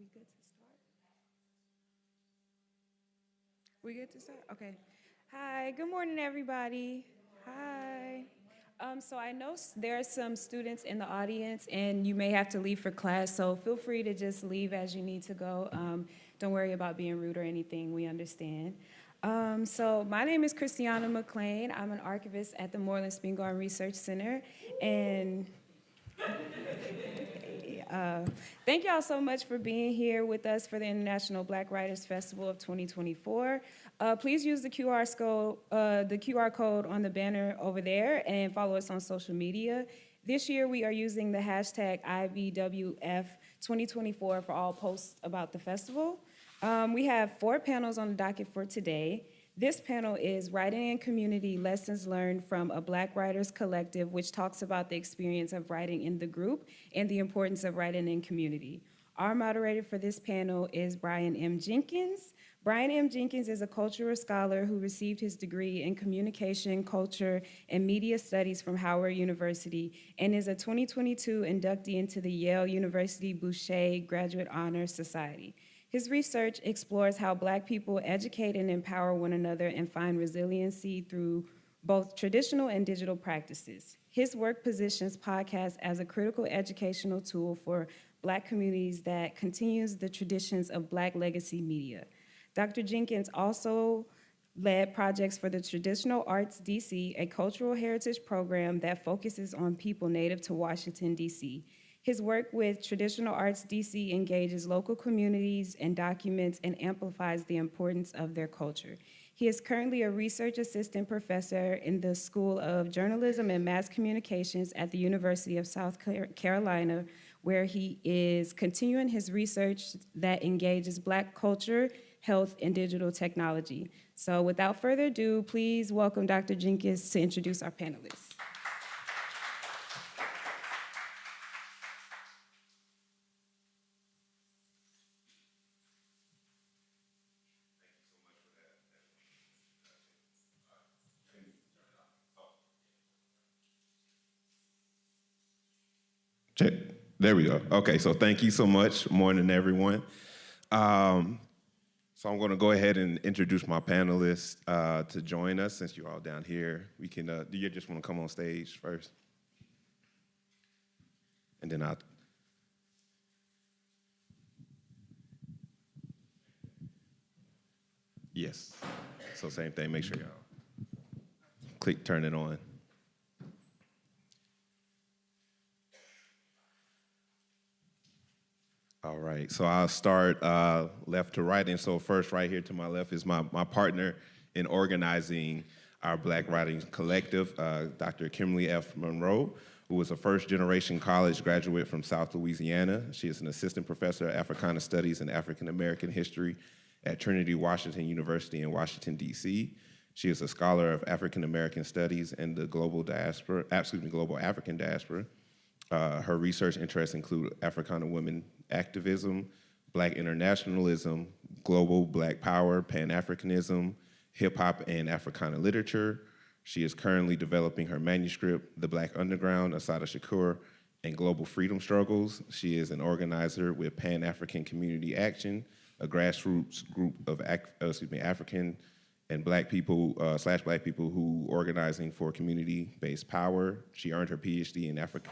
we good to start? We good to start? Okay. Hi, good morning, everybody. Hi. So I know there are some students in the audience, and you may have to leave for class, so feel free to just leave as you need to go. Don't worry about being rude or anything, we understand. So my name is Christiana McLean. I'm an archivist at the Moreland Spingarn Research Center, and thank y'all so much for being here with us for the International Black Writers Festival of 2024. Please use the QR code on the banner over there and follow us on social media. This year we are using the hashtag IBWF 2024 for all posts about the festival. We have 4 panels on the docket for today. This panel is Writing in Community, Lessons Learned from a Black Writers Collective, which talks about the experience of writing in the group and the importance of writing in community. Our moderator for this panel is Brian M. Jenkins. Brian M. Jenkins is a cultural scholar who received his degree in Communication, Culture, and Media Studies from Howard University and is a 2022 inductee into the Yale University Boucher Graduate Honor Society. His research explores how Black people educate and empower one another and find resiliency through both traditional and digital practices. His work positions podcasts as a critical educational tool for Black communities that continues the traditions of Black legacy media. Dr. Jenkins also led projects for the Traditional Arts DC, a cultural heritage program that focuses on people native to Washington, DC. His work with Traditional Arts DC engages local communities and documents and amplifies the importance of their culture. He is currently a research assistant professor in the School of Journalism and Mass Communications at the University of South Carolina, where he is continuing his research that engages Black culture, health, and digital technology. So without further ado, please welcome Dr. Jenkins to introduce our panelists. Check. There we go. Okay, so thank you so much. Morning, everyone. So I'm going to go ahead and introduce my panelists to join us. Since you're all down here, we can. Do you just want to come on stage first, and then I'll. Yes. So same thing. Make sure y'all click, turn it on. All right, so I'll start left to right. And so first, right here to my left is my partner in organizing our Black Writing Collective, Dr. Kimberly F. Monroe, who was a first-generation college graduate from South Louisiana. She is an assistant professor of Africana Studies and African American History at Trinity Washington University in Washington, D.C. She is a scholar of African American Studies and the global African diaspora. Her research interests include Africana women activism, Black internationalism, global Black power, Pan-Africanism, hip-hop, and Africana literature. She is currently developing her manuscript, The Black Underground, Assata Shakur, and Global Freedom Struggles. She is an organizer with Pan-African Community Action, a grassroots group of African and Black people /Black people who organizing for community-based power. She earned her PhD in African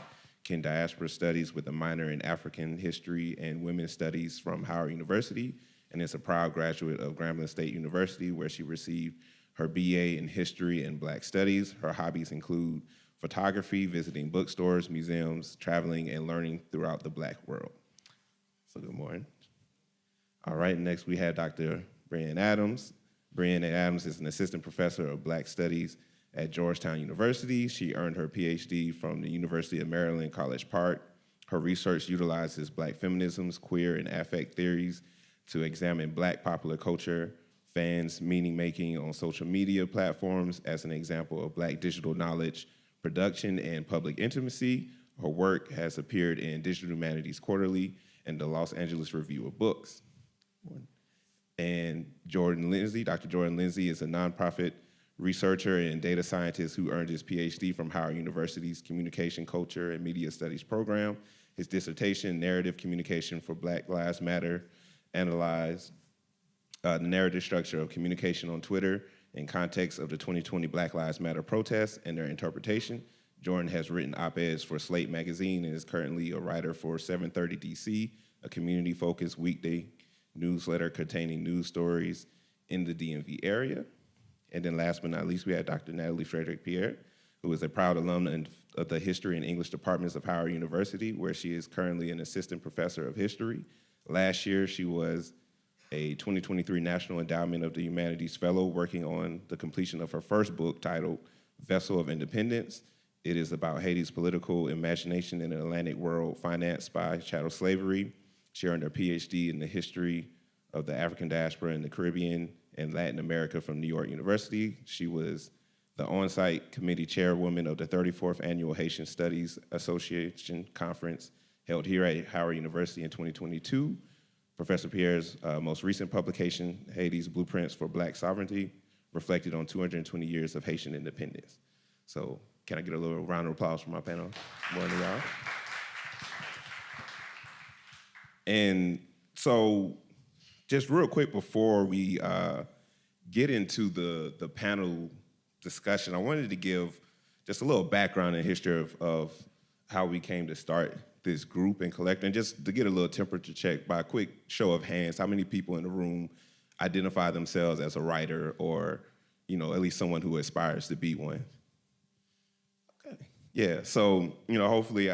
Diaspora Studies with a minor in African History and Women's Studies from Howard University, and is a proud graduate of Grambling State University, where she received her BA in History and Black Studies. Her hobbies include photography, visiting bookstores, museums, traveling, and learning throughout the Black world. So good morning. All right, next we have Dr. Brianne Adams. Brianne Adams is an assistant professor of Black Studies at Georgetown University. She earned her PhD from the University of Maryland, College Park. Her research utilizes Black feminisms, queer, and affect theories to examine Black popular culture, fans, meaning-making on social media platforms as an example of Black digital knowledge production and public intimacy. Her work has appeared in Digital Humanities Quarterly and the Los Angeles Review of Books. And Jordan Lindsay, Dr. Jordan Lindsay is a nonprofit researcher and data scientist who earned his PhD from Howard University's Communication, Culture, and Media Studies program. His dissertation, Narrative Communication for Black Lives Matter, analyzed the narrative structure of communication on Twitter in context of the 2020 Black Lives Matter protests and their interpretation. Jordan has written op-eds for Slate magazine and is currently a writer for 730 DC, a community-focused weekday newsletter containing news stories in the DMV area. And then last but not least, we had Dr. Natalie Frederick-Pierre, who is a proud alumna of the History and English departments of Howard University, where she is currently an assistant professor of history. Last year, she was a 2023 National Endowment of the Humanities Fellow working on the completion of her first book titled Vessel of Independence. It is about Haiti's political imagination in an Atlantic world financed by chattel slavery. She earned her PhD in the history of the African diaspora in the Caribbean and Latin America from New York University. She was the on-site committee chairwoman of the 34th Annual Haitian Studies Association Conference held here at Howard University in 2022. Professor Pierre's most recent publication, Haiti's Blueprints for Black Sovereignty, reflected on 220 years of Haitian independence. So can I get a little round of applause from my panel? Morning, y'all. And so just real quick before we get into the panel discussion, I wanted to give just a little background and history of how we came to start this group and collective, and just to get a little temperature check by a quick show of hands, how many people in the room identify themselves as a writer or, at least someone who aspires to be one? Okay, yeah, so, hopefully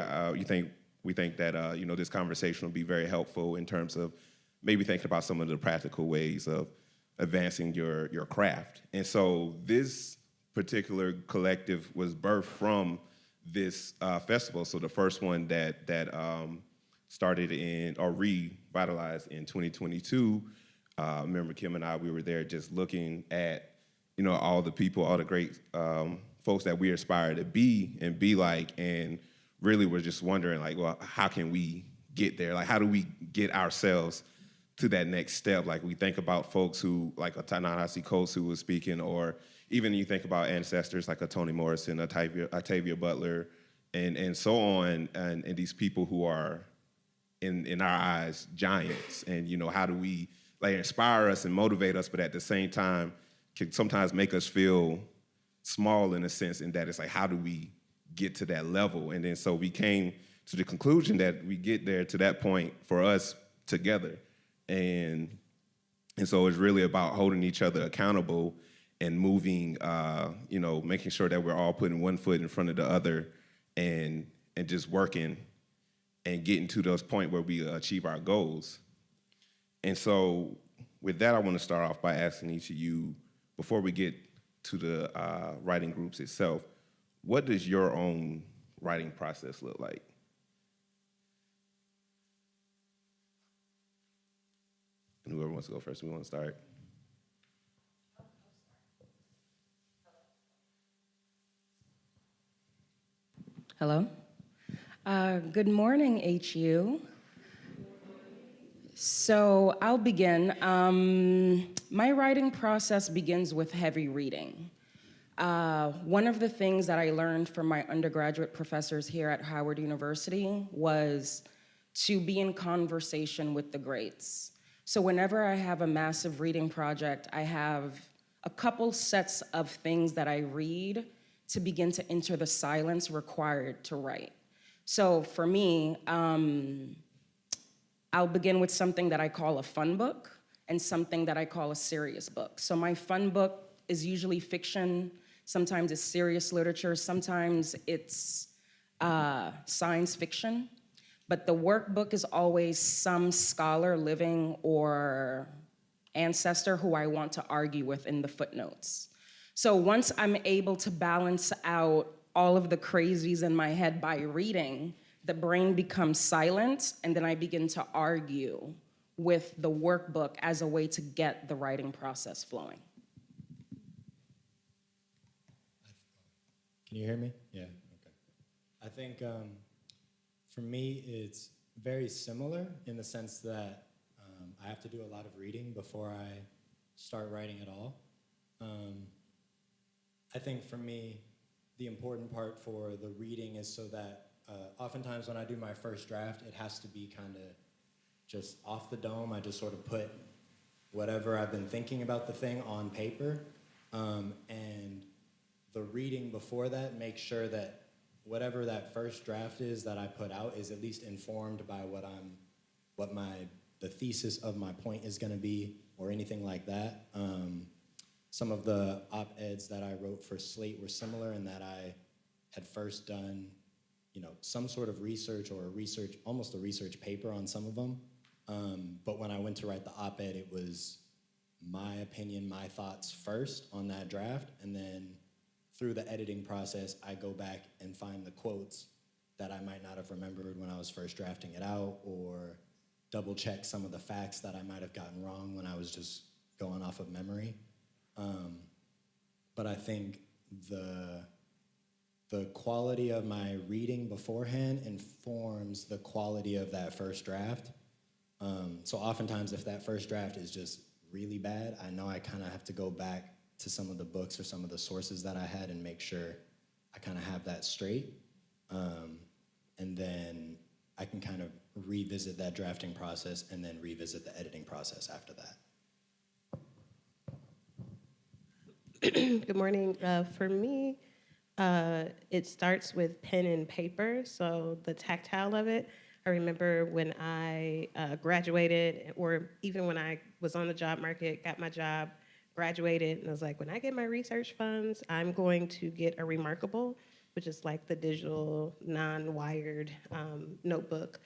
we think that, this conversation will be very helpful in terms of maybe thinking about some of the practical ways of advancing your craft. And so this particular collective was birthed from this festival. So the first one that started or revitalized in 2022, remember Kim and I, we were there just looking at, all the people, all the great folks that we aspire to be and be like, and really we're just wondering like, well, how can we get there? Like, how do we get ourselves to that next step? Like we think about folks who, like a Ta-Nehisi Coates who was speaking, or even you think about ancestors like a Toni Morrison, Octavia Butler, and so on, and these people who are, in our eyes, giants. And, how do we inspire us and motivate us, but at the same time can sometimes make us feel small in a sense, in that it's like, how do we get to that level? And then so we came to the conclusion that we get there to that point for us together. And so it's really about holding each other accountable and moving, making sure that we're all putting one foot in front of the other and just working and getting to those points where we achieve our goals. And so with that, I want to start off by asking each of you, before we get to the writing groups itself, what does your own writing process look like? And whoever wants to go first, we want to start. Hello. Good morning, HU. So I'll begin. My writing process begins with heavy reading. One of the things that I learned from my undergraduate professors here at Howard University was to be in conversation with the greats. So whenever I have a massive reading project, I have a couple sets of things that I read to begin to enter the silence required to write. So for me, I'll begin with something that I call a fun book and something that I call a serious book. So my fun book is usually fiction, sometimes it's serious literature, sometimes it's science fiction, but the workbook is always some scholar, living or ancestor who I want to argue with in the footnotes. So once I'm able to balance out all of the crazies in my head by reading, the brain becomes silent, and then I begin to argue with the workbook as a way to get the writing process flowing. Can you hear me? Yeah, okay. I think for me, it's very similar in the sense that I have to do a lot of reading before I start writing at all. I think for me, the important part for the reading is so that oftentimes when I do my first draft, it has to be kind of just off the dome. I just sort of put whatever I've been thinking about the thing on paper. And the reading before that makes sure that whatever that first draft is that I put out is at least informed by the thesis of my point is going to be, or anything like that. Some of the op-eds that I wrote for Slate were similar in that I had first done, some sort of research or almost a research paper on some of them. But when I went to write the op-ed, it was my opinion, my thoughts first on that draft, and then through the editing process, I go back and find the quotes that I might not have remembered when I was first drafting it out, or double check some of the facts that I might have gotten wrong when I was just going off of memory. But I think the quality of my reading beforehand informs the quality of that first draft. So oftentimes if that first draft is just really bad, I know I kind of have to go back to some of the books or some of the sources that I had and make sure I kind of have that straight. And then I can kind of revisit that drafting process and then revisit the editing process after that. Good morning. For me, it starts with pen and paper, so the tactile of it. I remember when I graduated, or even when I was on the job market, got my job, graduated, and I was like, when I get my research funds, I'm going to get a Remarkable, which is like the digital, non-wired notebook,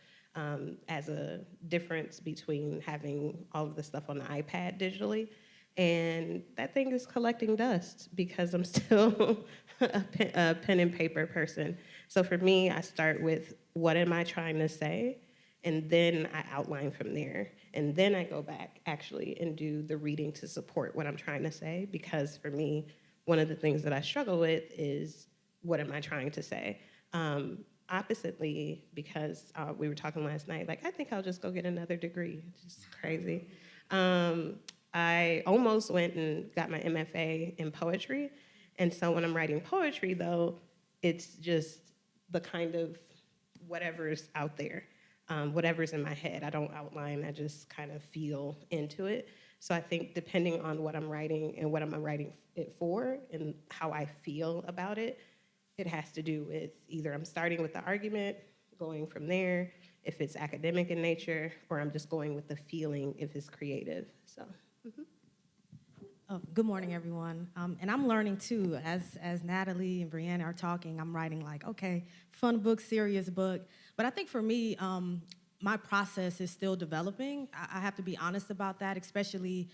as a difference between having all of the stuff on the iPad digitally. And that thing is collecting dust because I'm still a pen and paper person. So for me, I start with what am I trying to say? And then I outline from there. And then I go back actually and do the reading to support what I'm trying to say. Because for me, one of the things that I struggle with is what am I trying to say? Oppositely, because we were talking last night, like, I think I'll just go get another degree. It's just crazy. I almost went and got my MFA in poetry. And so when I'm writing poetry, though, it's just the kind of whatever's out there, whatever's in my head. I don't outline, I just kind of feel into it. So I think depending on what I'm writing and what I'm writing it for and how I feel about it, it has to do with either I'm starting with the argument, going from there, if it's academic in nature, or I'm just going with the feeling if it's creative, so. Good morning, everyone. And I'm learning too, as Natalie and Brianna are talking, I'm writing like, okay, fun book, serious book. But I think for me, my process is still developing. I have to be honest about that, especially,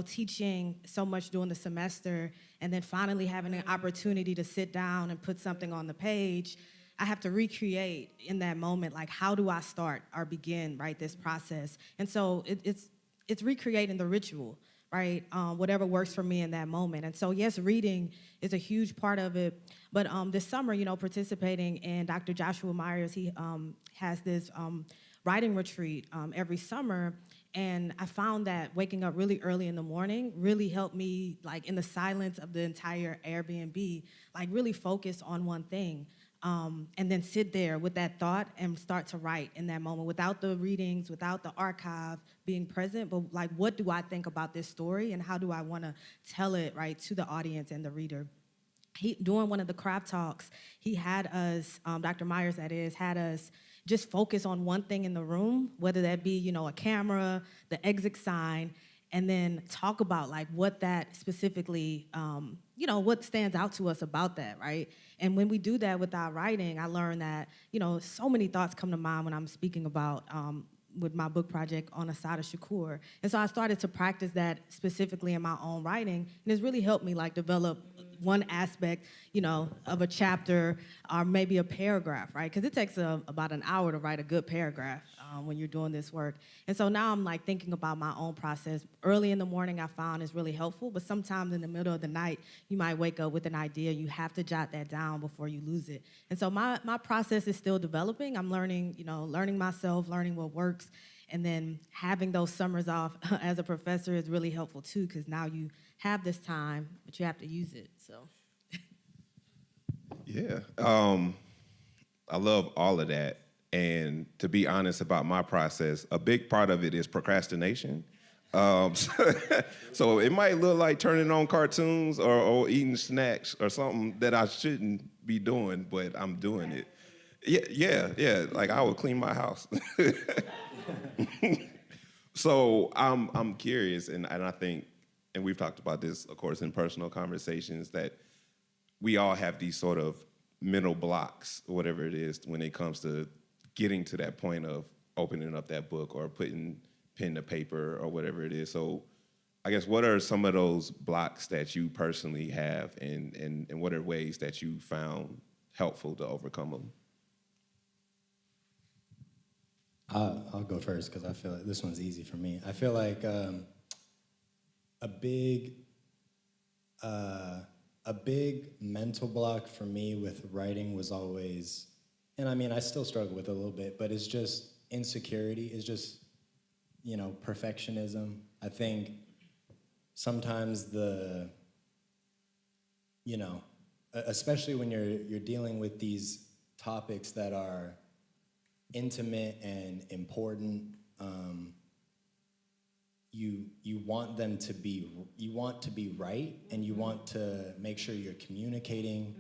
teaching so much during the semester and then finally having an opportunity to sit down and put something on the page. I have to recreate in that moment, like, how do I start or begin, right, this process? And so it's recreating the ritual, right? Whatever works for me in that moment. And so, yes, reading is a huge part of it. But this summer, participating in Dr. Joshua Myers, he has this writing retreat every summer. And I found that waking up really early in the morning really helped me, like, in the silence of the entire Airbnb, like, really focus on one thing. And then sit there with that thought and start to write in that moment without the readings, without the archive being present, but like, what do I think about this story and how do I want to tell it, right, to the audience and the reader? During one of the craft talks, he had us, Dr. Myers that is, had us just focus on one thing in the room, whether that be, a camera, the exit sign, and then talk about like what that specifically, what stands out to us about that, right? And when we do that with our writing, I learned that, so many thoughts come to mind when I'm speaking about with my book project on Asada Shakur. And so I started to practice that specifically in my own writing, and it's really helped me like develop one aspect, of a chapter or maybe a paragraph, right? Because it takes about an hour to write a good paragraph when you're doing this work. And so now I'm like thinking about my own process. Early in the morning I found is really helpful, but sometimes in the middle of the night, you might wake up with an idea. You have to jot that down before you lose it. And so my process is still developing. I'm learning, learning myself, learning what works. And then having those summers off as a professor is really helpful too, because now you have this time, but you have to use it, so. Yeah. I love all of that. And to be honest about my process, a big part of it is procrastination. So it might look like turning on cartoons or eating snacks or something that I shouldn't be doing, but I'm doing it. Yeah. Like I would clean my house. So I'm curious, and I think, and we've talked about this, of course, in personal conversations, that we all have these sort of mental blocks, or whatever it is, when it comes to getting to that point of opening up that book or putting pen to paper or whatever it is. So I guess what are some of those blocks that you personally have, and what are ways that you found helpful to overcome them? I'll go first because I feel like this one's easy for me. I feel like a big mental block for me with writing was always, and I mean I still struggle with it a little bit, but it's just insecurity. It's just, perfectionism. I think sometimes especially when you're dealing with these topics that are intimate and important, you want to be right, and you want to make sure you're communicating,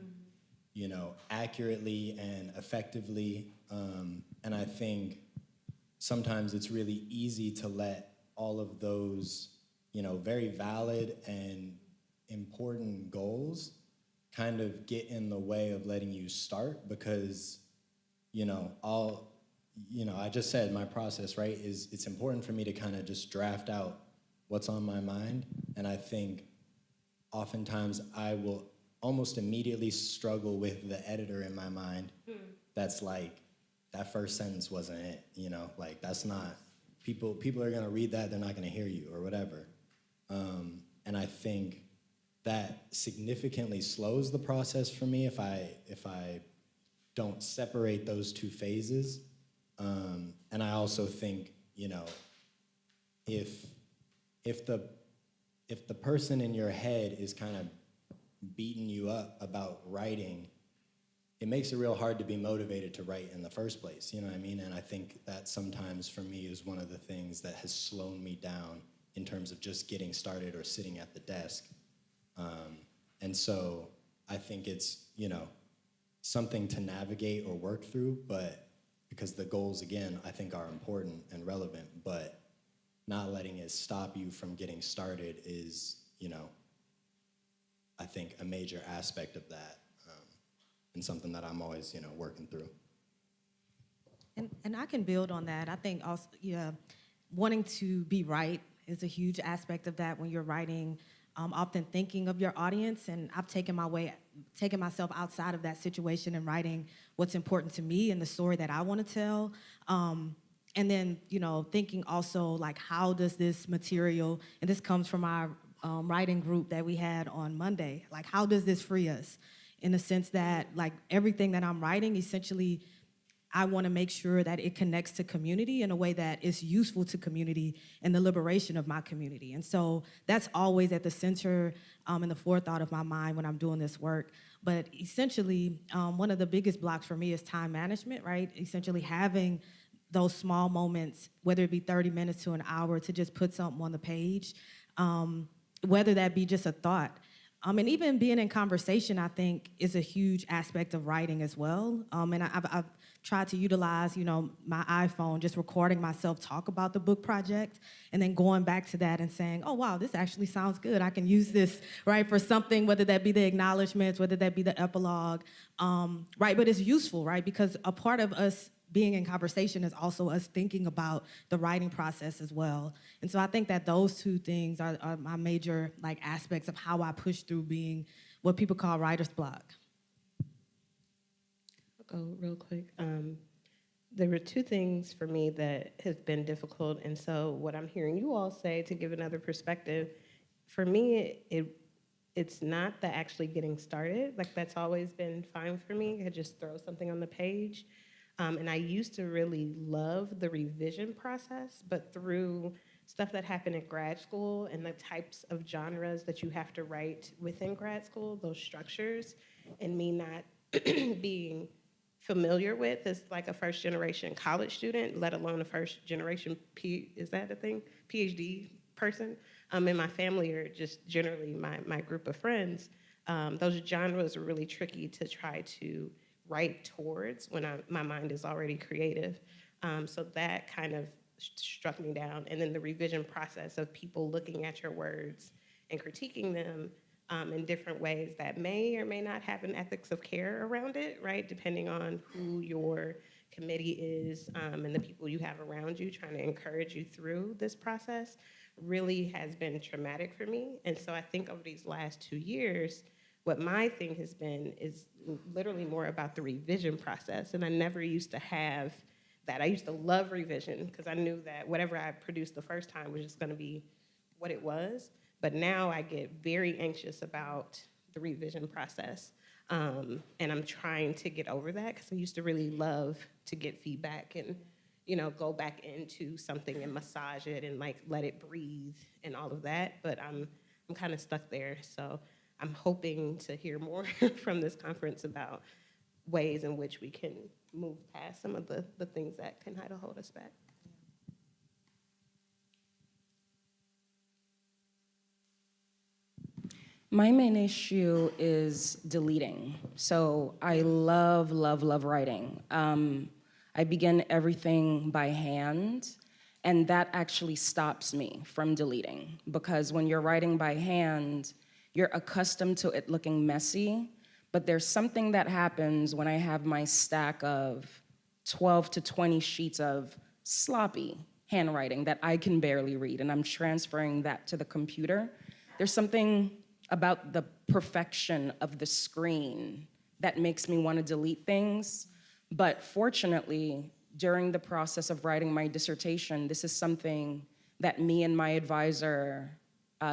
accurately and effectively. And I think sometimes it's really easy to let all of those, very valid and important goals kind of get in the way of letting you start, because, I just said my process, right, is it's important for me to kind of just draft out what's on my mind. And I think oftentimes I will almost immediately struggle with the editor in my mind that's like, that first sentence wasn't it, like that's not, people are gonna read that, they're not gonna hear you or whatever. And I think that significantly slows the process for me if I don't separate those two phases. And I also think, if the person in your head is kind of beating you up about writing, it makes it real hard to be motivated to write in the first place, you know what I mean? And I think that sometimes for me is one of the things that has slowed me down in terms of just getting started or sitting at the desk. And so I think it's, something to navigate or work through, but because the goals, again, I think are important and relevant, but not letting it stop you from getting started is, I think a major aspect of that, and something that I'm always, working through. And I can build on that. I think also, wanting to be right is a huge aspect of that when you're writing. Often thinking of your audience, and I've taken myself outside of that situation and writing what's important to me and the story that I want to tell. And then, thinking also like, how does this material, and this comes from our writing group that we had on Monday, like how does this free us? In the sense that like everything that I'm writing, essentially, I want to make sure that it connects to community in a way that is useful to community and the liberation of my community. And so that's always at the center and the forethought of my mind when I'm doing this work. But essentially, one of the biggest blocks for me is time management, right? Essentially having those small moments, whether it be 30 minutes to an hour, to just put something on the page, whether that be just a thought. And even being in conversation, I think, is a huge aspect of writing as well. And I've tried to utilize, my iPhone, just recording myself talk about the book project, and then going back to that and saying, oh, wow, this actually sounds good. I can use this, right, for something, whether that be the acknowledgments, whether that be the epilogue, right? But it's useful, right? Because a part of us being in conversation is also us thinking about the writing process as well. And so I think that those two things are my major aspects of how I push through being what people call writer's block. I'll go real quick. There were two things for me that has been difficult. And so what I'm hearing you all say, to give another perspective, for me, it's not the actually getting started. That's always been fine for me. I just throw something on the page. And I used to really love the revision process, but through stuff that happened in grad school and the types of genres that you have to write within grad school, those structures, and me not being familiar with as like a first generation college student, let alone a first generation is that a thing? PhD person. And my family are just generally my group of friends. Those genres are really tricky to try to write towards when my mind is already creative. So that kind of struck me down. And then the revision process of people looking at your words and critiquing them in different ways that may or may not have an ethics of care around it, right? Depending on who your committee is and the people you have around you trying to encourage you through this process really has been traumatic for me. And so I think over these last 2 years, what my thing has been is literally more about the revision process. And I never used to have that. I used to love revision because I knew that whatever I produced the first time was just gonna be what it was. But now I get very anxious about the revision process. And I'm trying to get over that because I used to really love to get feedback and, go back into something and massage it and like let it breathe and all of that. But I'm kind of stuck there. So I'm hoping to hear more from this conference about ways in which we can move past some of the things that can kind of hold us back. My main issue is deleting. So I love, love, love writing. I begin everything by hand, and that actually stops me from deleting, because when you're writing by hand, you're accustomed to it looking messy, but there's something that happens when I have my stack of 12 to 20 sheets of sloppy handwriting that I can barely read, and I'm transferring that to the computer. There's something about the perfection of the screen that makes me want to delete things. But fortunately, during the process of writing my dissertation, this is something that me and my advisor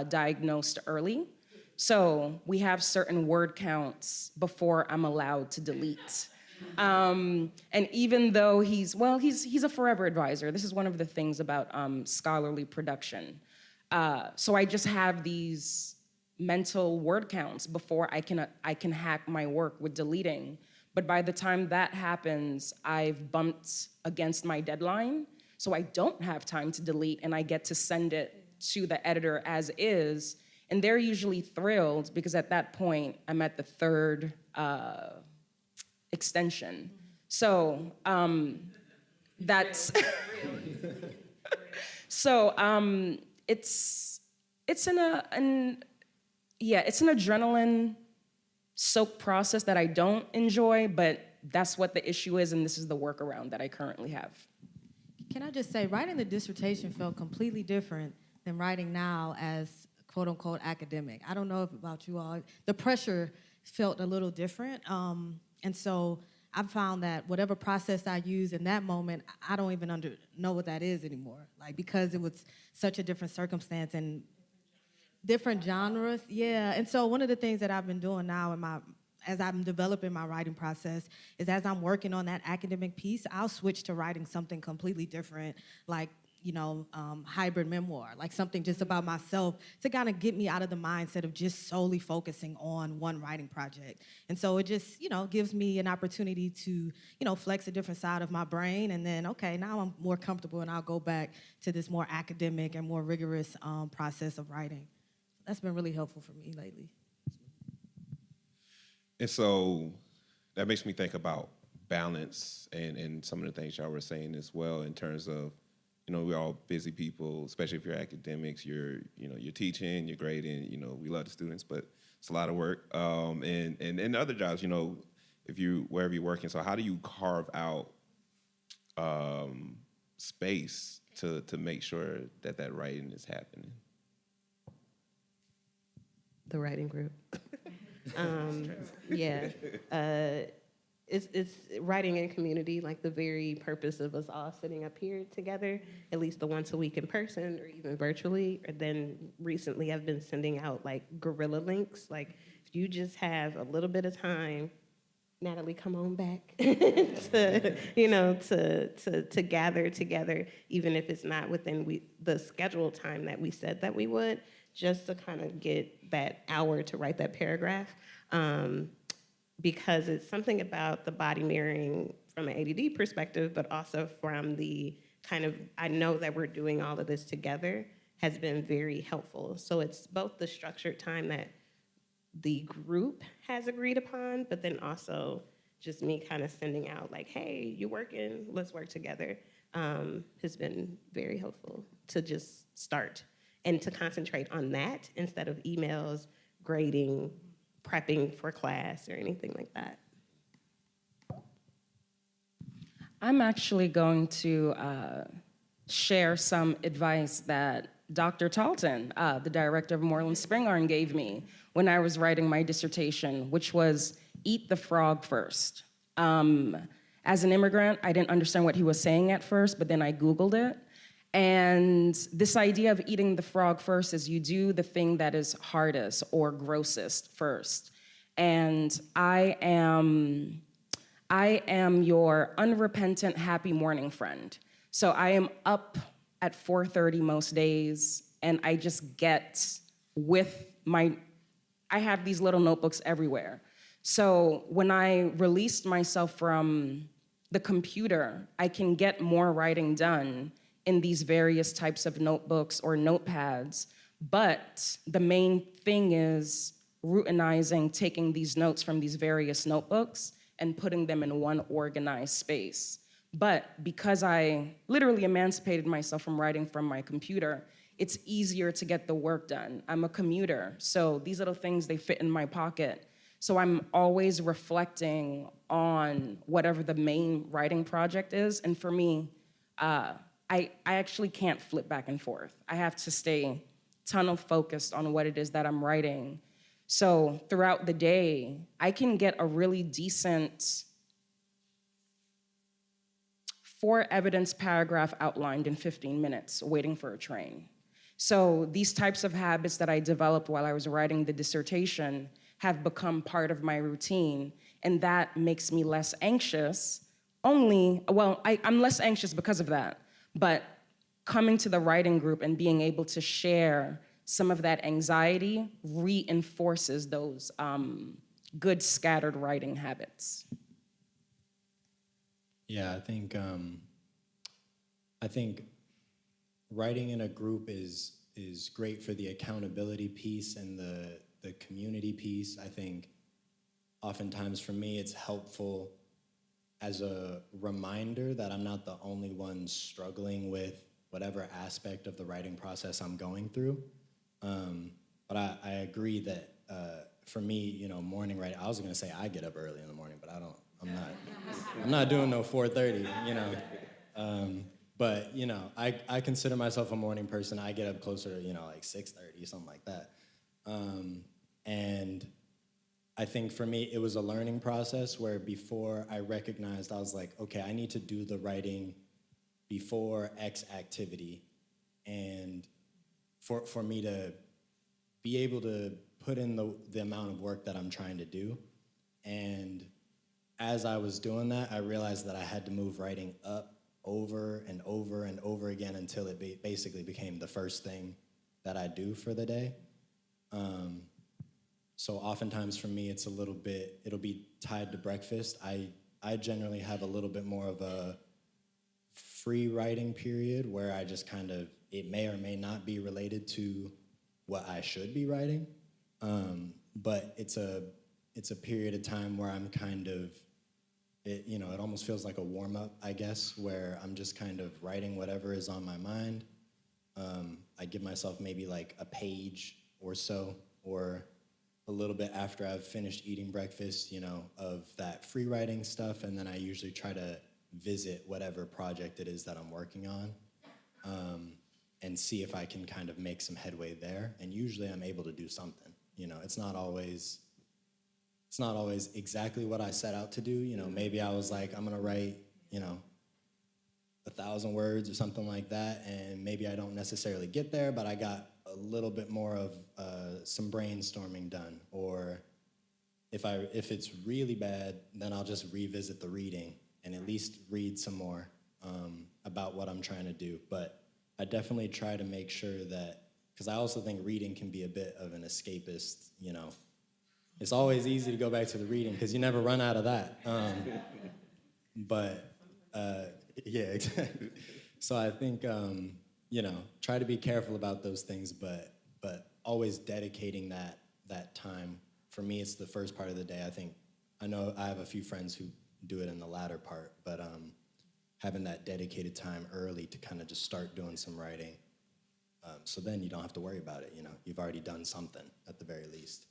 diagnosed early. So we have certain word counts before I'm allowed to delete. And even though he's a forever advisor. This is one of the things about scholarly production. So I just have these mental word counts before I can hack my work with deleting. But by the time that happens, I've bumped against my deadline, so I don't have time to delete, and I get to send it to the editor as is, and they're usually thrilled because at that point, I'm at the third extension. So that's, so it's an adrenaline soaked process that I don't enjoy, but that's what the issue is, and this is the workaround that I currently have. Can I just say, writing the dissertation felt completely different than writing now as quote unquote academic. I don't know about you all. The pressure felt a little different. And so I've found that whatever process I use in that moment, I don't even know what that is anymore. Like, because it was such a different circumstance and different genres, yeah. And so one of the things that I've been doing now as I'm developing my writing process is as I'm working on that academic piece, I'll switch to writing something completely different, like, hybrid memoir, like something just about myself to kind of get me out of the mindset of just solely focusing on one writing project. And so it just, gives me an opportunity to, flex a different side of my brain. And then, okay, now I'm more comfortable and I'll go back to this more academic and more rigorous process of writing. That's been really helpful for me lately. And so that makes me think about balance and some of the things y'all were saying as well in terms of, we're all busy people, especially if you're academics, you're teaching, you're grading, we love the students, but it's a lot of work. And other jobs, wherever you're working. So how do you carve out space to make sure that writing is happening? The writing group. Yeah. It's writing in community, like the very purpose of us all sitting up here together, at least the once a week in person or even virtually. Or then recently I've been sending out like guerrilla links. Like, if you just have a little bit of time, Natalie, come on back to gather together, even if it's not within the scheduled time that we said that we would, just to kind of get that hour to write that paragraph. because it's something about the body mirroring from an ADD perspective, but also from the kind of, I know that we're doing all of this together, has been very helpful. So it's both the structured time that the group has agreed upon, but then also just me kind of sending out like, hey, you working, let's work together, has been very helpful to just start and to concentrate on that instead of emails, grading, prepping for class or anything like that. I'm actually going to share some advice that Dr. Talton, the director of Moreland Spingarn, gave me when I was writing my dissertation, which was eat the frog first. As an immigrant, I didn't understand what he was saying at first, but then I Googled it. And this idea of eating the frog first is you do the thing that is hardest or grossest first. And I am your unrepentant happy morning friend. So I am up at 4:30 most days, and I just get with I have these little notebooks everywhere. So when I released myself from the computer, I can get more writing done in these various types of notebooks or notepads. But the main thing is routinizing, taking these notes from these various notebooks and putting them in one organized space. But because I literally emancipated myself from writing from my computer, it's easier to get the work done. I'm a commuter, so these little things, they fit in my pocket. So I'm always reflecting on whatever the main writing project is. And for me, I actually can't flip back and forth. I have to stay tunnel focused on what it is that I'm writing. So throughout the day, I can get a really decent 4 evidence paragraph outlined in 15 minutes, waiting for a train. So these types of habits that I developed while I was writing the dissertation have become part of my routine, and that makes me less anxious. I'm less anxious because of that, but coming to the writing group and being able to share some of that anxiety reinforces those good scattered writing habits. Yeah, I think writing in a group is great for the accountability piece and the community piece. I think oftentimes for me it's helpful as a reminder that I'm not the only one struggling with whatever aspect of the writing process I'm going through. But I agree that for me, morning writing, I was gonna say I get up early in the morning, but I'm not doing no 4:30, But, I consider myself a morning person. I get up closer to, like 6:30, something like that. And I think for me, it was a learning process where before I recognized, I was like, okay, I need to do the writing before X activity. And for me to be able to put in the amount of work that I'm trying to do. And as I was doing that, I realized that I had to move writing up over and over and over again until it basically became the first thing that I do for the day. So oftentimes for me, it'll be tied to breakfast. I generally have a little bit more of a free writing period where I just it may or may not be related to what I should be writing. But it's a period of time where I'm it almost feels like a warm-up, I guess, where I'm just kind of writing whatever is on my mind. I give myself maybe like a page or so, or a little bit after I've finished eating breakfast, of that free writing stuff, and then I usually try to visit whatever project it is that I'm working on, and see if I can kind of make some headway there. And usually I'm able to do something. It's not always exactly what I set out to do. Maybe I was like, I'm gonna write, 1,000 words or something like that, and maybe I don't necessarily get there, but I got a little bit more of some brainstorming done. Or if it's really bad, then I'll just revisit the reading and at least read some more about what I'm trying to do. But I definitely try to make sure that, because I also think reading can be a bit of an escapist, it's always easy to go back to the reading because you never run out of that. But yeah, exactly. So I think try to be careful about those things, but always dedicating that time. For me, it's the first part of the day. I know I have a few friends who do it in the latter part, but having that dedicated time early to kind of just start doing some writing, so then you don't have to worry about it. You've already done something at the very least.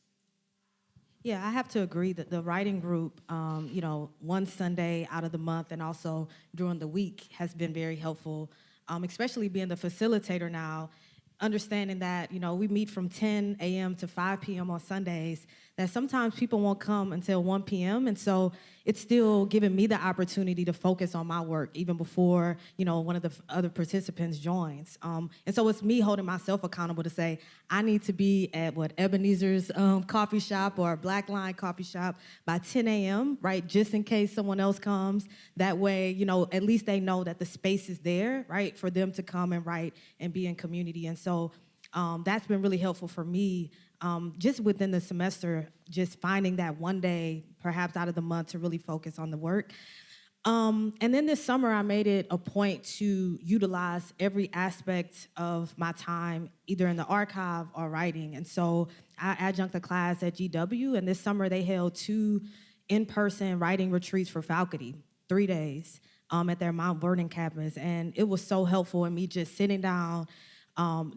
Yeah, I have to agree that the writing group, one Sunday out of the month and also during the week has been very helpful, especially being the facilitator now, understanding that, we meet from 10 a.m. to 5 p.m. on Sundays, that sometimes people won't come until 1 p.m. And so it's still giving me the opportunity to focus on my work even before, one of the other participants joins. And so it's me holding myself accountable to say, I need to be at Ebenezer's coffee shop or Black Line coffee shop by 10 a.m., right? Just in case someone else comes. That way, at least they know that the space is there, right? For them to come and write and be in community. And so that's been really helpful for me. Just within the semester, just finding that one day, perhaps out of the month, to really focus on the work. And then this summer, I made it a point to utilize every aspect of my time, either in the archive or writing. And so I adjunct a class at GW, and this summer they held 2 in-person writing retreats for faculty, 3 days, at their Mount Vernon campus. And it was so helpful in me just sitting down,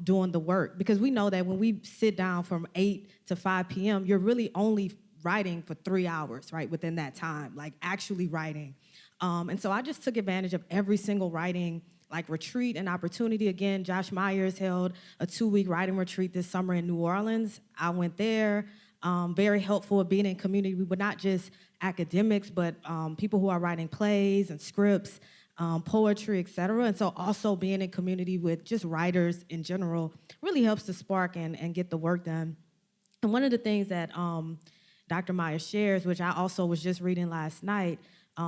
doing the work, because we know that when we sit down from 8 to 5 p.m., you're really only writing for 3 hours, right, within that time, like actually writing. And so I just took advantage of every single writing retreat and opportunity. Again, Josh Myers held a 2-week writing retreat this summer in New Orleans. I went there, very helpful at being in community. We were not just academics, but people who are writing plays and scripts, poetry, et cetera. And so also being in community with just writers in general really helps to spark and get the work done. And one of the things that Dr. Myers shares, which I also was just reading last night,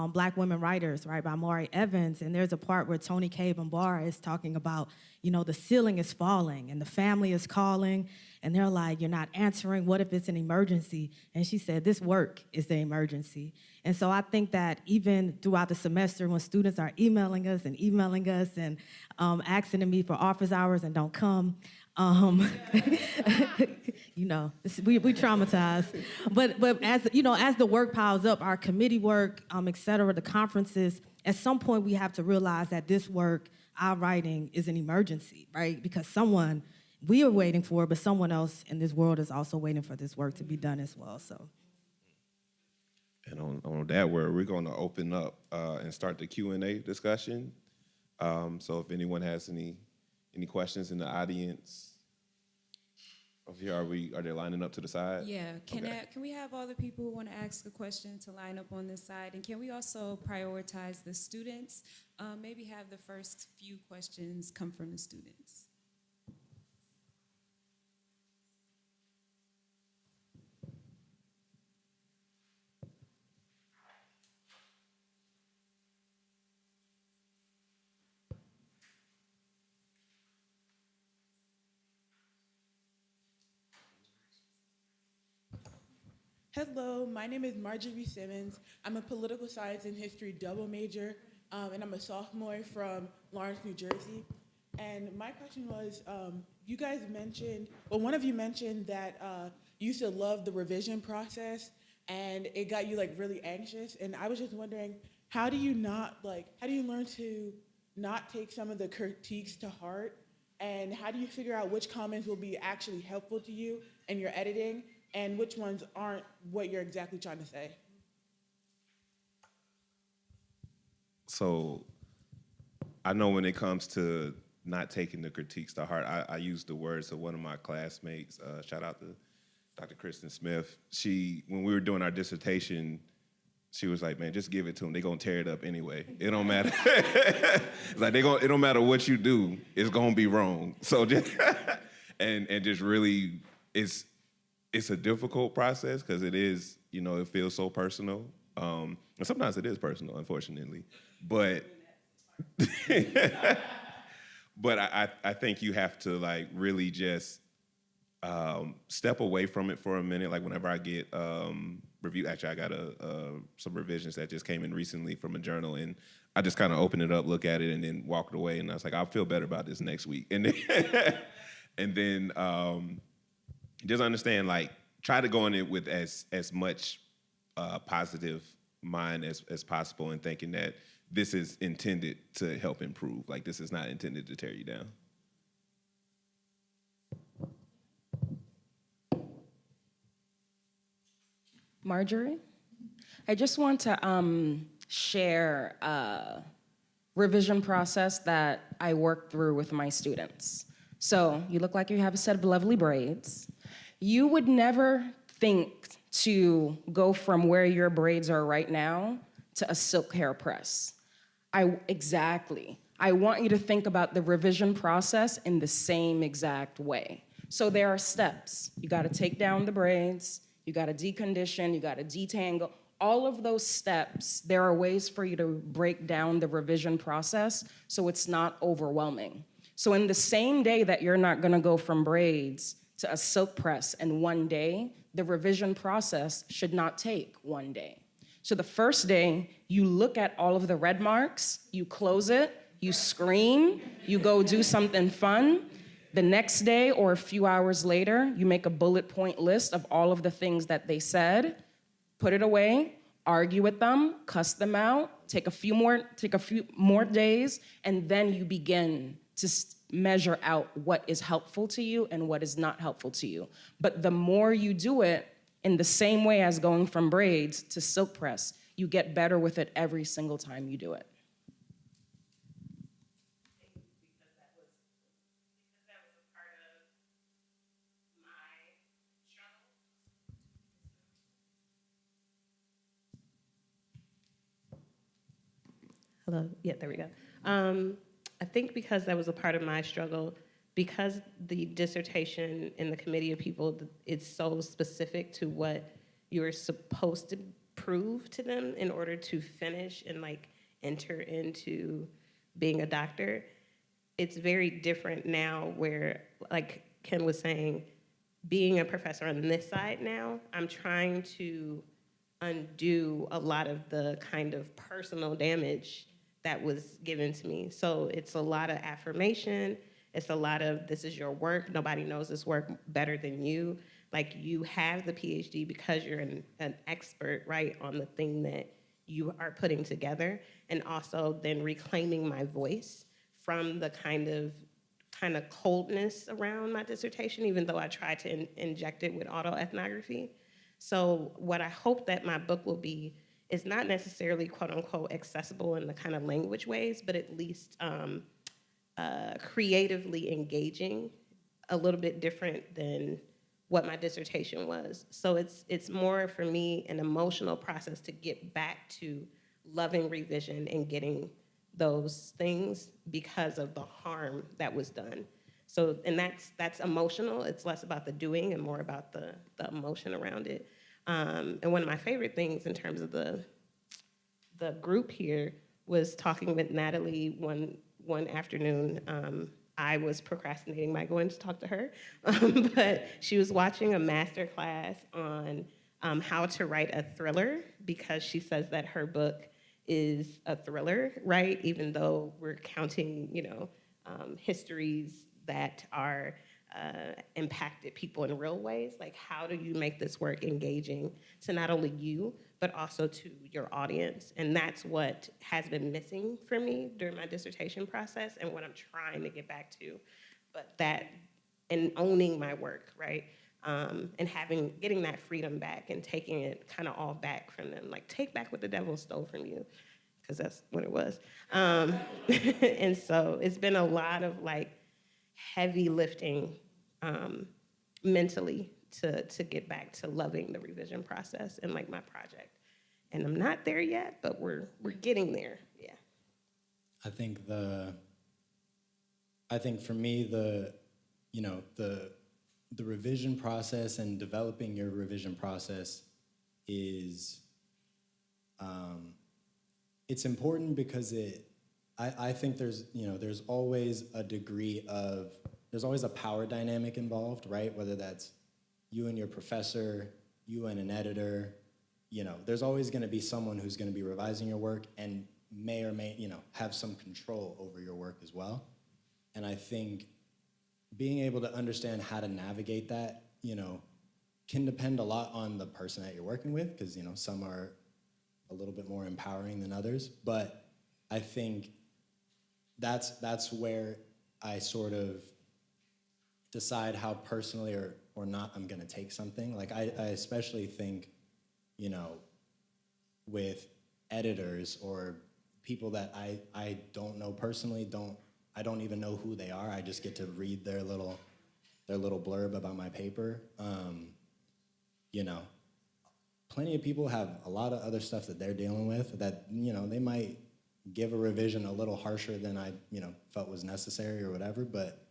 Black Women Writers, right, by Maury Evans. And there's a part where Toni Cade Bambara is talking about, the ceiling is falling and the family is calling and they're like, you're not answering. What if it's an emergency? And she said, this work is the emergency. And so I think that even throughout the semester, when students are emailing us and asking me for office hours and don't come, we traumatized. But as the work piles up, our committee work, et cetera, the conferences, at some point we have to realize that this work, our writing, is an emergency, right? Because we are waiting for it, but someone else in this world is also waiting for this work to be done as well, so. And on that word, we're going to open up and start the Q&A discussion. So if anyone has any questions in the audience, are they lining up to the side? Yeah, can we have all the people who want to ask a question to line up on this side? And can we also prioritize the students? Maybe have the first few questions come from the students. Hello, my name is Marjorie Simmons. I'm a political science and history double major, and I'm a sophomore from Lawrence, New Jersey. And my question was, you guys mentioned, one of you mentioned that you used to love the revision process, and it got you really anxious. And I was just wondering, how do you learn to not take some of the critiques to heart? And how do you figure out which comments will be actually helpful to you in your editing, and which ones aren't what you're exactly trying to say? So I know when it comes to not taking the critiques to heart, I use the words of one of my classmates, shout out to Dr. Kristen Smith. When we were doing our dissertation, she was like, man, just give it to them. They're going to tear it up anyway. It don't matter. It's like, it don't matter what you do, it's going to be wrong. So just, and just really, it's a difficult process because it is, it feels so personal. And sometimes it is personal, unfortunately. But but I think you have to really just step away from it for a minute. Like whenever I get review, actually I got some revisions that just came in recently from a journal, and I just kind of opened it up, look at it, and then walked away. And I was like, I'll feel better about this next week. And then, and then just understand, like, try to go in it with as much positive mind as possible, and thinking that this is intended to help improve. Like, this is not intended to tear you down. Marjorie, I just want to share a revision process that I work through with my students. So you look like you have a set of lovely braids. You would never think to go from where your braids are right now to a silk hair press. Exactly. I want you to think about the revision process in the same exact way. So there are steps. You gotta take down the braids, you gotta decondition, you gotta detangle. All of those steps, there are ways for you to break down the revision process so it's not overwhelming. So in the same day that you're not gonna go from braids to a silk press in one day, the revision process should not take one day. So the first day, you look at all of the red marks, you close it, you scream, you go do something fun. The next day or a few hours later, you make a bullet point list of all of the things that they said, put it away, argue with them, cuss them out, take a few more days, and then you begin to measure out what is helpful to you and what is not helpful to you. But the more you do it, in the same way as going from braids to silk press, you get better with it every single time you do it. Hello, yeah, there we go. I think because that was a part of my struggle, because the dissertation in the committee of people, it's so specific to what you're supposed to prove to them in order to finish and like enter into being a doctor. It's very different now where, like Ken was saying, being a professor on this side now, I'm trying to undo a lot of the kind of personal damage that was given to me. So it's a lot of affirmation. It's a lot of, this is your work. Nobody knows this work better than you. Like, you have the PhD because you're an expert, right, on the thing that you are putting together. And also then reclaiming my voice from the kind of coldness around my dissertation, even though I tried to inject it with autoethnography. So what I hope that my book will be is not necessarily quote unquote accessible in the kind of language ways, but at least creatively engaging, a little bit different than what my dissertation was. So it's more for me an emotional process to get back to loving revision and getting those things because of the harm that was done. So, and that's emotional. It's less about the doing and more about the emotion around it. And one of my favorite things in terms of the group here was talking with Natalie one afternoon. I was procrastinating by going to talk to her, but she was watching a master class on how to write a thriller, because she says that her book is a thriller, right? Even though we're counting, histories that are impacted people in real ways. Like, how do you make this work engaging to not only you, but also to your audience? And that's what has been missing for me during my dissertation process and what I'm trying to get back to. But that, and owning my work, right? And getting that freedom back and taking it kind of all back from them. Like, take back what the devil stole from you, because that's what it was. And so it's been a lot of like heavy lifting mentally to get back to loving the revision process and like my project. And I'm not there yet, but we're getting there. Yeah. I think for me the revision process and developing your revision process is it's important because I think there's always a degree of there's always a power dynamic involved, right? Whether that's you and your professor, you and an editor, you know, there's always gonna be someone who's gonna be revising your work and may or may, you know, have some control over your work as well. And I think being able to understand how to navigate that, you know, can depend a lot on the person that you're working with, because, you know, some are a little bit more empowering than others. But I think that's where I sort of decide how personally or not I'm gonna take something. Like I especially think, you know, with editors or people that I don't know personally, I don't even know who they are. I just get to read their little blurb about my paper. You know, plenty of people have a lot of other stuff that they're dealing with that, you know, they might give a revision a little harsher than I, you know, felt was necessary or whatever, but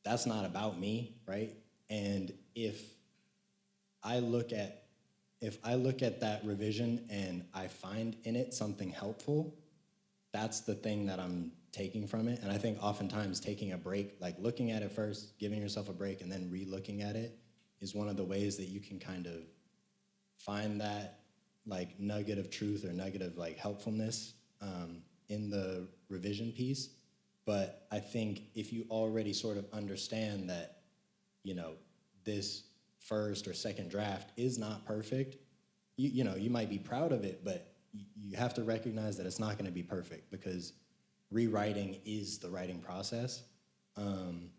that's not about me, right? And if I look at that revision and I find in it something helpful, that's the thing that I'm taking from it. And I think oftentimes taking a break, like looking at it first, giving yourself a break, and then re-looking at it is one of the ways that you can kind of find that like nugget of truth or nugget of like helpfulness in the revision piece. But I think if you already sort of understand that, you know, this first or second draft is not perfect, you know, you might be proud of it, but you have to recognize that it's not gonna be perfect, because rewriting is the writing process. And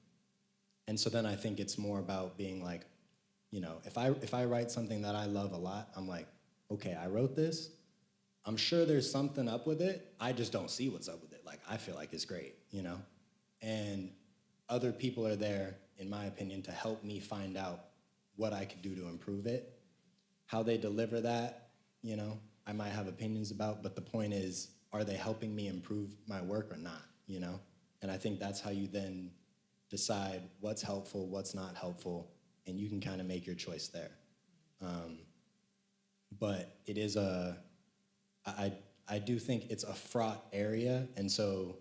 so then I think it's more about being like, you know, if I write something that I love a lot, I'm like, okay, I wrote this. I'm sure there's something up with it. I just don't see what's up with it. Like, I feel like it's great, you know? And other people are there, in my opinion, to help me find out what I could do to improve it. How they deliver that, you know, I might have opinions about, but the point is, are they helping me improve my work or not, you know? And I think that's how you then decide what's helpful, what's not helpful, and you can kind of make your choice there. But it is I do think it's a fraught area, and so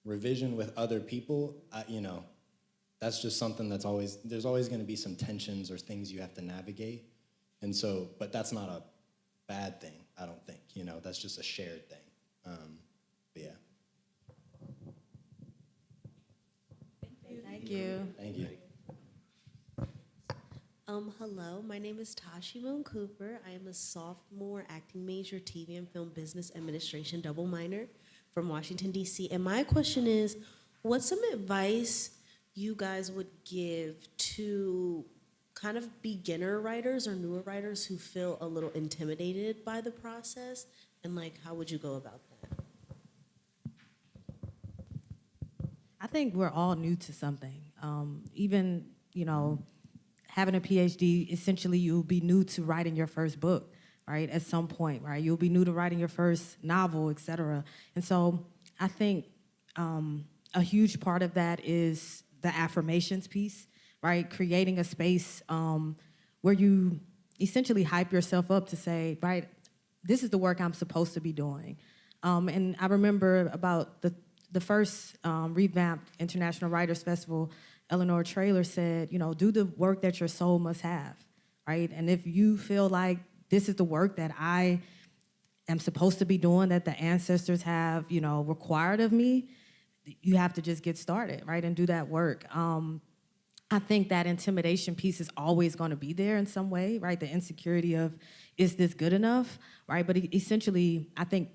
revision with other people, you know, that's just something that's there's always gonna be some tensions or things you have to navigate. And so, but that's not a bad thing, I don't think, you know, that's just a shared thing. But yeah. Thank you. Thank you. Hello, my name is Tashi Moon Cooper. I am a sophomore acting major, TV and film business administration double minor from Washington, D.C. And my question is, what's some advice you guys would give to kind of beginner writers or newer writers who feel a little intimidated by the process? And like, how would you go about that? I think we're all new to something. Even, you know, having a PhD, essentially you'll be new to writing your first book, right? At some point, right? You'll be new to writing your first novel, et cetera. And so I think a huge part of that is the affirmations piece, right? Creating a space where you essentially hype yourself up to say, right, this is the work I'm supposed to be doing. And I remember about the first revamped International Writers Festival, Eleanor Traylor said, you know, do the work that your soul must have, right? And if you feel like this is the work that I am supposed to be doing, that the ancestors have, you know, required of me, you have to just get started, right, and do that work. I think that intimidation piece is always going to be there in some way, right? The insecurity of, is this good enough, right? But essentially, I think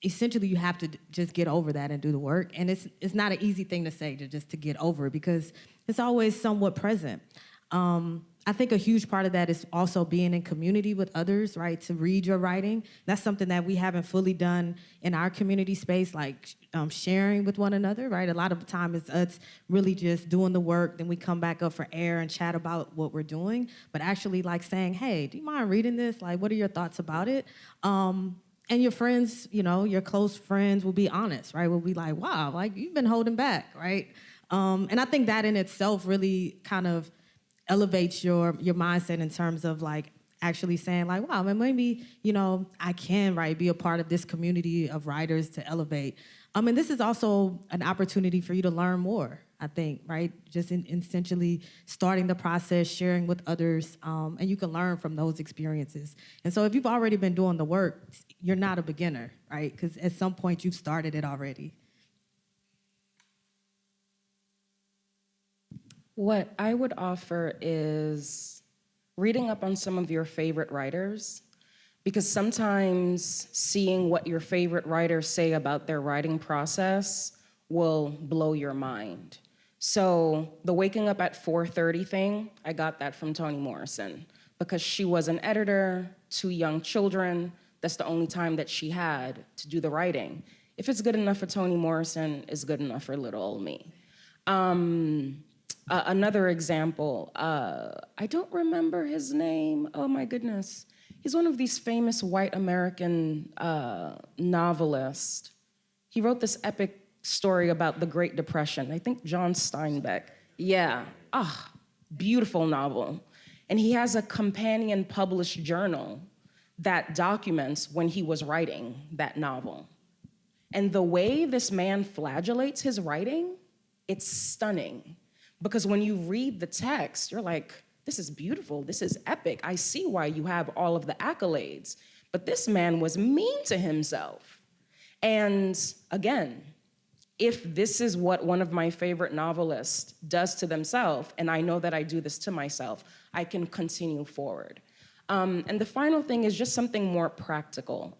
you have to just get over that and do the work. And it's not an easy thing to say, to get over it, because it's always somewhat present. I think a huge part of that is also being in community with others, right, to read your writing. That's something that we haven't fully done in our community space, like sharing with one another, right? A lot of the time it's us really just doing the work, then we come back up for air and chat about what we're doing, but actually like saying, hey, do you mind reading this? Like, what are your thoughts about it? And your friends, you know, your close friends will be honest, right? Will be like, wow, like you've been holding back, right? And I think that in itself really kind of elevates your mindset in terms of like actually saying like, wow, maybe, you know, I can, right, be a part of this community of writers to elevate. And this is also an opportunity for you to learn more. I think, right? Just essentially starting the process, sharing with others, and you can learn from those experiences. And so if you've already been doing the work, you're not a beginner, right? Because at some point you've started it already. What I would offer is reading up on some of your favorite writers, because sometimes seeing what your favorite writers say about their writing process will blow your mind. So the waking up at 4:30 thing, I got that from Toni Morrison, because she was an editor, 2 young children. That's the only time that she had to do the writing. If it's good enough for Toni Morrison, it's good enough for little old me. Another example, I don't remember his name. Oh my goodness. He's one of these famous white American novelists. He wrote this epic story about the Great Depression. I think John Steinbeck. Yeah, beautiful novel. And he has a companion published journal that documents when he was writing that novel. And the way this man flagellates his writing, it's stunning. Because when you read the text, you're like, this is beautiful, this is epic. I see why you have all of the accolades. But this man was mean to himself. And again, if this is what one of my favorite novelists does to themselves, and I know that I do this to myself, I can continue forward. And the final thing is just something more practical.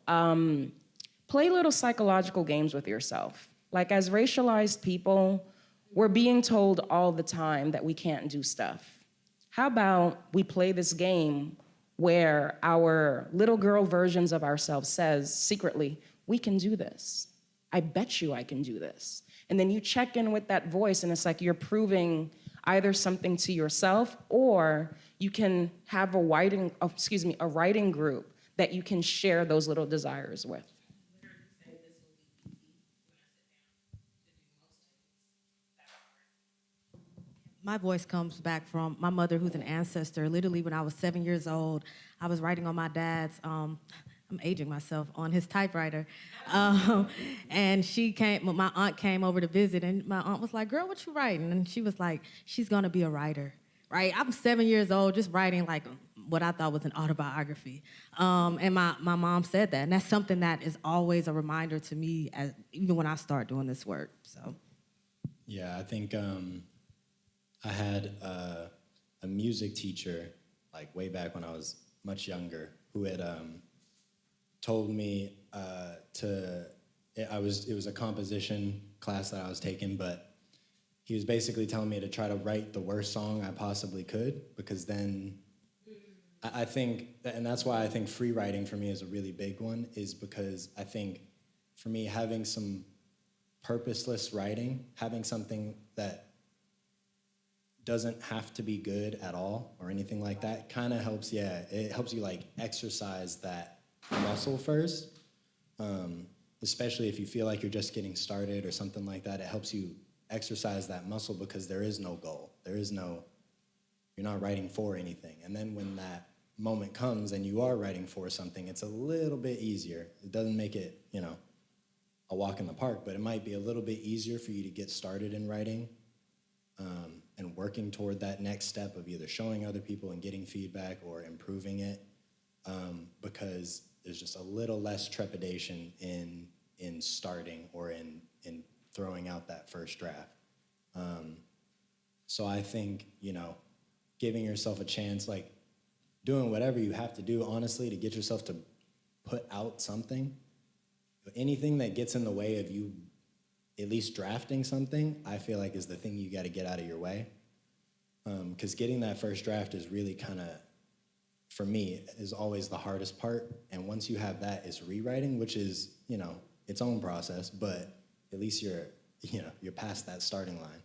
Play little psychological games with yourself. Like, as racialized people, we're being told all the time that we can't do stuff. How about we play this game where our little girl versions of ourselves says secretly, we can do this. I bet you I can do this. And then you check in with that voice, and it's like you're proving either something to yourself, or you can have a writing group that you can share those little desires with. My voice comes back from my mother, who's an ancestor. Literally, when I was 7 years old, I was writing on my dad's, I'm aging myself, on his typewriter. And my aunt came over to visit, and my aunt was like, girl, what you writing? And she was like, she's gonna be a writer, right? I'm 7 years old, just writing like what I thought was an autobiography. And my mom said that, and that's something that is always a reminder to me, even when I start doing this work, so. Yeah, I think I had a music teacher, like way back when I was much younger, who had told me it was a composition class that I was taking, but he was basically telling me to try to write the worst song I possibly could, because then I think, and that's why I think free writing for me is a really big one, is because I think for me, having some purposeless writing, having something that doesn't have to be good at all or anything like that, kind of helps, it helps you like exercise that muscle first, especially if you feel like you're just getting started or something like that. It helps you exercise that muscle because there is no goal. You're not writing for anything. And then when that moment comes and you are writing for something, it's a little bit easier. It doesn't make it, a walk in the park, but it might be a little bit easier for you to get started in writing. And working toward that next step of either showing other people and getting feedback or improving it, because there's just a little less trepidation in starting or in throwing out that first draft. So I think, giving yourself a chance, like doing whatever you have to do, honestly, to get yourself to put out something. Anything that gets in the way of you at least drafting something, I feel like is the thing you got to get out of your way. Because getting that first draft is really kind of, for me, is always the hardest part. And once you have that, it's rewriting, which is, its own process, but at least you're past that starting line.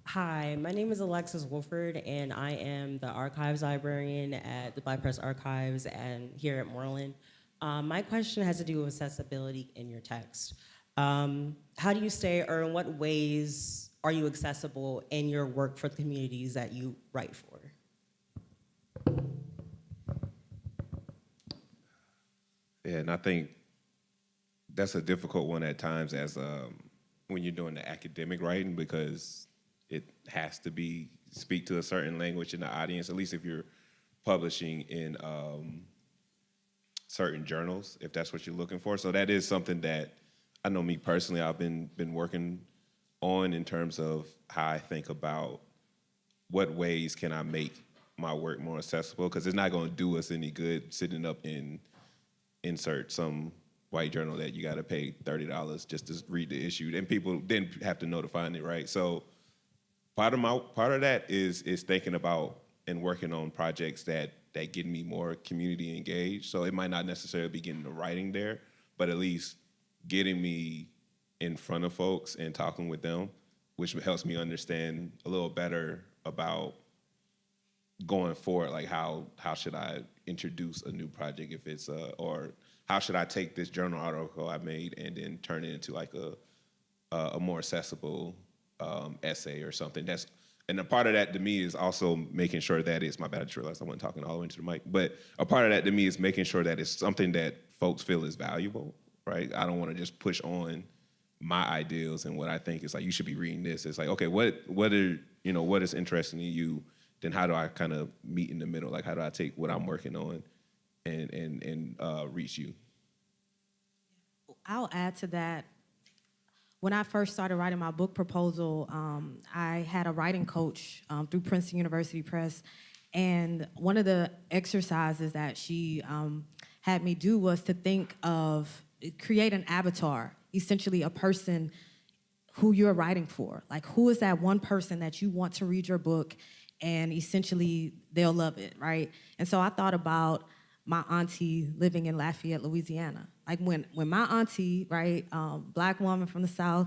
Hi, my name is Alexis Wolford, and I am the archives librarian at the Black Press Archives and here at Moreland. My question has to do with accessibility in your text. How do you stay, or in what ways are you accessible in your work for the communities that you write for? Yeah, and I think that's a difficult one at times as when you're doing the academic writing, because it has to be speak to a certain language in the audience, at least if you're publishing in certain journals, if that's what you're looking for. So that is something that I know me personally, I've been working on in terms of how I think about what ways can I make my work more accessible, because it's not going to do us any good sitting up and insert some white journal that you got to pay $30 just to read the issue, and people then have to know to find it, right? So part of that is thinking about and working on projects that get me more community engaged. So it might not necessarily be getting the writing there, but at least getting me in front of folks and talking with them, which helps me understand a little better about going forward, like how should I introduce a new project if it's or how should I take this journal article I made and then turn it into like a more accessible essay or something. And a part of that to me is also making sure that it's, my bad, I just realized I wasn't talking all the way into the mic, but a part of that to me is making sure that it's something that folks feel is valuable, right? I don't want to just push on my ideals and what I think is like, you should be reading this. It's like, okay, what is interesting to you? Then how do I kind of meet in the middle? Like, how do I take what I'm working on and reach you? I'll add to that. When I first started writing my book proposal, I had a writing coach through Princeton University Press, and one of the exercises that she had me do was to think of, create an avatar, essentially a person who you're writing for. Like, who is that one person that you want to read your book, and essentially they'll love it, right? And so I thought about my auntie living in Lafayette, Louisiana. Like when my auntie, right, Black woman from the South,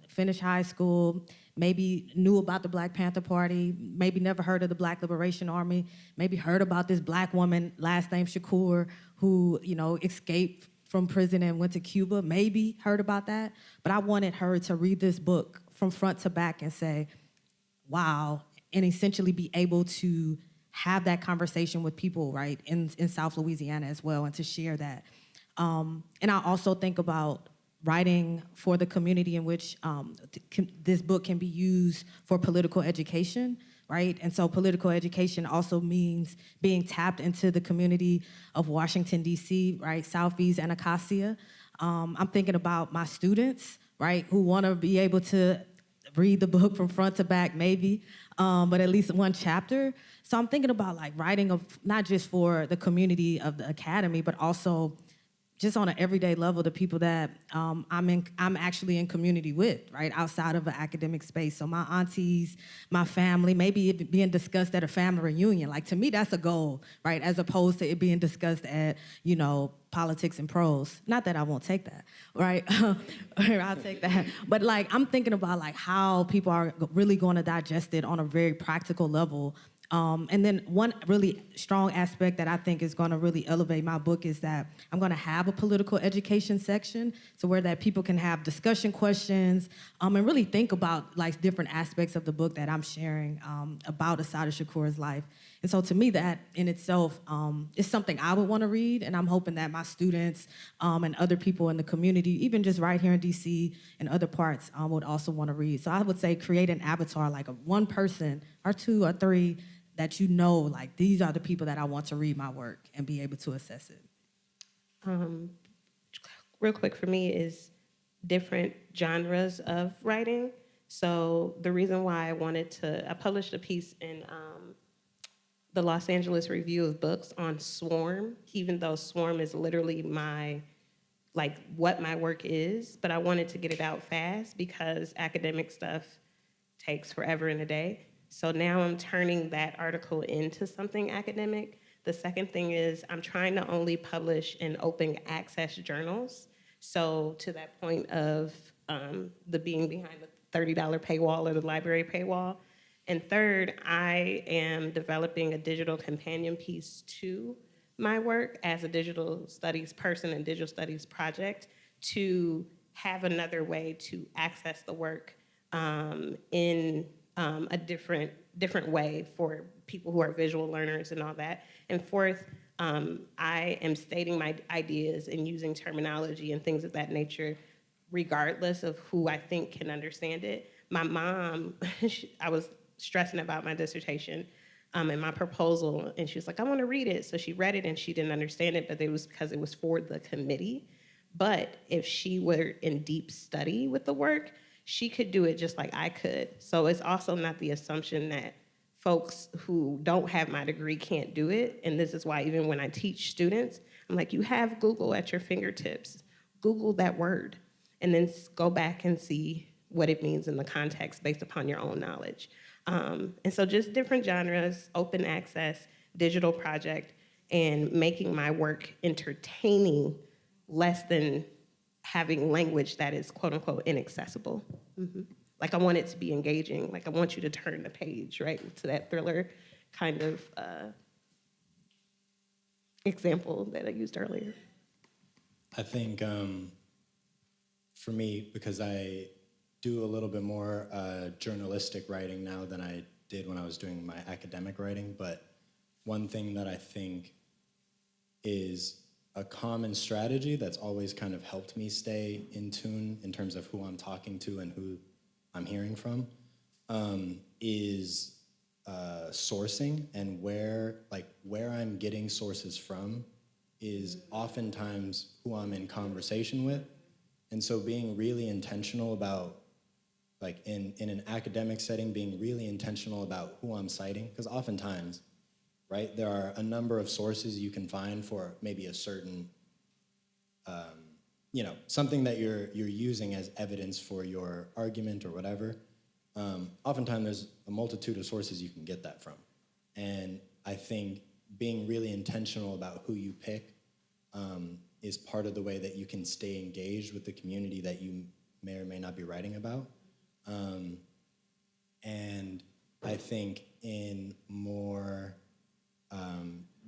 finished high school, maybe knew about the Black Panther Party, maybe never heard of the Black Liberation Army, maybe heard about this Black woman, last name Shakur, who, escaped from prison and went to Cuba, maybe heard about that. But I wanted her to read this book from front to back and say, wow, and essentially be able to have that conversation with people, right, in South Louisiana as well, and to share that. And I also think about writing for the community in which this book can be used for political education, right? And so political education also means being tapped into the community of Washington, D.C., right, Southeast Anacostia. I'm thinking about my students, right, who want to be able to read the book from front to back, maybe, but at least one chapter. So I'm thinking about like writing of not just for the community of the academy, but also just on an everyday level, the people that I'm actually in community with, right, outside of an academic space. So my aunties, my family, maybe it being discussed at a family reunion. Like, to me, that's a goal, right, as opposed to it being discussed at, politics and prose. Not that I won't take that, right? I'll take that. But like, I'm thinking about like how people are really going to digest it on a very practical level. And then one really strong aspect that I think is going to really elevate my book is that I'm going to have a political education section, so where that people can have discussion questions and really think about like different aspects of the book that I'm sharing about Assata Shakur's life. And so to me, that in itself is something I would want to read, and I'm hoping that my students and other people in the community, even just right here in DC and other parts, would also want to read. So I would say create an avatar, like one person or two or three that like these are the people that I want to read my work and be able to assess it. Real quick for me is different genres of writing. So the reason why I published a piece in the Los Angeles Review of Books on swarm, even though swarm is literally what my work is, but I wanted to get it out fast because academic stuff takes forever and a day. So now I'm turning that article into something academic. The second thing is I'm trying to only publish in open access journals. So to that point of the being behind the $30 paywall or the library paywall. And third, I am developing a digital companion piece to my work as a digital studies person and digital studies project to have another way to access the work in a different way for people who are visual learners and all that. And fourth, I am stating my ideas and using terminology and things of that nature, regardless of who I think can understand it. My mom, I was stressing about my dissertation and my proposal, and she was like, I want to read it. So she read it, and she didn't understand it, but it was because it was for the committee. But if she were in deep study with the work, she could do it just like I could. So it's also not the assumption that folks who don't have my degree can't do it. And this is why even when I teach students, I'm like, you have Google at your fingertips. Google that word, and then go back and see what it means in the context based upon your own knowledge. And so just different genres, open access, digital project, and making my work entertaining less than having language that is quote unquote inaccessible. Like I want it to be engaging, like I want you to turn the page, right, to that thriller kind of example that I used earlier. I think for me, because I do a little bit more journalistic writing now than I did when I was doing my academic writing, but one thing that I think is a common strategy that's always kind of helped me stay in tune in terms of who I'm talking to and who I'm hearing from is sourcing, and where I'm getting sources from is oftentimes who I'm in conversation with. And so being really intentional about, like in an academic setting, being really intentional about who I'm citing, because oftentimes, right, there are a number of sources you can find for maybe a certain, something that you're using as evidence for your argument or whatever. Oftentimes there's a multitude of sources you can get that from. And I think being really intentional about who you pick is part of the way that you can stay engaged with the community that you may or may not be writing about. And I think in more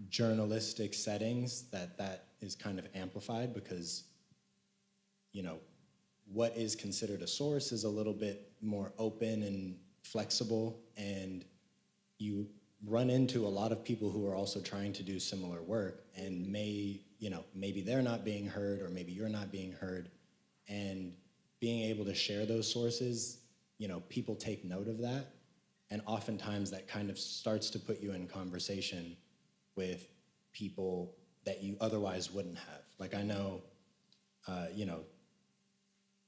journalistic settings that is kind of amplified, because what is considered a source is a little bit more open and flexible, and you run into a lot of people who are also trying to do similar work, and maybe they're not being heard, or maybe you're not being heard, and being able to share those sources, people take note of that, and oftentimes that kind of starts to put you in conversation with people that you otherwise wouldn't have. Like I know,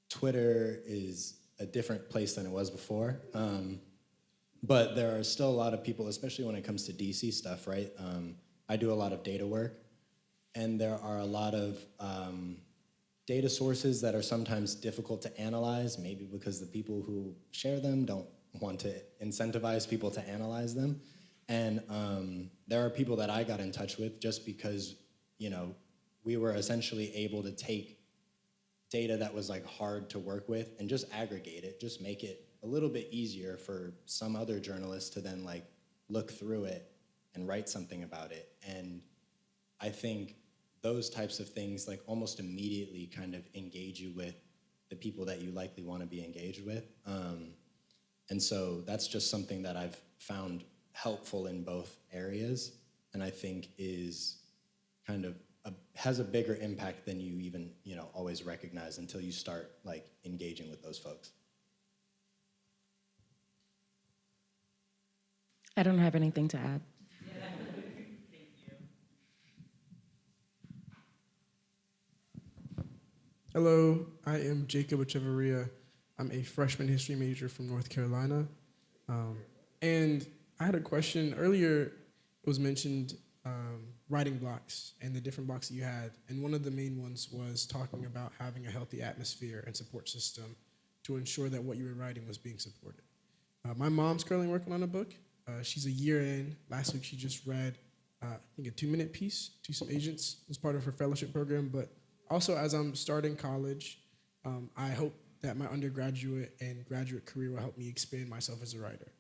Twitter is a different place than it was before, but there are still a lot of people, especially when it comes to DC stuff, right? I do a lot of data work, and there are a lot of data sources that are sometimes difficult to analyze, maybe because the people who share them don't want to incentivize people to analyze them. And there are people that I got in touch with just because, we were essentially able to take data that was like hard to work with and just aggregate it, just make it a little bit easier for some other journalists to then like look through it and write something about it. And I think those types of things like almost immediately kind of engage you with the people that you likely want to be engaged with. And so that's just something that I've found helpful in both areas, and I think is kind of has a bigger impact than you even always recognize until you start like engaging with those folks. I don't have anything to add. Hello, I am Jacob Echeverria. I'm a freshman history major from North Carolina. And I had a question. Earlier, it was mentioned writing blocks and the different blocks that you had. And one of the main ones was talking about having a healthy atmosphere and support system to ensure that what you were writing was being supported. My mom's currently working on a book. She's a year in. Last week, she just read, I think, a 2-minute piece to some agents as part of her fellowship program. But also, as I'm starting college, I hope that my undergraduate and graduate career will help me expand myself as a writer.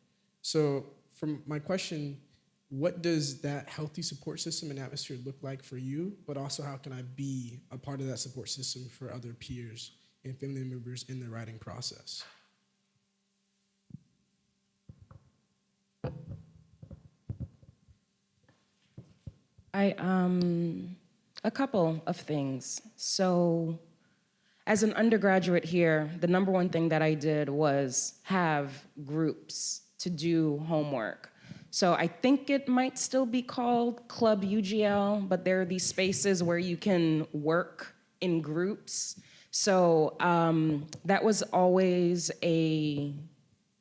So from my question, what does that healthy support system and atmosphere look like for you? But also, how can I be a part of that support system for other peers and family members in the writing process? A couple of things. So, as an undergraduate here, the number one thing that I did was have groups to do homework. So I think it might still be called Club UGL, but there are these spaces where you can work in groups. So that was always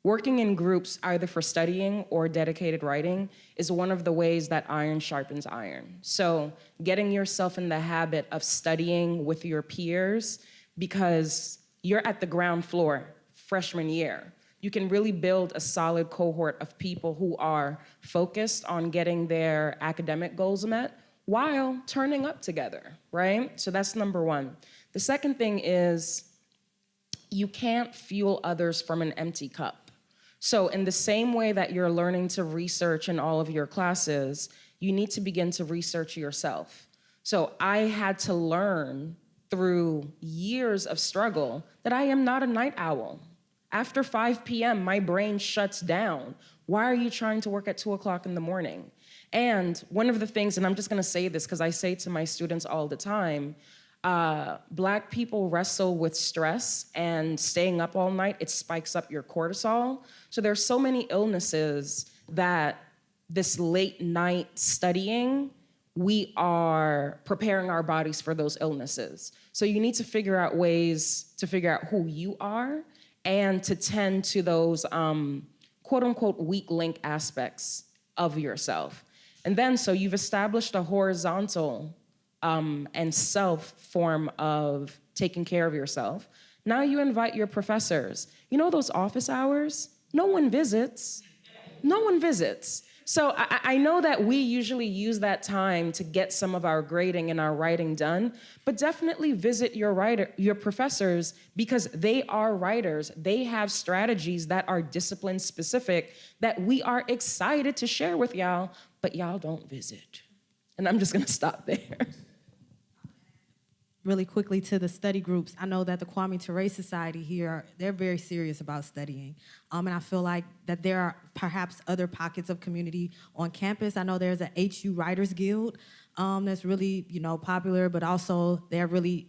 working in groups, either for studying or dedicated writing, is one of the ways that iron sharpens iron. So getting yourself in the habit of studying with your peers, because you're at the ground floor freshman year. You can really build a solid cohort of people who are focused on getting their academic goals met while turning up together, right? So that's number one. The second thing is you can't fuel others from an empty cup. So in the same way that you're learning to research in all of your classes, you need to begin to research yourself. So I had to learn through years of struggle that I am not a night owl. After 5 p.m., my brain shuts down. Why are you trying to work at 2 o'clock in the morning? And one of the things, and I'm just gonna say this because I say to my students all the time, Black people wrestle with stress and staying up all night, it spikes up your cortisol. So there's so many illnesses that this late night studying, we are preparing our bodies for those illnesses. So you need to figure out ways to figure out who you are and to tend to those quote unquote weak link aspects of yourself. And then, so you've established a horizontal and self form of taking care of yourself. Now you invite your professors. You know those office hours? No one visits. No one visits. So I know that we usually use that time to get some of our grading and our writing done, but definitely visit your professors because they are writers. They have strategies that are discipline specific that we are excited to share with y'all, but y'all don't visit. And I'm just gonna stop there. Really quickly to the study groups, I know that the Kwame Ture Society here, they're very serious about studying. And I feel like that there are perhaps other pockets of community on campus. I know there's a HU Writers Guild that's really, popular, but also they're really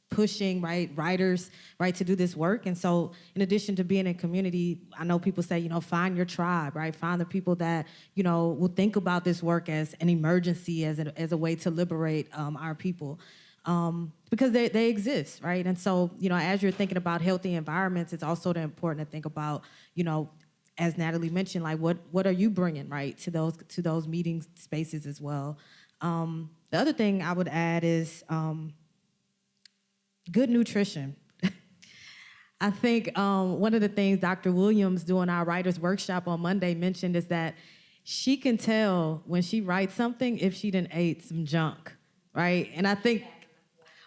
pushing, writers, to do this work. And so in addition to being in community, I know people say, find your tribe, Find the people that, will think about this work as an emergency, as a way to liberate our people. Because they exist, right? And so, as you're thinking about healthy environments, it's also important to think about, as Natalie mentioned, like what are you bringing, to those meeting spaces as well. The other thing I would add is good nutrition. I think one of the things Dr. Williams doing our writers workshop on Monday mentioned is that she can tell when she writes something if she done ate some junk, right? And I think,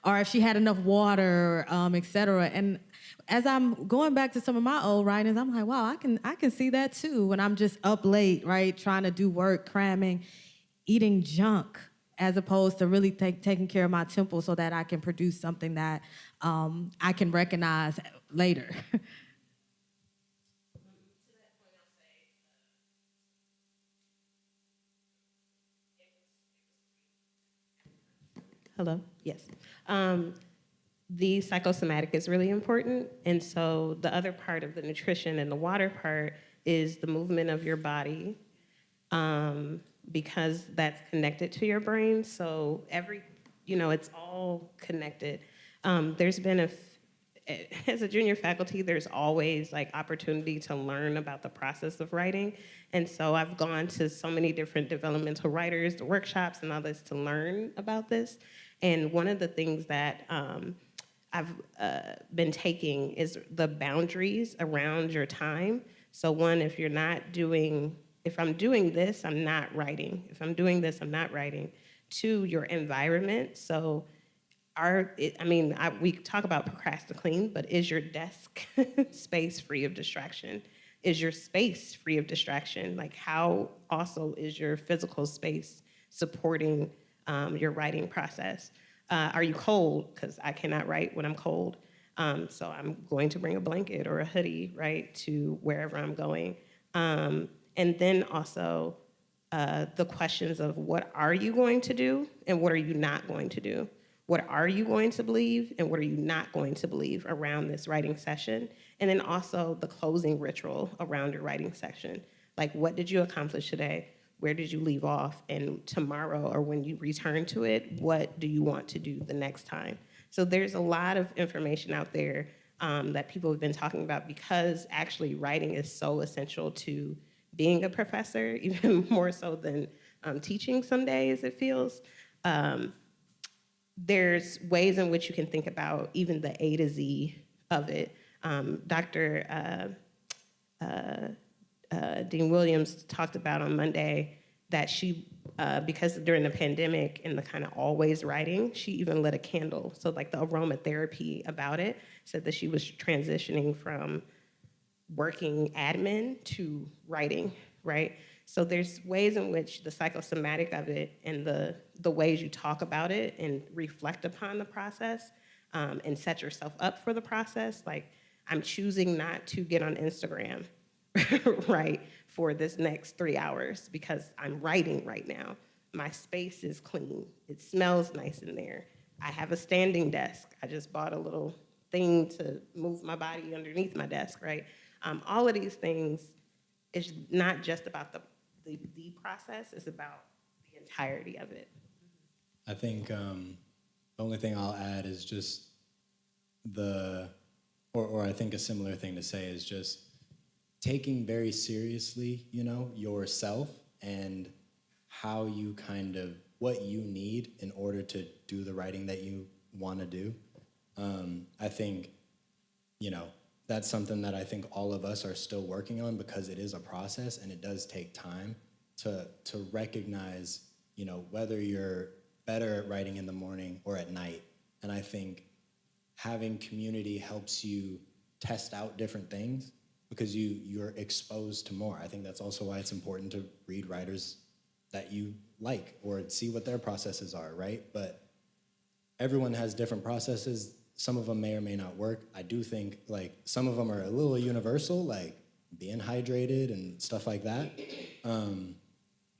or if she had enough water, et cetera. And as I'm going back to some of my old writings, I'm like, wow, I can see that too when I'm just up late, trying to do work, cramming, eating junk, as opposed to really taking care of my temple so that I can produce something that I can recognize later. Hello, yes. The psychosomatic is really important. And so the other part of the nutrition and the water part is the movement of your body, because that's connected to your brain. So it's all connected. There's been as a junior faculty, there's always opportunity to learn about the process of writing. And so I've gone to so many different developmental writers, the workshops and others to learn about this. And one of the things that I've been taking is the boundaries around your time. So one, if I'm doing this, I'm not writing. If I'm doing this, I'm not writing. Two, your environment. So we talk about procrastinating, but is your desk space free of distraction? Is your space free of distraction? How also is your physical space supporting your writing process? Are you cold? Because I cannot write when I'm cold. So I'm going to bring a blanket or a hoodie, to wherever I'm going. And then also, the questions of what are you going to do and what are you not going to do? What are you going to believe and what are you not going to believe around this writing session? And then also the closing ritual around your writing session. Like, what did you accomplish today? Where did you leave off? And tomorrow, or when you return to it, what do you want to do the next time? So there's a lot of information out there that people have been talking about, because actually writing is so essential to being a professor, even more so than teaching some days, it feels. There's ways in which you can think about even the A to Z of it. Dr. Dean Williams talked about on Monday that she, because during the pandemic and the kind of always writing, she even lit a candle. So like the aromatherapy about it, said that she was transitioning from working admin to writing, right? So there's ways in which the psychosomatic of it and the ways you talk about it and reflect upon the process and set yourself up for the process. Like, I'm choosing not to get on Instagram, right, for this next 3 hours because I'm writing right now. My space is clean. It smells nice in there. I have a standing desk. I just bought a little thing to move my body underneath my desk, right? All of these things is not just about the process, it's about the entirety of it. I think the only thing I'll add is just or I think a similar thing to say is just taking very seriously, yourself and how you what you need in order to do the writing that you want to do. I think, that's something that I think all of us are still working on, because it is a process and it does take time to recognize, whether you're better at writing in the morning or at night. And I think having community helps you test out different things because you're exposed to more. I think that's also why it's important to read writers that you like or see what their processes are, right? But everyone has different processes. Some of them may or may not work. I do think some of them are a little universal, like being hydrated and stuff like that.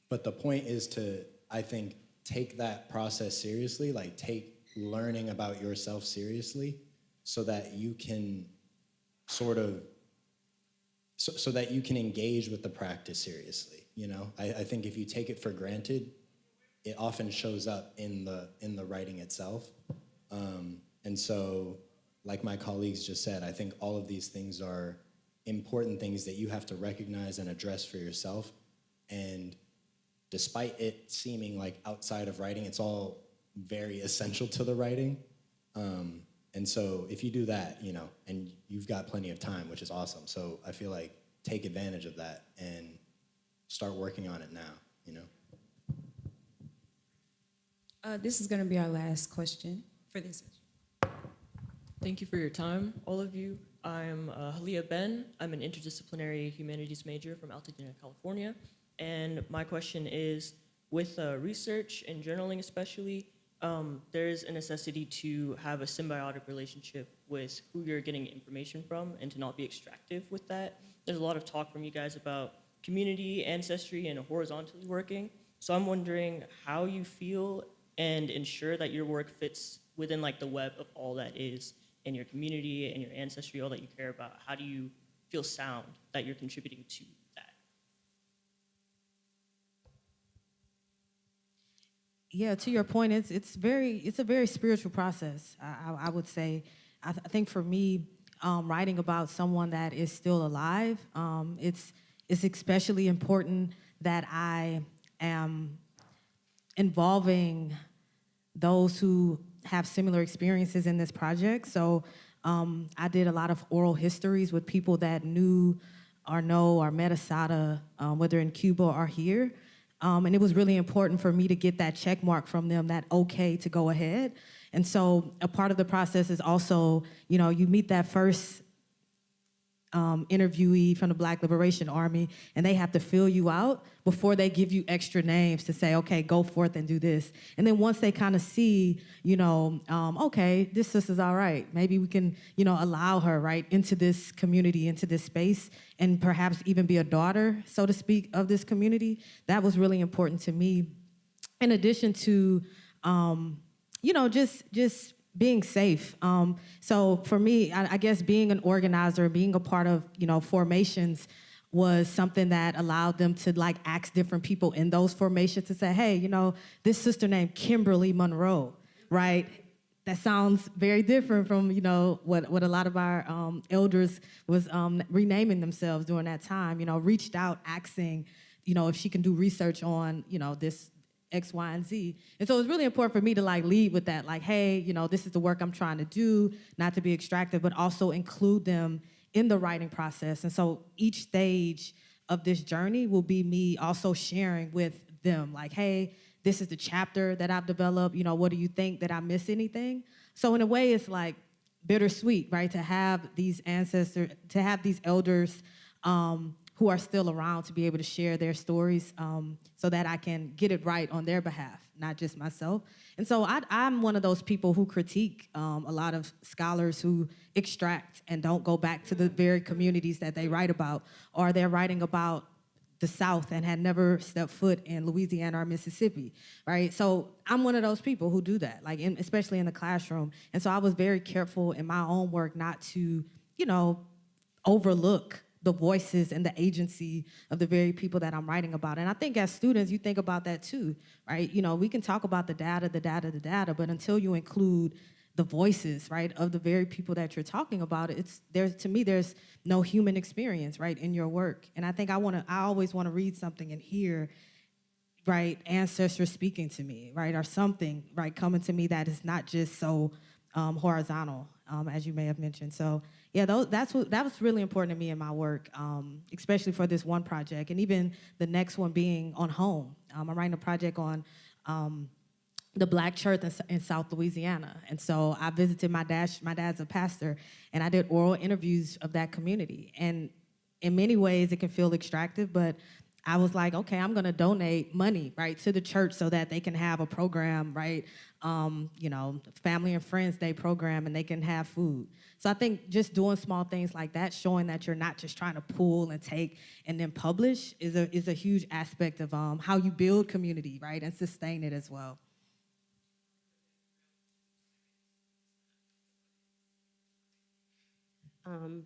But the point is to, I think, take that process seriously, take learning about yourself seriously so that you can so that you can engage with the practice seriously. I think if you take it for granted, it often shows up in the writing itself. And so, like my colleagues just said, I think all of these things are important things that you have to recognize and address for yourself. And despite it seeming like outside of writing, it's all very essential to the writing. And so if you do that, and you've got plenty of time, which is awesome. So I feel like take advantage of that and start working on it now, This is going to be our last question for this session. Thank you for your time, all of you. I'm Halia Ben. I'm an interdisciplinary humanities major from Altadena, California. And my question is, with research and journaling especially, there's a necessity to have a symbiotic relationship with who you're getting information from and to not be extractive with that. There's a lot of talk from you guys about community, ancestry, and horizontally working. So I'm wondering how you feel and ensure that your work fits within the web of all that is in your community and your ancestry, all that you care about. How do you feel sound that you're contributing to that? Yeah, to your point, it's a very spiritual process. I would say. I think for me, writing about someone that is still alive, it's especially important that I am involving those who have similar experiences in this project. So I did a lot of oral histories with people that knew or know or met Asada, whether in Cuba or here. And it was really important for me to get that check mark from them, that okay to go ahead. And so a part of the process is also, you meet that first interviewee from the Black Liberation Army, and they have to fill you out before they give you extra names to say, okay, go forth and do this. And then once they kind of see, okay, this sister's all right, maybe we can, allow her, right, into this community, into this space, and perhaps even be a daughter, so to speak, of this community. That was really important to me. In addition to, just being safe. So for me, I guess being an organizer, being a part of, formations was something that allowed them to like ask different people in those formations to say, hey, this sister named Kimberly Monroe, right? That sounds very different from, what a lot of our elders was renaming themselves during that time, reached out asking, if she can do research on, this X, Y, and Z. And so it's really important for me to like lead with that, like, hey, this is the work I'm trying to do, not to be extractive, but also include them in the writing process. And so each stage of this journey will be me also sharing with them, like, hey, this is the chapter that I've developed, what do you think? Did I miss anything? So in a way, it's like bittersweet, right? To have these ancestors, to have these elders who are still around to be able to share their stories so that I can get it right on their behalf, not just myself. And so I'm one of those people who critique a lot of scholars who extract and don't go back to the very communities that they write about, or they're writing about the South and had never stepped foot in Louisiana or Mississippi, right? So I'm one of those people who do that, like especially in the classroom. And so I was very careful in my own work not to, overlook the voices and the agency of the very people that I'm writing about. And I think as students, you think about that too, right? We can talk about the data, but until you include the voices, right, of the very people that you're talking about, to me, there's no human experience, right, in your work. And I think I always want to read something and hear, right, ancestors speaking to me, right, or something, right, coming to me that is not just so horizontal, as you may have mentioned. So yeah, that was really important to me in my work, especially for this one project, and even the next one being on home. I'm writing a project on the Black church in South Louisiana, and so I visited my dad's a pastor, and I did oral interviews of that community. And in many ways, it can feel extractive, but I was like, okay, I'm gonna donate money, right, to the church so that they can have a program, right, Family and Friends Day program, and they can have food. So I think just doing small things like that, showing that you're not just trying to pull and take and then publish is a huge aspect of how you build community, right, and sustain it as well.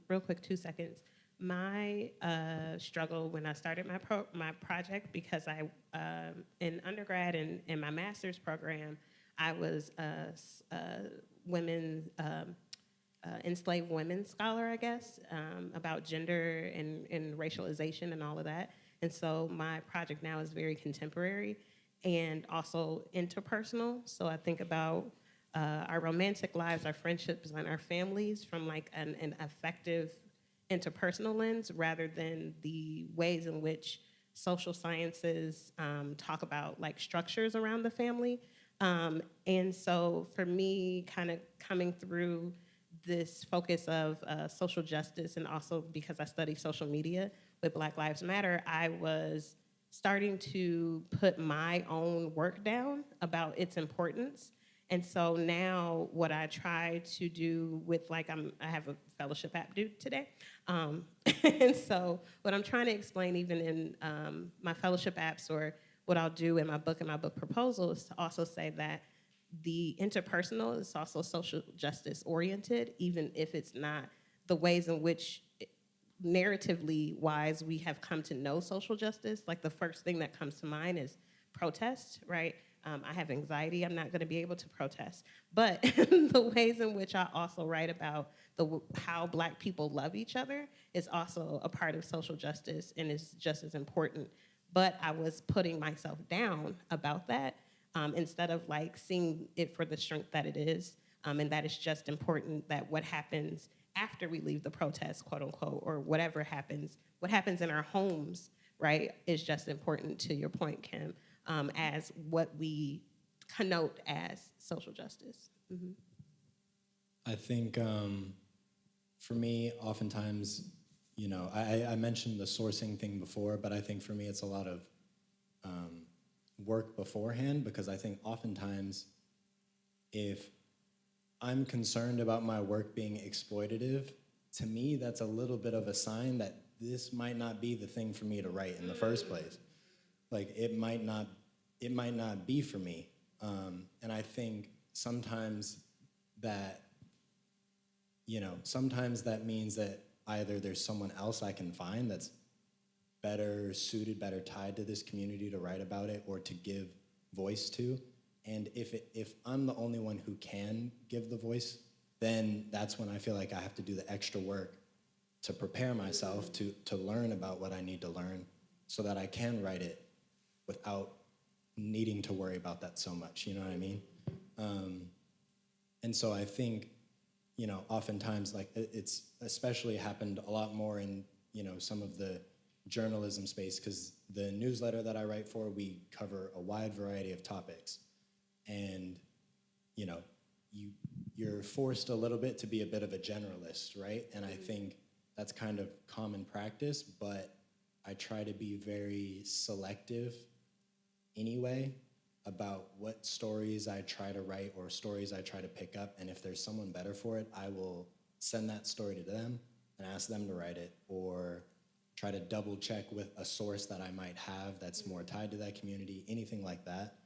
Real quick, 2 seconds. My struggle when I started my project, because I in undergrad and in my master's program, I was a enslaved women scholar, I guess, about gender and racialization and all of that. And so my project now is very contemporary and also interpersonal. So I think about our romantic lives, our friendships, and our families from like an effective interpersonal lens, rather than the ways in which social sciences talk about like structures around the family. And so for me, kind of coming through this focus of social justice, and also because I study social media with Black Lives Matter, I was starting to put my own work down about its importance. And so now what I try to do with, like, I have a fellowship app due today. And so what I'm trying to explain even in my fellowship apps, or what I'll do in my book and my book proposal, is to also say that the interpersonal is also social justice oriented, even if it's not the ways in which narratively wise we have come to know social justice. Like the first thing that comes to mind is protest, right? I have anxiety, I'm not gonna be able to protest. But the ways in which I also write about how Black people love each other is also a part of social justice and is just as important. But I was putting myself down about that instead of like seeing it for the strength that it is, and that it's just important that what happens after we leave the protest, quote unquote, or whatever happens, what happens in our homes, right, is just important, to your point, Kim, as what we connote as social justice. I think for me, oftentimes you know, I mentioned the sourcing thing before, but I think for me it's a lot of work beforehand, because I think oftentimes if I'm concerned about my work being exploitative, to me that's a little bit of a sign that this might not be the thing for me to write in the first place. Like it might not be for me. And I think sometimes that, you know, sometimes that means that either there's someone else I can find that's better suited, better tied to this community to write about it or to give voice to. And if I'm the only one who can give the voice, then that's when I feel like I have to do the extra work to prepare myself to learn about what I need to learn so that I can write it without needing to worry about that so much, you know what I mean? And so I think, you know, oftentimes, like, it's especially happened a lot more in, you know, some of the journalism space, because the newsletter that I write for, we cover a wide variety of topics. And, you know, you're forced a little bit to be a bit of a generalist, right? And I think that's kind of common practice, but I try to be very selective anyway about what stories I try to write or stories I try to pick up. And if there's someone better for it, I will send that story to them and ask them to write it, or try to double check with a source that I might have that's more tied to that community, anything like that.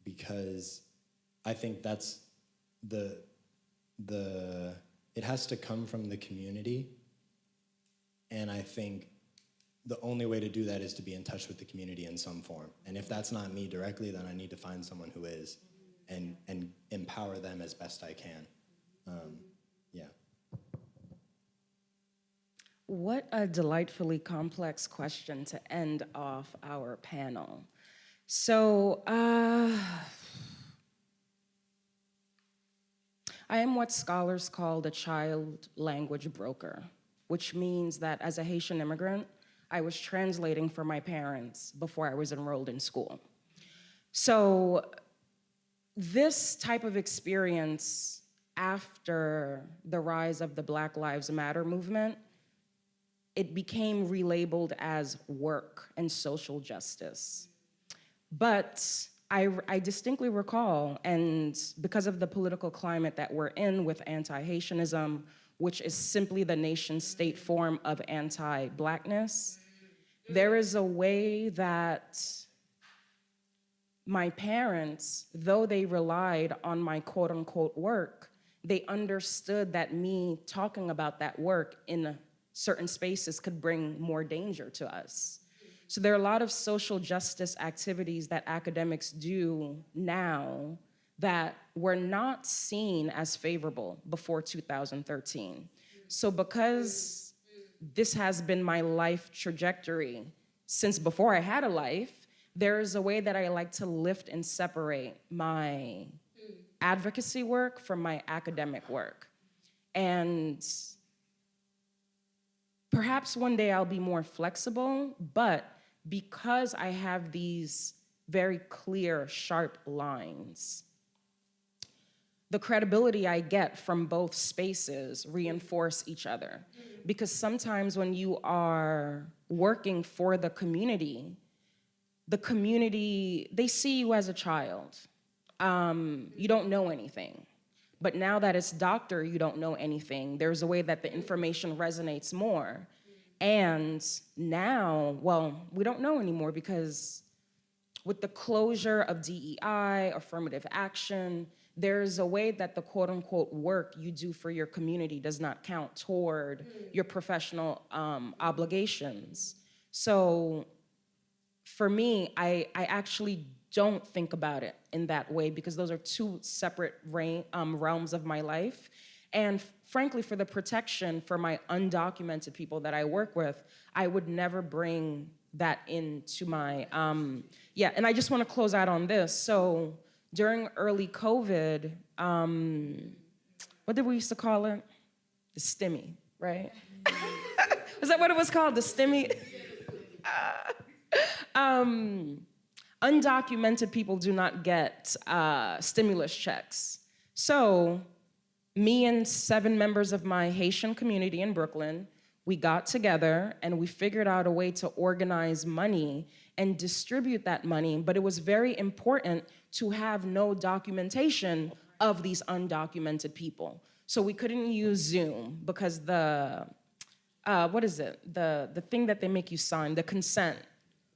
Because I think that's it has to come from the community. And I think the only way to do that is to be in touch with the community in some form. And if that's not me directly, then I need to find someone who is and empower them as best I can. Yeah. What a delightfully complex question to end off our panel. So, I am what scholars call a child language broker, which means that as a Haitian immigrant, I was translating for my parents before I was enrolled in school. So this type of experience after the rise of the Black Lives Matter movement, it became relabeled as work and social justice. But I distinctly recall, and because of the political climate that we're in with anti-Haitianism, which is simply the nation-state form of anti-Blackness, there is a way that my parents, though they relied on my quote-unquote work, they understood that me talking about that work in certain spaces could bring more danger to us. So there are a lot of social justice activities that academics do now that were not seen as favorable before 2013. So because this has been my life trajectory since before I had a life, there is a way that I like to lift and separate my advocacy work from my academic work. And perhaps one day I'll be more flexible, but because I have these very clear, sharp lines, the credibility I get from both spaces reinforce each other. Because sometimes when you are working for the community, they see you as a child. You don't know anything. But now that it's doctor, you don't know anything. There's a way that the information resonates more. And now, well, we don't know anymore, because with the closure of DEI, affirmative action, there's a way that the quote unquote work you do for your community does not count toward your professional obligations. So for me, I actually don't think about it in that way, because those are two separate realms of my life. And frankly, for the protection for my undocumented people that I work with, I would never bring that into my, yeah, and I just want to close out on this. So during early COVID, what did we used to call it? The STEMI, right? Is that what it was called, the STEMI? Undocumented people do not get stimulus checks. So me and 7 members of my Haitian community in Brooklyn, we got together and we figured out a way to organize money and distribute that money, but it was very important to have no documentation of these undocumented people. So we couldn't use Zoom because the the thing that they make you sign, the consent,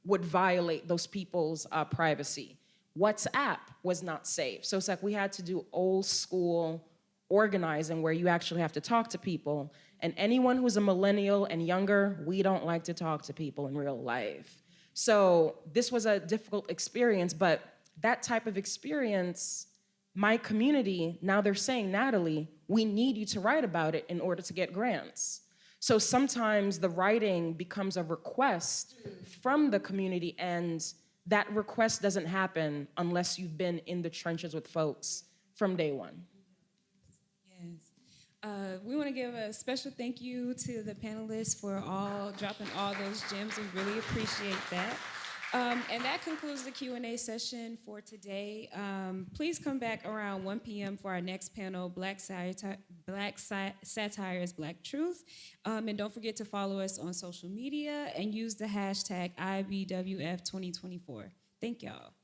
would violate those people's privacy. WhatsApp was not safe. So it's like we had to do old school organizing where you actually have to talk to people. And anyone who's a millennial and younger, we don't like to talk to people in real life. So this was a difficult experience, but that type of experience, my community, now they're saying, Natalie, we need you to write about it in order to get grants. So sometimes the writing becomes a request from the community, and that request doesn't happen unless you've been in the trenches with folks from day one. Yes. We want to give a special thank you to the panelists for all dropping all those gems. We really appreciate that. And that concludes the Q&A session for today. Please come back around 1 p.m. for our next panel, Black Satire is Black Truth. And don't forget to follow us on social media and use the hashtag IBWF 2024. Thank y'all.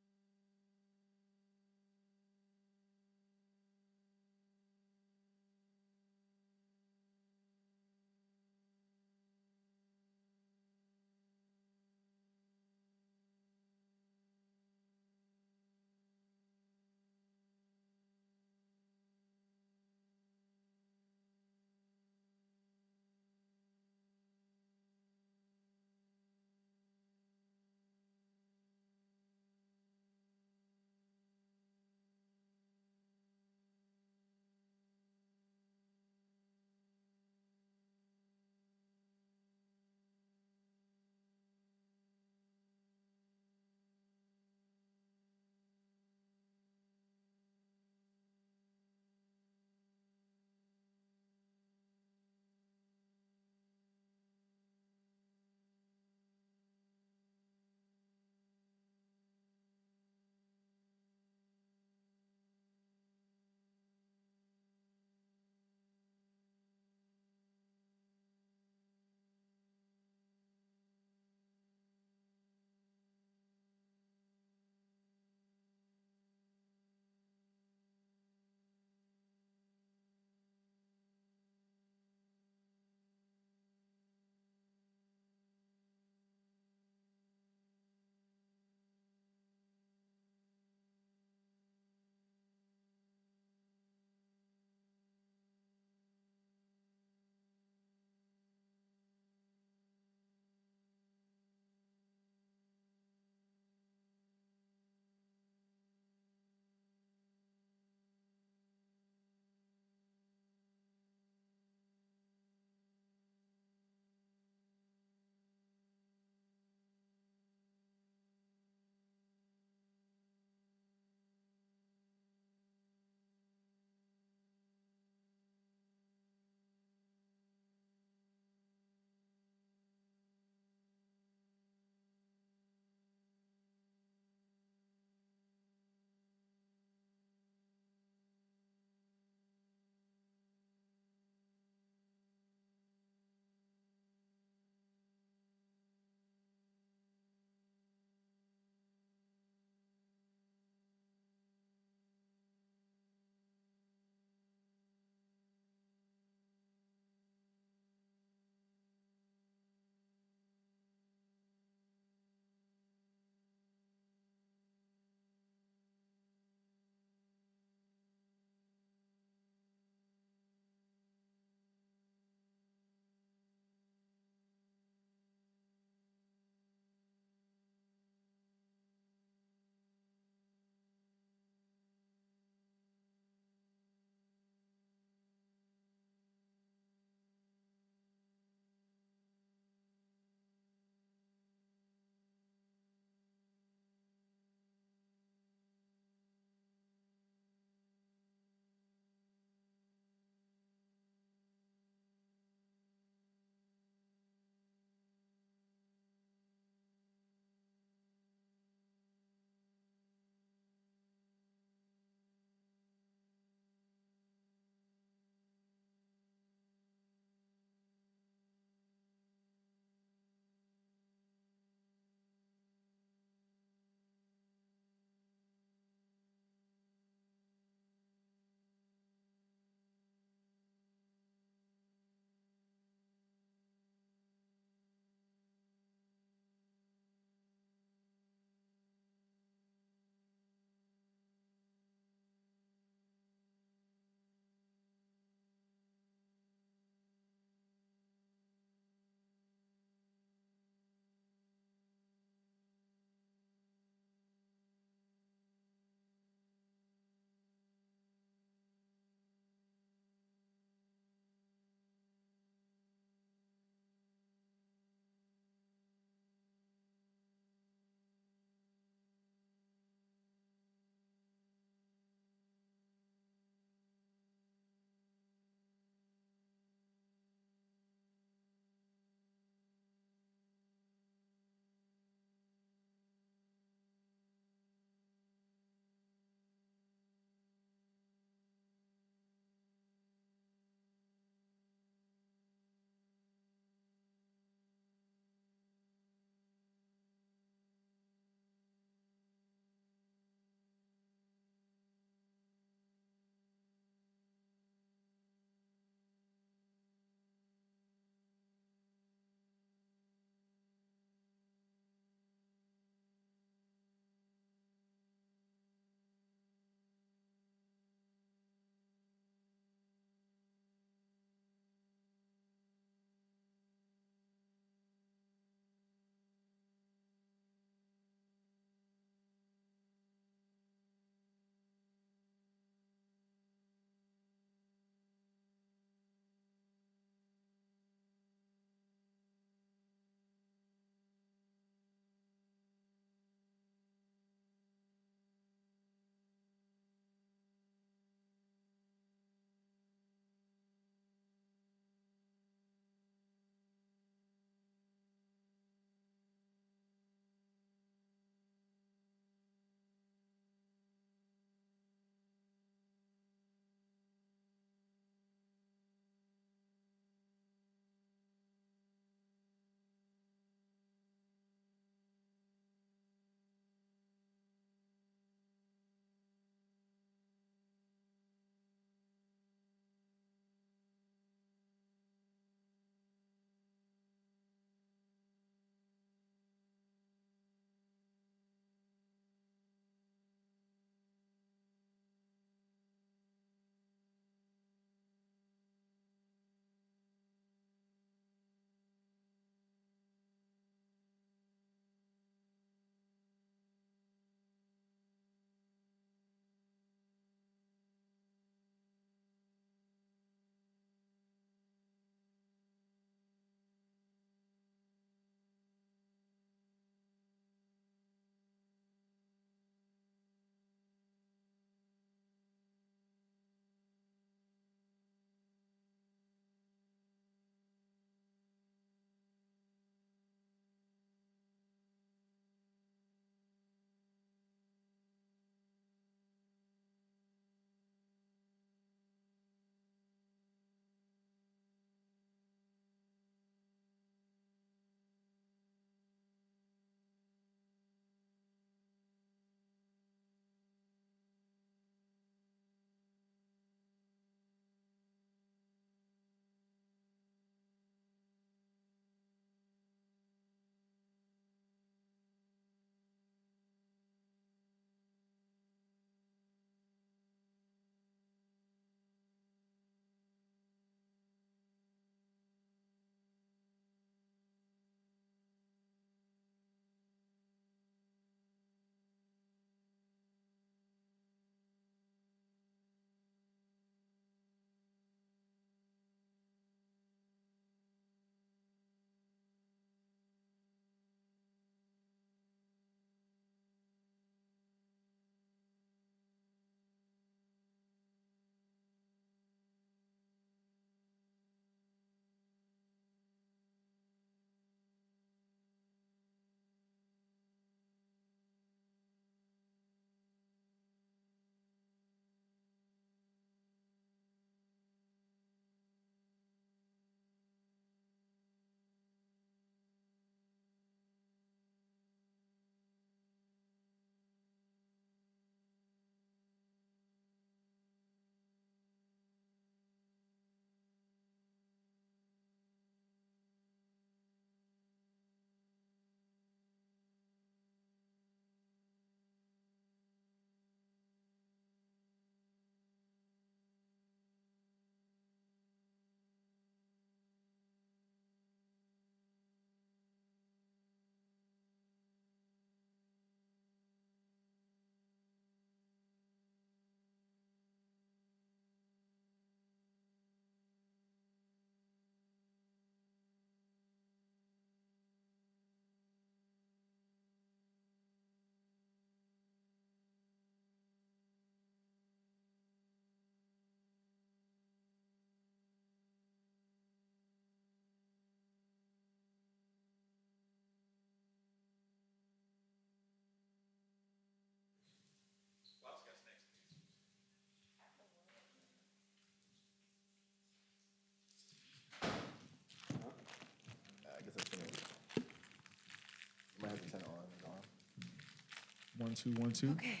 1, 2, 1, 2. Okay.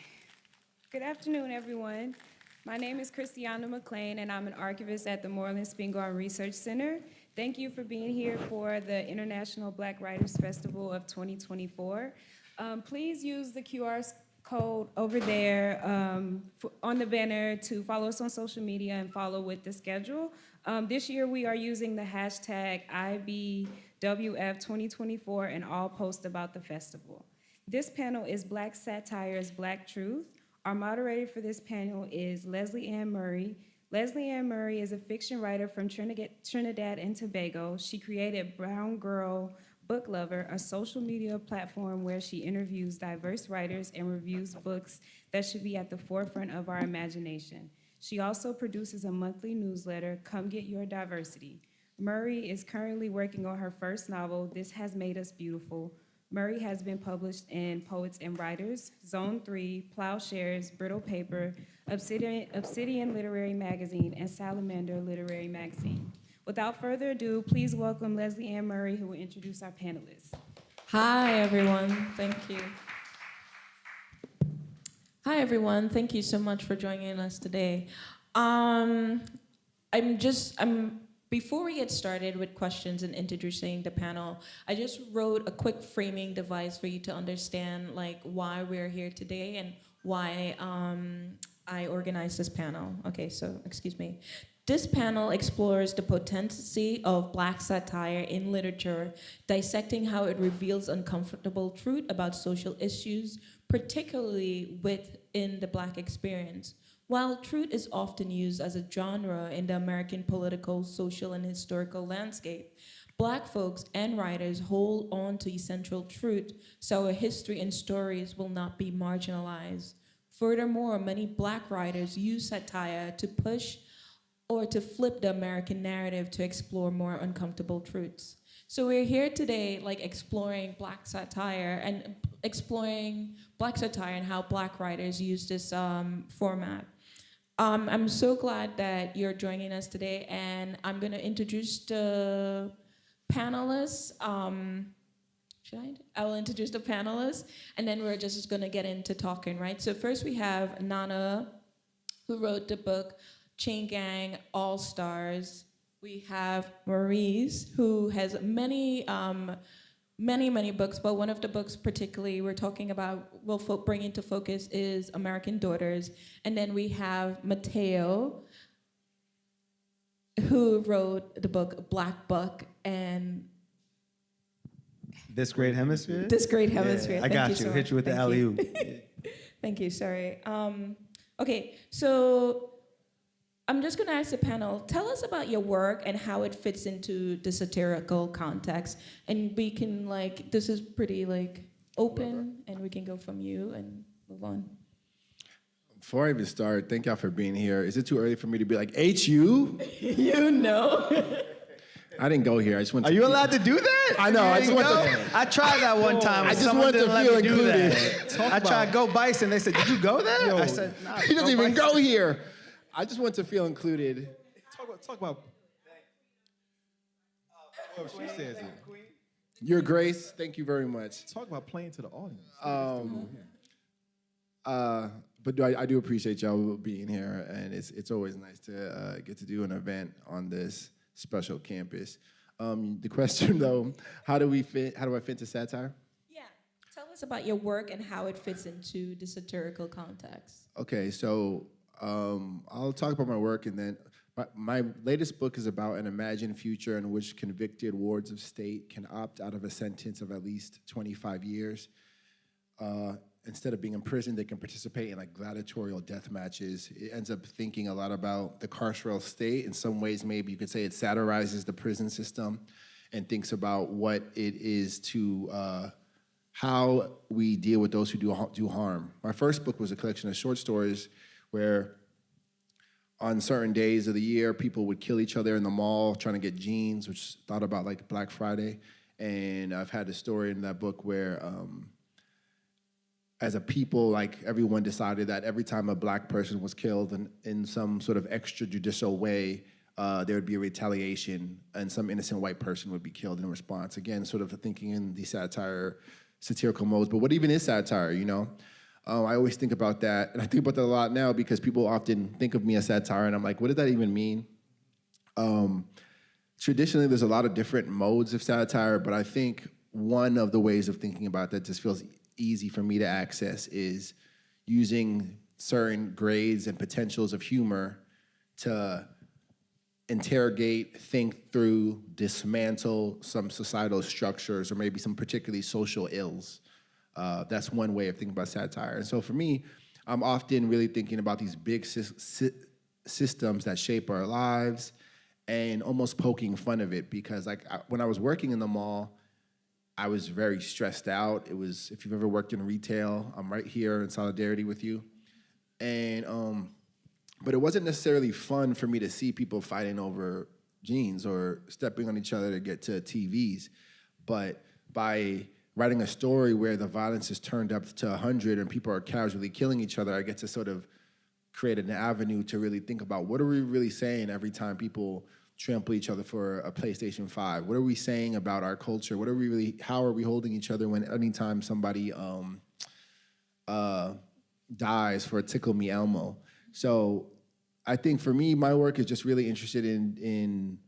Good afternoon, everyone. My name is Christiana McLean, and I'm an archivist at the Moreland Spingarn Research Center. Thank you for being here for the International Black Writers Festival of 2024. Please use the QR code over there on the banner to follow us on social media and follow with the schedule. This year, we are using the hashtag IBWF 2024 and all posts about the festival. This panel is Black Satire's Black Truth. Our moderator for this panel is Leslie Ann Murray. Leslie Ann Murray is a fiction writer from Trinidad and Tobago. She created Brown Girl Book Lover, a social media platform where she interviews diverse writers and reviews books that should be at the forefront of our imagination. She also produces a monthly newsletter, Come Get Your Diversity. Murray is currently working on her first novel, This Has Made Us Beautiful. Murray has been published in Poets and Writers, Zone 3, Plowshares, Brittle Paper, Obsidian Literary Magazine, and Salamander Literary Magazine. Without further ado, please welcome Leslie Ann Murray, who will introduce our panelists. Hi, everyone. Thank you. Hi, everyone. Thank you so much for joining us today. Before we get started with questions and introducing the panel, I just wrote a quick framing device for you to understand like why we're here today and why I organized this panel. Okay, so excuse me. This panel explores the potency of Black satire in literature, dissecting how it reveals uncomfortable truth about social issues, particularly within the Black experience. While truth is often used as a genre in the American political, social, and historical landscape, Black folks and writers hold on to essential truth so our history and stories will not be marginalized. Furthermore, many Black writers use satire to push or to flip the American narrative to explore more uncomfortable truths. So we're here today like exploring Black satire and how Black writers use this format. I'm so glad that you're joining us today, and I'm gonna introduce the panelists. I will introduce the panelists, and then we're just gonna get into talking, right? So first we have Nana, who wrote the book Chain Gang All Stars. We have Maurice, who has many books, but one of the books particularly we're talking about, we'll bring into focus is American Daughters. And then we have Mateo, who wrote the book Black Buck and This Great Hemisphere? This Great Hemisphere. Yeah, I got you. So Hit you with the Thank alley-oop. Thank you, sorry. Okay, so I'm just gonna ask the panel, tell us about your work and how it fits into the satirical context. And we can this is pretty open, and we can go from you and move on. Before I even start, thank y'all for being here. Is it too early for me to be like, HU? You know. I didn't go here. I just went to Are you allowed to do that? I know. I just want to. I tried that one time. I just someone want to didn't let feel me do included. that. I tried Go Bison. They said, "Did you go there?" I said, "No." He doesn't even go here. I just want to feel included. Talk about. Oh, she says it. Your Grace, thank you very much. Talk about playing to the audience. But I do appreciate y'all being here, and it's always nice to get to do an event on this special campus. The question though, how do I fit into satire? Yeah, tell us about your work and how it fits into the satirical context. Okay, so I'll talk about my work, and then my latest book is about an imagined future in which convicted wards of state can opt out of a sentence of at least 25 years. Instead of being imprisoned, they can participate in gladiatorial death matches. It ends up thinking a lot about the carceral state. In some ways, maybe you could say it satirizes the prison system and thinks about what it is to how we deal with those who do harm. My first book was a collection of short stories where on certain days of the year, people would kill each other in the mall trying to get jeans, which thought about Black Friday. And I've had a story in that book where as a people, everyone decided that every time a Black person was killed in some sort of extrajudicial way, there would be a retaliation and some innocent white person would be killed in response. Again, sort of thinking in these satirical modes, but what even is satire, you know? I always think about that, and I think about that a lot now because people often think of me as satire, and I'm like, what does that even mean? Traditionally, there's a lot of different modes of satire, but I think one of the ways of thinking about that just feels easy for me to access is using certain grades and potentials of humor to interrogate, think through, dismantle some societal structures or maybe some particularly social ills. That's one way of thinking about satire. And so for me, I'm often really thinking about these big systems that shape our lives and almost poking fun of it because when I was working in the mall, I was very stressed out. It was, if you've ever worked in retail, I'm right here in solidarity with you. And, but it wasn't necessarily fun for me to see people fighting over jeans or stepping on each other to get to TVs. But by writing a story where the violence is turned up to 100 and people are casually killing each other, I get to sort of create an avenue to really think about what are we really saying every time people trample each other for a PlayStation 5? What are we saying about our culture? How are we holding each other when anytime somebody dies for a Tickle Me Elmo? So I think for me, my work is just really interested in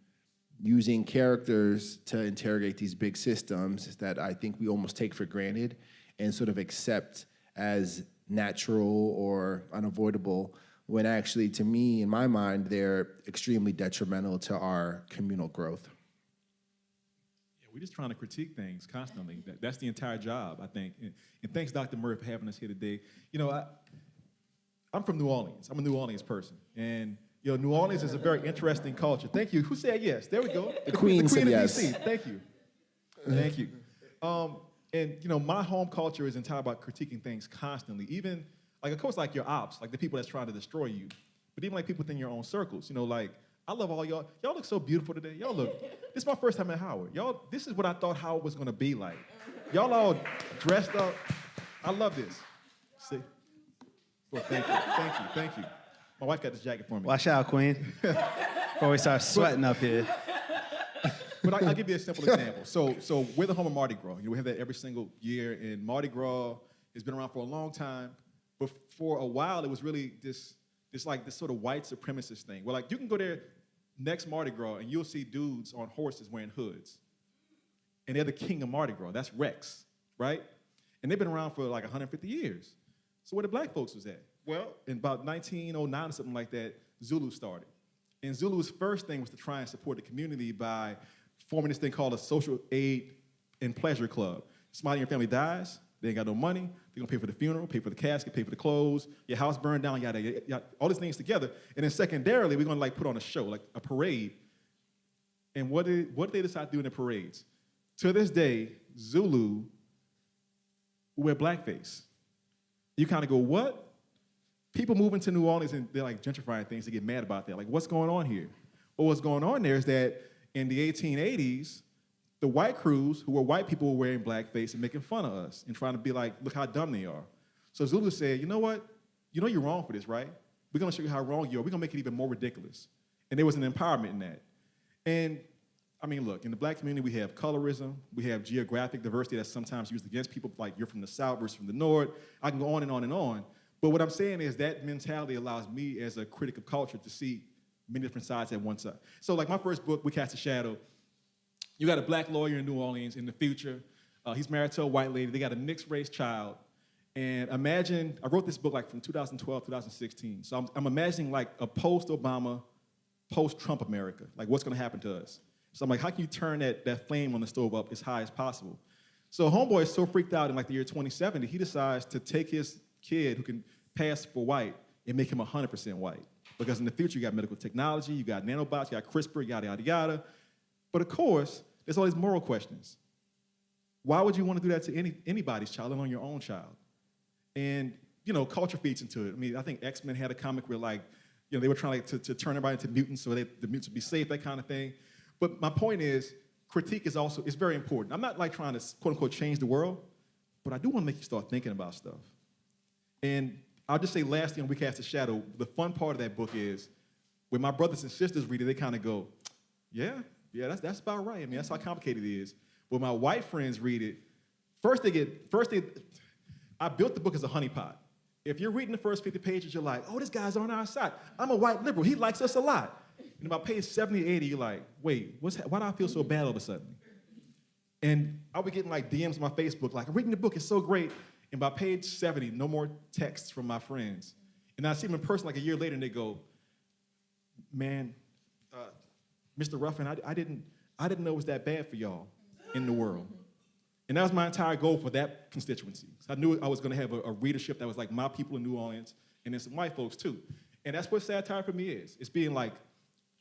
using characters to interrogate these big systems that I think we almost take for granted and sort of accept as natural or unavoidable, when actually, to me, in my mind, they're extremely detrimental to our communal growth. Yeah, we're just trying to critique things constantly. That's the entire job, I think. And thanks, Dr. Murray, for having us here today. You know, I'm from New Orleans. I'm a New Orleans person. And you know, New Orleans is a very interesting culture. Thank you. Who said yes? There we go. The Queen said of yes. DC. Thank you. Thank you. And you know, my home culture is entirely about critiquing things constantly. Even like, of course, like your ops, like the people that's trying to destroy you, but even like people within your own circles. You know, like I love all y'all. Y'all look so beautiful today. Y'all look. This is my first time at Howard. Y'all, this is what I thought Howard was gonna be like. Y'all all dressed up. I love this. See. Well, thank you. My wife got this jacket for me. Watch out, Queen. Before we start sweating up here. But I'll give you a simple example. So we're the home of Mardi Gras. You know, we have that every single year, and Mardi Gras has been around for a long time. But for a while, it was really this sort of white supremacist thing. Where like you can go there next Mardi Gras and you'll see dudes on horses wearing hoods, and they're the king of Mardi Gras. That's Rex, right? And they've been around for like 150 years. So where the black folks was at? Well, in about 1909 or something like that, Zulu started. And Zulu's first thing was to try and support the community by forming this thing called a social aid and pleasure club. Somebody in your family dies, they ain't got no money, they're gonna pay for the funeral, pay for the casket, pay for the clothes, your house burned down, yada, all these things together. And then secondarily, we're gonna like put on a show, like a parade. And what did they decide to do in the parades? To this day, Zulu wear blackface. You kind of go, what? People move into New Orleans and they're like gentrifying things to get mad about that. Like, what's going on here? Well, what's going on there is that in the 1880s, the white crews, who were white people, were wearing blackface and making fun of us and trying to be like, look how dumb they are. So Zulu said, you know what? You know you're wrong for this, right? We're gonna show you how wrong you are. We're gonna make it even more ridiculous. And there was an empowerment in that. And I mean, look, in the black community, we have colorism, we have geographic diversity that's sometimes used against people, like you're from the South versus from the North. I can go on and on and on. But what I'm saying is that mentality allows me as a critic of culture to see many different sides at one side. So like my first book, We Cast a Shadow, you got a black lawyer in New Orleans in the future. He's married to a white lady. They got a mixed race child. And imagine, I wrote this book like from 2012, 2016. So I'm imagining like a post-Obama, post-Trump America. Like what's gonna happen to us? So I'm like, how can you turn that flame on the stove up as high as possible? So Homeboy is so freaked out in like the year 2070, he decides to take his kid who can pass for white and make him 100% white. Because in the future, you got medical technology, you got nanobots, you got CRISPR, yada, yada, yada. But of course, there's all these moral questions. Why would you want to do that to anybody's child, let alone your own child? And, you know, culture feeds into it. I mean, I think X-Men had a comic where like, you know, they were trying to turn everybody into mutants so the mutants would be safe, that kind of thing. But my point is, critique is very important. I'm not like trying to, quote unquote, change the world, but I do want to make you start thinking about stuff. And I'll just say lastly on We Cast a Shadow, the fun part of that book is when my brothers and sisters read it, they kind of go, yeah, that's about right. I mean, that's how complicated it is. When my white friends read it, I built the book as a honeypot. If you're reading the first 50 pages, you're like, oh, this guy's on our side. I'm a white liberal. He likes us a lot. And about page 70, 80, you're like, wait, why do I feel so bad all of a sudden? And I'll be getting like DMs on my Facebook, like, I'm reading the book, it's so great. And by page 70, no more texts from my friends. And I see them in person like a year later, and they go, man, Mr. Ruffin, I didn't know it was that bad for y'all in the world. And that was my entire goal for that constituency. So I knew I was gonna have a readership that was like my people in New Orleans, and then some white folks too. And that's what satire for me is. It's being like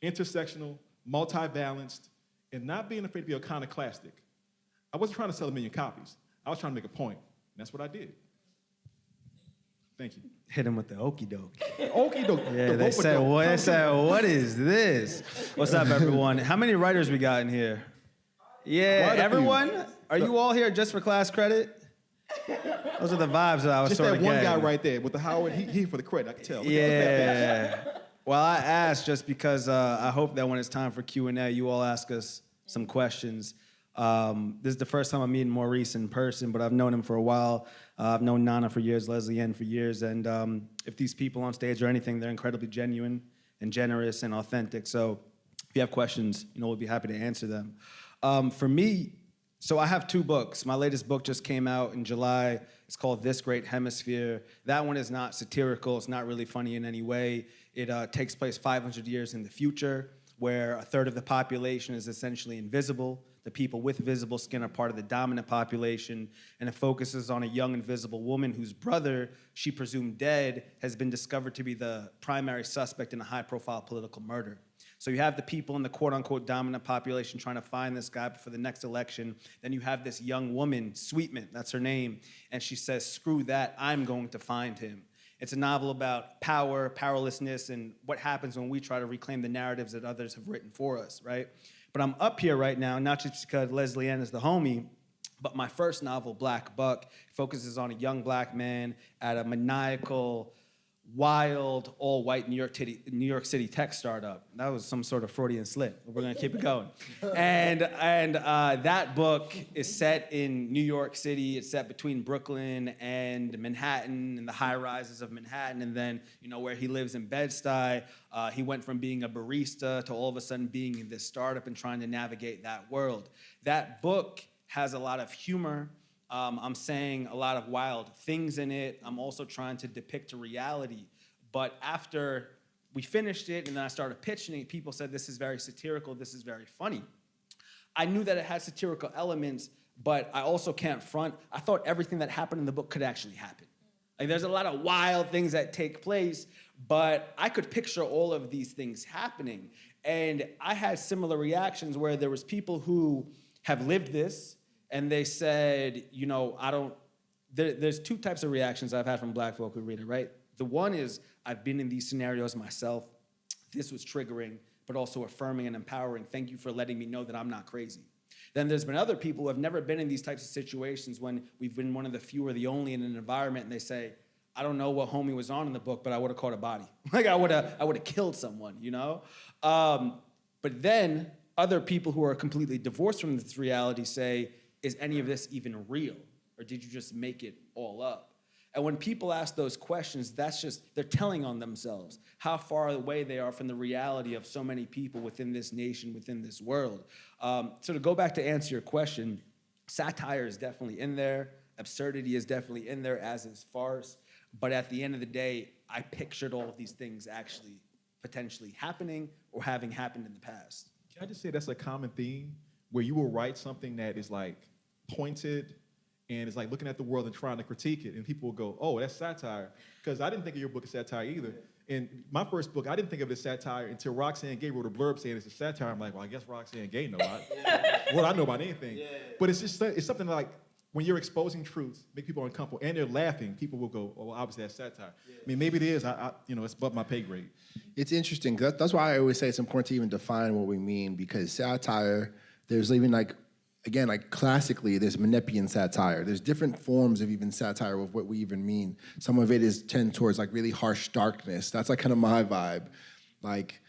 intersectional, multi-balanced, and not being afraid to be iconoclastic. I wasn't trying to sell 1 million copies. I was trying to make a point, and that's what I did. Thank you. Hit him with the okey doke. Okey doke. Yeah, they said, what is this? What's up, everyone? How many writers we got in here? Yeah, Quite a few. everyone? Are you all here just for class credit? Those are the vibes that I was Just sort that of one getting. guy right there with the Howard, he for the credit, I can tell. Look at that Yeah. Well, I asked just because I hope that when it's time for Q&A, you all ask us some questions. This is the first time I'm meeting Maurice in person, but I've known him for a while. I've known Nana for years, Leslie Ann for years, and if these people on stage are anything, they're incredibly genuine and generous and authentic. So if you have questions, we'll be happy to answer them. For me, so I have 2 books. My latest book just came out in July. It's called This Great Hemisphere. That one is not satirical. It's not really funny in any way. It takes place 500 years in the future, where a third of the population is essentially invisible. The people with visible skin are part of the dominant population, and it focuses on a young invisible woman whose brother, she presumed dead, has been discovered to be the primary suspect in a high-profile political murder. So you have the people in the quote-unquote dominant population trying to find this guy for the next election. Then you have this young woman, Sweetman, that's her name, and she says, screw that, I'm going to find him. It's a novel about power, powerlessness, and what happens when we try to reclaim the narratives that others have written for us, right? But I'm up here right now, not just because Leslie Ann is the homie, but my first novel, Black Buck, focuses on a young black man at a maniacal, wild, all-white New York City tech startup. That was some sort of Freudian slip, but we're gonna keep it going. And that book is set in New York City. It's set between Brooklyn and Manhattan and the high-rises of Manhattan, and then where he lives in Bed-Stuy. He went from being a barista to all of a sudden being in this startup and trying to navigate that world. That book has a lot of humor. I'm saying a lot of wild things in it. I'm also trying to depict a reality. But after we finished it and then I started pitching it, people said, this is very satirical, this is very funny. I knew that it had satirical elements, but I also can't front. I thought everything that happened in the book could actually happen. Like, there's a lot of wild things that take place, but I could picture all of these things happening. And I had similar reactions where there was people who have lived this, and they said, there's 2 types of reactions I've had from black folk who read it, right? The one is, I've been in these scenarios myself. This was triggering, but also affirming and empowering. Thank you for letting me know that I'm not crazy. Then there's been other people who have never been in these types of situations when we've been one of the few or the only in an environment, and they say, I don't know what homie was on in the book, but I would have caught a body. Like, I would have killed someone, But then other people who are completely divorced from this reality say, is any of this even real? Or did you just make it all up? And when people ask those questions, they're telling on themselves how far away they are from the reality of so many people within this nation, within this world. So to go back to answer your question, satire is definitely in there. Absurdity is definitely in there, as is farce. But at the end of the day, I pictured all of these things actually potentially happening or having happened in the past. Can I just say that's a common theme where you will write something that is like pointed and it's like looking at the world and trying to critique it, and people will go, oh, that's satire. Because I didn't think of your book as satire either. And my first book, I didn't think of it as satire until Roxane Gay wrote a blurb saying it's a satire. I'm like, well, I guess Roxane Gay knows what I know about anything. Yeah. But it's something like when you're exposing truth, make people uncomfortable, and they're laughing, people will go, oh, well, obviously that's satire. Yeah. I mean, maybe it is, it's above my pay grade. It's interesting. That's why I always say it's important to even define what we mean, because satire, there's even classically, there's Menippean satire. There's different forms of even satire of what we even mean. Some of it is tend towards like really harsh darkness. That's like kind of my vibe. Like,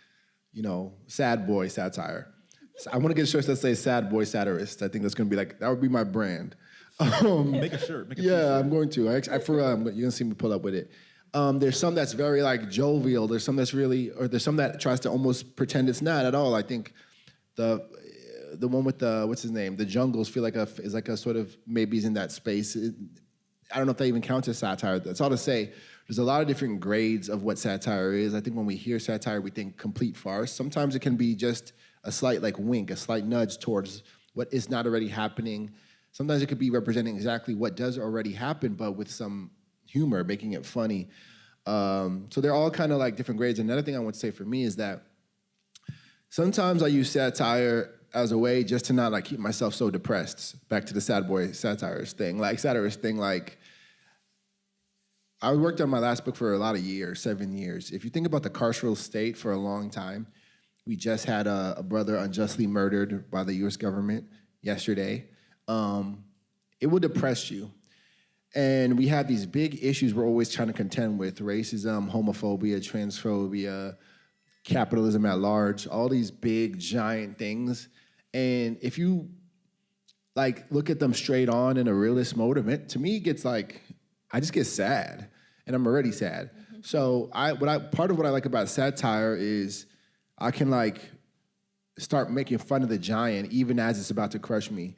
sad boy satire. So I want to get shirts that say sad boy satirist. I think that's going to be that would be my brand. Make a shirt. Make a Yeah, t-shirt. I'm going to. I forgot. You're gonna see me pull up with it. There's some that's very like jovial. There's some that's really, or there's some that tries to almost pretend it's not at all. I think the one with the what's his name, the Jungles, feel like is like a sort of maybe is in that space. I don't know if that even counts as satire. That's all to say. There's a lot of different grades of what satire is. I think when we hear satire, we think complete farce. Sometimes it can be just a slight like wink, a slight nudge towards what is not already happening. Sometimes it could be representing exactly what does already happen, but with some humor, making it funny. So they're all kind of like different grades. Another thing I want to say for me is that sometimes I use satire as a way just to not like keep myself so depressed. Back to the sad boy satirist thing. Like I worked on my last book for a lot of years, 7 years. If you think about the carceral state for a long time, we just had a brother unjustly murdered by the US government yesterday. It will depress you. And we have these big issues we're always trying to contend with: racism, homophobia, transphobia, capitalism at large, all these big, giant things. And if you like look at them straight on in a realist mode, to me it gets like, I just get sad, and I'm already sad. So part of what I like about satire is I can like start making fun of the giant even as it's about to crush me.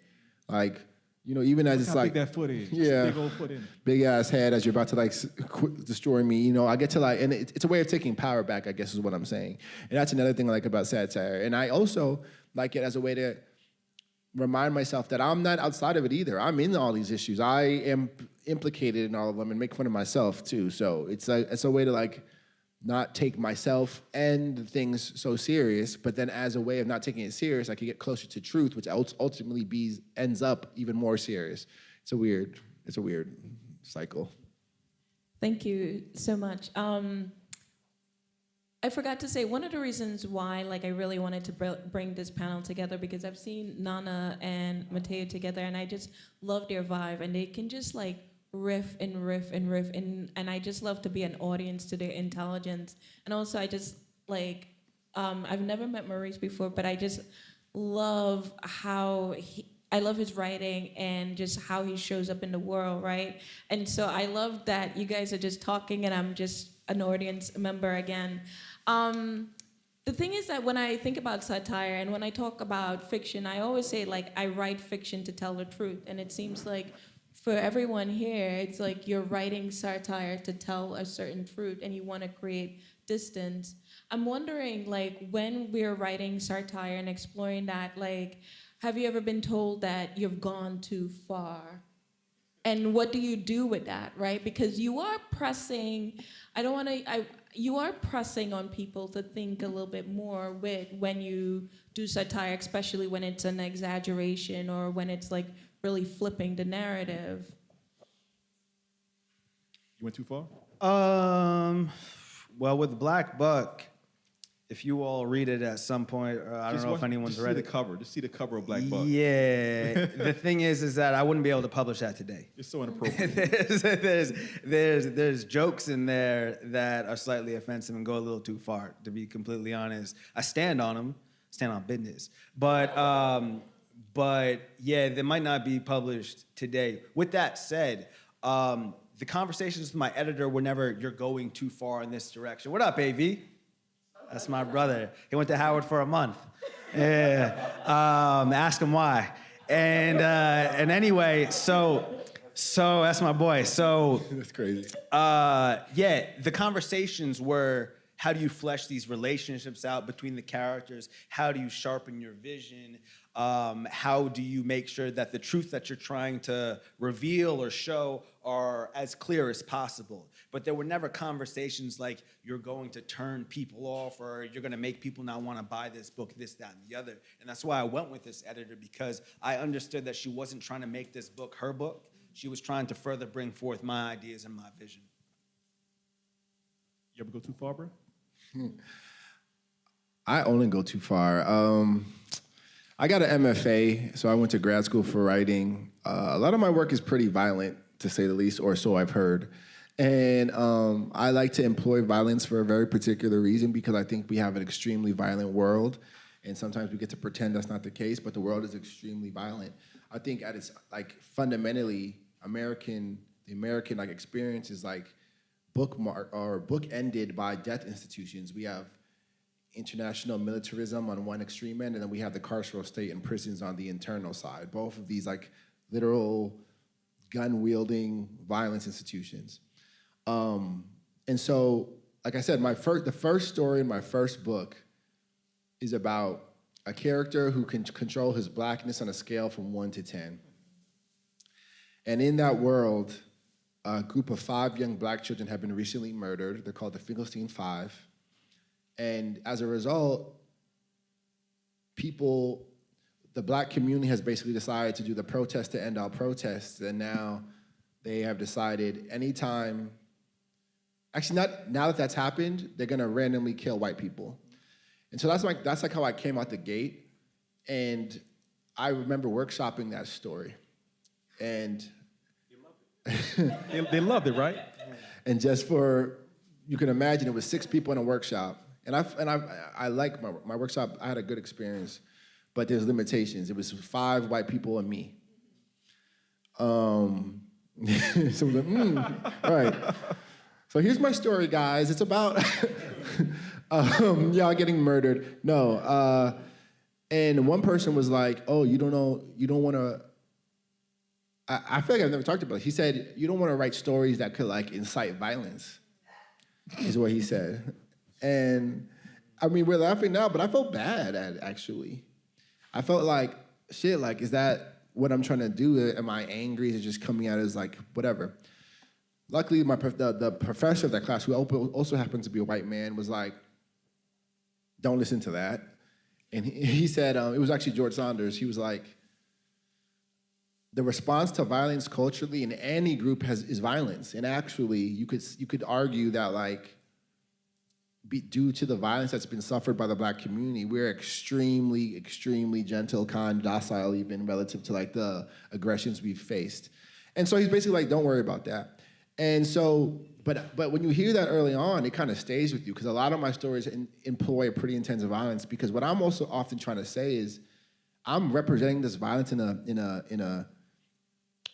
Like, you know, even as Look it's how like, big that foot is. yeah, Big old foot in it. big ass head as you're about to like destroy me. You know, I get to like, and it's a way of taking power back, I guess is what I'm saying. And that's another thing I like about satire. And I also like it as a way to remind myself that I'm not outside of it either. I'm in all these issues. I am implicated in all of them and make fun of myself too. So it's a way to like not take myself and things so serious, but then as a way of not taking it serious, I can get closer to truth, which ultimately ends up even more serious. It's a weird cycle. Thank you so much. I forgot to say, one of the reasons why I really wanted to bring this panel together, because I've seen Nana and Mateo together, and I just love their vibe, and they can just riff and riff and riff, and I just love to be an audience to their intelligence. And also I just I've never met Maurice before, but I just love how I love his writing and just how he shows up in the world, right? And so I love that you guys are just talking and I'm just an audience member again. The thing is that when I think about satire and when I talk about fiction, I always say I write fiction to tell the truth. And it seems like for everyone here, it's like you're writing satire to tell a certain truth and you want to create distance. I'm wondering, when we're writing satire and exploring that, have you ever been told that you've gone too far? And what do you do with that, right? Because you are pressing, you are pressing on people to think a little bit more when you do satire, especially when it's an exaggeration or when it's really flipping the narrative. You went too far? Well, with Black Buck, if you all read it at some point, I don't know if anyone's read it. Just see the cover of Black Buck. Yeah. The thing is that I wouldn't be able to publish that today. It's so inappropriate. there's jokes in there that are slightly offensive and go a little too far, to be completely honest. I stand on them, stand on business. But yeah, they might not be published today. With that said, the conversations with my editor were never, you're going too far in this direction. What up, AV? That's my brother. He went to Howard for a month. Yeah. Ask him why. And anyway, so that's my boy. So that's crazy. Yeah, the conversations were, how do you flesh these relationships out between the characters? How do you sharpen your vision? How do you make sure that the truth that you're trying to reveal or show are as clear as possible? But there were never conversations like you're going to turn people off or you're going to make people not want to buy this book, this, that, and the other. And that's why I went with this editor, because I understood that she wasn't trying to make this book her book. She was trying to further bring forth my ideas and my vision. You ever go too far, bro? I only go too far. I got an MFA, so I went to grad school for writing. A lot of my work is pretty violent, to say the least, or so I've heard. And I like to employ violence for a very particular reason, because I think we have an extremely violent world, and sometimes we get to pretend that's not the case, but the world is extremely violent. I think at its like fundamentally the American like experience is like bookended by death institutions. We have international militarism on one extreme end, and then we have the carceral state and prisons on the internal side. Both of these like literal gun-wielding violence institutions. And so, like I said, the first story in my first book is about a character who can control his blackness on a scale from 1 to 10. And in that world, a group of 5 young black children have been recently murdered. They're called the Finkelstein Five. And as a result, the black community has basically decided to do the protest to end all protests. And now they have decided anytime, actually not now that that's happened, they're gonna randomly kill white people. And so that's like how I came out the gate. And I remember workshopping that story. And they loved it, right? And you can imagine it was 6 people in a workshop. And I like my workshop. I had a good experience, but there's limitations. It was 5 white people and me. So it was like, all right. So here's my story, guys. It's about y'all getting murdered. No. And one person was like, oh, you don't want to. I feel like I've never talked about it. He said, you don't want to write stories that could like incite violence, is what he said. And I mean, we're laughing now, but I felt bad actually. I felt like, shit, like, is that what I'm trying to do? Am I angry? Is it just coming out as like, whatever? Luckily, the professor of that class, who also happens to be a white man, was like, don't listen to that. And he said, it was actually George Saunders, he was like, the response to violence culturally in any group is violence. And actually, you could argue that like, due to the violence that's been suffered by the black community, we're extremely, extremely gentle, kind, docile, even relative to like the aggressions we've faced. And so he's basically like, don't worry about that. And so, but when you hear that early on, it kind of stays with you, because a lot of my stories employ a pretty intense violence, because what I'm also often trying to say is, I'm representing this violence in a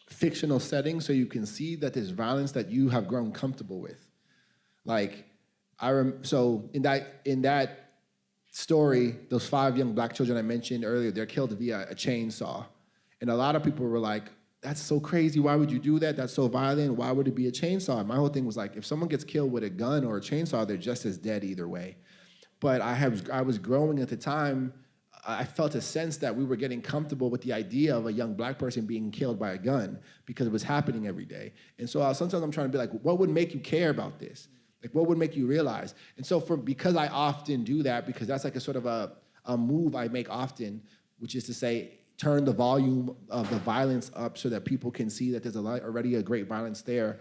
fictional setting, so you can see that there's violence that you have grown comfortable with. Like, so in that story, those 5 young black children I mentioned earlier, they're killed via a chainsaw. And a lot of people were like, that's so crazy, why would you do that? That's so violent, why would it be a chainsaw? And my whole thing was like, if someone gets killed with a gun or a chainsaw, they're just as dead either way. But I was growing at the time. I felt a sense that we were getting comfortable with the idea of a young black person being killed by a gun, because it was happening every day. And so sometimes I'm trying to be like, what would make you care about this? Like, what would make you realize? And so because I often do that, because that's like a sort of a move I make often, which is to say, turn the volume of the violence up so that people can see that there's already a great violence there.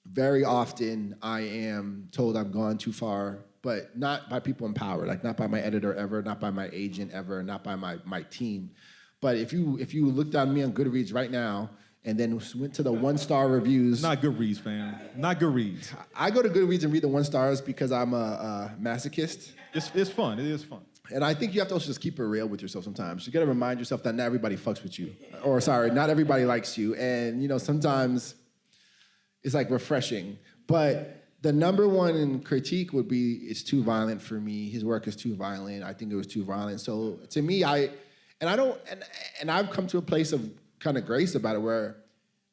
Very often I am told I've gone too far, but not by people in power, like not by my editor ever, not by my agent ever, not by my team. But if you looked on me on Goodreads right now, and then went to the 1-star reviews. Not Goodreads, fam. Not Goodreads. I go to Goodreads and read the 1 stars because I'm a masochist. It's fun. It is fun. And I think you have to also just keep it real with yourself sometimes. You gotta remind yourself that not everybody fucks with you. Or sorry, not everybody likes you. And sometimes it's like refreshing. But the number one critique would be, it's too violent for me. His work is too violent. I think it was too violent. So to me, I've come to a place of kind of grace about it, where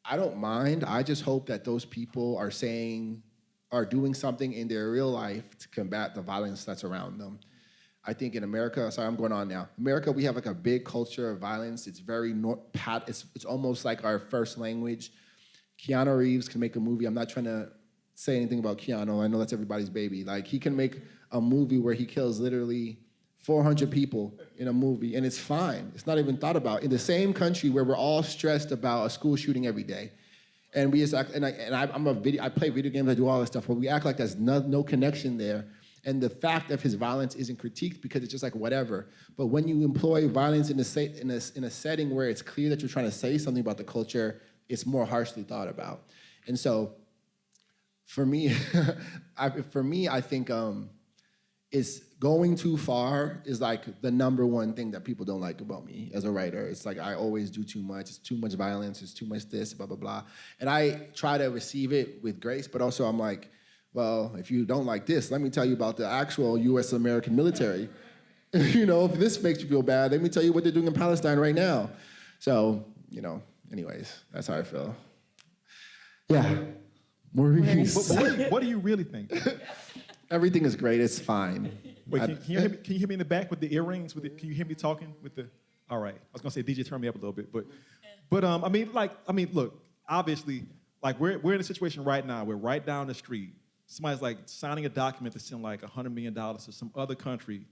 I don't mind. I just hope that those people are doing something in their real life to combat the violence that's around them. I think in America, sorry, I'm going on now. America, we have like a big culture of violence. It's very it's almost like our first language. Keanu Reeves can make a movie. I'm not trying to say anything about Keanu. I know that's everybody's baby. Like, he can make a movie where he kills literally 400 people in a movie, and it's fine. It's not even thought about. In the same country where we're all stressed about a school shooting every day, and we just act, I play video games, I do all this stuff, but we act like there's no connection there. And the fact of his violence isn't critiqued because it's just like whatever. But when you employ violence in a setting where it's clear that you're trying to say something about the culture, it's more harshly thought about. And so, for me, I think is going too far is like the number one thing that people don't like about me as a writer. It's like I always do too much. It's too much violence. It's too much this, blah, blah, blah. And I try to receive it with grace, but also I'm like, well, if you don't like this, let me tell you about the actual U.S. American military. You know, if this makes you feel bad, let me tell you what they're doing in Palestine right now. So, you know, anyways, that's how I feel. Yeah. Maurice. What do you really think? Everything is great. It's fine. Wait, can you hear me in the back with the earrings? Can you hear me talking with the? All right. I was gonna say DJ, turn me up a little bit, but I mean, look, obviously, like we're in a situation right now. We're right down the street. Somebody's like signing a document to send like $100 million to some other country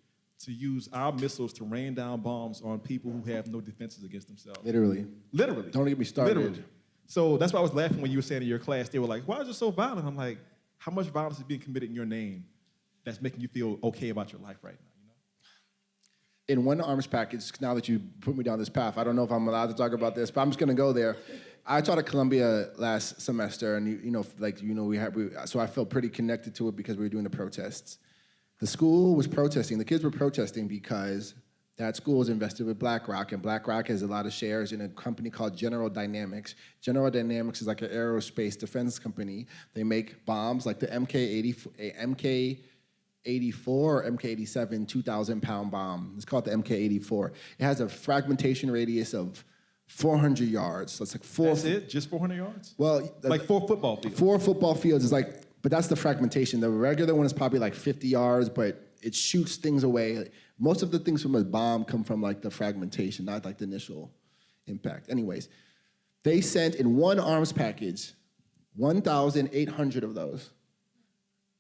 to use our missiles to rain down bombs on people who have no defenses against themselves. Literally. Don't get me started. Literally. So that's why I was laughing when you were saying in your class, they were like, why is it so violent? I'm like, how much violence is being committed in your name that's making you feel okay about your life right now? You know? In one arms package, now that you put me down this path, I don't know if I'm allowed to talk about this, but I'm just gonna go there. I taught at Columbia last semester, and so I felt pretty connected to it because we were doing the protests. The school was protesting, the kids were protesting because that school is invested with BlackRock, and BlackRock has a lot of shares in a company called General Dynamics. General Dynamics is like an aerospace defense company. They make bombs like the MK-84 or MK-87 2,000-pound bomb. It's called the MK-84. It has a fragmentation radius of 400 yards. So it's like That's it? Just 400 yards? Well, like 4 football fields. 4 football fields is like, but that's the fragmentation. The regular one is probably like 50 yards, but it shoots things away. Most of the things from a bomb come from like the fragmentation, not like the initial impact. Anyways, they sent in one arms package 1,800 of those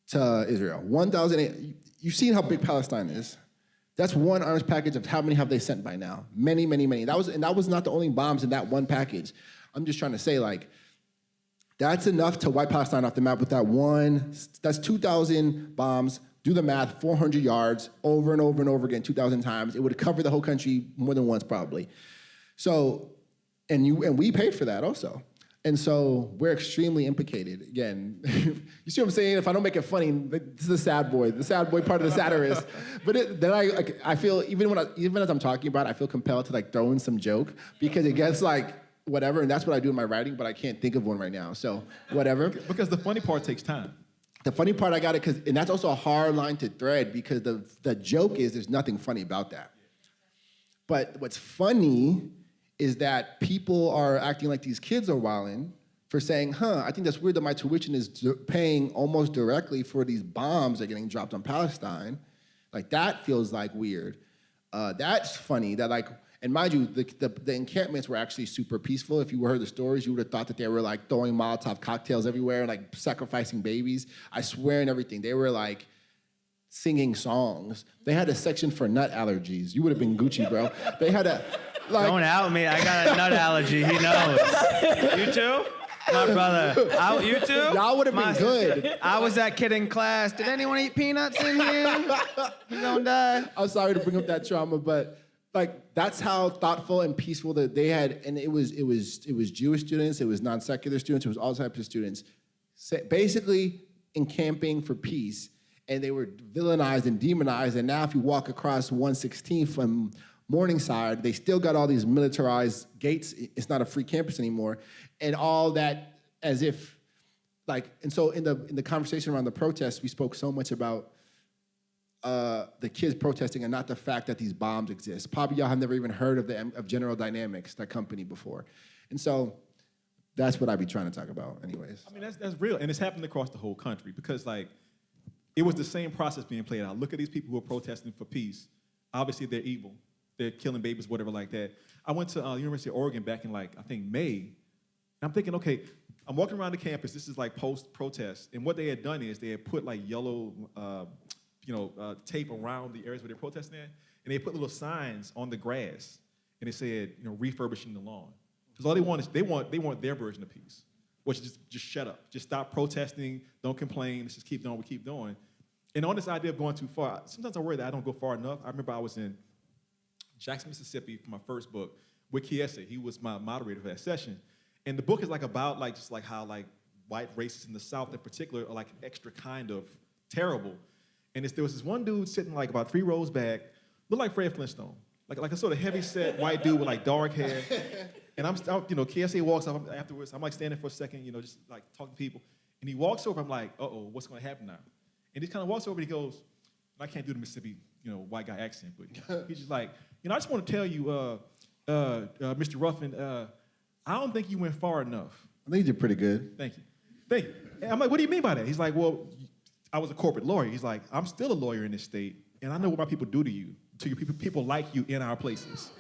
to Israel. 1,008. You've seen how big Palestine is. That's one arms package of how many have they sent by now? Many, many, many. That was not the only bombs in that one package. I'm just trying to say, like, that's enough to wipe Palestine off the map with that one. That's 2,000 bombs. Do the math, 400 yards, over and over and over again, 2,000 times. It would cover the whole country more than once, probably. So, and we paid for that also. And so we're extremely implicated. Again, you see what I'm saying? If I don't make it funny, this is the sad boy part of the satirist. But then I feel, even as I'm talking about it, I feel compelled to like throw in some joke because it gets like, whatever, and that's what I do in my writing, but I can't think of one right now, so whatever. Because the funny part takes time. The funny part, I got it, and that's also a hard line to thread because the joke is there's nothing funny about that. But what's funny is that people are acting like these kids are wilding for saying, I think that's weird that my tuition is paying almost directly for these bombs that are getting dropped on Palestine. Like, that feels like weird. That's funny, that like, and mind you, the encampments were actually super peaceful. If you heard the stories, you would have thought that they were like throwing Molotov cocktails everywhere and like sacrificing babies. I swear and everything. They were like singing songs. They had a section for nut allergies. You would have been Gucci, bro. They had a, like. Don't out me, I got a nut allergy, he knows. You too? My brother. You too? Y'all would have been good. I was that kid in class. Did anyone eat peanuts in here? You gonna die? I'm sorry to bring up that trauma, but like that's how thoughtful and peaceful that they had, and it was Jewish students, it was non-secular students, it was all types of students, basically encamping for peace, and they were villainized and demonized. And now, if you walk across 116 from Morningside, they still got all these militarized gates. It's not a free campus anymore, and all that as if, like, and so in the conversation around the protests, we spoke so much about the kids protesting and not the fact that these bombs exist. Probably y'all have never even heard of General Dynamics, that company, before. And so that's what I'd be trying to talk about anyways. I mean, that's real, and it's happened across the whole country because, like, it was the same process being played out. Look at these people who are protesting for peace. Obviously, they're evil. They're killing babies, whatever like that. I went to University of Oregon back in, like, I think May, and I'm thinking, okay, I'm walking around the campus. This is, like, post-protest, and what they had done is they had put, like, yellow tape around the areas where they're protesting at, and they put little signs on the grass, and they said, refurbishing the lawn. Because all they want is they want their version of peace, which is just shut up, just stop protesting, don't complain, let's just keep doing what we keep doing. And on this idea of going too far, sometimes I worry that I don't go far enough. I remember I was in Jackson, Mississippi for my first book with Kiese. He was my moderator for that session, and the book is like about like just like how like white racists in the South in particular are like extra kind of terrible. And there was this one dude sitting like about 3 rows back, looked like Fred Flintstone, like a sort of heavy-set white dude with like dark hair. And I'm KSA walks up afterwards. I'm like standing for a second, just like talking to people. And he walks over. I'm like, uh-oh, what's going to happen now? And he kind of walks over and he goes, I can't do the Mississippi, white guy accent, but he's just like, I just want to tell you, Mr. Ruffin, I don't think you went far enough. I think you did pretty good. Thank you. And I'm like, what do you mean by that? He's like, well, I was a corporate lawyer. He's like, I'm still a lawyer in this state, and I know what my people do to you people like you in our places.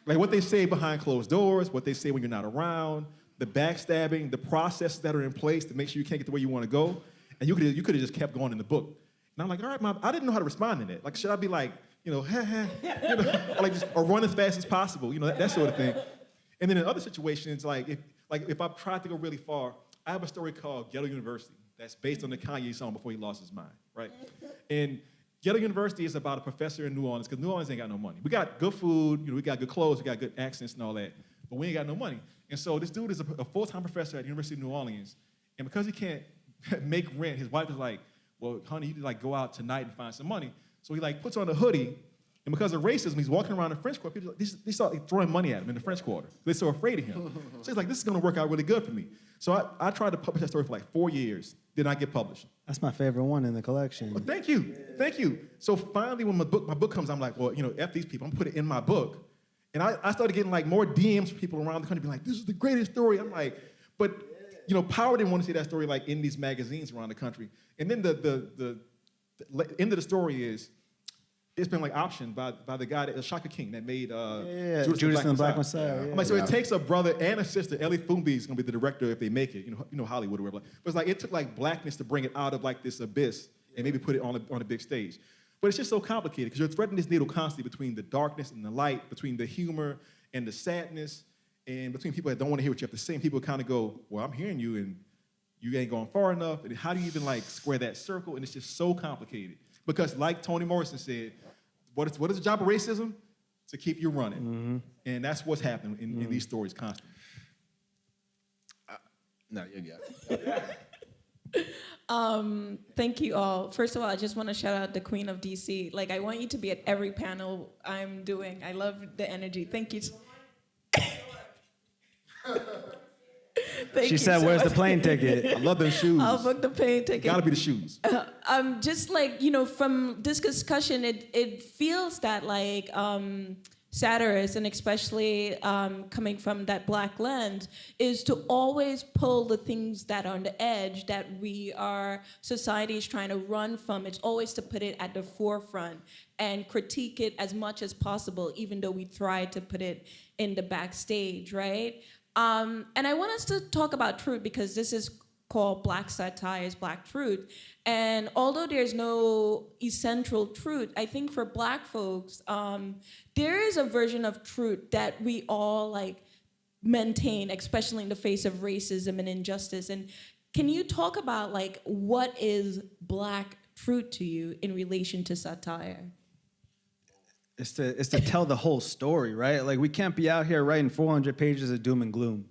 Like what they say behind closed doors, what they say when you're not around, the backstabbing, the processes that are in place to make sure you can't get to where you want to go. And you could have just kept going in the book. And I'm like, all right, Mom, I didn't know how to respond to that. Like, should I be like, or run as fast as possible, that sort of thing. And then in other situations, if I've tried to go really far, I have a story called Ghetto University that's based on the Kanye song Before He Lost His Mind, right? And Ghetto University is about a professor in New Orleans, because New Orleans ain't got no money. We got good food, we got good clothes, we got good accents and all that, but we ain't got no money. And so this dude is a full-time professor at the University of New Orleans, and because he can't make rent, his wife is like, well, honey, you need to like go out tonight and find some money. So he like puts on a hoodie, and because of racism, he's walking around the French Quarter. People, they start throwing money at him in the French Quarter. They're so afraid of him. So he's like, this is gonna work out really good for me. So I tried to publish that story for like 4 years, did not get published. That's my favorite one in the collection. Well, thank you. So finally, when my book comes, I'm like, well, F these people, I'm gonna put it in my book. And I started getting like more DMs from people around the country being like, this is the greatest story. I'm like, but Power didn't want to see that story like in these magazines around the country. And then the end of the story is, it's been like optioned by the guy, Shaka King, that made Judas and the Black Messiah. I'm like, so it takes a brother and a sister. Ellie Fumbi is gonna be the director if they make it. Hollywood or whatever. But it's like it took like blackness to bring it out of like this abyss and maybe put it on a big stage. But it's just so complicated because you're threading this needle constantly between the darkness and the light, between the humor and the sadness, and between people that don't want to hear what you have to say. And people kind of go, well, I'm hearing you, and you ain't going far enough. And how do you even like square that circle? And it's just so complicated. Because like Toni Morrison said, what is the job of racism? To keep you running. Mm-hmm. And that's what's happening in these stories constantly. No, you got it. Thank you all. First of all, I just want to shout out the Queen of DC. Like, I want you to be at every panel I'm doing. I love the energy. Thank you. She said, where's the plane ticket? I love those shoes. I'll book the plane ticket. Gotta be the shoes. Just like, from this discussion, it feels that like satirists, and especially coming from that Black lens, is to always pull the things that are on the edge that society is trying to run from. It's always to put it at the forefront and critique it as much as possible, even though we try to put it in the backstage, right? And I want us to talk about truth because this is called Black Satires, Black Truth. And although there's no essential truth, I think for Black folks, there is a version of truth that we all like maintain, especially in the face of racism and injustice. And can you talk about like what is Black truth to you in relation to satire? It's to tell the whole story, right? Like, we can't be out here writing 400 pages of doom and gloom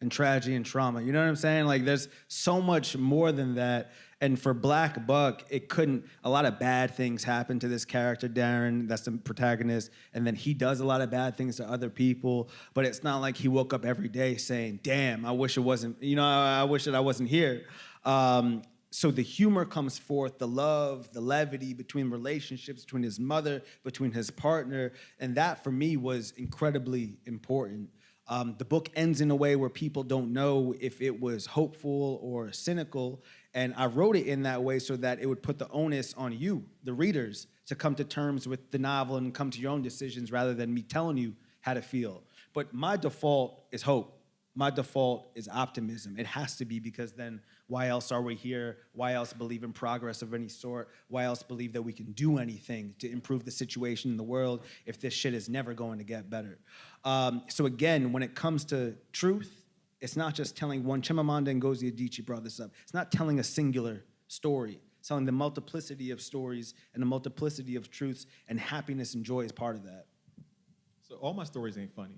and tragedy and trauma. You know what I'm saying? Like, there's so much more than that. And for Black Buck, a lot of bad things happen to this character, Darren, that's the protagonist, and then he does a lot of bad things to other people, but it's not like he woke up every day saying, damn, I wish it wasn't, I wish that I wasn't here. So the humor comes forth, the love, the levity between relationships, between his mother, between his partner, and that for me was incredibly important. The book ends in a way where people don't know if it was hopeful or cynical, and I wrote it in that way so that it would put the onus on you, the readers, to come to terms with the novel and come to your own decisions rather than me telling you how to feel. But my default is hope. My default is optimism. It has to be, because then why else are we here? Why else believe in progress of any sort? Why else believe that we can do anything to improve the situation in the world if this shit is never going to get better? So again, when it comes to truth, it's not just telling one. Chimamanda Ngozi Adichie brought this up. It's not telling a singular story. It's telling the multiplicity of stories and the multiplicity of truths, and happiness and joy is part of that. So all my stories ain't funny.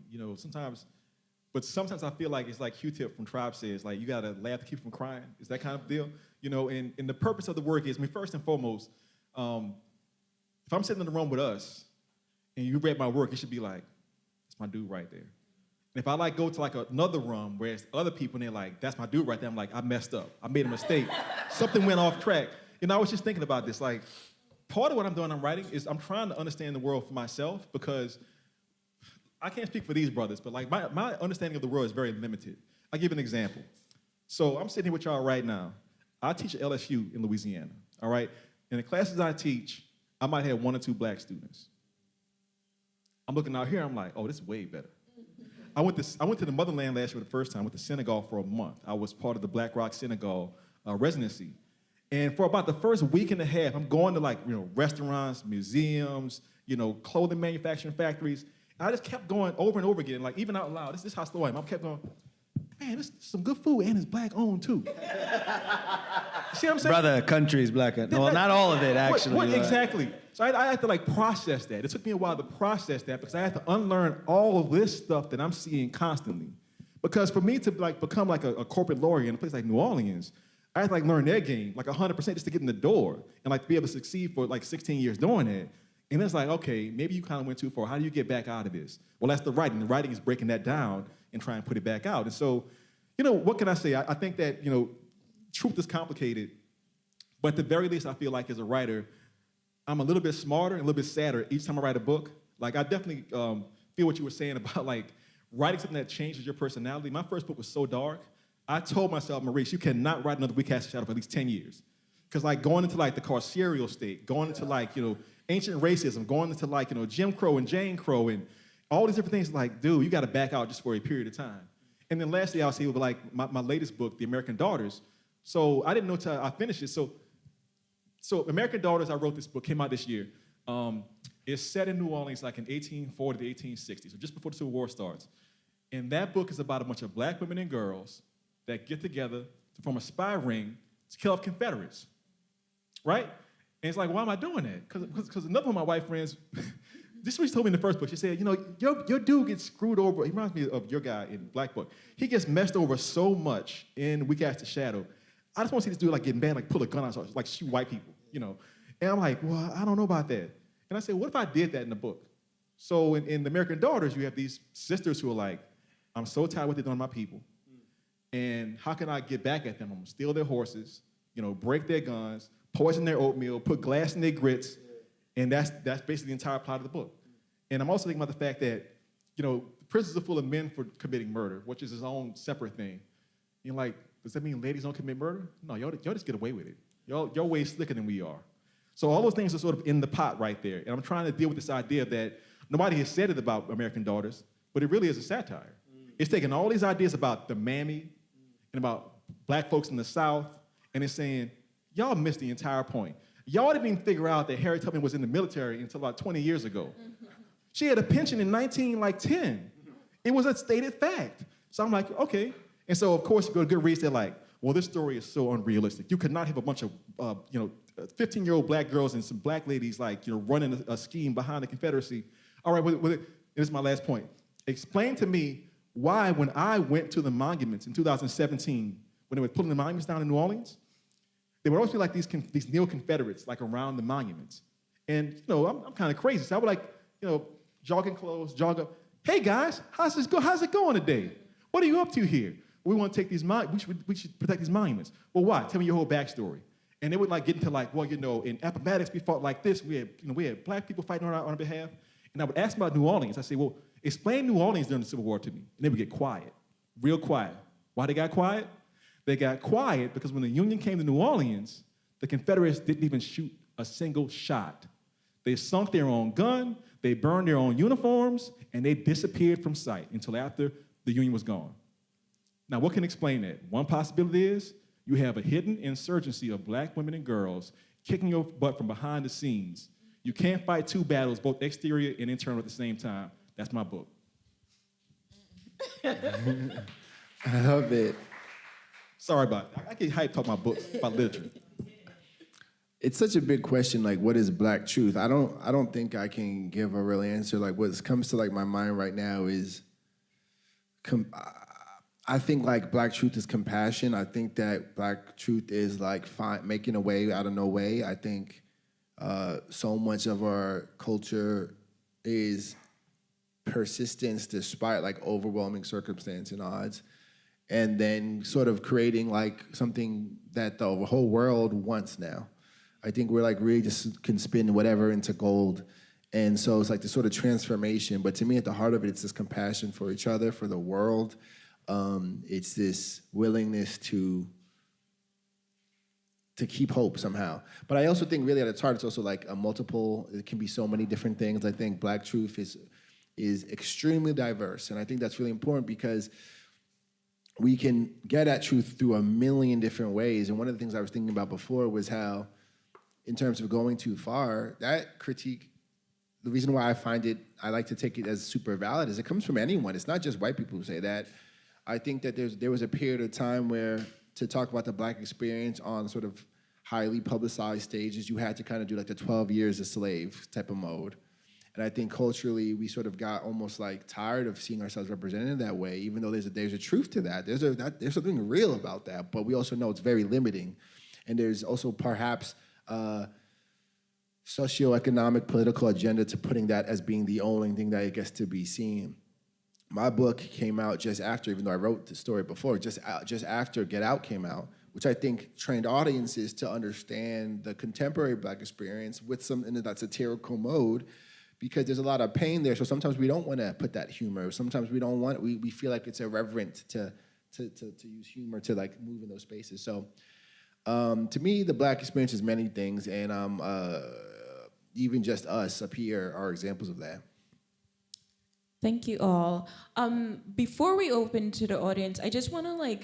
But sometimes I feel like it's like Q-Tip from Tribe says, like, you gotta laugh to keep from crying. It's that kind of deal. And the purpose of the work is, first and foremost, If I'm sitting in the room with us and you read my work, it should be like, that's my dude right there. And if I like go to like another room where it's other people and they're like, that's my dude right there, I'm like, I messed up. I made a mistake. Something went off track. And I was just thinking about this. Like, part of what I'm doing, I'm writing, is I'm trying to understand the world for myself, because I can't speak for these brothers, but like my understanding of the world is very limited. I'll give you an example. So I'm sitting here with y'all right now. I teach at LSU in Louisiana, all right? In the classes I teach, I might have 1 or 2 black students. I'm looking out here, I'm like, oh, this is way better. I went to the motherland last year for the first time. I went to Senegal for a month. I was part of the Black Rock Senegal residency. And for about the first week and a half, I'm going to like, restaurants, museums, clothing manufacturing factories. And I just kept going over and over again, like even out loud. This is how slow I am. I kept going, man, this is some good food and it's black owned too. See what I'm saying? Brother, country is black owned. Well, not all of it, actually. What exactly? So I had to like process that. It took me a while to process that because I had to unlearn all of this stuff that I'm seeing constantly. Because for me to like become like a corporate lawyer in a place like New Orleans, I had to like learn their game like 100% just to get in the door and like be able to succeed for like 16 years doing it. And it's like, okay, maybe you kind of went too far. How do you get back out of this? Well, that's the writing. The writing is breaking that down and trying to put it back out. And so, what can I say? I think that, truth is complicated, but at the very least, I feel like as a writer, I'm a little bit smarter and a little bit sadder each time I write a book. Like, I definitely feel what you were saying about, like, writing something that changes your personality. My first book was so dark. I told myself, Maurice, you cannot write another We Cast a Shadow for at least 10 years. Because, like, going into, like, the carceral state, going into, like, ancient racism, going into, like, Jim Crow and Jane Crow and all these different things, like, dude, you got to back out just for a period of time. And then lastly, I'll say, like, my latest book, The American Daughters. So I didn't know till I finished it. So American Daughters, I wrote this book, came out this year. It's set in New Orleans like in 1840 to 1860, so just before the Civil War starts. And that book is about a bunch of black women and girls that get together to form a spy ring to kill off Confederates, right? And it's like, why am I doing that? Because another one of my white friends, this is what she told me in the first book. She said, your dude gets screwed over. He reminds me of your guy in Black Book. He gets messed over so much in We Cast a Shadow. I just want to see this dude like getting bad, like pull a gun out, like shoot white people, And I'm like, well, I don't know about that. And I said, what if I did that in the book? So in The American Daughters, you have these sisters who are like, I'm so tired of what they're doing to my people. And how can I get back at them? I'm gonna steal their horses, break their guns, poison their oatmeal, put glass in their grits. And that's basically the entire plot of the book. And I'm also thinking about the fact that, prisons are full of men for committing murder, which is his own separate thing. Like, does that mean ladies don't commit murder? No, y'all just get away with it. Y'all way slicker than we are. So all those things are sort of in the pot right there. And I'm trying to deal with this idea that nobody has said it about American Daughters, but it really is a satire. It's taking all these ideas about the mammy and about black folks in the South, and it's saying, y'all missed the entire point. Y'all didn't even figure out that Harriet Tubman was in the military until about 20 years ago. She had a pension in 1910. It was a stated fact. So I'm like, okay. And so, of course, you go to Goodreads, they're like, well, this story is so unrealistic. You could not have a bunch of, 15-year-old black girls and some black ladies, like, running a scheme behind the Confederacy. All right, this is my last point. Explain to me why, when I went to the monuments in 2017, when they were pulling the monuments down in New Orleans, there would always be like these neo-Confederates, like, around the monuments. And, I'm kind of crazy. So I would, like, jogging clothes, jog up. Hey, guys, how's it going today? What are you up to here? We want to take these we should protect these monuments. Well, why? Tell me your whole backstory. And they would like get into like, well, in Appomattox we fought like this. We had black people fighting on our behalf. And I would ask about New Orleans. I say, well, explain New Orleans during the Civil War to me. And they would get quiet, real quiet. Why they got quiet? They got quiet because when the Union came to New Orleans, the Confederates didn't even shoot a single shot. They sunk their own gun, they burned their own uniforms, and they disappeared from sight until after the Union was gone. Now, what can explain that? One possibility is you have a hidden insurgency of black women and girls kicking your butt from behind the scenes. You can't fight two battles, both exterior and internal at the same time. That's my book. I love it. Sorry about that. I get hyped talking about books, about literature. It's such a big question, like, what is black truth? I don't think I can give a real answer. Like, what comes to like my mind right now is I think like black truth is compassion. I think that black truth is like making a way out of no way. I think So much of our culture is persistence despite like overwhelming circumstance and odds, and then sort of creating like something that the whole world wants now. I think we're like really just can spin whatever into gold. And so it's like this sort of transformation. But to me, at the heart of it, it's this compassion for each other, for the world. It's this willingness to keep hope somehow. But I also think really at its heart, it's also like a multiple, it can be so many different things. I think Black truth is extremely diverse. And I think that's really important because we can get at truth through a million different ways. And one of the things I was thinking about before was how, in terms of going too far, that critique, the reason why I like to take it as super valid is it comes from anyone. It's not just white people who say that. I think that there was a period of time where to talk about the Black experience on sort of highly publicized stages, you had to kind of do like the 12 years a slave type of mode. And I think culturally, we sort of got almost like tired of seeing ourselves represented in that way, even though there's a truth to that. There's something real about that, but we also know it's very limiting. And there's also perhaps socioeconomic political agenda to putting that as being the only thing that it gets to be seen. My book came out just after, even though I wrote the story before, just after Get Out came out, which I think trained audiences to understand the contemporary Black experience with some in that satirical mode, because there's a lot of pain there. So sometimes we don't want to put that humor. Sometimes we don't want. We feel like it's irreverent to use humor to like move in those spaces. So to me, the Black experience is many things, and even just us up here are examples of that. Thank you all. Before we open to the audience, I just want to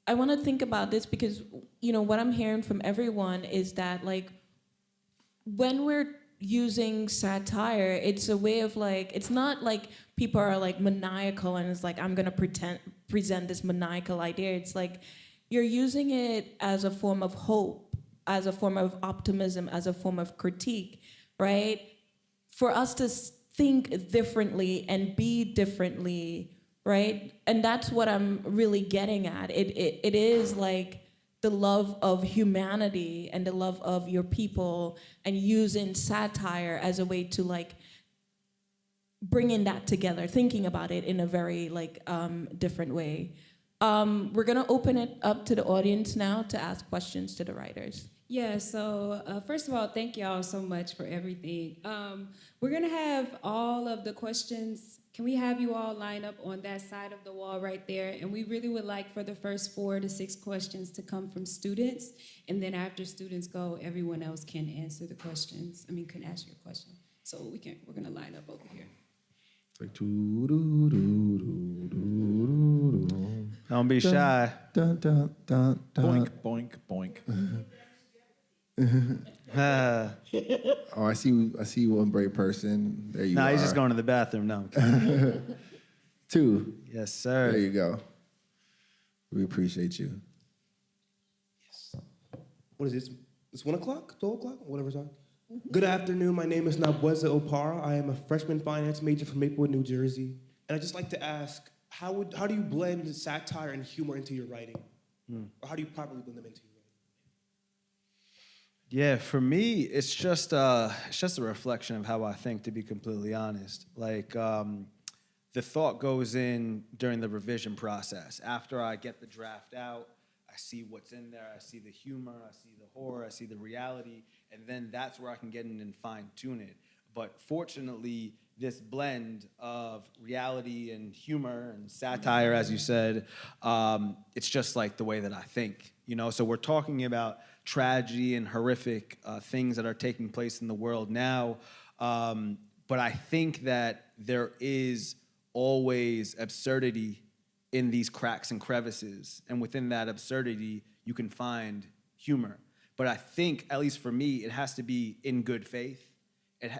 I want to think about this because, what I'm hearing from everyone is that when we're using satire, it's a way of it's not like people are maniacal and it's I'm going to present this maniacal idea. It's you're using it as a form of hope, as a form of optimism, as a form of critique, right? For us to think differently and be differently, right? And that's what I'm really getting at. It is the love of humanity and the love of your people, and using satire as a way to bringing that together, thinking about it in a very different way. We're gonna open it up to the audience now to ask questions to the writers. Yeah, so first of all, thank y'all so much for everything. We're gonna have all of the questions. Can we have you all line up on that side of the wall right there? And we really would like for the first 4 to 6 questions to come from students. And then after students go, everyone else can answer the questions. Can ask your question. So we're gonna line up over here. It's like Don't be shy. Boink, boink, boink. Oh, I see one brave person. There you are. Nah, he's just going to the bathroom now. Okay. 2. Yes, sir. There you go. We appreciate you. Yes. What is this? It's 1 o'clock, 12 o'clock, whatever time. Good afternoon. My name is Nabweza Opara. I am a freshman finance major from Maplewood, New Jersey. And I'd just like to ask, how do you blend satire and humor into your writing? Or how do you properly blend them into your writing? Yeah, for me, it's just a reflection of how I think, to be completely honest. The thought goes in during the revision process. After I get the draft out, I see what's in there, I see the humor, I see the horror, I see the reality, and then that's where I can get in and fine-tune it. But fortunately, this blend of reality and humor and satire, as you said, it's just the way that I think. So we're talking about tragedy and horrific things that are taking place in the world now. But I think that there is always absurdity in these cracks and crevices. And within that absurdity, you can find humor. But I think, at least for me, it has to be in good faith.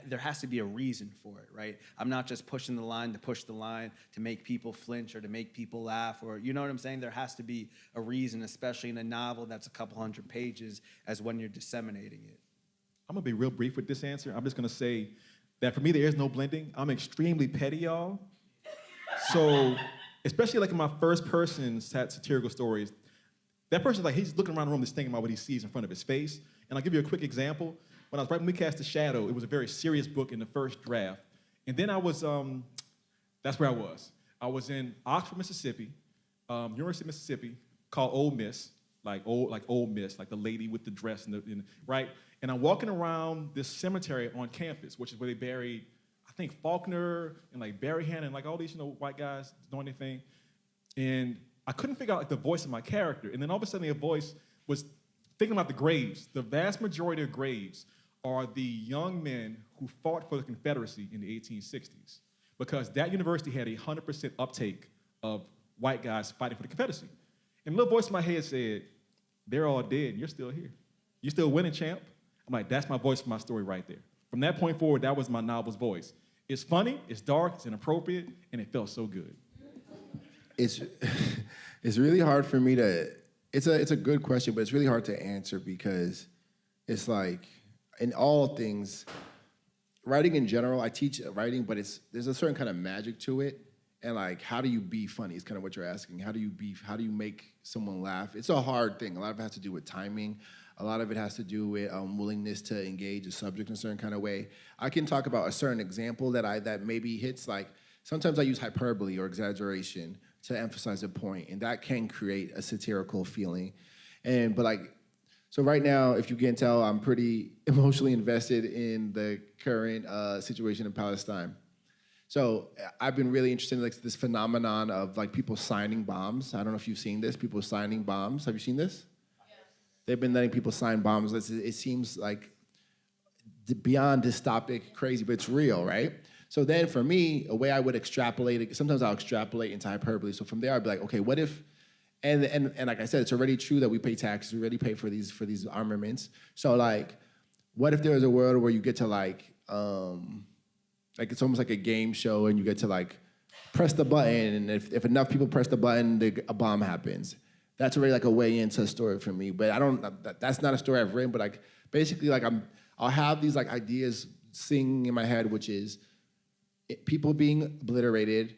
There has to be a reason for it, right? I'm not just pushing the line to push the line to make people flinch or to make people laugh, or you know what I'm saying? There has to be a reason, especially in a novel that's a couple hundred pages, as when you're disseminating it. I'm gonna be real brief with this answer. I'm just gonna say that for me, there is no blending. I'm extremely petty, y'all. So, especially in my first person satirical stories, that person's he's looking around the room just thinking about what he sees in front of his face. And I'll give you a quick example. when I was writing We Cast a Shadow, it was a very serious book in the first draft. And then I was, that's where I was. I was in Oxford, Mississippi, University of Mississippi, called Ole Miss, like Ole Miss, like the lady with the dress, right? And I'm walking around this cemetery on campus, which is where they buried, I think, Faulkner and like Berryhan and like all these, white guys doing their thing. And I couldn't figure out like the voice of my character. And then all of a sudden, a voice was thinking about the graves. The vast majority of graves are the young men who fought for the Confederacy in the 1860s, because that university had a 100% uptake of white guys fighting for the Confederacy. And a little voice in my head said, they're all dead, and you're still here. You're still winning, champ. I'm like, that's my voice for my story right there. From that point forward, that was my novel's voice. It's funny, it's dark, it's inappropriate, and it felt so good. It's really hard for me to, it's a good question, but it's really hard to answer because it's like, in all things, writing in general, I teach writing, but there's a certain kind of magic to it. And like, how do you be funny is kind of what you're asking. How do you make someone laugh? It's a hard thing. A lot of it has to do with timing. A lot of it has to do with willingness to engage a subject in a certain kind of way. I can talk about a certain example that maybe hits, like, sometimes I use hyperbole or exaggeration to emphasize a point, and that can create a satirical feeling. So right now, if you can tell, I'm pretty emotionally invested in the current situation in Palestine. So I've been really interested in like this phenomenon of like people signing bombs. I don't know if you've seen this, people signing bombs. Have you seen this? Yes. They've been letting people sign bombs. It seems like beyond dystopic, crazy, but it's real, right? So then for me, a way I would extrapolate it, sometimes I'll extrapolate into hyperbole. So from there, I'd be like, okay, what if, and like I said, it's already true that we pay taxes, we already pay for these armaments. So like, what if there was a world where you get to like it's almost like a game show and you get to like press the button, and if enough people press the button, a bomb happens. That's already like a way into a story for me. But that's not a story I've written, but like basically like I'll have these like ideas singing in my head, which is people being obliterated,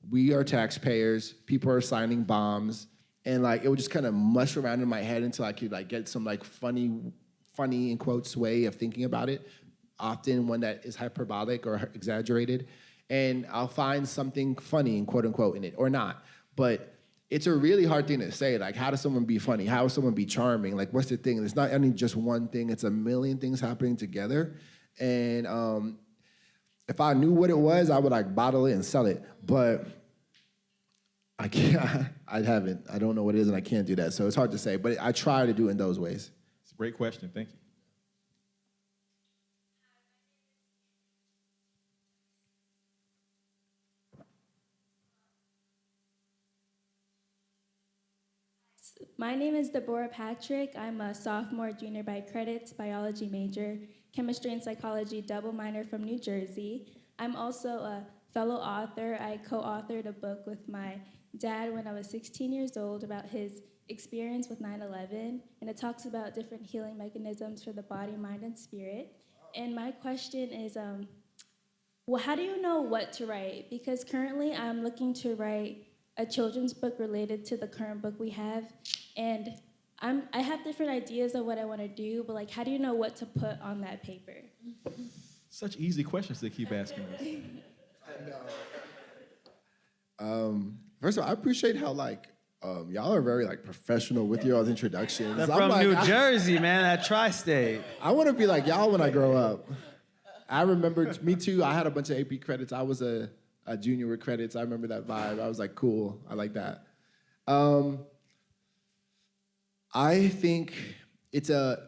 we are taxpayers, people are signing bombs, and like it would just kind of mush around in my head until I could like get some like funny in quotes way of thinking about it. Often one that is hyperbolic or exaggerated, and I'll find something funny in quote unquote in it or not. But it's a really hard thing to say. Like, how does someone be funny? How does someone be charming? Like, what's the thing? It's not only just one thing. It's a million things happening together. And if I knew what it was, I would like bottle it and sell it. But I can't. I haven't. I don't know what it is, and I can't do that. So it's hard to say. But I try to do it in those ways. It's a great question. Thank you. My name is Deborah Patrick. I'm a sophomore junior by credits, biology major, chemistry and psychology double minor from New Jersey. I'm also a fellow author. I co-authored a book with my dad when I was 16 years old about his experience with 9/11, and it talks about different healing mechanisms for the body, mind, and spirit. And my question is, well, how do you know what to write? Because currently I'm looking to write a children's book related to the current book we have, and I have different ideas of what I want to do, but like, how do you know what to put on that paper? Such easy questions they keep asking us. First of all, I appreciate how like y'all are very like professional with your introductions. They're from New Jersey, man, that tri-state. I want to be like y'all when I grow up. I remember, me too, I had a bunch of AP credits. I was a junior with credits. I remember that vibe. I was like, cool, I like that. I think it's so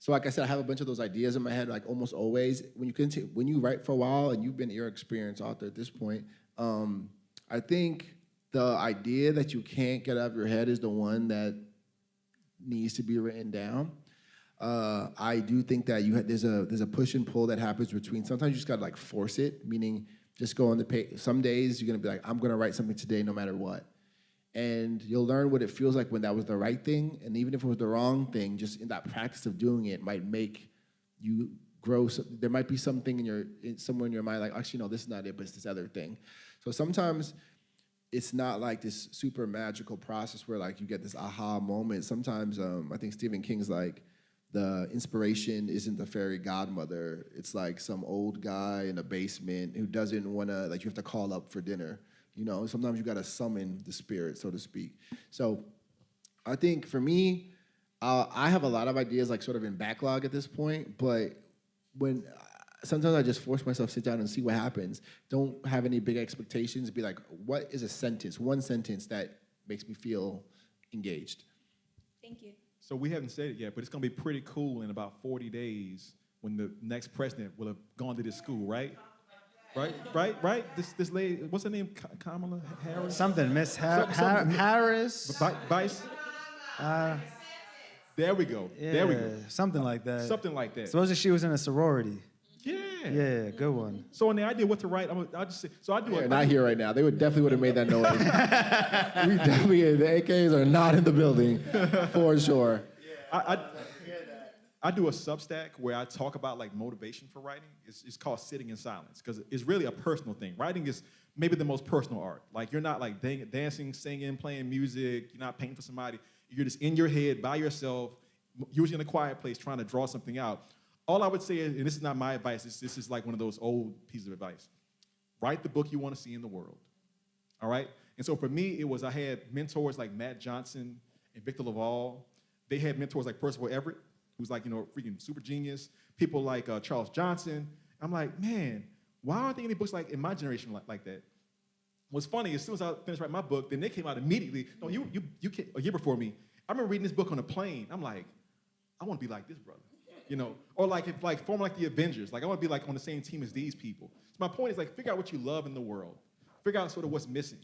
like I said, I have a bunch of those ideas in my head, like almost always. When you write for a while and you've been your experienced author at this point, I think the idea that you can't get out of your head is the one that needs to be written down. I do think that there's a push and pull that happens between, sometimes you just gotta like force it, meaning just go on the page. Some days you're gonna be like, I'm gonna write something today no matter what. And you'll learn what it feels like when that was the right thing. And even if it was the wrong thing, just in that practice of doing it might make you grow. There might be something somewhere in your mind like, actually, no, this is not it, but it's this other thing. So sometimes it's not like this super magical process where like you get this aha moment. Sometimes I think Stephen King's like, the inspiration isn't the fairy godmother. It's like some old guy in a basement who doesn't want to, like, you have to call up for dinner. You know, sometimes you got to summon the spirit, so to speak. So I think for me, I have a lot of ideas, like, sort of in backlog at this point, but when sometimes I just force myself to sit down and see what happens. Don't have any big expectations. Be like, what is a sentence, one sentence that makes me feel engaged? Thank you. So we haven't said it yet, but it's going to be pretty cool in about 40 days when the next president will have gone to this school, right? Right? This lady, what's her name? Kamala Harris? Something, Miss Harris. Vice? There we go. Yeah, there we go. Something like that. Something like that. Suppose she was in a sorority. Yeah. Yeah, good one. So in the idea what to write, I'll just say, so I do They're not here right now. They definitely would have made that noise. We definitely, the AKs are not in the building, for sure. I do a Substack where I talk about like motivation for writing. It's called Sitting in Silence because it's really a personal thing. Writing is maybe the most personal art. Like you're not like dancing, singing, playing music. You're not painting for somebody. You're just in your head by yourself, usually in a quiet place, trying to draw something out. All I would say is, and this is not my advice, this is like one of those old pieces of advice. Write the book you want to see in the world, all right? And so for me, it was I had mentors like Matt Johnson and Victor Laval. They had mentors like Percival Everett, who's like, freaking super genius. People like Charles Johnson. I'm like, man, why aren't there any books like in my generation like that? What's funny, as soon as I finished writing my book, then they came out immediately. No, you came a year before me. I remember reading this book on a plane. I'm like, I want to be like this brother. Or like if like form like the Avengers, like I want to be like on the same team as these people. So my point is like figure out what you love in the world, figure out sort of what's missing.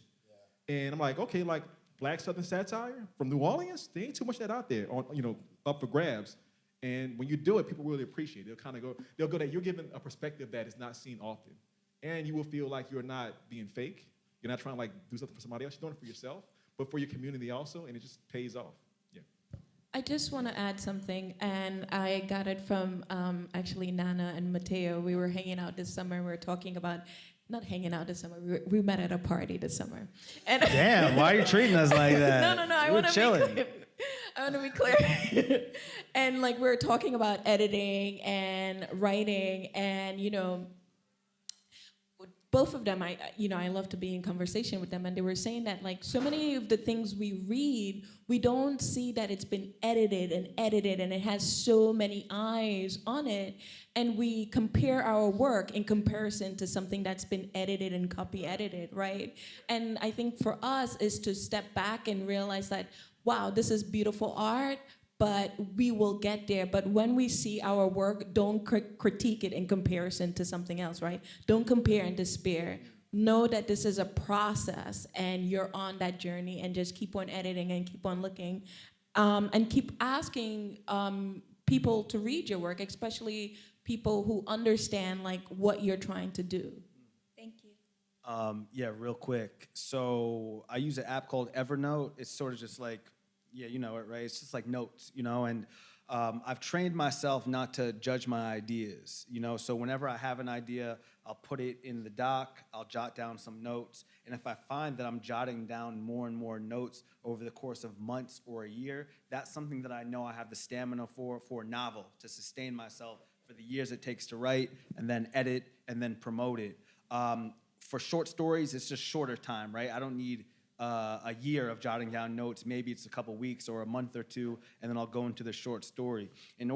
Yeah. And I'm like, okay, like Black Southern satire from New Orleans, there ain't too much of that out there on up for grabs. And when you do it, people really appreciate it. They'll go that you're given a perspective that is not seen often, and you will feel like you're not being fake. You're not trying to like do something for somebody else. You're doing it for yourself, but for your community also, and it just pays off. I just want to add something, and I got it from actually Nana and Mateo. We were hanging out this summer. We were talking about, not hanging out this summer, we met at a party this summer. And Damn, why are you treating us like that? No, I want to be clear. And like we were talking about editing and writing, and both of them, I love to be in conversation with them, and they were saying that like so many of the things we read, we don't see that it's been edited, and it has so many eyes on it, and we compare our work in comparison to something that's been edited and copy edited, right? And I think for us is to step back and realize that, wow, this is beautiful art, but we will get there. But when we see our work, don't critique it in comparison to something else, right? Don't compare and despair. Know that this is a process and you're on that journey, and just keep on editing and keep on looking, and keep asking people to read your work, especially people who understand like what you're trying to do. Thank you. Yeah, real quick. So I use an app called Evernote. It's sort of just like, yeah, you know it, right? It's just like notes, and I've trained myself not to judge my ideas, so whenever I have an idea, I'll put it in the doc, I'll jot down some notes, and if I find that I'm jotting down more and more notes over the course of months or a year, that's something that I know I have the stamina for a novel, to sustain myself for the years it takes to write, and then edit, and then promote it. For short stories, it's just shorter time, right? I don't need a year of jotting down notes. Maybe it's a couple weeks or a month or two, and then I'll go into the short story. In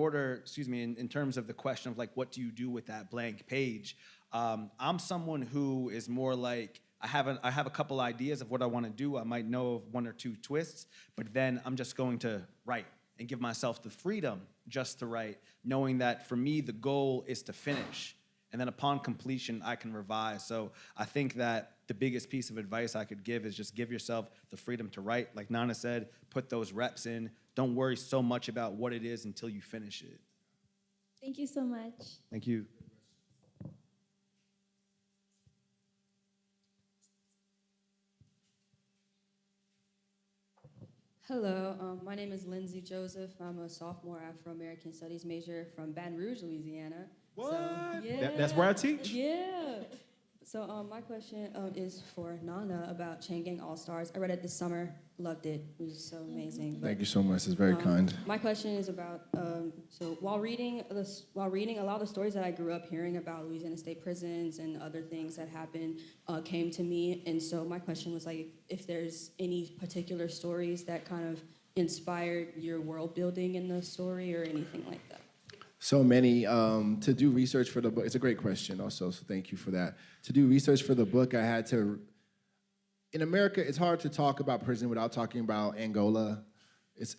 terms of the question of like, what do you do with that blank page? I'm someone who is more like, I have a couple ideas of what I want to do. I might know of one or two twists, but then I'm just going to write and give myself the freedom just to write, knowing that for me, the goal is to finish. And then upon completion, I can revise. So I think that the biggest piece of advice I could give is just give yourself the freedom to write. Like Nana said, put those reps in. Don't worry so much about what it is until you finish it. Thank you so much. Thank you. Hello, my name is Lindsay Joseph. I'm a sophomore Afro-American Studies major from Baton Rouge, Louisiana. What? So, yeah. That's where I teach? Yeah. So my question is for Nana about Chain Gang All Stars. I read it this summer, loved it. It was so amazing. Thank you so much. It's very kind. My question is about so while reading a lot of the stories that I grew up hearing about Louisiana state prisons and other things that happened came to me, and so my question was like if there's any particular stories that kind of inspired your world building in the story or anything like that. So many. To do research for the book, it's a great question also, so thank you for that. To do research for the book, I had to, in America, it's hard to talk about prison without talking about Angola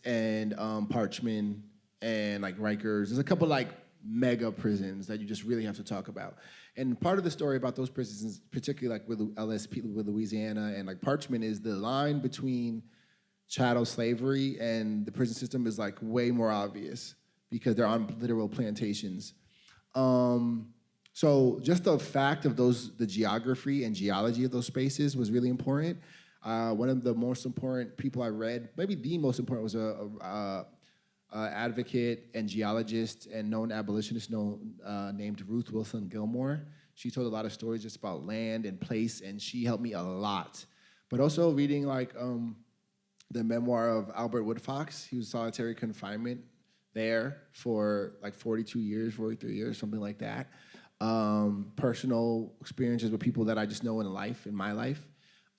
and Parchman and like Rikers. There's a couple like mega prisons that you just really have to talk about. And part of the story about those prisons, particularly like with LSP, with Louisiana and like Parchman, is the line between chattel slavery and the prison system is like way more obvious, because they're on literal plantations. So just the fact of the geography and geology of those spaces was really important. One of the most important people I read, maybe the most important, was a advocate and geologist and known abolitionist named Ruth Wilson Gilmore. She told a lot of stories just about land and place, and she helped me a lot. But also reading like the memoir of Albert Woodfox. He was solitary confinement there for like 42 years, 43 years, something like that. Personal experiences with people that I just know in my life.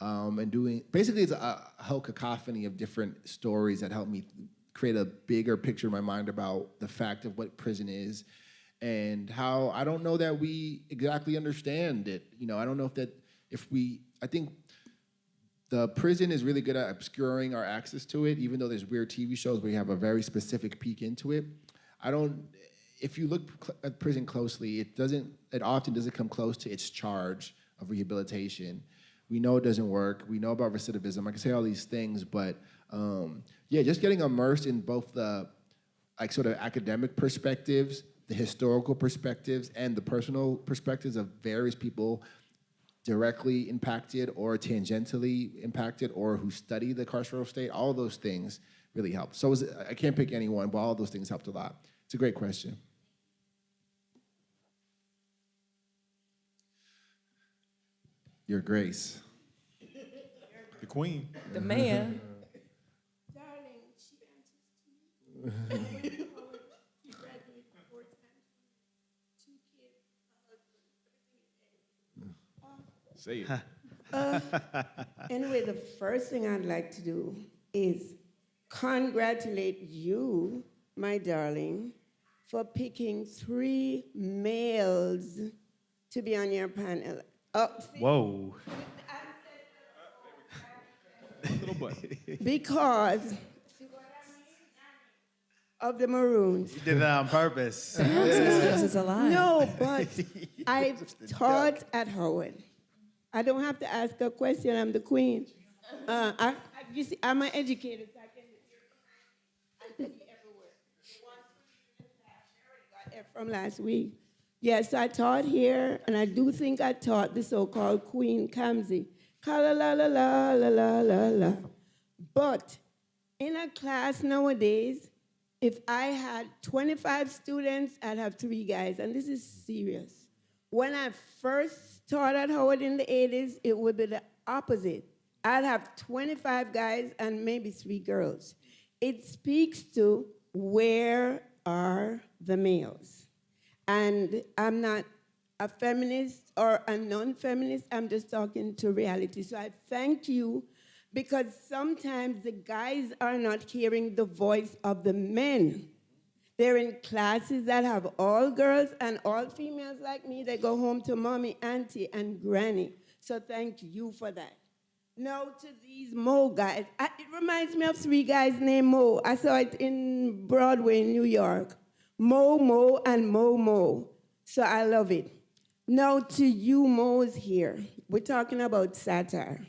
And basically it's a whole cacophony of different stories that help me create a bigger picture in my mind about the fact of what prison is and how I don't know that we exactly understand it. You know, I don't know I think the prison is really good at obscuring our access to it, even though there's weird TV shows where you have a very specific peek into it. If you look at prison closely, it often doesn't come close to its charge of rehabilitation. We know it doesn't work. We know about recidivism. I can say all these things, but just getting immersed in both the like sort of academic perspectives, the historical perspectives, and the personal perspectives of various people directly impacted or tangentially impacted or who study the carceral state, all of those things really help. So I can't pick any one, but all of those things helped a lot. It's a great question. Your Grace. The Queen. The man. Darling, she answers to me. She graduated 4 times, 2 kids, a husband, everything is there. Say it. Anyway, the first thing I'd like to do is congratulate you, my darling, for picking 3 males to be on your panel. Whoa. Little butt. Because of the Maroons. You did that on purpose. Is a lie. No, but I taught at Howard. I don't have to ask a question. I'm the queen. You see, I'm an educator, so I can be everywhere. Got F from last week. Yes, I taught here, and I do think I taught the so-called Queen Kamsi. Ka-la-la-la-la-la-la-la. But in a class nowadays, if I had 25 students, I'd have 3 guys, and this is serious. When I first taught at Howard in the 80s, it would be the opposite. I'd have 25 guys and maybe 3 girls. It speaks to where are the males? And I'm not a feminist or a non-feminist, I'm just talking to reality. So I thank you, because sometimes the guys are not hearing the voice of the men. They're in classes that have all girls and all females like me. They go home to mommy, auntie, and granny. So thank you for that. Now to these Mo guys. It reminds me of 3 guys named Mo. I saw it in Broadway in New York. Mo, and Mo. So I love it. Now to you Mo's here. We're talking about satire.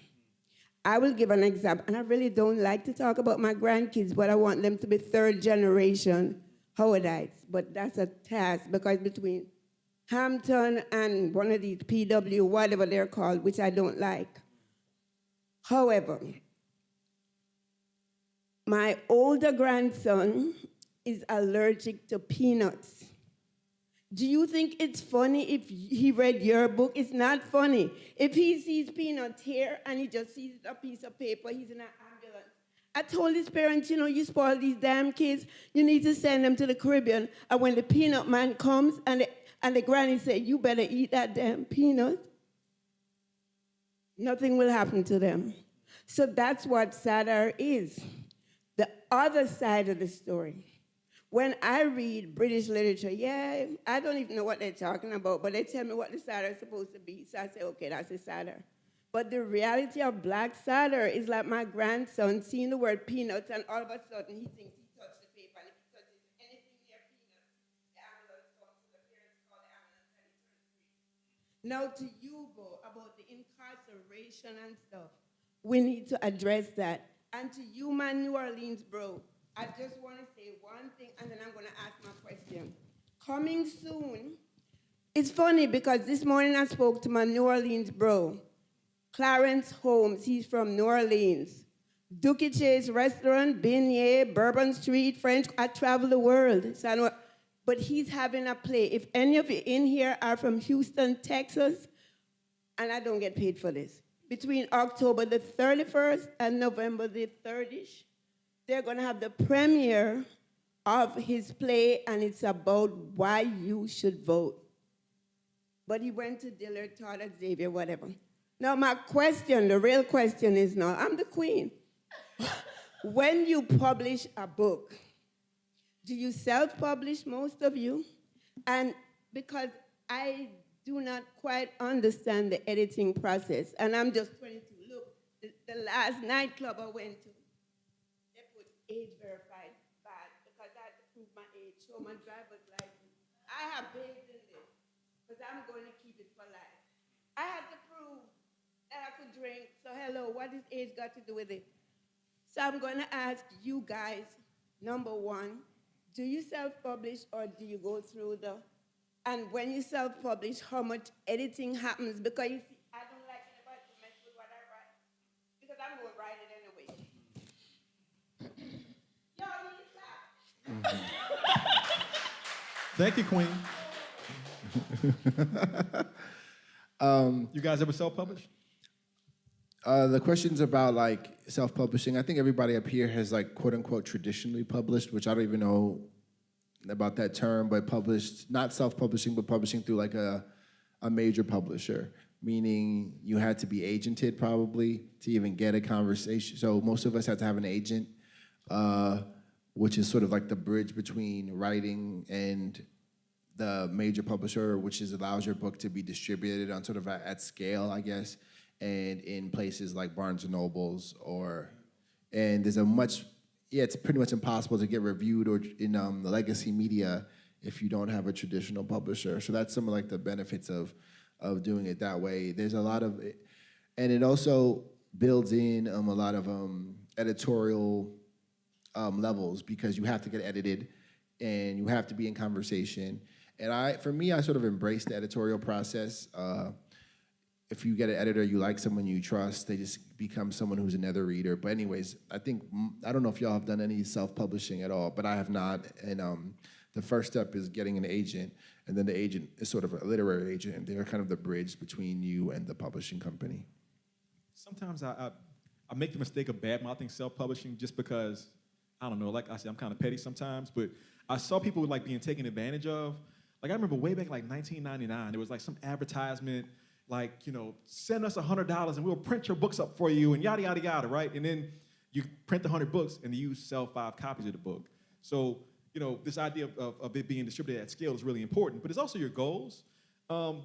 I will give an example, and I really don't like to talk about my grandkids, but I want them to be 3rd generation Howardites. But that's a task, because between Hampton and one of these PW, whatever they're called, which I don't like. However, my older grandson is allergic to peanuts. Do you think it's funny if he read your book? It's not funny. If he sees peanut here and he just sees a piece of paper, he's in an ambulance. I told his parents, you know, you spoil these damn kids, you need to send them to the Caribbean. And when the peanut man comes and the granny said, you better eat that damn peanut, nothing will happen to them. So that's what satire is, the other side of the story. When I read British literature, yeah, I don't even know what they're talking about, but they tell me what the satire is supposed to be. So I say, okay, that's a satire. But the reality of black satire is like my grandson seeing the word peanuts, and all of a sudden he thinks he touched the paper, and if he touches anything near peanuts, the ambulance comes, so the parents call the ambulance, and he turns green. Now to you, Bo, about the incarceration and stuff, we need to address that. And to you, man, New Orleans, bro, I just want to say one thing, and then I'm going to ask my question. Coming soon, it's funny because this morning I spoke to my New Orleans bro, Clarence Holmes. He's from New Orleans. Dookie Chase Restaurant, Beignet, Bourbon Street, French. I travel the world. So I know, but he's having a play. If any of you in here are from Houston, Texas, and I don't get paid for this, between October the 31st and November the 30th, they're going to have the premiere of his play, and it's about why you should vote. But he went to Dillard, taught at Xavier, whatever. Now, my question, the real question is now, I'm the queen. When you publish a book, do you self-publish, most of you? And because I do not quite understand the editing process, and I'm just 22. Look, the last nightclub I went to, age verified bad because I had to prove my age, show my driver's license. I have babes in this because I'm going to keep it for life. I had to prove that I could drink. So hello, what does age got to do with it? So I'm going to ask you guys, number one, do you self-publish or do you go through and when you self-publish, how much editing happens? Because you see, I don't like anybody to mess with what I write because I'm going to write it anyway. Thank you, Queen. You guys ever self-publish? The question's about like self-publishing. I think everybody up here has like quote unquote traditionally published, which I don't even know about that term, but published, not self-publishing, but publishing through like a major publisher, meaning you had to be agented probably to even get a conversation. So most of us had to have an agent, which is sort of like the bridge between writing and the major publisher, which allows your book to be distributed on sort of at scale, I guess, and in places like Barnes and Nobles and there's it's pretty much impossible to get reviewed or in the legacy media if you don't have a traditional publisher. So that's some of like the benefits of doing it that way. There's a lot of, and it also builds in a lot of editorial levels because you have to get edited and you have to be in conversation. And for me, I sort of embrace the editorial process. If you get an editor you like, someone you trust, they just become someone who's another reader. But anyways, I don't know if y'all have done any self-publishing at all, but I have not. And the first step is getting an agent, and then the agent is sort of a literary agent, and they're kind of the bridge between you and the publishing company. Sometimes I make the mistake of bad-mouthing self-publishing just because, I don't know, like I said, I'm kind of petty sometimes, but I saw people like being taken advantage of. Like I remember way back like 1999, there was like some advertisement like, you know, send us $100 and we'll print your books up for you and yada, yada, yada, right? And then you print the 100 books and you sell 5 copies of the book. So, you know, this idea of it being distributed at scale is really important, but it's also your goals. You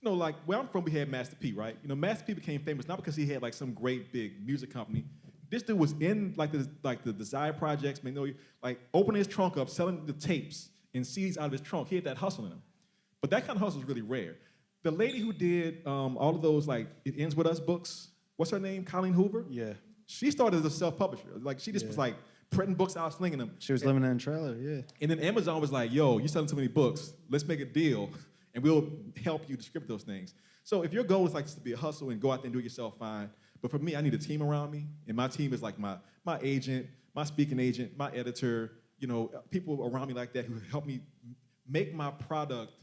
know, like where I'm from, we had Master P, right? You know, Master P became famous not because he had like some great big music company. This dude was in like the Desire Projects, Magnolia, like opening his trunk up, selling the tapes and CDs out of his trunk. He had that hustle in him. But that kind of hustle is really rare. The lady who did all of those, like, It Ends With Us books, what's her name? Colleen Hoover? Yeah. She started as a self-publisher. Like, she just was, like, printing books out, slinging them. She was living in a trailer, yeah. And then Amazon was like, yo, you're selling too many books. Let's make a deal, and we'll help you distribute those things. So if your goal is, like, just to be a hustle and go out there and do it yourself, fine. But for me, I need a team around me, and my team is, like, my agent, my speaking agent, my editor, you know, people around me like that who help me make my product,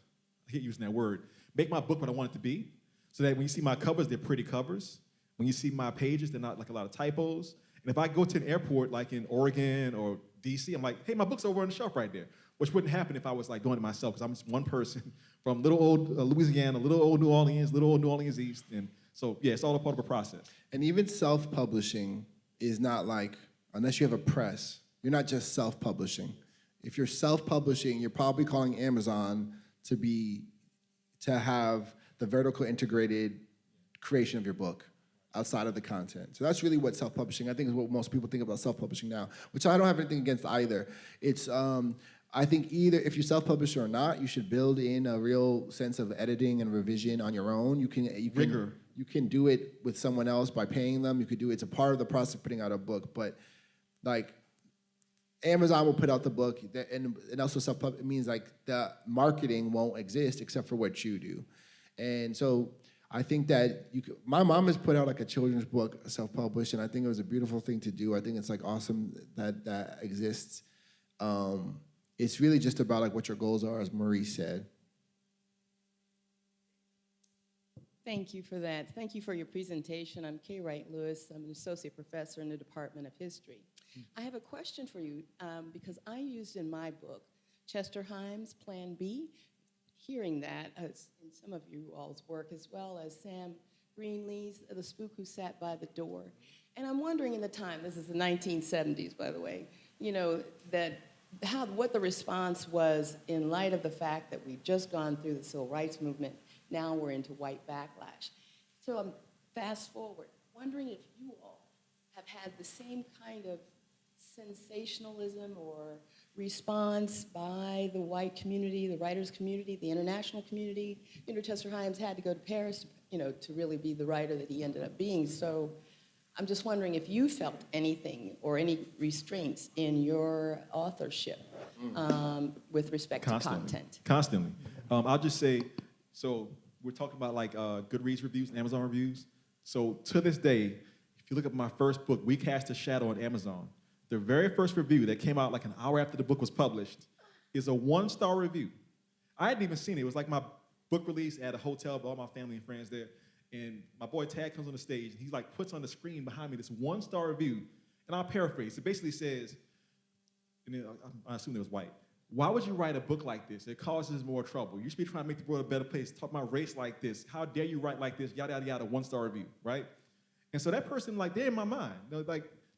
I hate using that word, make my book what I want it to be, so that when you see my covers, they're pretty covers. When you see my pages, they're not like a lot of typos. And if I go to an airport like in Oregon or DC, I'm like, hey, my book's over on the shelf right there, which wouldn't happen if I was like doing it myself, because I'm just one person from little old Louisiana, little old New Orleans East. And so, yeah, it's all a part of a process. And even self-publishing is not like, unless you have a press, you're not just self-publishing. If you're self-publishing, you're probably calling Amazon to have the vertical integrated creation of your book outside of the content. So that's really what self-publishing, I think, is what most people think about self-publishing now, which I don't have anything against either. It's, I think either if you self-publish or not, you should build in a real sense of editing and revision on your own. You can do it with someone else by paying them. You could do it, it's a part of the process of putting out a book, but like, Amazon will put out the book, and also self-publish, it means like the marketing won't exist except for what you do. And so I think that my mom has put out like a children's book, self-published, and I think it was a beautiful thing to do. I think it's like awesome that exists. It's really just about like what your goals are, as Marie said. Thank you for that. Thank you for your presentation. I'm Kay Wright Lewis. I'm an associate professor in the Department of History. I have a question for you because I used in my book Chester Himes' Plan B, hearing that in some of you all's work, as well as Sam Greenlee's The Spook Who Sat by the Door. And I'm wondering in the time, this is the 1970s, by the way, you know, what the response was in light of the fact that we've just gone through the civil rights movement. Now we're into white backlash. So I'm fast forward, wondering if you all have had the same kind of sensationalism or response by the white community, the writers community, the international community. You know, Chester Himes had to go to Paris, you know, to really be the writer that he ended up being. So I'm just wondering if you felt anything or any restraints in your authorship with respect to content. Constantly. I'll just say, so we're talking about like Goodreads reviews and Amazon reviews. So to this day, if you look at my first book, We Cast a Shadow on Amazon, the very first review that came out like an hour after the book was published is a 1-star review. I hadn't even seen it. It was like my book release at a hotel with all my family and friends there. And my boy Tad comes on the stage, and he like puts on the screen behind me this 1-star review. And I'll paraphrase. It basically says, and then I assume it was white, why would you write a book like this? It causes more trouble. You should be trying to make the world a better place. Talk about race like this. How dare you write like this? Yada, yada, yada, 1-star review, right? And so that person, like, they're in my mind. You know,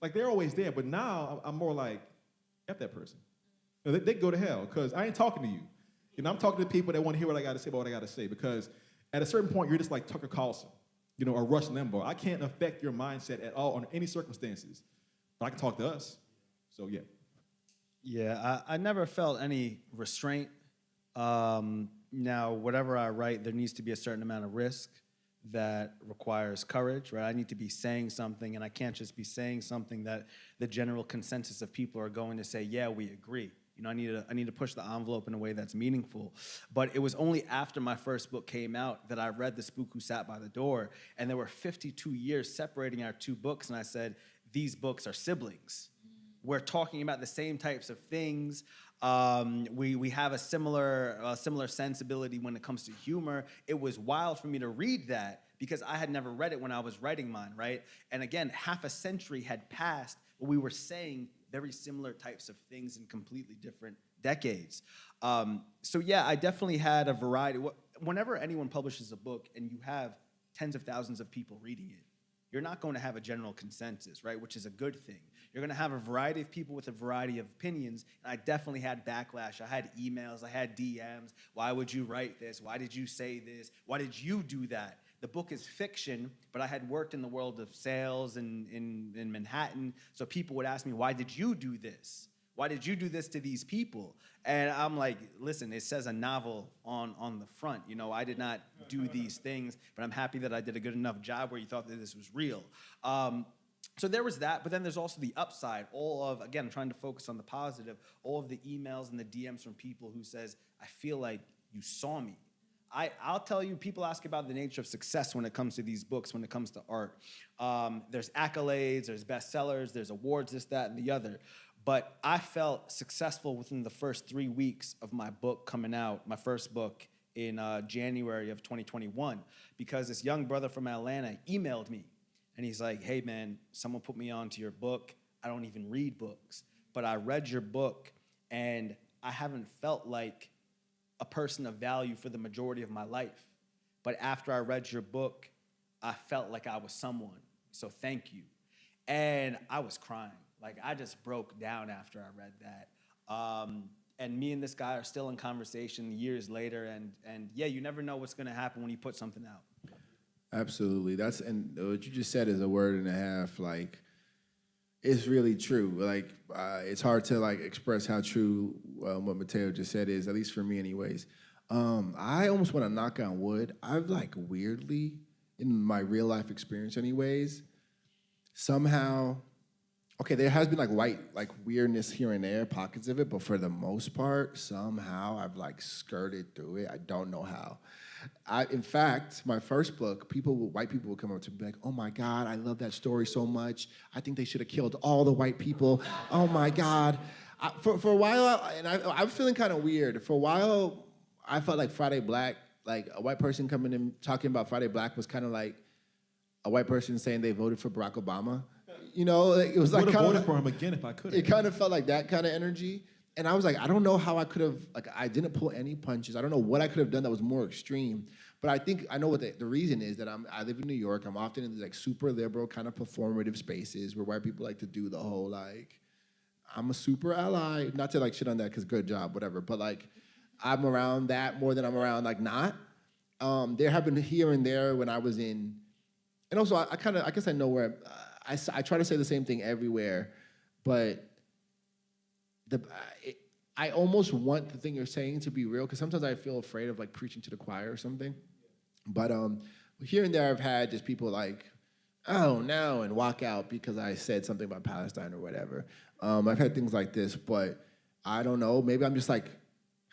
like they're always there, but now I'm more like, F that person. You know, they go to hell, because I ain't talking to you. You know, I'm talking to people that want to hear what I got to say about what I got to say, because at a certain point, you're just like Tucker Carlson, you know, or Rush Limbaugh. I can't affect your mindset at all under any circumstances, but I can talk to us. So, yeah. Yeah, I never felt any restraint. Now, whatever I write, there needs to be a certain amount of risk that requires courage, right? I need to be saying something, and I can't just be saying something that the general consensus of people are going to say, yeah, we agree. You know, I need to push the envelope in a way that's meaningful. But it was only after my first book came out that I read The Spook Who Sat by the Door, and there were 52 years separating our two books, and I said, these books are siblings. We're talking about the same types of things. We have a similar sensibility when it comes to humor. It was wild for me to read that because I had never read it when I was writing mine, right? And again, half a century had passed, but we were saying very similar types of things in completely different decades. So yeah, I definitely had a variety. Whenever anyone publishes a book and you have tens of thousands of people reading it, you're not going to have a general consensus, right? Which is a good thing. You're going to have a variety of people with a variety of opinions, and I definitely had backlash. I had emails, I had DMs. Why would you write this? Why did you say this? Why did you do that? The book is fiction, but I had worked in the world of sales in Manhattan, so people would ask me, why did you do this? Why did you do this to these people? And I'm like, listen, it says a novel on the front. You know, I did not do these things, but I'm happy that I did a good enough job where you thought that this was real. So there was that, but then there's also the upside, all of, again, trying to focus on the positive, all of the emails and the DMs from people who says, I feel like you saw me. I'll tell you, people ask about the nature of success when it comes to these books, when it comes to art. There's accolades, there's bestsellers, there's awards, this, that, and the other. But I felt successful within the first 3 weeks of my book coming out, my first book in January of 2021, because this young brother from Atlanta emailed me. And he's like, hey man, someone put me onto your book. I don't even read books, but I read your book and I haven't felt like a person of value for the majority of my life. But after I read your book, I felt like I was someone. So thank you. And I was crying. Like, I just broke down after I read that. And me and this guy are still in conversation years later. And yeah, you never know what's gonna happen when you put something out. Absolutely. And what you just said is a word and a half. Like, it's really true. Like, it's hard to like express how true what Mateo just said is, at least for me anyways. I almost want to knock on wood. I've like weirdly, in my real life experience anyways, somehow, okay, there has been like weirdness here and there, pockets of it, but for the most part, somehow I've like skirted through it. I don't know how. In fact, my first book, white people would come up to me like, oh my God, I love that story so much. I think they should have killed all the white people. Oh my God. For a while, and I'm feeling kind of weird. For a while, I felt like Friday Black, like a white person coming in talking about Friday Black was kind of like a white person saying they voted for Barack Obama. You know, like, it was like would have kind voted of for him again if I could. It kind of felt like that kind of energy. And I was like, I don't know how I could have, like, I didn't pull any punches. I don't know what I could have done that was more extreme. But I think I know what the reason is that I live in New York. I'm often in these like super liberal kind of performative spaces where white people like to do the whole like, I'm a super ally. Not to like shit on that because good job, whatever. But like, I'm around that more than I'm around like not. There have been here and there when I was in, and also I guess I know where, I try to say the same thing everywhere, but I almost want the thing you're saying to be real, because sometimes I feel afraid of like preaching to the choir or something. But here and there I've had just people like, oh no, and walk out because I said something about Palestine or whatever. I've had things like this, but I don't know, maybe I'm just like,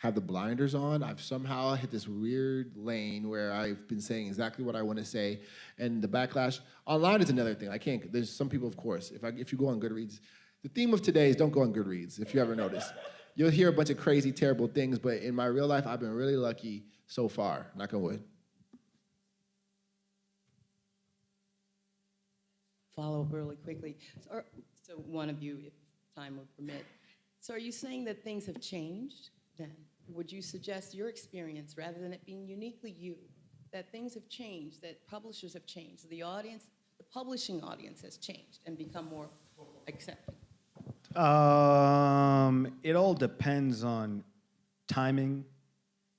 have the blinders on. I've somehow hit this weird lane where I've been saying exactly what I want to say, and the backlash online is another thing. There's some people, of course, if you go on Goodreads, the theme of today is don't go on Goodreads, if you ever notice. You'll hear a bunch of crazy, terrible things, but in my real life, I've been really lucky so far, knock on wood. Follow up really quickly. So one of you, if time would permit. So are you saying that things have changed then? Would you suggest your experience, rather than it being uniquely you, that things have changed, that publishers have changed, the audience, the publishing audience has changed and become more accepting? It all depends on timing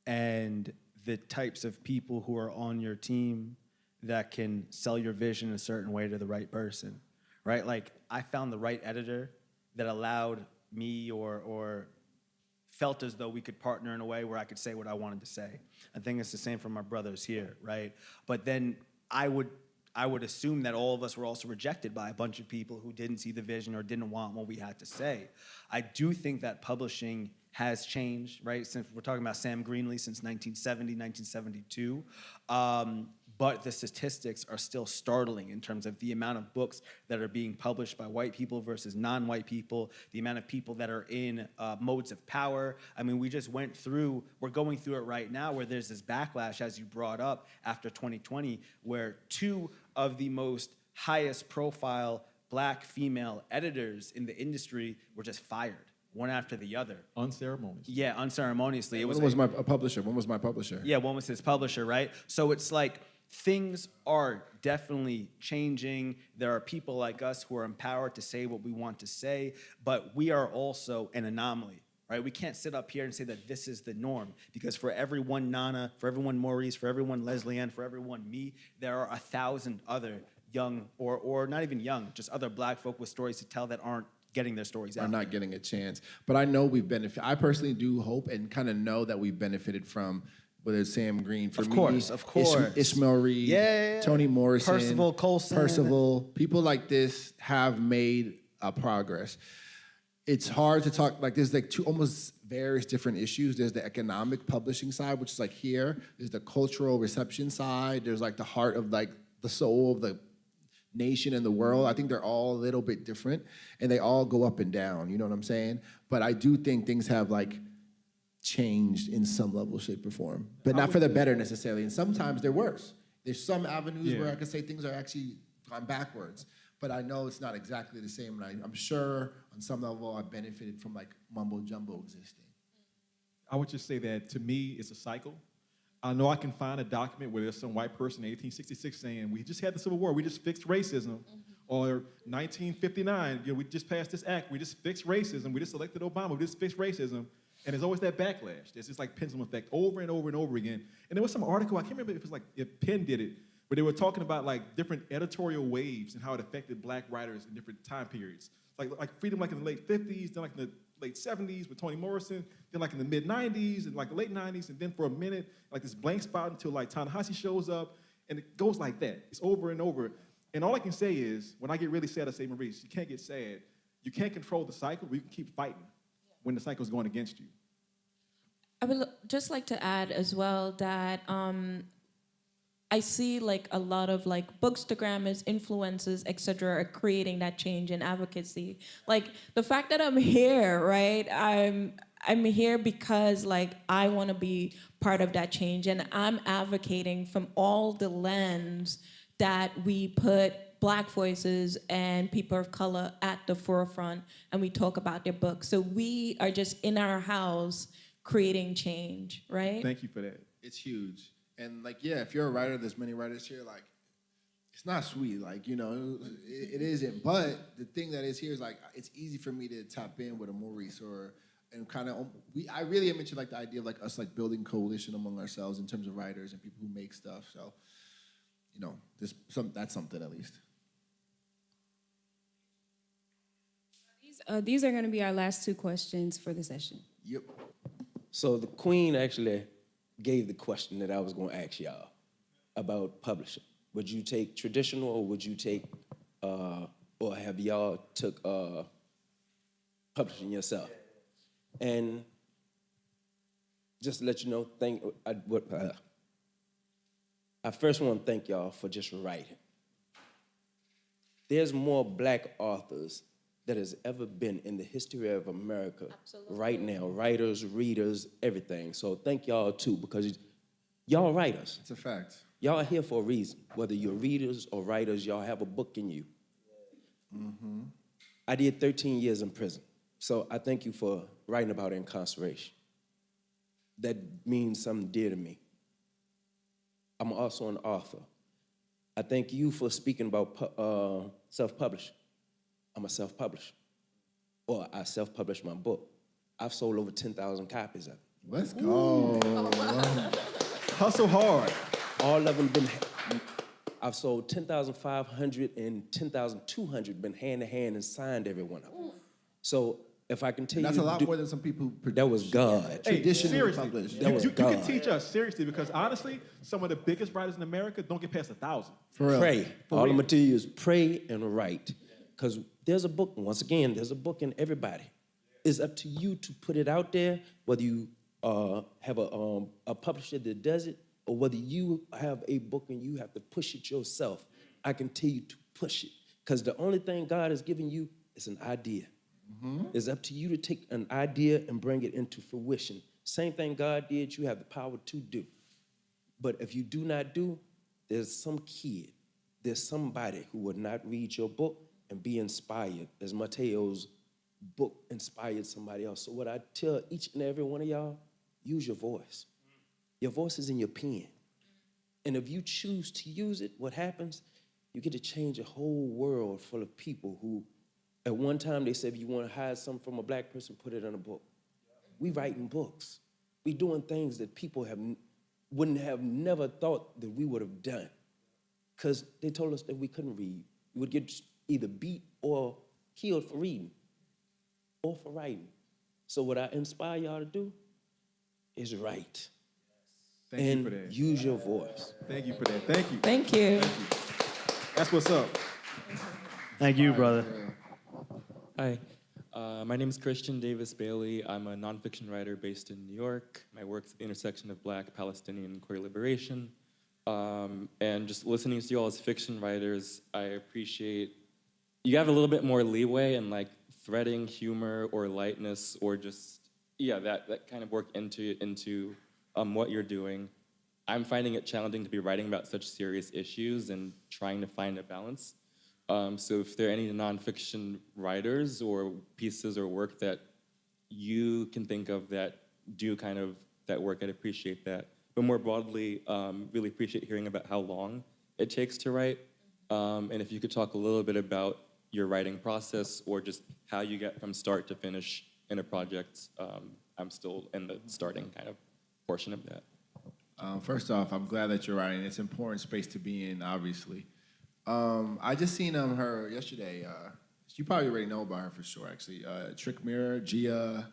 and the types of people who are on your team that can sell your vision a certain way to the right person, right? Like, I found the right editor that allowed me or felt as though we could partner in a way where I could say what I wanted to say. I think it's the same for my brothers here, right? But then I would assume that all of us were also rejected by a bunch of people who didn't see the vision or didn't want what we had to say. I do think that publishing has changed, right? Since we're talking about Sam Greenlee since 1970, 1972. But the statistics are still startling in terms of the amount of books that are being published by white people versus non-white people, the amount of people that are in modes of power. I mean, we're going through it right now where there's this backlash, as you brought up, after 2020, where two of the most highest profile Black female editors in the industry were just fired, one after the other. Unceremoniously. Yeah, unceremoniously. One was my publisher. One was my publisher. Yeah, one was his publisher, right? So it's like, things are definitely changing. There are people like us who are empowered to say what we want to say, but we are also an anomaly, right? We can't sit up here and say that this is the norm, because for every one Nana, for every one Maurice, for every one Leslie Ann, for every one me, there are 1,000 other young, or not even young, just other Black folk with stories to tell that aren't getting their stories out. Are not getting a chance. But I know we've benefited. I personally do hope and kind of know that we've benefited from, whether it's Sam Green, for me, of course. Ishmael Reed, yeah. Toni Morrison, Percival Coulson. People like this have made a progress. It's hard to talk, like there's like two almost various different issues. There's the economic publishing side, which is like here. There's the cultural reception side. There's like the heart of like the soul of the nation in the world. I think they're all a little bit different, and they all go up and down. You know what I'm saying? But I do think things have like changed in some level, shape, or form, but not for the better necessarily. And sometimes they're worse. There's some avenues where I could say things are actually gone backwards, but I know it's not exactly the same. And I'm sure on some level I benefited from like mumbo jumbo existing. I would just say that to me, it's a cycle. I know I can find a document where there's some white person in 1866 saying, we just had the Civil War, we just fixed racism. Or 1959, we just passed this act, we just fixed racism, we just elected Obama, we just fixed racism. And there's always that backlash. There's this like pendulum effect over and over and over again. And there was some article, I can't remember if it was like, if Penn did it, but they were talking about like different editorial waves and how it affected black writers in different time periods. Like freedom like in the late 50s, then like in the late 70s with Toni Morrison, then like in the mid 90s and like the late 90s, and then for a minute, like this blank spot until like Ta-Nehisi shows up, and it goes like that. It's over and over. And all I can say is, when I get really sad, I say, Maurice, you can't get sad. You can't control the cycle, but you can keep fighting when the cycle is going against you. I would just like to add as well that I see like a lot of like bookstagrammers, influencers, et cetera, are creating that change in advocacy. Like the fact that I'm here, right? I'm here because like I want to be part of that change, and I'm advocating from all the lens that we put Black voices and people of color at the forefront, and we talk about their books. So we are just in our house creating change, right? Thank you for that. It's huge. And like, yeah, if you're a writer, there's many writers here, like, it's not sweet, like, you know, it isn't. But the thing that is here is like, it's easy for me to tap in with a Maurice and kind of, I really am into like the idea of like us like building coalition among ourselves in terms of writers and people who make stuff. So, you know, that's something at least. These are going to be our last two questions for the session. Yep. So the Queen actually gave the question that I was going to ask y'all about publishing. Would you take traditional, or would you take, or have y'all took publishing yourself? And just to let you know, I first want to thank y'all for just writing. There's more Black authors that has ever been in the history of America. Absolutely. Right now, writers, readers, everything. So thank y'all too, because y'all writers. It's a fact. Y'all are here for a reason. Whether you're readers or writers, y'all have a book in you. Mm-hmm. I did 13 years in prison, so I thank you for writing about incarceration. That means something dear to me. I'm also an author. I thank you for speaking about self-publishing. I'm a self-publisher, or I self-published my book. I've sold over 10,000 copies of it. Let's go. Hustle hard. All of them I've sold 10,500 and 10,200 been hand to hand and signed every one of them. So if I can tell That's you. a lot more than some people produce. That was God. Hey, Traditionally seriously, published. That was you God. can teach us, seriously, because honestly, some of the biggest writers in America don't get past 1,000. For real. Pray. For All real. I'm gonna tell you is pray and write. Because there's a book, once again, there's a book in everybody. It's up to you to put it out there, whether you have a publisher that does it, or whether you have a book and you have to push it yourself. I can tell you to push it. Because the only thing God has given you is an idea. Mm-hmm. It's up to you to take an idea and bring it into fruition. Same thing God did, you have the power to do. But if you do not do, there's some kid, there's somebody who would not read your book and be inspired, as Mateo's book inspired somebody else. So what I tell each and every one of y'all, use your voice. Your voice is in your pen. And if you choose to use it, what happens? You get to change a whole world full of people who, at one time they said, if you want to hide something from a Black person, put it in a book. We writing books. We doing things that people wouldn't have never thought that we would have done. Because they told us that we couldn't read. We would get either beat or killed for reading or for writing. So what I inspire y'all to do is write. Thank you for that. Use your voice. Thank you for that. Thank you. Thank you. Thank you. That's what's up. Thank you, brother. Hi, my name is Christian Davis Bailey. I'm a nonfiction writer based in New York. My work's at the intersection of Black, Palestinian, and queer liberation. And just listening to you all as fiction writers, I appreciate you have a little bit more leeway in like threading humor or lightness or just, that kind of work into what you're doing. I'm finding it challenging to be writing about such serious issues and trying to find a balance. So if there are any nonfiction writers or pieces or work that you can think of that do kind of that work, I'd appreciate that. But more broadly, really appreciate hearing about how long it takes to write. And if you could talk a little bit about your writing process or just how you get from start to finish in a project. I'm still in the starting kind of portion of that. First off, I'm glad that you're writing. It's an important space to be in, obviously. I just seen her yesterday. You probably already know about her for sure, actually. Trick Mirror, Gia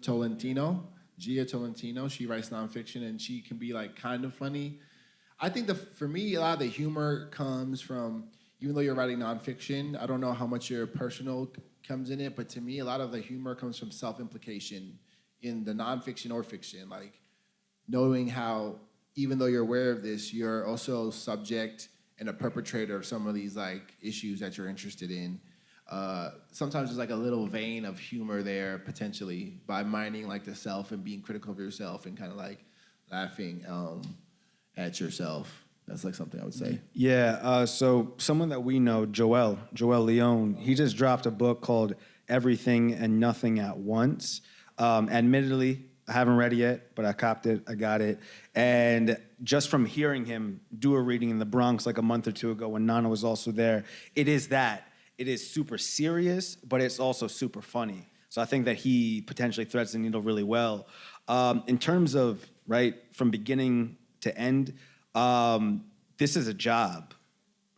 Tolentino. Gia Tolentino. She writes nonfiction, and she can be like kind of funny. I think for me, a lot of the humor comes from, even though you're writing nonfiction, I don't know how much your personal comes in it, but to me, a lot of the humor comes from self-implication in the nonfiction or fiction. Like knowing how, even though you're aware of this, you're also subject and a perpetrator of some of these like issues that you're interested in. Sometimes there's like a little vein of humor there potentially by minding like the self and being critical of yourself and kind of like laughing at yourself. That's like something I would say. Yeah, so someone that we know, Joel Leone, he just dropped a book called Everything and Nothing at Once. Admittedly, I haven't read it yet, but I copped it, I got it. And just from hearing him do a reading in the Bronx like a month or two ago when Nana was also there, it is super serious, but it's also super funny. So I think that he potentially threads the needle really well. In terms of, right, from beginning to end, this is a job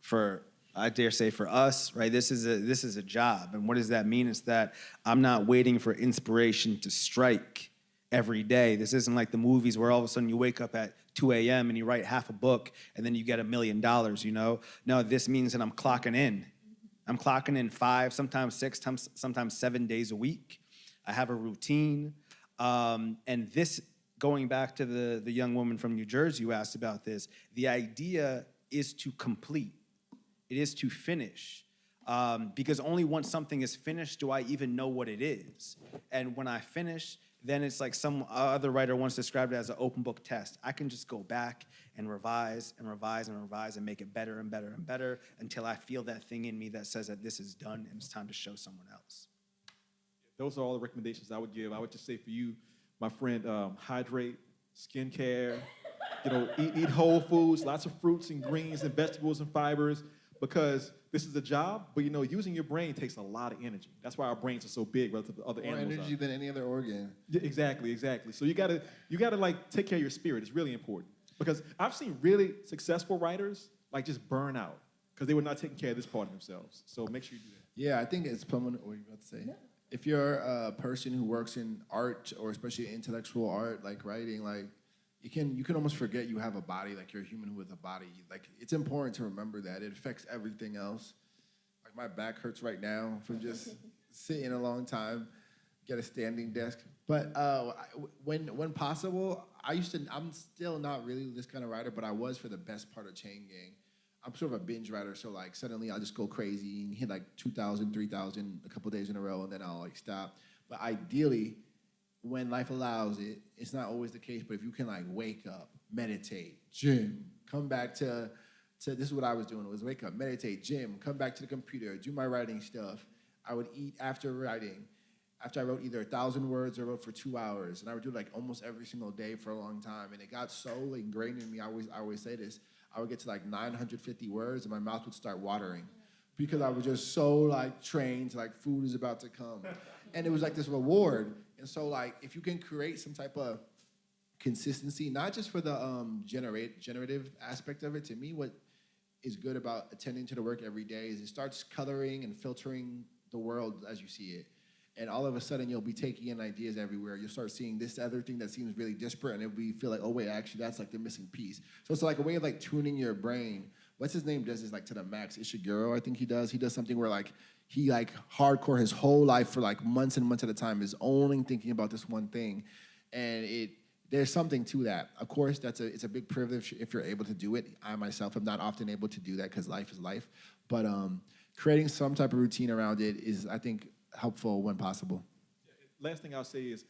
for, I dare say, for us, right? This is a job. And what does that mean? Is that I'm not waiting for inspiration to strike every day. This isn't like the movies where all of a sudden you wake up at 2 a.m. and you write half a book and then you get $1 million, you know? No, this means that I'm clocking in. I'm clocking in 5, sometimes 6, sometimes 7 days a week. I have a routine. And this, going back to the young woman from New Jersey who asked about this, the idea is to complete. It is to finish. Because only once something is finished do I even know what it is. And when I finish, then it's like some other writer once described it as an open book test. I can just go back and revise and revise and revise and make it better and better and better until I feel that thing in me that says that this is done and it's time to show someone else. Those are all the recommendations I would give. I would just say for you, my friend, hydrate, skincare, eat whole foods, lots of fruits and greens and vegetables and fibers, because this is a job, but using your brain takes a lot of energy. That's why our brains are so big relative to other animals. More energy than any other organ. Yeah, exactly. So you gotta like take care of your spirit. It's really important. Because I've seen really successful writers like just burn out because they were not taking care of this part of themselves. So make sure you do that. Yeah, I think it's what were you about to say? Yeah. If you're a person who works in art or especially intellectual art, like writing, like you can almost forget you have a body, like you're a human with a body. Like it's important to remember that. It affects everything else. Like my back hurts right now from just sitting a long time, get a standing desk. But when possible, I'm still not really this kind of writer, but I was for the best part of Chain Gang. I'm sort of a binge writer, so like suddenly I'll just go crazy and hit like 2,000, 3,000 a couple days in a row, and then I'll like stop. But ideally, when life allows it, it's not always the case, but if you can like wake up, meditate, gym, come back to this is what I was doing, was wake up, meditate, gym, come back to the computer, do my writing stuff. I would eat after writing. After I wrote either 1,000 words or wrote for 2 hours, and I would do it like almost every single day for a long time, and it got so ingrained in me. I always say this. I would get to like 950 words, and my mouth would start watering because I was just so like trained to like food is about to come, and it was like this reward. And so like if you can create some type of consistency, not just for the generative aspect of it. To me, what is good about attending to the work every day is it starts coloring and filtering the world as you see it. And all of a sudden, you'll be taking in ideas everywhere. You'll start seeing this other thing that seems really disparate, and it'll be feel like, oh wait, actually, that's like the missing piece. So it's like a way of like tuning your brain. What's his name does this like to the max. Ishiguro, I think he does. He does something where like he like hardcore his whole life for like months and months at a time is only thinking about this one thing, and there's something to that. Of course, it's a big privilege if you're able to do it. I myself am not often able to do that because life is life. But creating some type of routine around it is, I think, helpful when possible. Last thing I'll say is,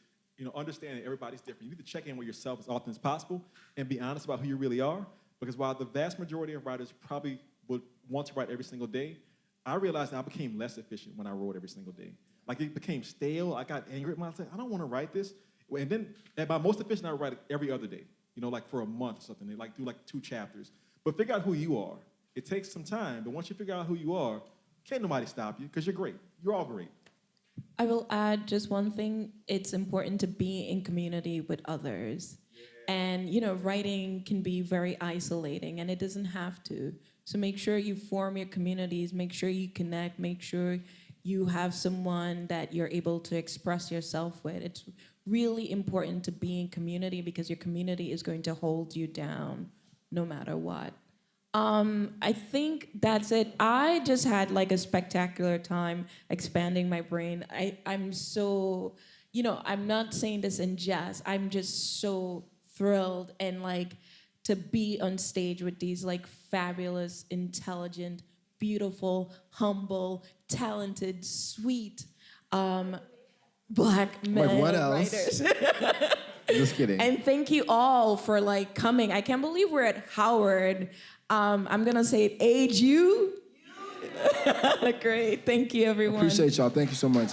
understand that everybody's different. You need to check in with yourself as often as possible and be honest about who you really are. Because while the vast majority of writers probably would want to write every single day, I realized that I became less efficient when I wrote every single day. Like, it became stale. I got angry at myself. I don't want to write this. And then at my most efficient, I would write it every other day, like for a month or something. They do 2 chapters. But figure out who you are. It takes some time, but once you figure out who you are, can't nobody stop you because you're great. You're all great. I will add just one thing. It's important to be in community with others. And, writing can be very isolating, and it doesn't have to. So make sure you form your communities, make sure you connect, make sure you have someone that you're able to express yourself with. It's really important to be in community because your community is going to hold you down no matter what. I think that's it. I just had a spectacular time expanding my brain. I'm so, I'm not saying this in jest. I'm just so thrilled and to be on stage with these fabulous, intelligent, beautiful, humble, talented, sweet Black men what else? writers. Just kidding. And thank you all for coming. I can't believe we're at Howard. I'm gonna say it, age you. Great, thank you everyone. Appreciate y'all, thank you so much.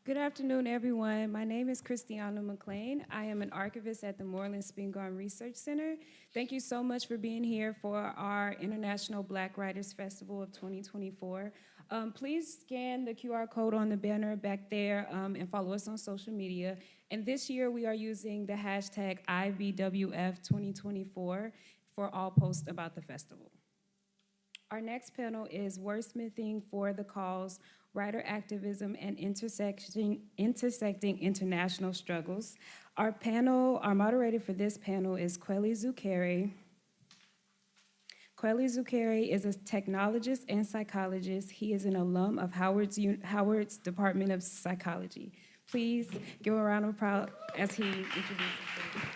Good afternoon, everyone. My name is Christiana McLean. I am an archivist at the Moreland Spingarn Research Center. Thank you so much for being here for our International Black Writers Festival of 2024. Please scan the QR code on the banner back there and follow us on social media. And this year we are using the hashtag IBWF 2024 for all posts about the festival. Our next panel is Wordsmithing for the Cause, Writer Activism and Intersecting International Struggles. Our moderator for this panel is Kweli Zukeri. Kweli Zukeri is a technologist and psychologist. He is an alum of Howard's Department of Psychology. Please give a round of applause as he introduces himself.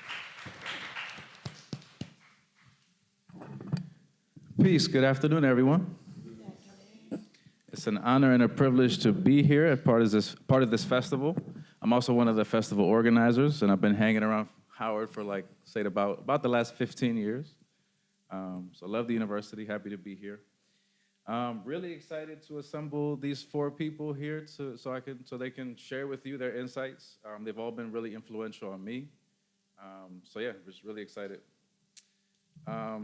Peace. Good afternoon, everyone. It's an honor and a privilege to be here as part of this festival. I'm also one of the festival organizers, and I've been hanging around Howard for about the last 15 years. So I love the university. Happy to be here. Really excited to assemble these 4 people here so they can share with you their insights. They've all been really influential on me. So yeah, just really excited.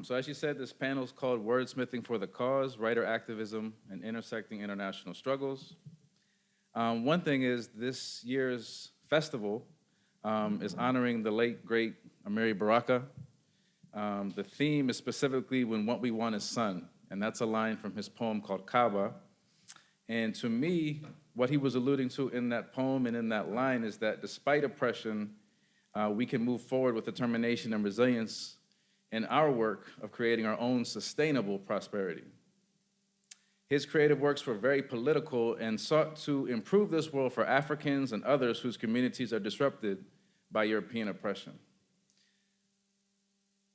So as you said, this panel is called Wordsmithing for the Cause, Writer Activism and Intersecting International Struggles. One thing is this year's festival is honoring the late, great Amiri Baraka. The theme is specifically when what we want is sun, and that's a line from his poem called Kaaba. And to me, what he was alluding to in that poem and in that line is that despite oppression, we can move forward with determination and resilience in our work of creating our own sustainable prosperity. His creative works were very political and sought to improve this world for Africans and others whose communities are disrupted by European oppression.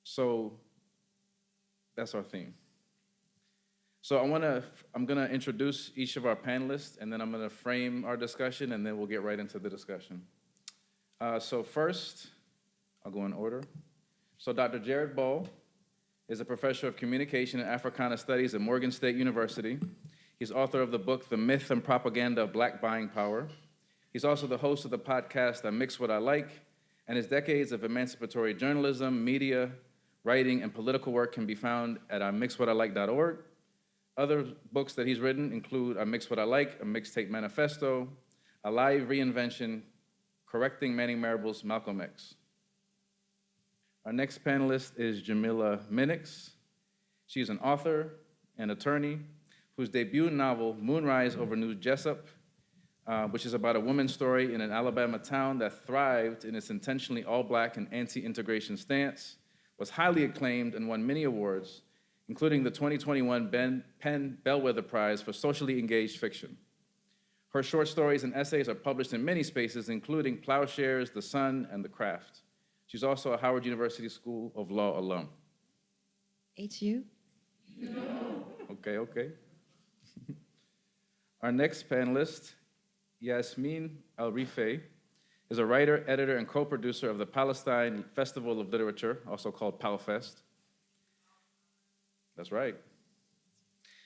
So that's our theme. So I'm gonna introduce each of our panelists, and then I'm gonna frame our discussion, and then we'll get right into the discussion. So first, I'll go in order. So Dr. Jared Ball is a professor of communication and Africana studies at Morgan State University. He's author of the book, The Myth and Propaganda of Black Buying Power. He's also the host of the podcast, I Mix What I Like, and his decades of emancipatory journalism, media, writing, and political work can be found at imixwhatilike.org. Other books that he's written include I Mix What I Like, A Mixtape Manifesto, A Live Reinvention, Correcting Manning Marable's Malcolm X. Our next panelist is Jamila Minix. She's an author and attorney whose debut novel, Moonrise Over New Jessup, which is about a woman's story in an Alabama town that thrived in its intentionally all-Black and anti-integration stance, was highly acclaimed and won many awards, including the 2021 Penn Bellwether Prize for Socially Engaged Fiction. Her short stories and essays are published in many spaces, including Plowshares, The Sun, and The Craft. She's also a Howard University School of Law alum. HU? Okay. Our next panelist, Yasmin Al-Rifai, is a writer, editor, and co-producer of the Palestine Festival of Literature, also called PalFest. That's right.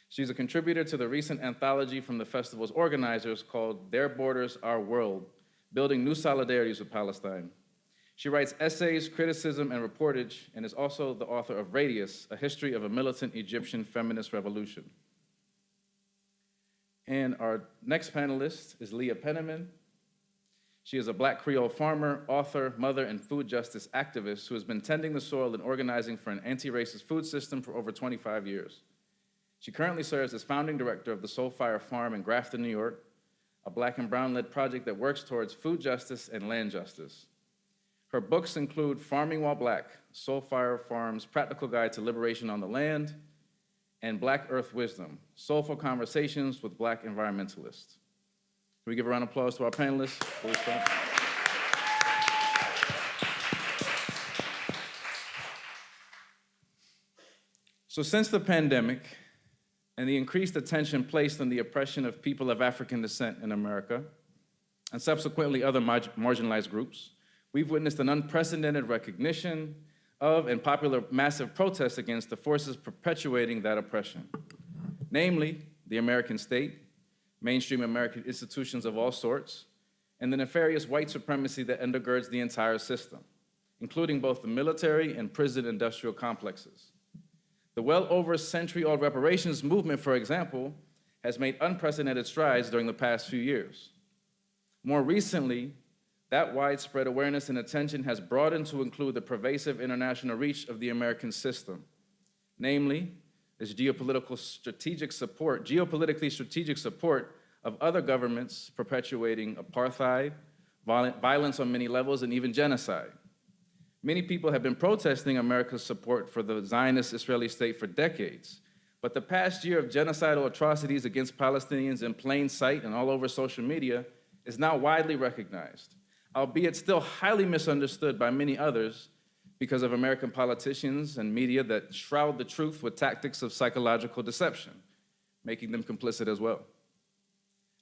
She's a contributor to the recent anthology from the festival's organizers called Their Borders, Our World, Building New Solidarities with Palestine. She writes essays, criticism, and reportage, and is also the author of Radius, A History of a Militant Egyptian Feminist Revolution. And our next panelist is Leah Penniman. She is a Black Creole farmer, author, mother, and food justice activist who has been tending the soil and organizing for an anti-racist food system for over 25 years. She currently serves as founding director of the Soulfire Farm in Grafton, New York, a Black and brown-led project that works towards food justice and land justice. Her books include Farming While Black, Soulfire Farm's Practical Guide to Liberation on the Land, and Black Earth Wisdom, Soulful Conversations with Black Environmentalists. Can we give a round of applause to our panelists? So since the pandemic and the increased attention placed on the oppression of people of African descent in America, and subsequently other marginalized groups, we've witnessed an unprecedented recognition of and popular massive protests against the forces perpetuating that oppression, namely the American state, mainstream American institutions of all sorts, and the nefarious white supremacy that undergirds the entire system, including both the military and prison industrial complexes. The well over century-old reparations movement, for example, has made unprecedented strides during the past few years. More recently, that widespread awareness and attention has broadened to include the pervasive international reach of the American system, namely, this geopolitically strategic support of other governments perpetuating apartheid, violence on many levels, and even genocide. Many people have been protesting America's support for the Zionist Israeli state for decades, but the past year of genocidal atrocities against Palestinians in plain sight and all over social media is now widely recognized, albeit still highly misunderstood by many others because of American politicians and media that shroud the truth with tactics of psychological deception, making them complicit as well.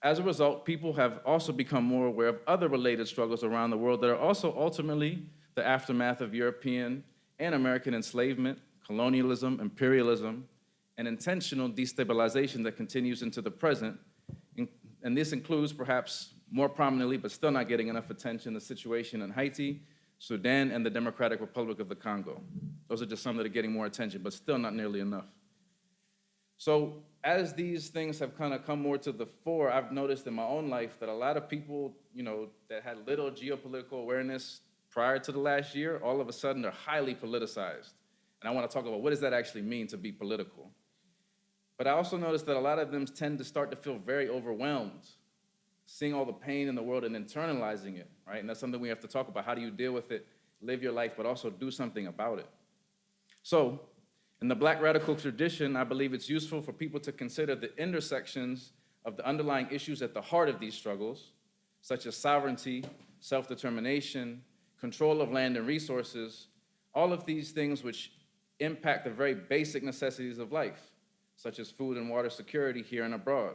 As a result, people have also become more aware of other related struggles around the world that are also ultimately the aftermath of European and American enslavement, colonialism, imperialism, and intentional destabilization that continues into the present. And this includes, perhaps more prominently, but still not getting enough attention, the situation in Haiti, Sudan, and the Democratic Republic of the Congo. Those are just some that are getting more attention, but still not nearly enough. So as these things have kind of come more to the fore, I've noticed in my own life that a lot of people, that had little geopolitical awareness prior to the last year, all of a sudden are highly politicized. And I want to talk about what does that actually mean to be political. But I also noticed that a lot of them tend to start to feel very overwhelmed, seeing all the pain in the world and internalizing it, right? And that's something we have to talk about. How do you deal with it, live your life, but also do something about it? So, in the Black radical tradition, I believe it's useful for people to consider the intersections of the underlying issues at the heart of these struggles, such as sovereignty, self-determination, control of land and resources, all of these things which impact the very basic necessities of life, such as food and water security here and abroad,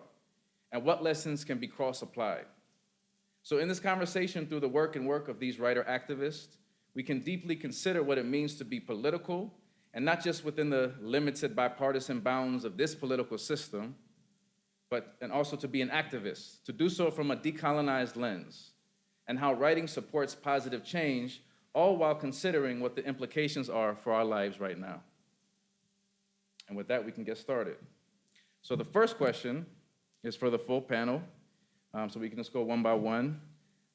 and what lessons can be cross-applied. So in this conversation, through the work of these writer activists, we can deeply consider what it means to be political, and not just within the limited bipartisan bounds of this political system, and also to be an activist, to do so from a decolonized lens, and how writing supports positive change, all while considering what the implications are for our lives right now. And with that, we can get started. So the first question is for the full panel, so we can just go one by one.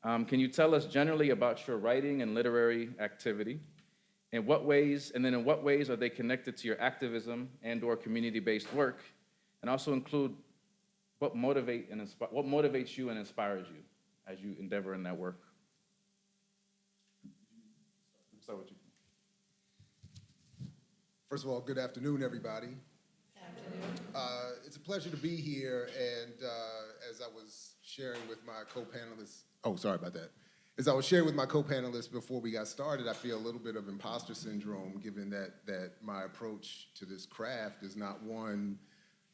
Can you tell us generally about your writing and literary activity? In what ways are they connected to your activism and/or community-based work? And also include what motivates you and inspires you as you endeavor in that work. Let's start with you. First of all, good afternoon, everybody. It's a pleasure to be here, and as I was sharing with my co-panelists, as I was sharing with my co-panelists before we got started, I feel a little bit of imposter syndrome, given that my approach to this craft is not one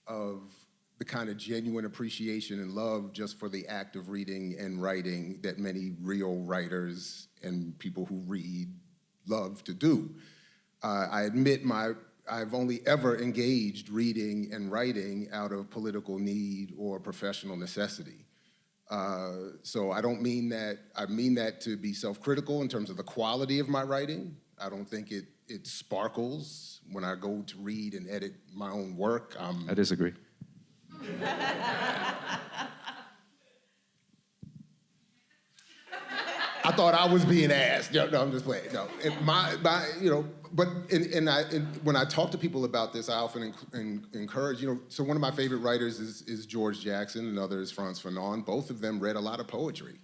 of the kind of genuine appreciation and love just for the act of reading and writing that many real writers and people who read love to do. I admit I've only ever engaged reading and writing out of political need or professional necessity. So I don't mean that, I mean that to be self-critical in terms of the quality of my writing. I don't think it sparkles when I go to read and edit my own work. I disagree. I thought I was being asked. No, I'm just playing. No, when I talk to people about this, I often encourage, so one of my favorite writers is George Jackson, another is Frantz Fanon. Both of them read a lot of poetry.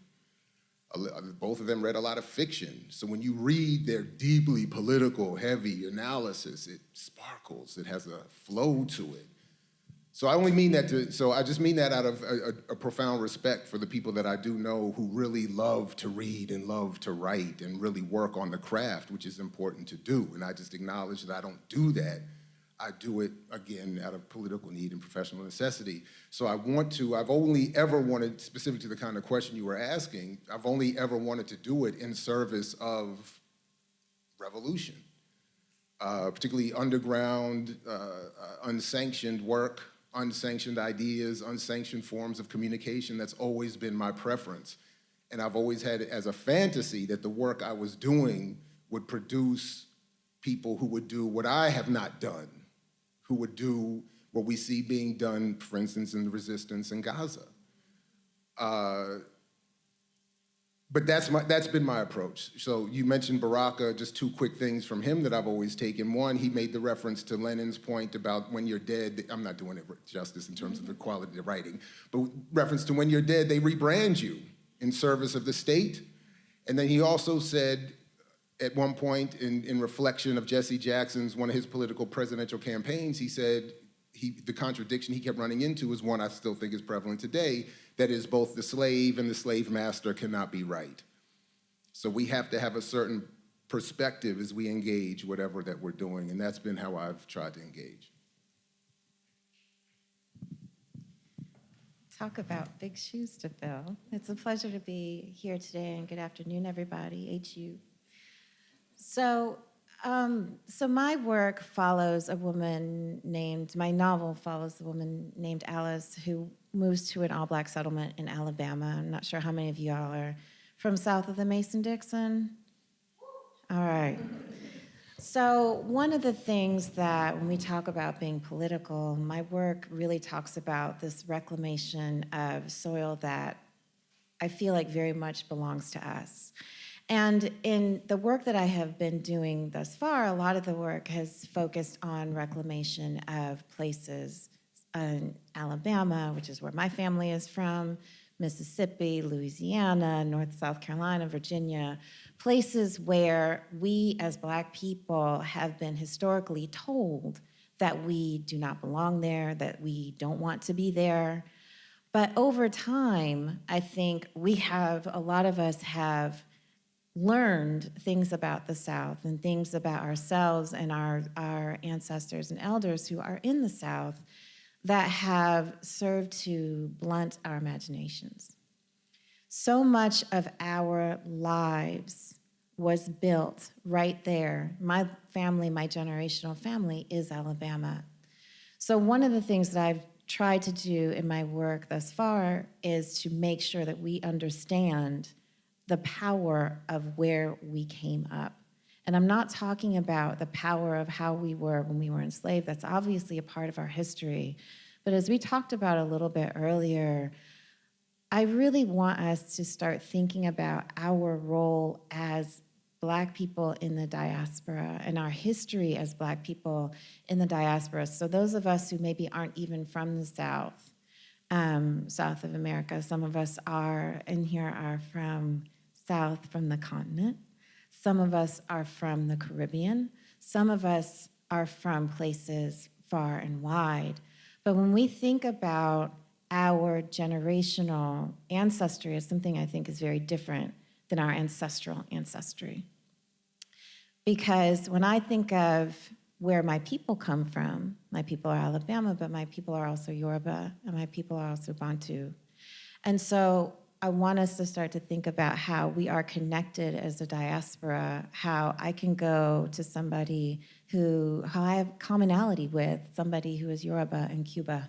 Both of them read a lot of fiction. So when you read their deeply political, heavy analysis, it sparkles, it has a flow to it. So I just mean that out of a profound respect for the people that I do know who really love to read and love to write and really work on the craft, which is important to do. And I just acknowledge that I don't do that. I do it, again, out of political need and professional necessity. So I've only ever wanted, specific to the kind of question you were asking, I've only ever wanted to do it in service of revolution, particularly underground, unsanctioned work, unsanctioned ideas, unsanctioned forms of communication. That's always been my preference. And I've always had it as a fantasy that the work I was doing would produce people who would do what I have not done, who would do what we see being done, for instance, in the resistance in Gaza. But that's been my approach. So you mentioned Baraka, just two quick things from him that I've always taken. One, he made the reference to Lenin's point about when you're dead. I'm not doing it justice in terms of the quality of writing, but reference to when you're dead, they rebrand you in service of the state. And then he also said at one point in reflection of Jesse Jackson's, one of his political presidential campaigns, he said, the contradiction he kept running into is one I still think is prevalent today, that is both the slave and the slave master cannot be right. So we have to have a certain perspective as we engage whatever that we're doing, and that's been how I've tried to engage. Talk about big shoes to fill. It's a pleasure to be here today, and good afternoon, everybody. HU. So my work follows a woman named, my novel follows a woman named Alice who moves to an all-black settlement in Alabama. I'm not sure how many of y'all are from south of the Mason-Dixon. All right. So one of the things that when we talk about being political, my work really talks about this reclamation of soil that I feel like very much belongs to us. And in the work that I have been doing thus far, a lot of the work has focused on reclamation of places in Alabama, which is where my family is from, Mississippi, Louisiana, South Carolina, Virginia, places where we as Black people have been historically told that we do not belong there, that we don't want to be there. But over time, I think a lot of us have learned things about the South and things about ourselves and our ancestors and elders who are in the South that have served to blunt our imaginations. So much of our lives was built right there. My family, my generational family, is Alabama. So one of the things that I've tried to do in my work thus far is to make sure that we understand the power of where we came up. And I'm not talking about the power of how we were when we were enslaved. That's obviously a part of our history. But as we talked about a little bit earlier, I really want us to start thinking about our role as Black people in the diaspora and our history as Black people in the diaspora. So those of us who maybe aren't even from the South, South of America, some of us are in here are from the continent. Some of us are from the Caribbean. Some of us are from places far and wide. But when we think about our generational ancestry as something I think is very different than our ancestral ancestry. Because when I think of where my people come from, my people are Alabama, but my people are also Yoruba, and my people are also Bantu. And so I want us to start to think about how we are connected as a diaspora, how I can go to somebody how I have commonality with somebody who is Yoruba in Cuba,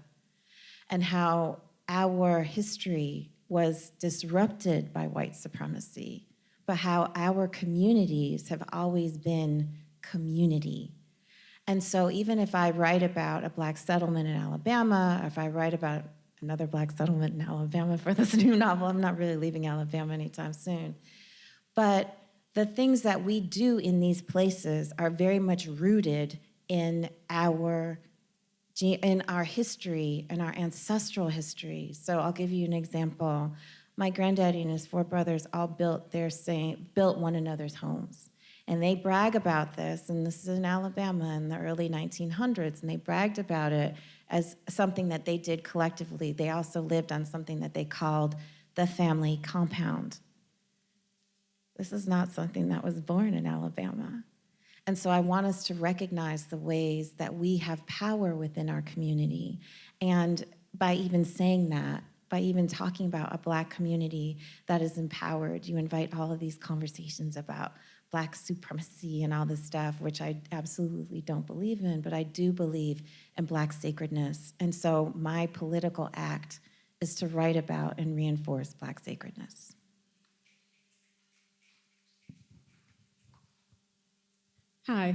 and how our history was disrupted by white supremacy, but how our communities have always been community. And so even if I write about a Black settlement in Alabama, or if I write about another Black settlement in Alabama for this new novel, I'm not really leaving Alabama anytime soon. But the things that we do in these places are very much rooted in our history and our ancestral history. So I'll give you an example. My granddaddy and his 4 brothers all built one another's homes. And they brag about this, and this is in Alabama in the early 1900s, and they bragged about it as something that they did collectively. They also lived on something that they called the family compound. This is not something that was born in Alabama. And so I want us to recognize the ways that we have power within our community. And by even saying that, by even talking about a Black community that is empowered, you invite all of these conversations about Black supremacy and all this stuff, which I absolutely don't believe in, but I do believe in Black sacredness. And so my political act is to write about and reinforce Black sacredness. Hi.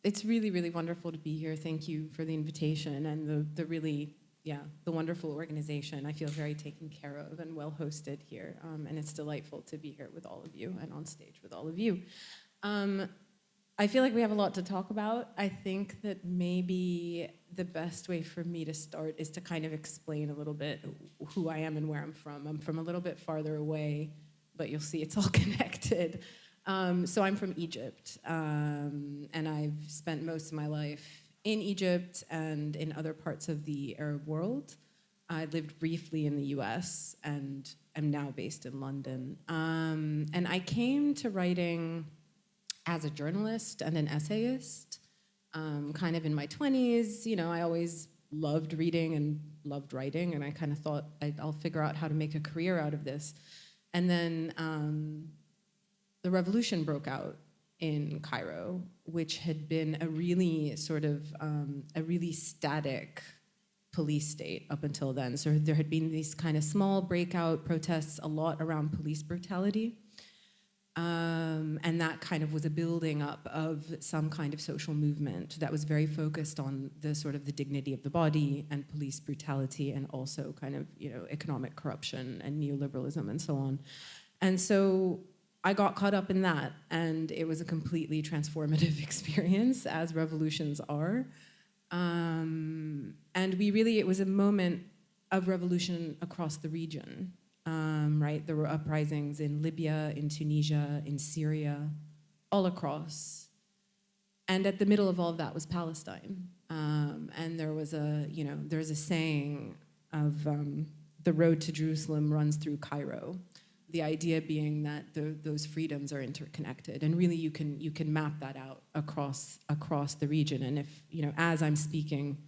It's really, really wonderful to be here. Thank you for the invitation and the really, the wonderful organization. I feel very taken care of and well hosted here. And it's delightful to be here with all of you and on stage with all of you. I feel like we have a lot to talk about. I think that maybe the best way for me to start is to kind of explain a little bit who I am and where I'm from. I'm from a little bit farther away, but you'll see it's all connected. So I'm from Egypt, and I've spent most of my life in Egypt and in other parts of the Arab world. I lived briefly in the US and am now based in London. And I came to writing as a journalist and an essayist, kind of in my 20s. You know, I always loved reading and loved writing, and I kind of thought I'll figure out how to make a career out of this. And then the revolution broke out in Cairo, which had been a really sort of, a really static police state up until then. So there had been these kind of small breakout protests, a lot around police brutality. And that kind of was a building up of some kind of social movement that was very focused on the sort of the dignity of the body and police brutality, and also kind of, you know, economic corruption and neoliberalism and so on. And so I got caught up in that, and it was a completely transformative experience, as revolutions are. And it was a moment of revolution across the region. Right? There were uprisings in Libya, in Tunisia, in Syria, all across. And at the middle of all of that was Palestine. And there was there's a saying of the road to Jerusalem runs through Cairo. The idea being that those freedoms are interconnected. And really you can map that out across the region. And if, you know, as I'm speaking,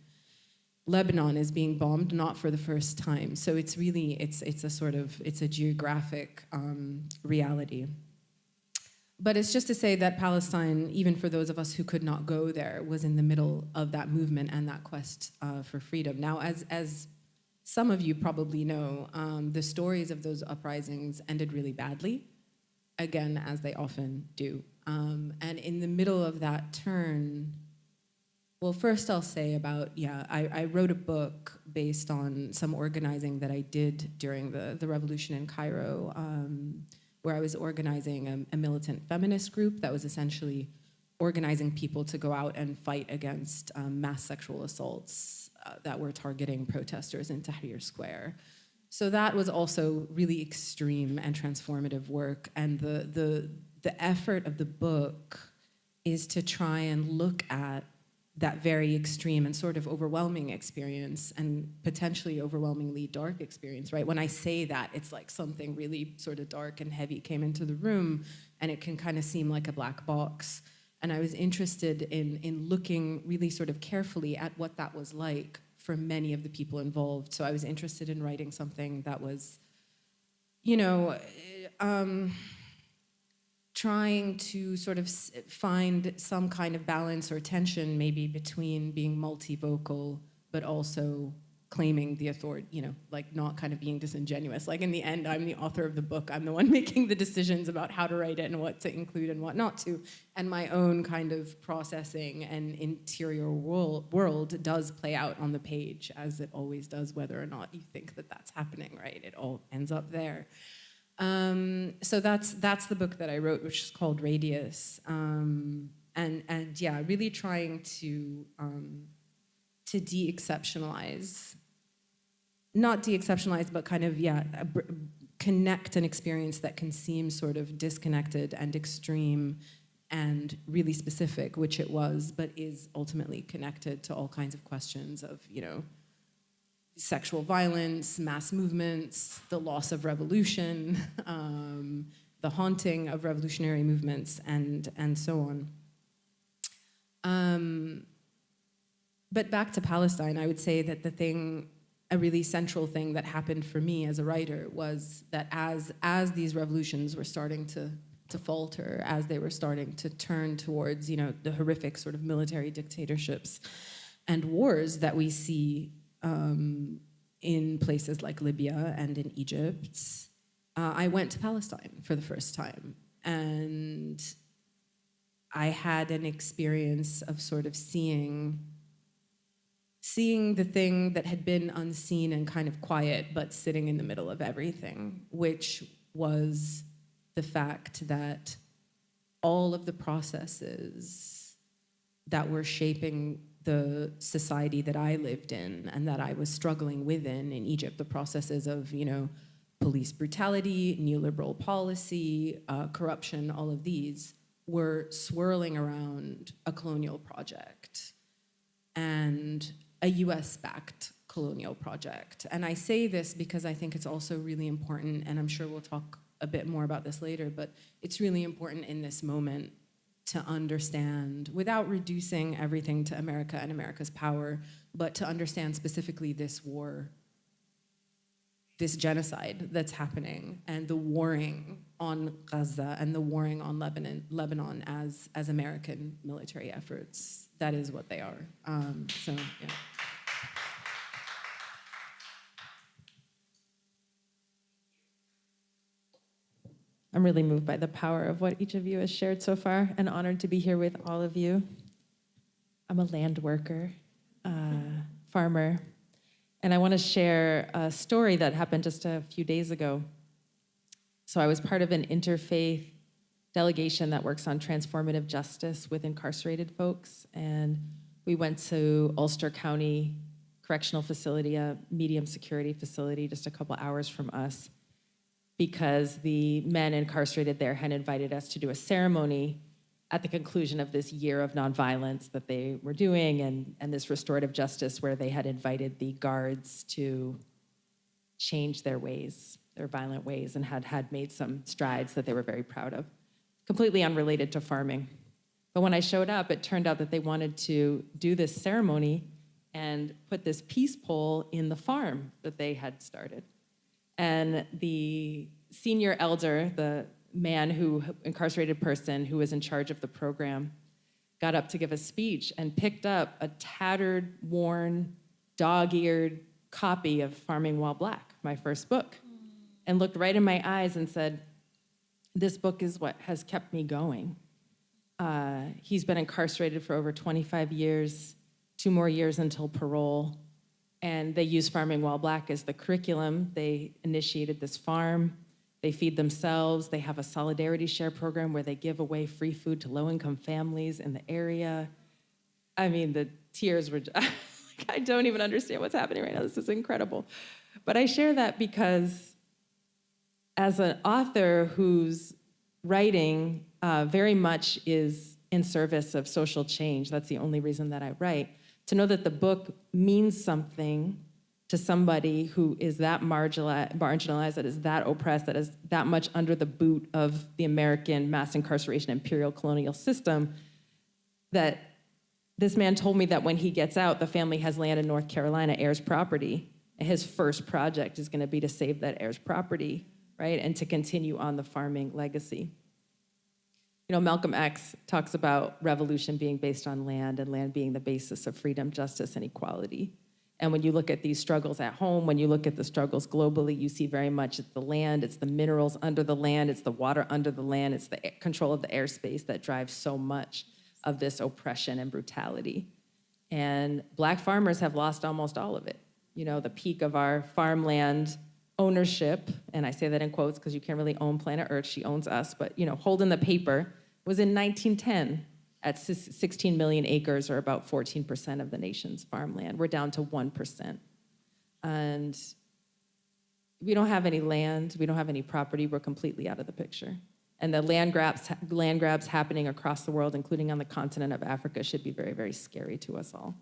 Lebanon is being bombed, not for the first time. So it's really, it's a geographic reality. But it's just to say that Palestine, even for those of us who could not go there, was in the middle of that movement and that quest for freedom. Now, as some of you probably know, the stories of those uprisings ended really badly, again, as they often do. And in the middle of that turn, well, first I'll say about, I wrote a book based on some organizing that I did during the revolution in Cairo, where I was organizing a militant feminist group that was essentially organizing people to go out and fight against mass sexual assaults that were targeting protesters in Tahrir Square. So that was also really extreme and transformative work, and the effort of the book is to try and look at that very extreme and sort of overwhelming experience, and potentially overwhelmingly dark experience, right? When I say that, it's like something really sort of dark and heavy came into the room, and it can kind of seem like a black box. And I was interested in looking really sort of carefully at what that was like for many of the people involved. So I was interested in writing something that was, you know, trying to sort of find some kind of balance or tension maybe between being multivocal, but also claiming the authority, you know, like not kind of being disingenuous. Like in the end, I'm the author of the book. I'm the one making the decisions about how to write it and what to include and what not to. And my own kind of processing and interior world does play out on the page, as it always does, whether or not you think that that's happening, right? It all ends up there. So that's the book that I wrote, which is called Radius, and yeah, really trying to de-exceptionalize, not de-exceptionalize, but kind of connect an experience that can seem sort of disconnected and extreme and really specific, which it was, but is ultimately connected to all kinds of questions of, you know, sexual violence, mass movements, the loss of revolution, the haunting of revolutionary movements, and so on. But back to Palestine, I would say that a really central thing that happened for me as a writer was that as these revolutions were starting to falter, as they were starting to turn towards, you know, the horrific sort of military dictatorships and wars that we see in places like Libya and in Egypt, I went to Palestine for the first time. And I had an experience of sort of seeing the thing that had been unseen and kind of quiet, but sitting in the middle of everything, which was the fact that all of the processes that were shaping the society that I lived in and that I was struggling within in Egypt, the processes of, police brutality, neoliberal policy, corruption, all of these were swirling around a colonial project and a US-backed colonial project. And I say this because I think it's also really important, and I'm sure we'll talk a bit more about this later, but it's really important in this moment to understand, without reducing everything to America and America's power, but to understand specifically this war, this genocide that's happening, and the warring on Gaza and the warring on Lebanon as American military efforts. That is what they are. Yeah. I'm really moved by the power of what each of you has shared so far, and honored to be here with all of you. I'm a land worker, farmer, and I want to share a story that happened just a few days ago. So I was part of an interfaith delegation that works on transformative justice with incarcerated folks, and we went to Ulster County Correctional Facility, a medium security facility just a couple hours from us, because the men incarcerated there had invited us to do a ceremony at the conclusion of this year of nonviolence that they were doing, and this restorative justice where they had invited the guards to change their ways, their violent ways, and had made some strides that they were very proud of. Completely unrelated to farming. But when I showed up, it turned out that they wanted to do this ceremony and put this peace pole in the farm that they had started. And the senior elder, the incarcerated person who was in charge of the program, got up to give a speech and picked up a tattered, worn, dog-eared copy of Farming While Black, my first book, and looked right in my eyes and said, "This book is what has kept me going." He's been incarcerated for over 25 years, 2 more years until parole. And they use Farming While Black as the curriculum. They initiated this farm. They feed themselves. They have a solidarity share program where they give away free food to low-income families in the area. I mean, the tears were just, I don't even understand what's happening right now. This is incredible. But I share that because as an author whose writing very much is in service of social change, that's the only reason that I write, to know that the book means something to somebody who is that marginalized, that is that oppressed, that is that much under the boot of the American mass incarceration imperial colonial system, that this man told me that when he gets out, the family has land in North Carolina, heirs property, and his first project is gonna be to save that heirs property, right? And to continue on the farming legacy. Malcolm X talks about revolution being based on land and land being the basis of freedom, justice, and equality. And when you look at these struggles at home, when you look at the struggles globally, you see very much it's the land, it's the minerals under the land, it's the water under the land, it's the control of the airspace that drives so much of this oppression and brutality. And Black farmers have lost almost all of it. The peak of our farmland ownership, and I say that in quotes because you can't really own planet Earth, she owns us, but holding the paper, was in 1910 at 16 million acres, or about 14% of the nation's farmland. We're down to 1%. And we don't have any land, we don't have any property, we're completely out of the picture. And the land grabs happening across the world, including on the continent of Africa, should be very, very scary to us all.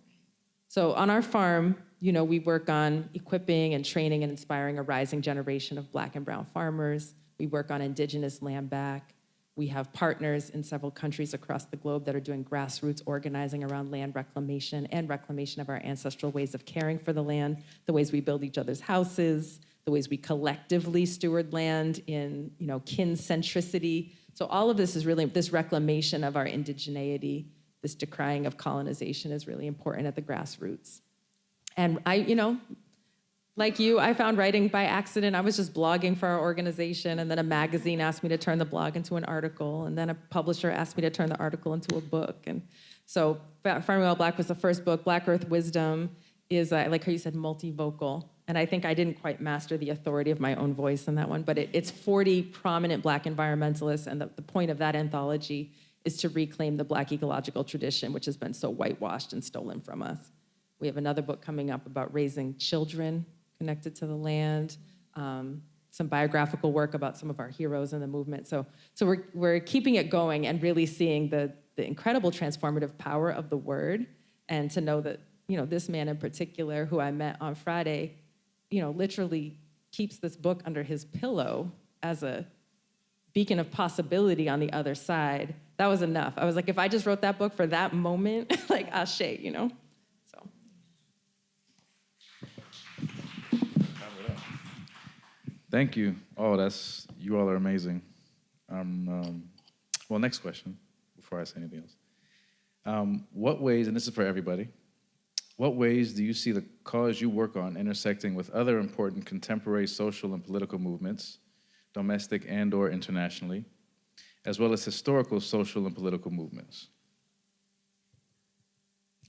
So on our farm, we work on equipping and training and inspiring a rising generation of Black and brown farmers. We work on indigenous land back. We have partners in several countries across the globe that are doing grassroots organizing around land reclamation and reclamation of our ancestral ways of caring for the land, the ways we build each other's houses, the ways we collectively steward land in, kin centricity. So all of this is really, this reclamation of our indigeneity, this decrying of colonization is really important at the grassroots. And Like you, I found writing by accident. I was just blogging for our organization, and then a magazine asked me to turn the blog into an article, and then a publisher asked me to turn the article into a book. And so Farming While Black was the first book. Black Earth Wisdom is, like how you said, multivocal. And I think I didn't quite master the authority of my own voice in that one, but it's 40 prominent Black environmentalists, and the point of that anthology is to reclaim the Black ecological tradition, which has been so whitewashed and stolen from us. We have another book coming up about raising children connected to the land, some biographical work about some of our heroes in the movement. So we're keeping it going and really seeing the incredible transformative power of the word, and to know that, this man in particular who I met on Friday, literally keeps this book under his pillow as a beacon of possibility on the other side. That was enough. I was like, if I just wrote that book for that moment, like, ashe, So. Thank you. Oh, you all are amazing. Well, next question, before I say anything else. What ways, and this is for everybody, what ways do you see the cause you work on intersecting with other important contemporary social and political movements, domestic and/or internationally, as well as historical social and political movements?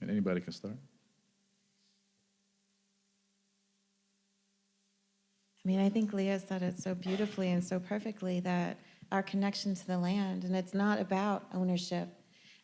And anybody can start. I mean, I think Leah said it so beautifully and so perfectly, that our connection to the land, and it's not about ownership.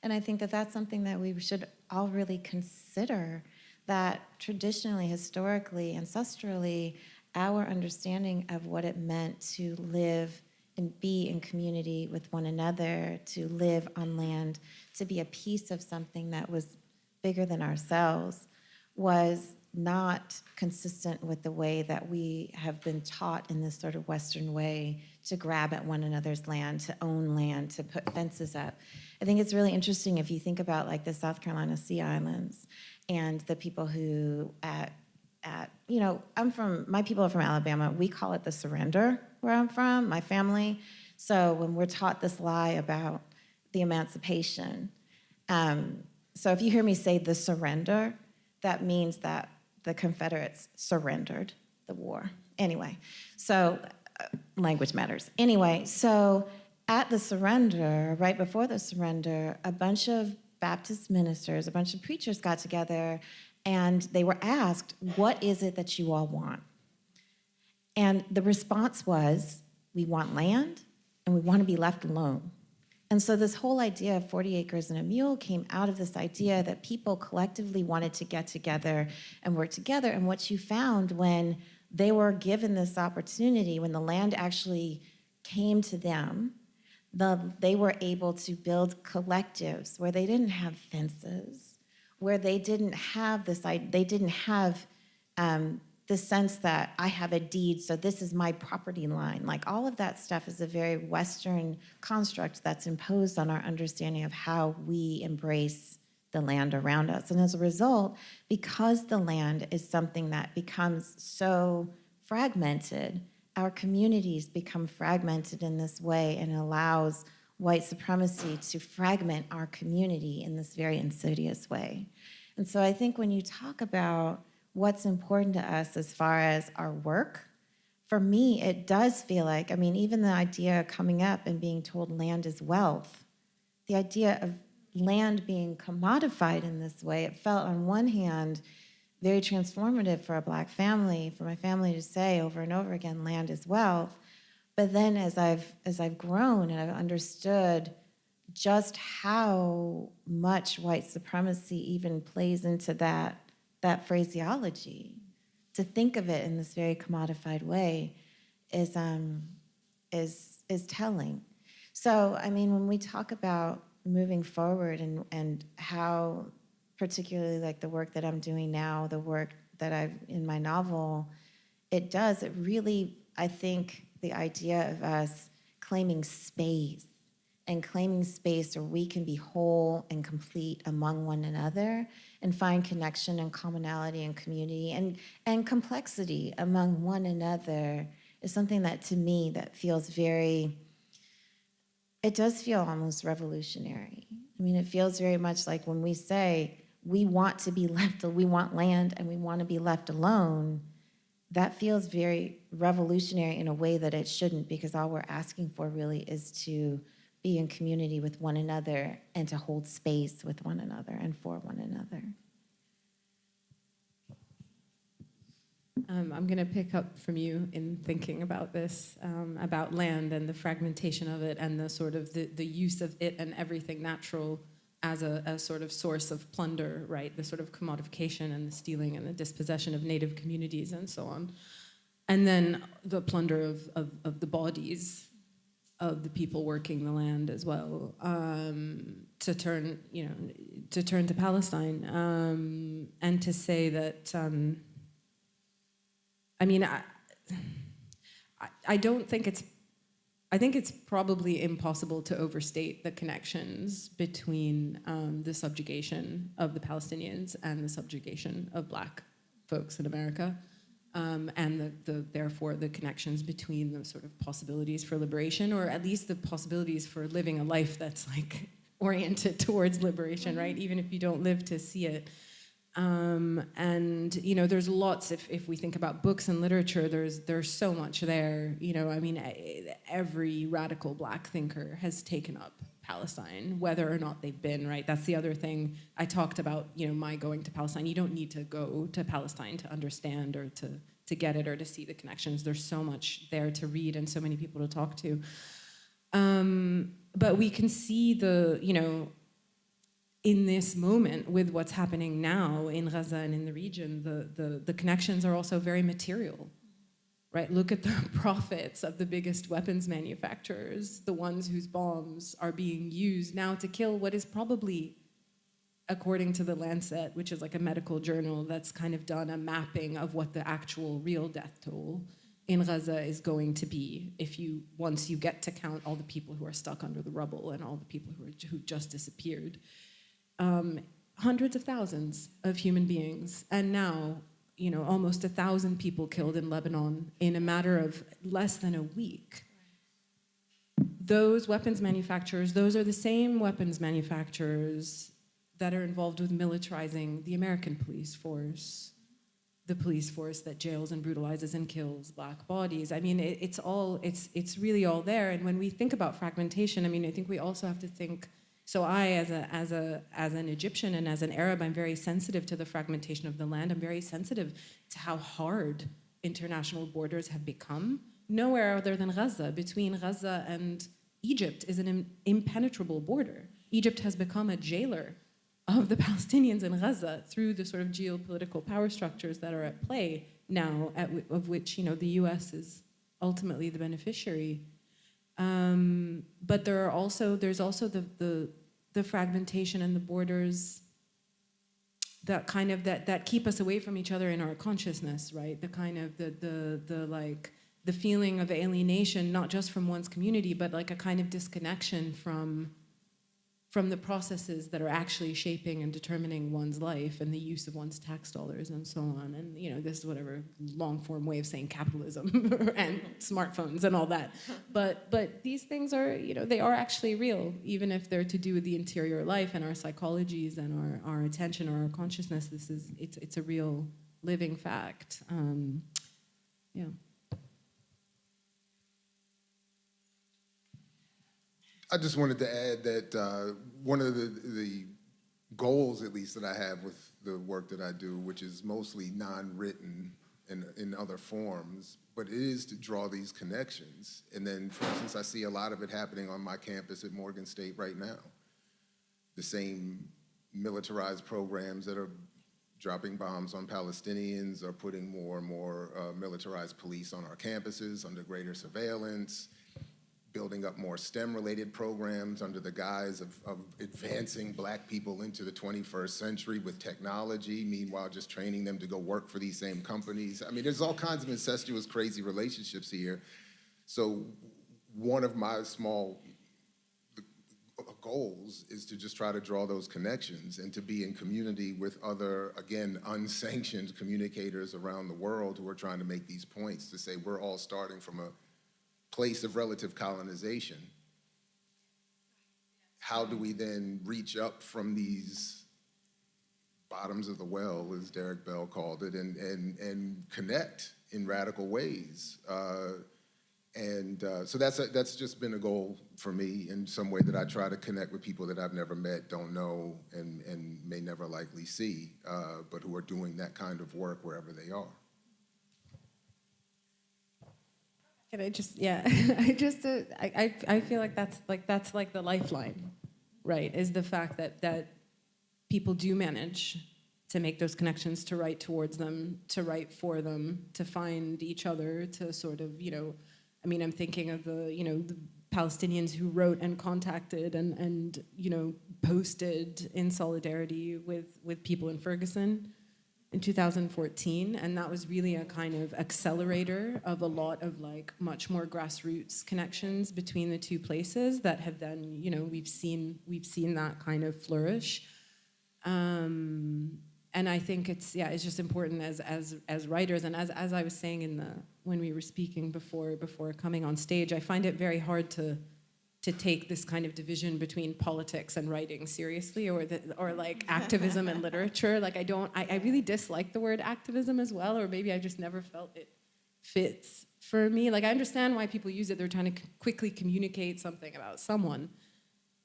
And I think that that's something that we should all really consider, that traditionally, historically, ancestrally, our understanding of what it meant to live and be in community with one another, to live on land, to be a piece of something that was bigger than ourselves, was not consistent with the way that we have been taught in this sort of Western way to grab at one another's land, to own land, to put fences up. I think it's really interesting if you think about like the South Carolina Sea Islands and the people who my people are from Alabama. We call it the surrender where I'm from, my family. So when we're taught this lie about the emancipation, so if you hear me say the surrender, that means that the Confederates surrendered the war. Anyway, so language matters. Anyway, so at the surrender, right before the surrender, a bunch of Baptist ministers, a bunch of preachers got together, and they were asked, what is it that you all want? And the response was, we want land, and we want to be left alone. And so this whole idea of 40 acres and a mule came out of this idea that people collectively wanted to get together and work together. And what you found when they were given this opportunity, when the land actually came to them, they were able to build collectives where they didn't have fences, where they didn't have the sense that I have a deed, so this is my property line. Like all of that stuff is a very Western construct that's imposed on our understanding of how we embrace the land around us. And as a result, because the land is something that becomes so fragmented, our communities become fragmented in this way, and it allows white supremacy to fragment our community in this very insidious way. And so I think when you talk about what's important to us as far as our work, for me, it does feel like, even the idea coming up and being told land is wealth, the idea of land being commodified in this way, it felt on one hand very transformative for a Black family, for my family to say over and over again, land is wealth. But then as I've grown and I've understood just how much white supremacy even plays into that phraseology, to think of it in this very commodified way is telling. So, when we talk about moving forward and how, particularly like the work that I'm doing now, the work that I've in my novel, it really, I think the idea of us claiming space where we can be whole and complete among one another and find connection and commonality and community and complexity among one another is something that, to me, that feels it does feel almost revolutionary. It feels very much like when we say we want land and we want to be left alone, that feels very revolutionary in a way that it shouldn't, because all we're asking for really is to be in community with one another and to hold space with one another and for one another. I'm going to pick up from you in thinking about this, about land and the fragmentation of it and the sort of the use of it and everything natural as a sort of source of plunder, right? The sort of commodification and the stealing and the dispossession of native communities and so on. And then the plunder of the bodies of the people working the land as well, to turn to Palestine, and to say that, I don't think I think it's probably impossible to overstate the connections between the subjugation of the Palestinians and the subjugation of Black folks in America, and therefore the connections between the sort of possibilities for liberation, or at least the possibilities for living a life that's like oriented towards liberation, right? Even if you don't live to see it. And there's lots, if we think about books and literature, there's so much there. Every radical Black thinker has taken up Palestine, whether or not they've been, right? That's the other thing I talked about, my going to Palestine. You don't need to go to Palestine to understand or to get it or to see the connections. There's so much there to read and so many people to talk to. But we can see in this moment with what's happening now in Gaza and in the region, the connections are also very material, right? Look at the profits of the biggest weapons manufacturers, the ones whose bombs are being used now to kill what is probably, according to the Lancet, which is like a medical journal that's kind of done a mapping of what the actual real death toll in Gaza is going to be once you get to count all the people who are stuck under the rubble and all the people who've just disappeared. Hundreds of thousands of human beings, and now, almost 1,000 people killed in Lebanon in a matter of less than a week. Those weapons manufacturers, those are the same weapons manufacturers that are involved with militarizing the American police force, the police force that jails and brutalizes and kills Black bodies. It's really all there. And when we think about fragmentation, I think we also have to think. So I, as an Egyptian and as an Arab, I'm very sensitive to the fragmentation of the land. I'm very sensitive to how hard international borders have become. Nowhere other than Gaza, between Gaza and Egypt, is an impenetrable border. Egypt has become a jailer of the Palestinians in Gaza through the sort of geopolitical power structures that are at play now, of which the U.S. is ultimately the beneficiary. But there's also the fragmentation and the borders that kind of that keep us away from each other in our consciousness, right? The kind of the feeling of alienation, not just from one's community, but like a kind of disconnection from the processes that are actually shaping and determining one's life and the use of one's tax dollars and so on. And this is whatever long-form way of saying capitalism and smartphones and all that. But these things are, they are actually real, even if they're to do with the interior life and our psychologies and our attention or our consciousness. It's a real living fact. Yeah. I just wanted to add that one of the goals, at least, that I have with the work that I do, which is mostly non-written and in other forms, but it is to draw these connections. And then, for instance, I see a lot of it happening on my campus at Morgan State right now. The same militarized programs that are dropping bombs on Palestinians are putting more and more militarized police on our campuses under greater surveillance, building up more STEM-related programs under the guise of advancing Black people into the 21st century with technology, meanwhile just training them to go work for these same companies. There's all kinds of incestuous, crazy relationships here. So one of my small goals is to just try to draw those connections and to be in community with other, again, unsanctioned communicators around the world who are trying to make these points, to say we're all starting from a place of relative colonization. How do we then reach up from these bottoms of the well, as Derek Bell called it, and connect in radical ways. So that's just been a goal for me in some way, that I try to connect with people that I've never met, don't know, and may never likely see, but who are doing that kind of work wherever they are. Can I just, yeah, I feel like that's like the lifeline, right? Is the fact that people do manage to make those connections, to write towards them, to write for them, to find each other, to sort of, I mean, I'm thinking of the Palestinians who wrote and contacted and posted in solidarity with people in Ferguson in 2014, and that was really a kind of accelerator of a lot of like much more grassroots connections between the two places that have then, we've seen that kind of flourish. And I think it's just important as writers, and as I was saying when we were speaking before coming on stage, I find it very hard to take this kind of division between politics and writing seriously, or like activism and literature. Like I really dislike the word activism as well, or maybe I just never felt it fits for me. Like I understand why people use it. They're trying to quickly communicate something about someone.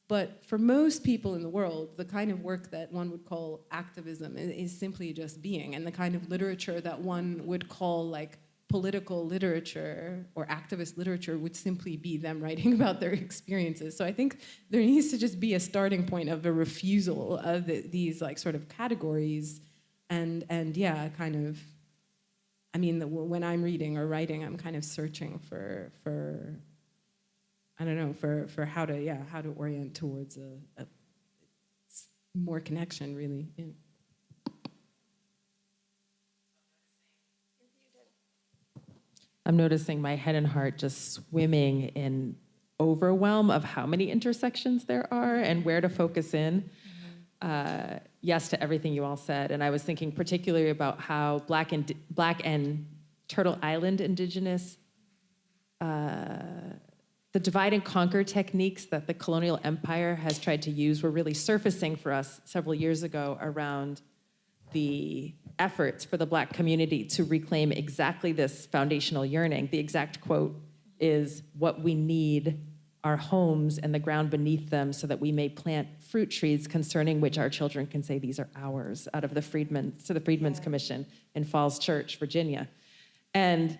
But for most people in the world, the kind of work that one would call activism is simply just being, and the kind of literature that one would call like political literature or activist literature would simply be them writing about their experiences. So I think there needs to just be a starting point of a refusal of these like sort of categories, and yeah, kind of, I mean, when I'm reading or writing, I'm kind of searching for I don't know, for how to orient towards a more connection, really. Yeah. I'm noticing my head and heart just swimming in overwhelm of how many intersections there are and where to focus in. Yes to everything you all said, and I was thinking particularly about how Black and Turtle Island Indigenous, the divide and conquer techniques that the colonial empire has tried to use were really surfacing for us several years ago around the efforts for the Black community to reclaim exactly this foundational yearning. The exact quote is, "What we need are homes and the ground beneath them so that we may plant fruit trees concerning which our children can say these are ours," out of the Freedmen's Commission in Falls Church, Virginia. And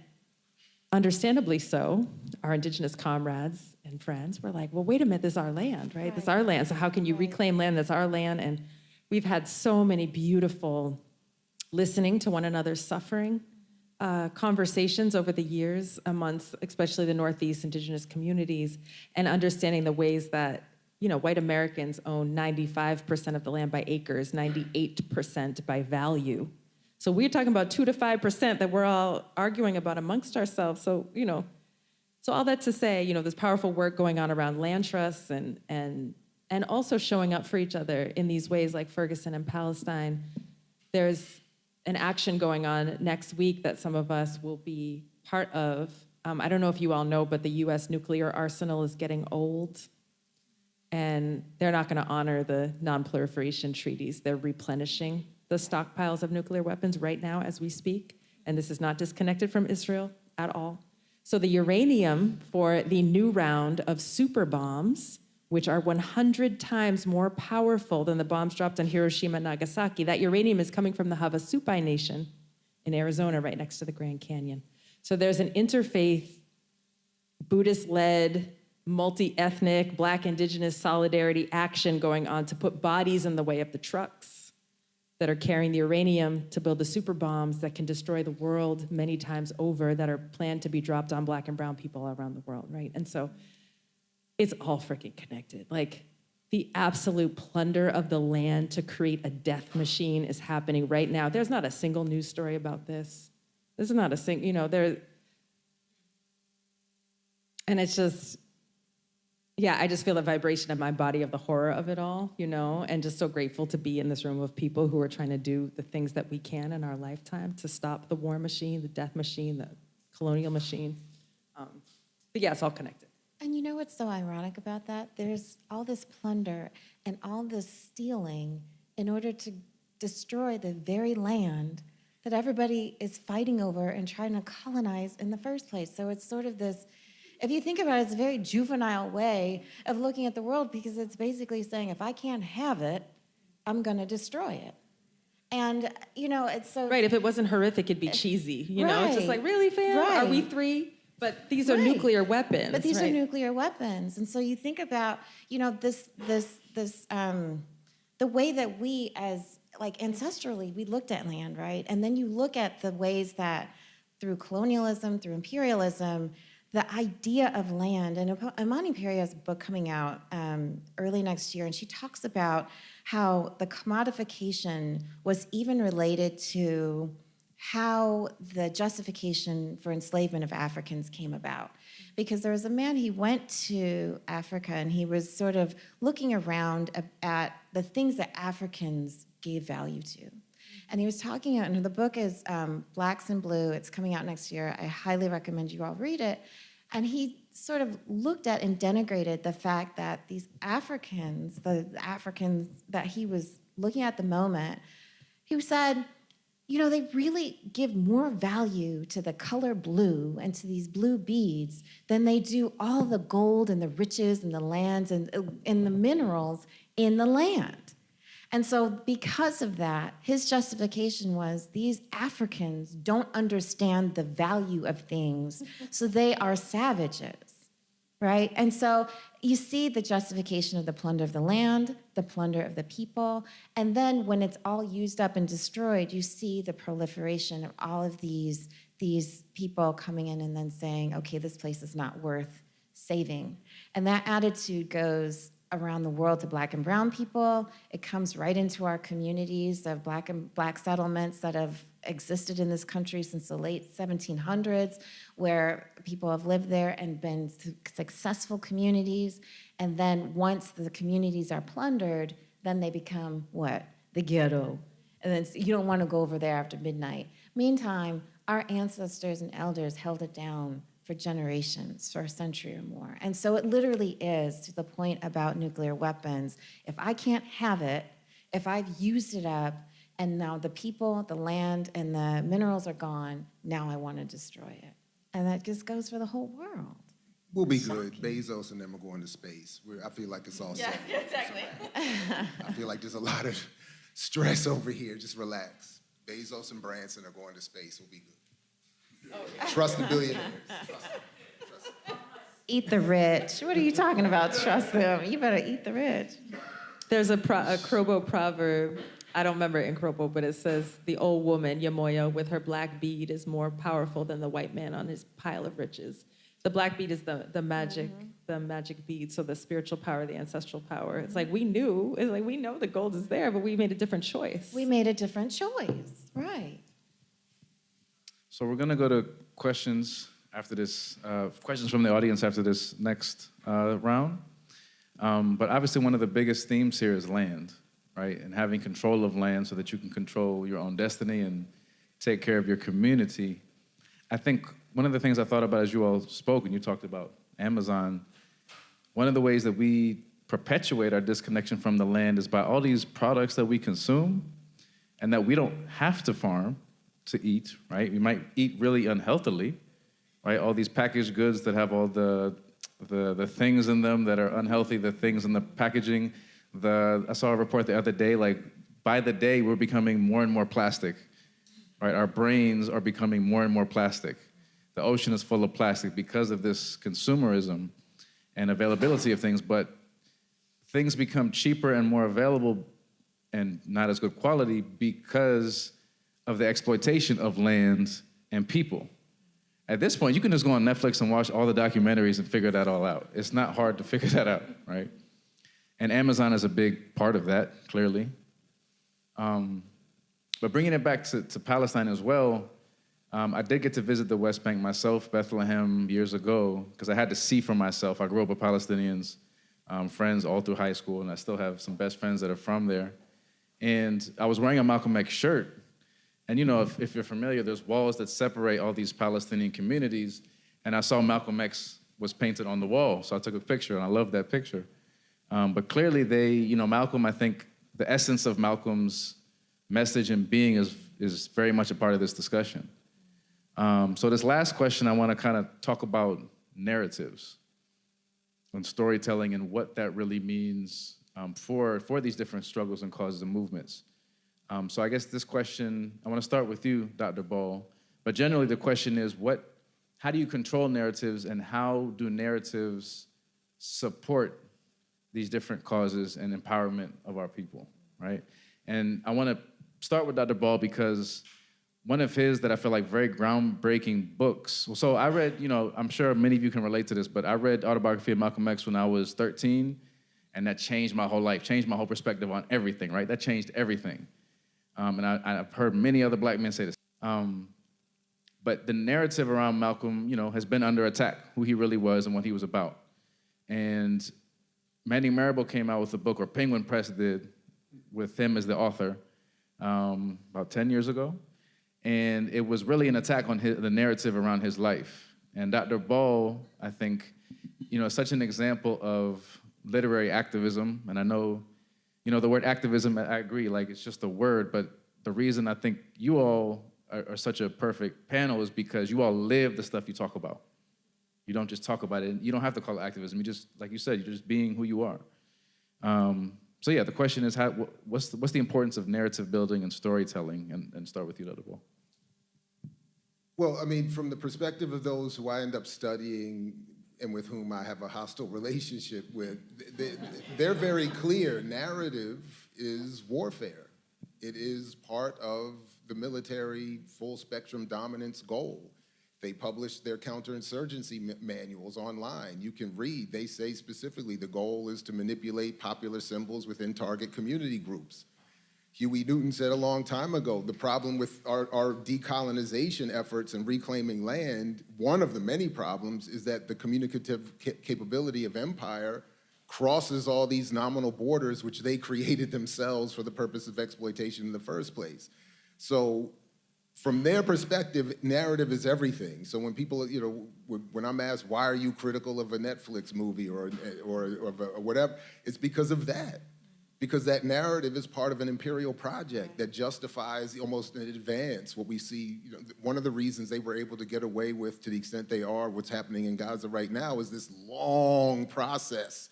understandably so, our Indigenous comrades and friends were like, well, wait a minute, this is our land, right? This is our land, so how can you reclaim land that's our land? And we've had so many beautiful listening to one another's suffering conversations over the years amongst especially the Northeast Indigenous communities, and understanding the ways that, white Americans own 95% of the land by acres, 98% by value. So we're talking about 2 to 5% that we're all arguing about amongst ourselves. So, so all that to say, there's powerful work going on around land trusts and also showing up for each other in these ways like Ferguson and Palestine. There's an action going on next week that some of us will be part of. I don't know if you all know, but the US nuclear arsenal is getting old, and they're not gonna honor the non-proliferation treaties. They're replenishing the stockpiles of nuclear weapons right now as we speak, and this is not disconnected from Israel at all. So the uranium for the new round of super bombs, which are 100 times more powerful than the bombs dropped on Hiroshima and Nagasaki, that uranium is coming from the Havasupai Nation in Arizona, right next to the Grand Canyon. So there's an interfaith, Buddhist-led, multi-ethnic, Black Indigenous solidarity action going on to put bodies in the way of the trucks that are carrying the uranium to build the super bombs that can destroy the world many times over, that are planned to be dropped on Black and brown people around the world, right? And so it's all freaking connected. Like, the absolute plunder of the land to create a death machine is happening right now. There's not a single news story about this. This is not a single, and it's just, I just feel the vibration of my body of the horror of it all, and just so grateful to be in this room of people who are trying to do the things that we can in our lifetime to stop the war machine, the death machine, the colonial machine. But it's all connected. And you know what's so ironic about that? There's all this plunder and all this stealing in order to destroy the very land that everybody is fighting over and trying to colonize in the first place. So it's sort of this, if you think about it, it's a very juvenile way of looking at the world, because it's basically saying, if I can't have it, I'm gonna destroy it. And, you know, it's so... Right, if it wasn't horrific, it'd be cheesy, you know? It's just like, really, fam? Right. Are we three? But these are nuclear weapons. But these are right? nuclear weapons. And so you think about, you know, the way that we as, like, ancestrally, we looked at land, right? And then you look at the ways that through colonialism, through imperialism, the idea of land, and Imani Perry has a book coming out early next year, and she talks about how the commodification was even related to how the justification for enslavement of Africans came about. Because there was a man, he went to Africa and he was sort of looking around at the things that Africans gave value to. And he was talking, and the book is Blacks in Blue. It's coming out next year. I highly recommend you all read it. And he sort of looked at and denigrated the fact that these Africans, the Africans that he was looking at the moment, he said, you know, they really give more value to the color blue and to these blue beads than they do all the gold and the riches and the lands and the minerals in the land. And so because of that, his justification was these Africans don't understand the value of things, so they are savages, right? And so you see the justification of the plunder of the land, the plunder of the people, and then when it's all used up and destroyed, you see the proliferation of all of these people coming in and then saying, okay, this place is not worth saving. And that attitude goes around the world to Black and brown people. It comes right into our communities of Black settlements that have existed in this country since the late 1700s, where people have lived there and been successful communities. And then once the communities are plundered, then they become what? The ghetto. And then you don't want to go over there after midnight. Meantime, our ancestors and elders held it down for generations, for a century or more. And so it literally is to the point about nuclear weapons. If I can't have it, if I've used it up, and now the people, the land, and the minerals are gone, now I want to destroy it. And that just goes for the whole world. We'll be good. Bezos and them are going to space. I feel like it's all set. Yeah, exactly. I feel like there's a lot of stress over here. Just relax. Bezos and Branson are going to space. We'll be good. Trust the billionaires. Trust them. Eat the rich. What are you talking about? Trust them. You better eat the rich. There's a Krobo proverb, I don't remember it in Krobo, but it says, the old woman, Yamoya, with her black bead is more powerful than the white man on his pile of riches. The black bead is the magic bead, so the spiritual power, the ancestral power. It's like we know the gold is there, but we made a different choice. We made a different choice, right. So we're gonna go to questions after this, questions from the audience after this next round. But obviously one of the biggest themes here is land, right? And having control of land so that you can control your own destiny and take care of your community. I think one of the things I thought about as you all spoke and you talked about Amazon, one of the ways that we perpetuate our disconnection from the land is by all these products that we consume and that we don't have to farm to eat, right? We might eat really unhealthily, right? All these packaged goods that have all the things in them that are unhealthy, the things in the packaging. I saw a report the other day, like by the day, we're becoming more and more plastic, right? Our brains are becoming more and more plastic. The ocean is full of plastic because of this consumerism and availability of things, but things become cheaper and more available and not as good quality because of the exploitation of land and people. At this point, you can just go on Netflix and watch all the documentaries and figure that all out. It's not hard to figure that out, right? And Amazon is a big part of that, clearly. But bringing it back to Palestine as well, I did get to visit the West Bank myself, Bethlehem, years ago, because I had to see for myself. I grew up with Palestinians, friends all through high school, and I still have some best friends that are from there. And I was wearing a Malcolm X shirt. And you know, if you're familiar, there's walls that separate all these Palestinian communities. And I saw Malcolm X was painted on the wall. So I took a picture, and I love that picture. But clearly Malcolm, I think the essence of Malcolm's message and being is very much a part of this discussion. So this last question, I want to kind of talk about narratives and storytelling and what that really means for these different struggles and causes and movements. So I guess this question, I want to start with you, Dr. Ball, but generally the question is, how do you control narratives, and how do narratives support these different causes and empowerment of our people, right? And I want to start with Dr. Ball because one of his that I feel like very groundbreaking books. So I read, I'm sure many of you can relate to this, but I read Autobiography of Malcolm X when I was 13, and that changed my whole life, changed my whole perspective on everything, right? That changed everything. And I've heard many other black men say this. But the narrative around Malcolm, has been under attack, who he really was and what he was about. And Manning Marable came out with a book, or Penguin Press did, with him as the author, about 10 years ago. And it was really an attack on the narrative around his life. And Dr. Ball, I think, is such an example of literary activism. And I know, the word activism, I agree, like it's just a word, but the reason I think you all are such a perfect panel is because you all live the stuff you talk about. You don't just talk about it. You don't have to call it activism. You just, like you said, you're just being who you are. So yeah, the question is, what's the importance of narrative building and storytelling? And start with you, Dr. Ball. Well, I mean, from the perspective of those who I end up studying and with whom I have a hostile relationship with, they're very clear. Narrative is warfare. It is part of the military full spectrum dominance goal. They publish their counterinsurgency manuals online. You can read, they say specifically the goal is to manipulate popular symbols within target community groups. Huey Newton said a long time ago, the problem with our decolonization efforts and reclaiming land, one of the many problems is that the communicative capability of empire crosses all these nominal borders which they created themselves for the purpose of exploitation in the first place. So from their perspective, narrative is everything. So when people, when I'm asked, why are you critical of a Netflix movie or whatever, it's because of that. Because that narrative is part of an imperial project that justifies almost in advance what we see. One of the reasons they were able to get away with, to the extent they are, what's happening in Gaza right now is this long process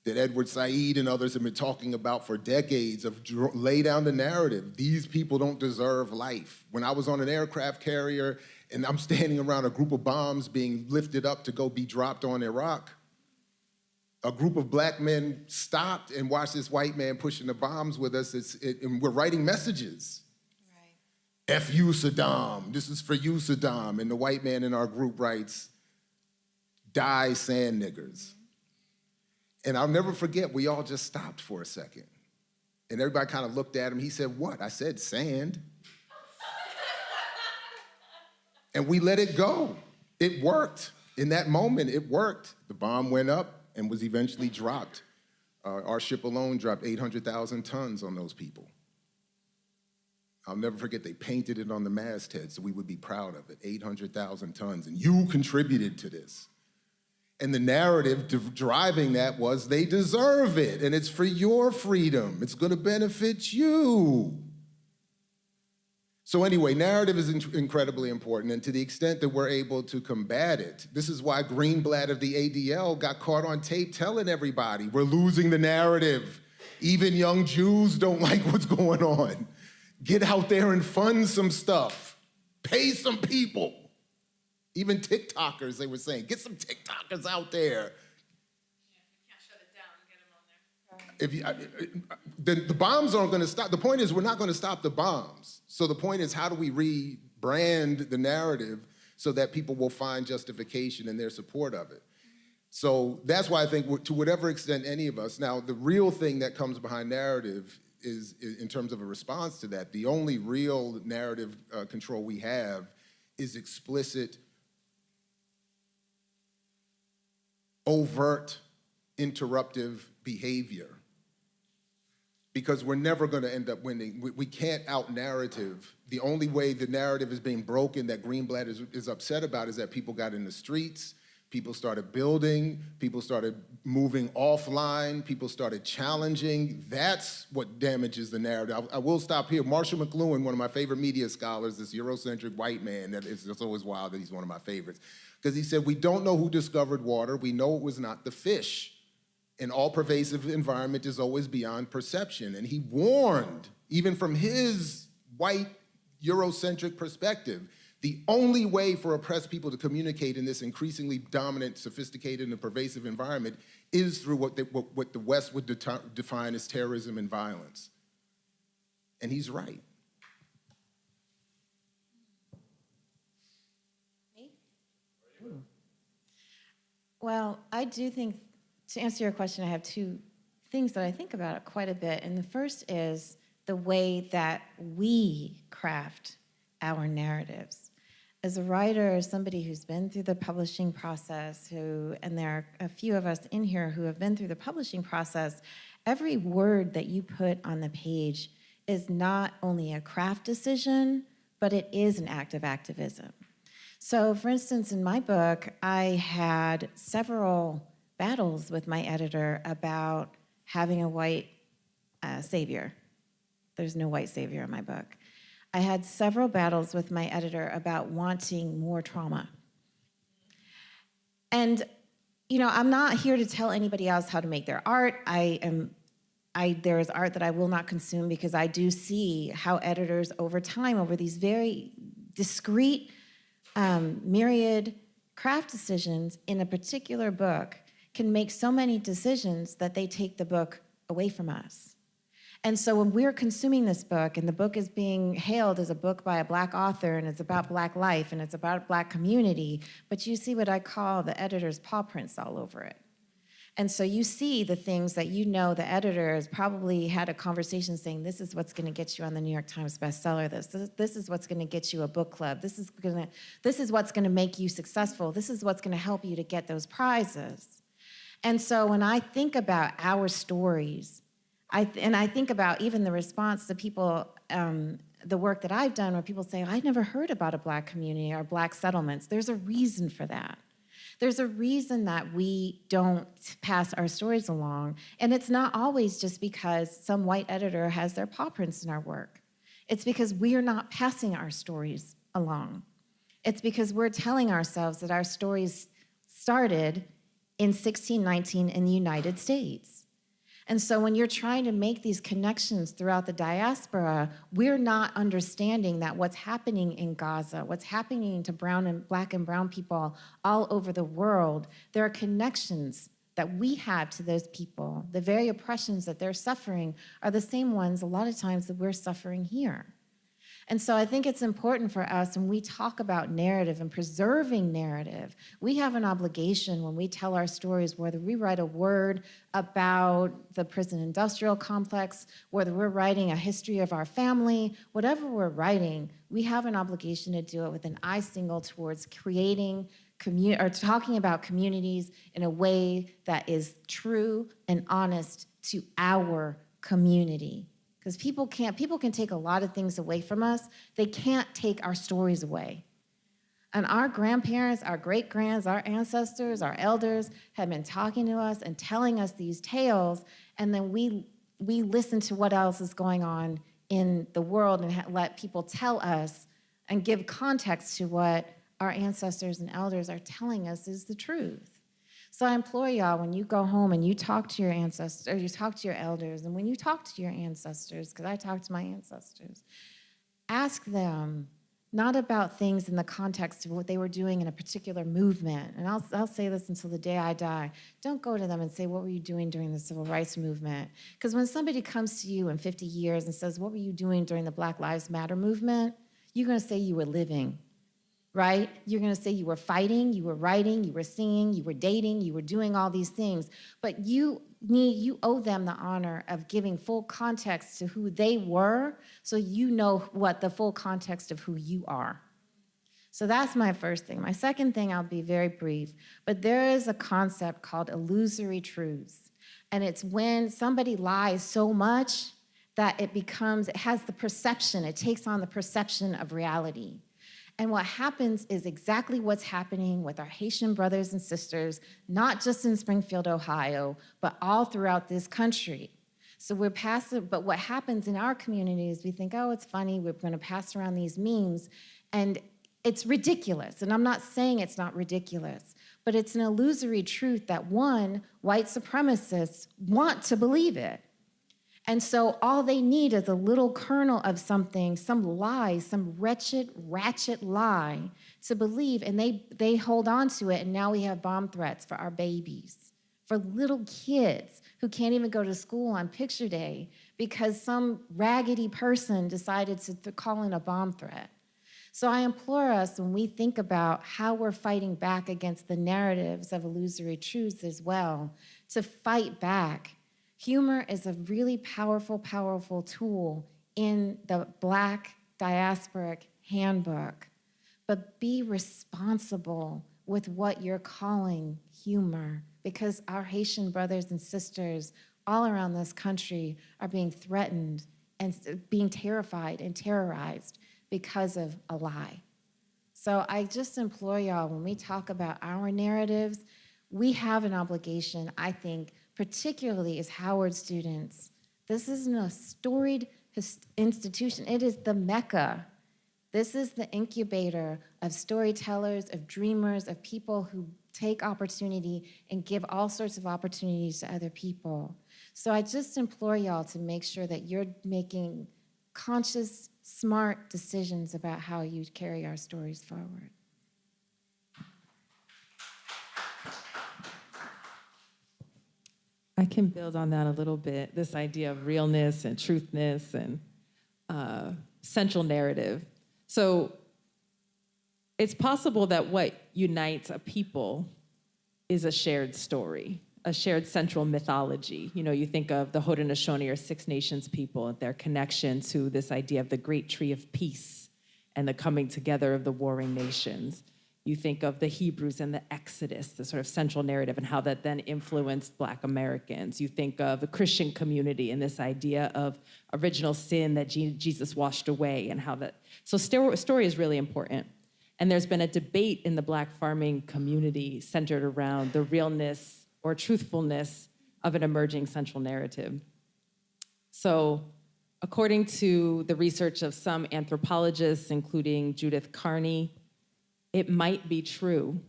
that Edward Said and others have been talking about for decades of lay down the narrative. These people don't deserve life. When I was on an aircraft carrier and I'm standing around a group of bombs being lifted up to go be dropped on Iraq, a group of black men stopped and watched this white man pushing the bombs with us, and we're writing messages. Right. F you, Saddam. This is for you, Saddam. And the white man in our group writes, die, sand niggers. And I'll never forget, we all just stopped for a second. And everybody kind of looked at him. He said, what? I said, sand. And we let it go. It worked. In that moment, it worked. The bomb went up and was eventually dropped. Our ship alone dropped 800,000 tons on those people. I'll never forget, they painted it on the masthead so we would be proud of it, 800,000 tons. And you contributed to this. And the narrative driving that was they deserve it, and it's for your freedom. It's gonna benefit you. So anyway, narrative is incredibly important, and to the extent that we're able to combat it, this is why Greenblatt of the ADL got caught on tape telling everybody, we're losing the narrative. Even young Jews don't like what's going on. Get out there and fund some stuff. Pay some people. Even TikTokers, they were saying, get some TikTokers out there. The bombs aren't going to stop. The point is, we're not going to stop the bombs. So the point is, how do we rebrand the narrative so that people will find justification in their support of it? So that's why I think, to whatever extent any of us, now the real thing that comes behind narrative is in terms of a response to that, the only real narrative control we have is explicit, overt, interruptive behavior. Because we're never going to end up winning. We can't out-narrative. The only way the narrative is being broken that Greenblatt is upset about is that people got in the streets, People started building, people started moving offline, people started challenging. That's what damages the narrative. I will stop here. Marshall McLuhan, one of my favorite media scholars, this Eurocentric white man, it's always wild that he's one of my favorites, because he said, we don't know who discovered water, we know it was not the fish. An all-pervasive environment is always beyond perception. And he warned, even from his white Eurocentric perspective, the only way for oppressed people to communicate in this increasingly dominant, sophisticated, and pervasive environment is through what the West would define as terrorism and violence. And he's right. Well, I do think, to answer your question, I have two things that I think about quite a bit. And the first is the way that we craft our narratives. As a writer, as somebody who's been through the publishing process, and there are a few of us in here who have been through the publishing process, every word that you put on the page is not only a craft decision, but it is an act of activism. So for instance, in my book, I had several battles with my editor about having a white savior. There's no white savior in my book. I had several battles with my editor about wanting more trauma. And, you know, I'm not here to tell anybody else how to make their art. There is art that I will not consume because I do see how editors over time, over these very discrete, myriad craft decisions in a particular book can make so many decisions that they take the book away from us. And so when we're consuming this book, and the book is being hailed as a book by a Black author, and it's about Black life, and it's about a Black community, but you see what I call the editor's paw prints all over it. And so you see the things that you know the editor has probably had a conversation saying, this is what's gonna get you on the New York Times bestseller list. This is what's gonna get you a book club. This is what's gonna make you successful. This is what's gonna help you to get those prizes. And so when I think about our stories, and I think about even the response to people, the work that I've done where people say, I never heard about a Black community or Black settlements. There's a reason for that. There's a reason that we don't pass our stories along. And it's not always just because some white editor has their paw prints in our work. It's because we are not passing our stories along. It's because we're telling ourselves that our stories started in 1619 in the United States. And so when you're trying to make these connections throughout the diaspora, we're not understanding that what's happening in Gaza, what's happening to Black and brown people all over the world, there are connections that we have to those people. The very oppressions that they're suffering are the same ones a lot of times that we're suffering here. And so I think it's important for us when we talk about narrative and preserving narrative, we have an obligation when we tell our stories, whether we write a word about the prison industrial complex, whether we're writing a history of our family, whatever we're writing, we have an obligation to do it with an eye single towards creating or talking about communities in a way that is true and honest to our community. Because people can take a lot of things away from us. They can't take our stories away. And our grandparents, our great-grands, our ancestors, our elders have been talking to us and telling us these tales, and then we listen to what else is going on in the world and let people tell us and give context to what our ancestors and elders are telling us is the truth. So I implore y'all, when you go home and you talk to your ancestors, or you talk to your elders, and when you talk to your ancestors, because I talk to my ancestors, ask them not about things in the context of what they were doing in a particular movement. And I'll say this until the day I die. Don't go to them and say, what were you doing during the civil rights movement? Because when somebody comes to you in 50 years and says, what were you doing during the Black Lives Matter movement? You're gonna say you were living. Right? You're gonna say you were fighting, you were writing, you were singing, you were dating, you were doing all these things, but you owe them the honor of giving full context to who they were, so you know what the full context of who you are. So that's my first thing. My second thing, I'll be very brief, but there is a concept called illusory truths, and it's when somebody lies so much that it has the perception, it takes on the perception of reality. And what happens is exactly what's happening with our Haitian brothers and sisters, not just in Springfield, Ohio, but all throughout this country. So we're passive, but what happens in our community is we think, oh, it's funny, we're gonna pass around these memes, and it's ridiculous. And I'm not saying it's not ridiculous, but it's an illusory truth that one, white supremacists want to believe it. And so all they need is a little kernel of something, some lie, some wretched, ratchet lie to believe, and they hold on to it, and now we have bomb threats for our babies, for little kids who can't even go to school on picture day because some raggedy person decided to call in a bomb threat. So I implore us, when we think about how we're fighting back against the narratives of illusory truths as well, to fight back. Humor is a really powerful, powerful tool in the Black Diasporic Handbook, but be responsible with what you're calling humor, because our Haitian brothers and sisters all around this country are being threatened and being terrified and terrorized because of a lie. So I just implore y'all, when we talk about our narratives, we have an obligation, I think, particularly as Howard students. This isn't a storied institution, it is the Mecca. This is the incubator of storytellers, of dreamers, of people who take opportunity and give all sorts of opportunities to other people. So I just implore y'all to make sure that you're making conscious, smart decisions about how you carry our stories forward. I can build on that a little bit, this idea of realness and truthness and central narrative. So it's possible that what unites a people is a shared story, a shared central mythology. You know, you think of the Haudenosaunee or Six Nations people and their connection to this idea of the great tree of peace and the coming together of the warring nations. You think of the Hebrews and the Exodus, the sort of central narrative, and how that then influenced Black Americans. You think of the Christian community and this idea of original sin that Jesus washed away, and how that, so story is really important. And there's been a debate in the Black farming community centered around the realness or truthfulness of an emerging central narrative. So according to the research of some anthropologists, including Judith Carney, it might be true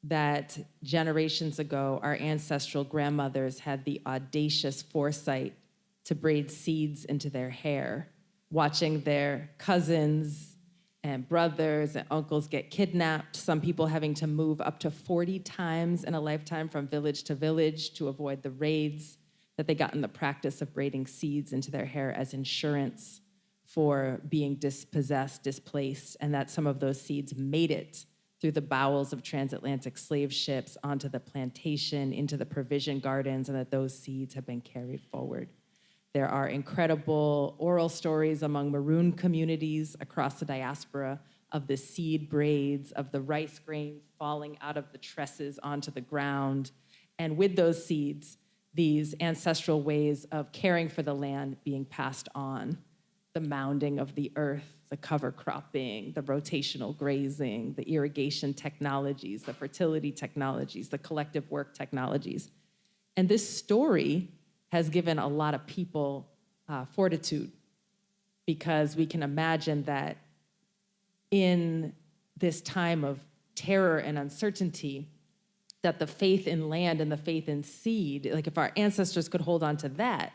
that generations ago, our ancestral grandmothers had the audacious foresight to braid seeds into their hair, watching their cousins and brothers and uncles get kidnapped, some people having to move up to 40 times in a lifetime from village to village to avoid the raids, that they got in the practice of braiding seeds into their hair as insurance for being dispossessed, displaced, and that some of those seeds made it through the bowels of transatlantic slave ships onto the plantation, into the provision gardens, and that those seeds have been carried forward. There are incredible oral stories among maroon communities across the diaspora of the seed braids, of the rice grains falling out of the trusses onto the ground, and with those seeds, these ancestral ways of caring for the land being passed on. The mounding of the earth, the cover cropping, the rotational grazing, the irrigation technologies, the fertility technologies, the collective work technologies. And this story has given a lot of people fortitude, because we can imagine that in this time of terror and uncertainty, that the faith in land and the faith in seed, like if our ancestors could hold on to that,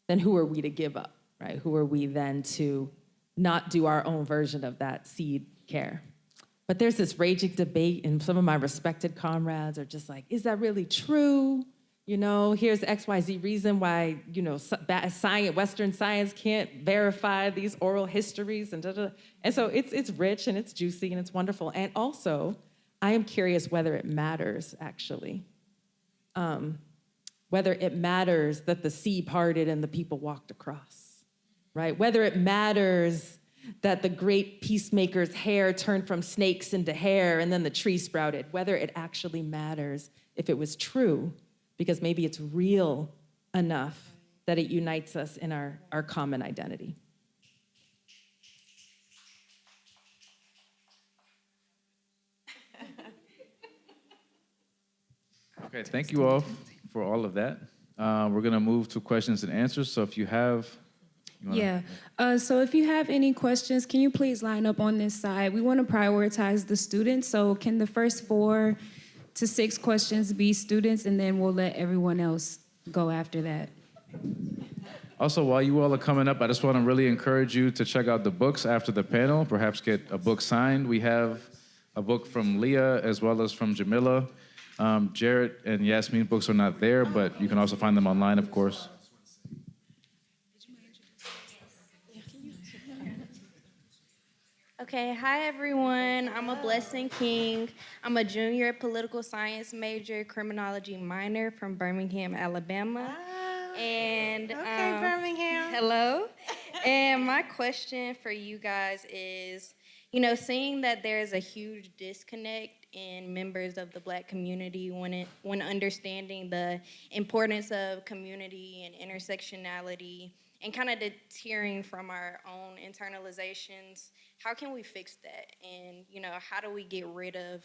then who are we to give up? Right? Who are we then to not do our own version of that seed care? But there's this raging debate, and some of my respected comrades are just like, is that really true? You know, here's XYZ reason why, you know, science, Western science can't verify these oral histories, and da-da. And so it's rich and it's juicy and it's wonderful. And also, I am curious whether it matters, actually. Whether it matters that the sea parted and the people walked across. Right? Whether it matters that the great peacemaker's hair turned from snakes into hair and then the tree sprouted. Whether it actually matters if it was true, because maybe it's real enough that it unites us in our common identity. Okay, thank you all for all of that. We're gonna move to questions and answers. So if you have, So if you have any questions, can you please line up on this side? We want to prioritize the students. So can the first 4 to 6 questions be students, and then we'll let everyone else go after that. Also, while you all are coming up, I just want to really encourage you to check out the books after the panel, perhaps get a book signed. We have a book from Leah as well as from Jamila. Jarrett and Yasmin's books are not there, but you can also find them online, of course. Okay, hi everyone. I'm a Blessing King. I'm a junior political science major, criminology minor from Birmingham, Alabama. And Okay, Birmingham. hello. And my question for you guys is, you know, seeing that there is a huge disconnect in members of the Black community when understanding the importance of community and intersectionality and kind of deterring from our own internalizations, how can we fix that? And, you know, how do we get rid of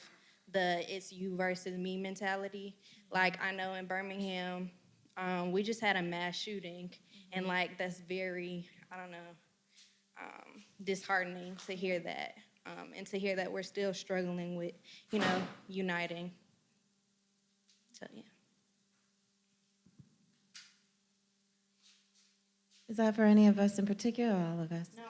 the it's you versus me mentality? Like, I know in Birmingham, we just had a mass shooting, and like, that's very, I don't know, disheartening to hear that. And to hear that we're still struggling with, you know, uniting. So, yeah. Is that for any of us in particular, or all of us? No,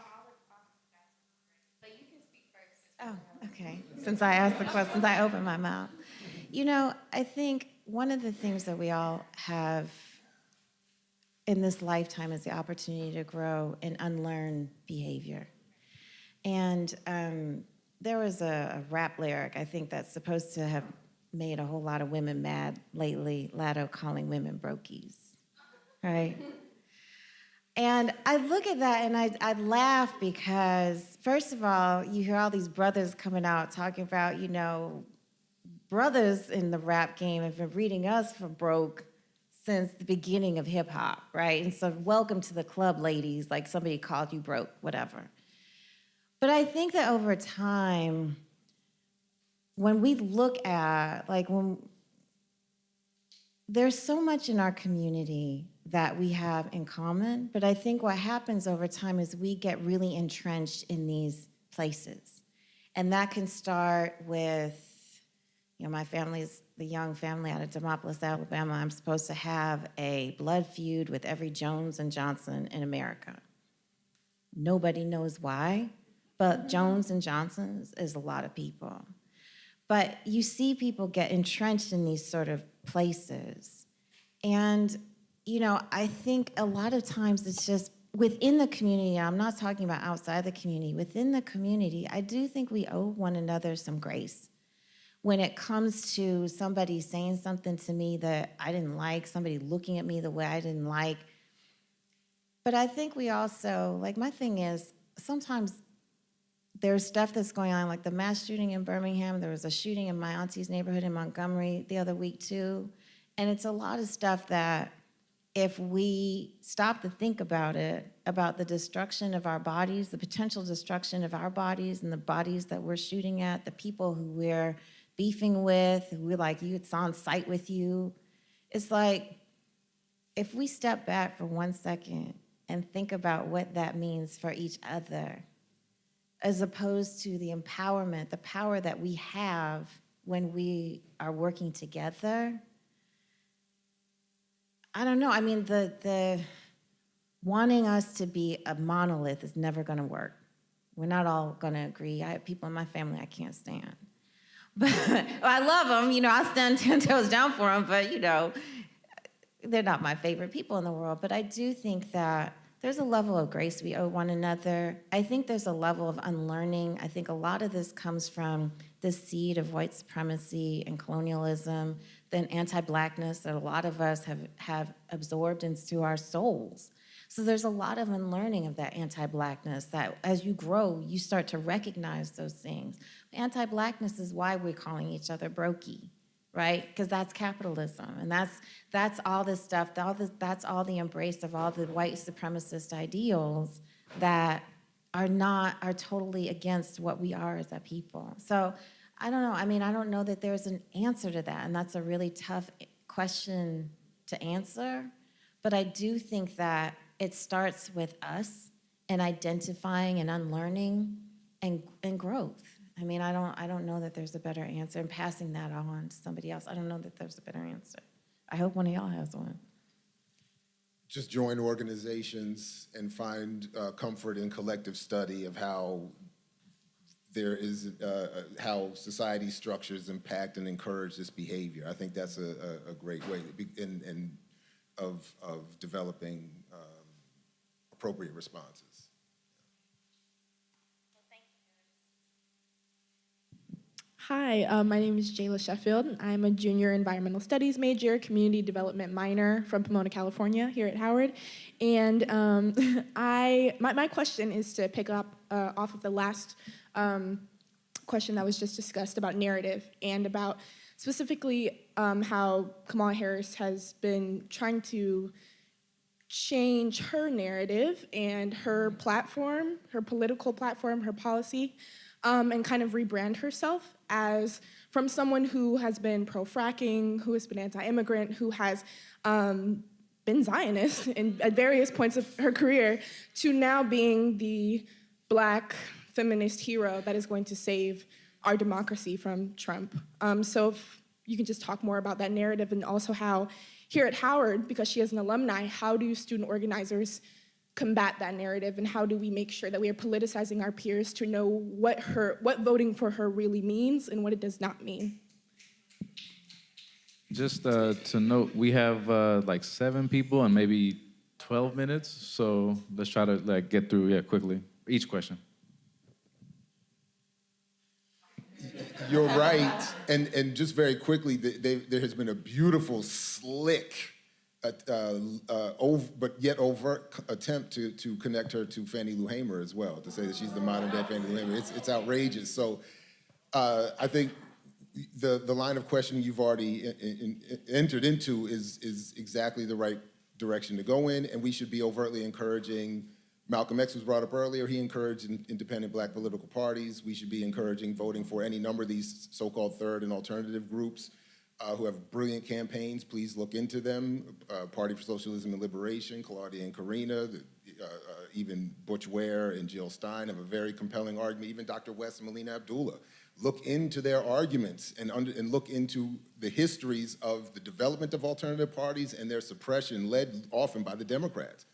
but you can speak first. Oh, okay. Since I asked the questions, I opened my mouth. You know, I think one of the things that we all have in this lifetime is the opportunity to grow and unlearn behavior. And there was a rap lyric, I think, that's supposed to have made a whole lot of women mad lately, Latto calling women brokies, right? And I look at that and I laugh because, first of all, you hear all these brothers coming out talking about, you know, brothers in the rap game have been reading us for broke since the beginning of hip hop, right? And so welcome to the club, ladies, like somebody called you broke, whatever. But I think that over time, when we look at, like, when there's so much in our community that we have in common, but I think what happens over time is we get really entrenched in these places. And that can start with, you know, my family's the Young family out of Demopolis, Alabama. I'm supposed to have a blood feud with every Jones and Johnson in America. Nobody knows why, but Jones and Johnsons is a lot of people. But you see people get entrenched in these sort of places. And, you know, I think a lot of times it's just within the community, I'm not talking about outside the community, within the community, I do think we owe one another some grace. When it comes to somebody saying something to me that I didn't like, somebody looking at me the way I didn't like. But I think we also, like, my thing is, sometimes there's stuff that's going on, like the mass shooting in Birmingham. There was a shooting in my auntie's neighborhood in Montgomery the other week too. And it's a lot of stuff that if we stop to think about it, about the destruction of our bodies, the potential destruction of our bodies and the bodies that we're shooting at, the people who we're beefing with, who we're like, it's on site with you. It's like, if we step back for 1 second and think about what that means for each other, as opposed to the empowerment, the power that we have when we are working together. I don't know, I mean, the wanting us to be a monolith is never gonna work. We're not all gonna agree. I have people in my family I can't stand. But I love them, you know, I'll stand 10 toes down for them, but you know, they're not my favorite people in the world. But I do think that there's a level of grace we owe one another. I think there's a level of unlearning. I think a lot of this comes from the seed of white supremacy and colonialism, then anti-Blackness that a lot of us have absorbed into our souls. So there's a lot of unlearning of that anti-Blackness that as you grow, you start to recognize those things. Anti-Blackness is why we're calling each other brokey, right? Because that's capitalism, and that's all this stuff. That's all the embrace of all the white supremacist ideals that are totally against what we are as a people. So I don't know. I mean, I don't know that there's an answer to that, and that's a really tough question to answer. But I do think that it starts with us and identifying and unlearning and growth. I mean, I don't know that there's a better answer, and passing that on to somebody else. I don't know that there's a better answer. I hope one of y'all has one. Just join organizations and find comfort in collective study of how there is how society structures impact and encourage this behavior. I think that's a great way of developing appropriate responses. Hi, my name is Jayla Sheffield. I'm a junior environmental studies major, community development minor from Pomona, California, here at Howard. And my question is to pick up off of the last question that was just discussed about narrative and about specifically how Kamala Harris has been trying to change her narrative and her platform, her political platform, her policy, and kind of rebrand herself as from someone who has been pro-fracking, who has been anti-immigrant, who has been Zionist at various points of her career, to now being the Black feminist hero that is going to save our democracy from Trump. So if you can just talk more about that narrative, and also how here at Howard, because she is an alumni, how do student organizers combat that narrative, and how do we make sure that we are politicizing our peers to know what voting for her really means and what it does not mean? Just to note, we have like 7 people and maybe 12 minutes, so let's try to get through quickly each question. You're right, and just very quickly, there has been a beautiful, slick, but yet overt attempt to connect her to Fannie Lou Hamer as well, to say that she's the modern day Fannie Lou Hamer. It's outrageous. So I think the line of questioning you've already entered into is exactly the right direction to go in, and we should be overtly encouraging. Malcolm X was brought up earlier. He encouraged independent Black political parties. We should be encouraging voting for any number of these so-called third and alternative groups who have brilliant campaigns. Please look into them. Party for Socialism and Liberation, Claudia and Karina, even Butch Ware and Jill Stein have a very compelling argument. Even Dr. West and Melina Abdullah. Look into their arguments and look into the histories of the development of alternative parties and their suppression, led often by the Democrats.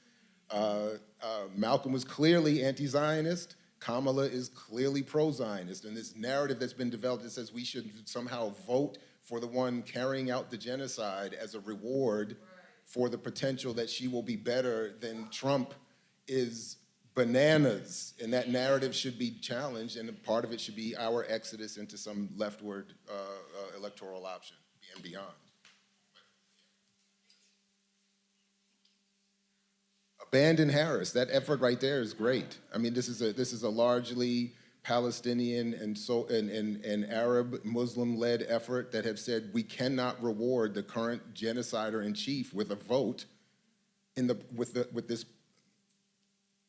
Malcolm was clearly anti-Zionist. Kamala is clearly pro-Zionist. And this narrative that's been developed that says we should somehow vote for the one carrying out the genocide as a reward for the potential that she will be better than Trump is bananas. And that narrative should be challenged, and part of it should be our exodus into some leftward electoral option and beyond. Abandon Harris. That effort right there is great. I mean, this is a largely Palestinian and Arab Muslim-led effort that have said we cannot reward the current genocider in chief with a vote with this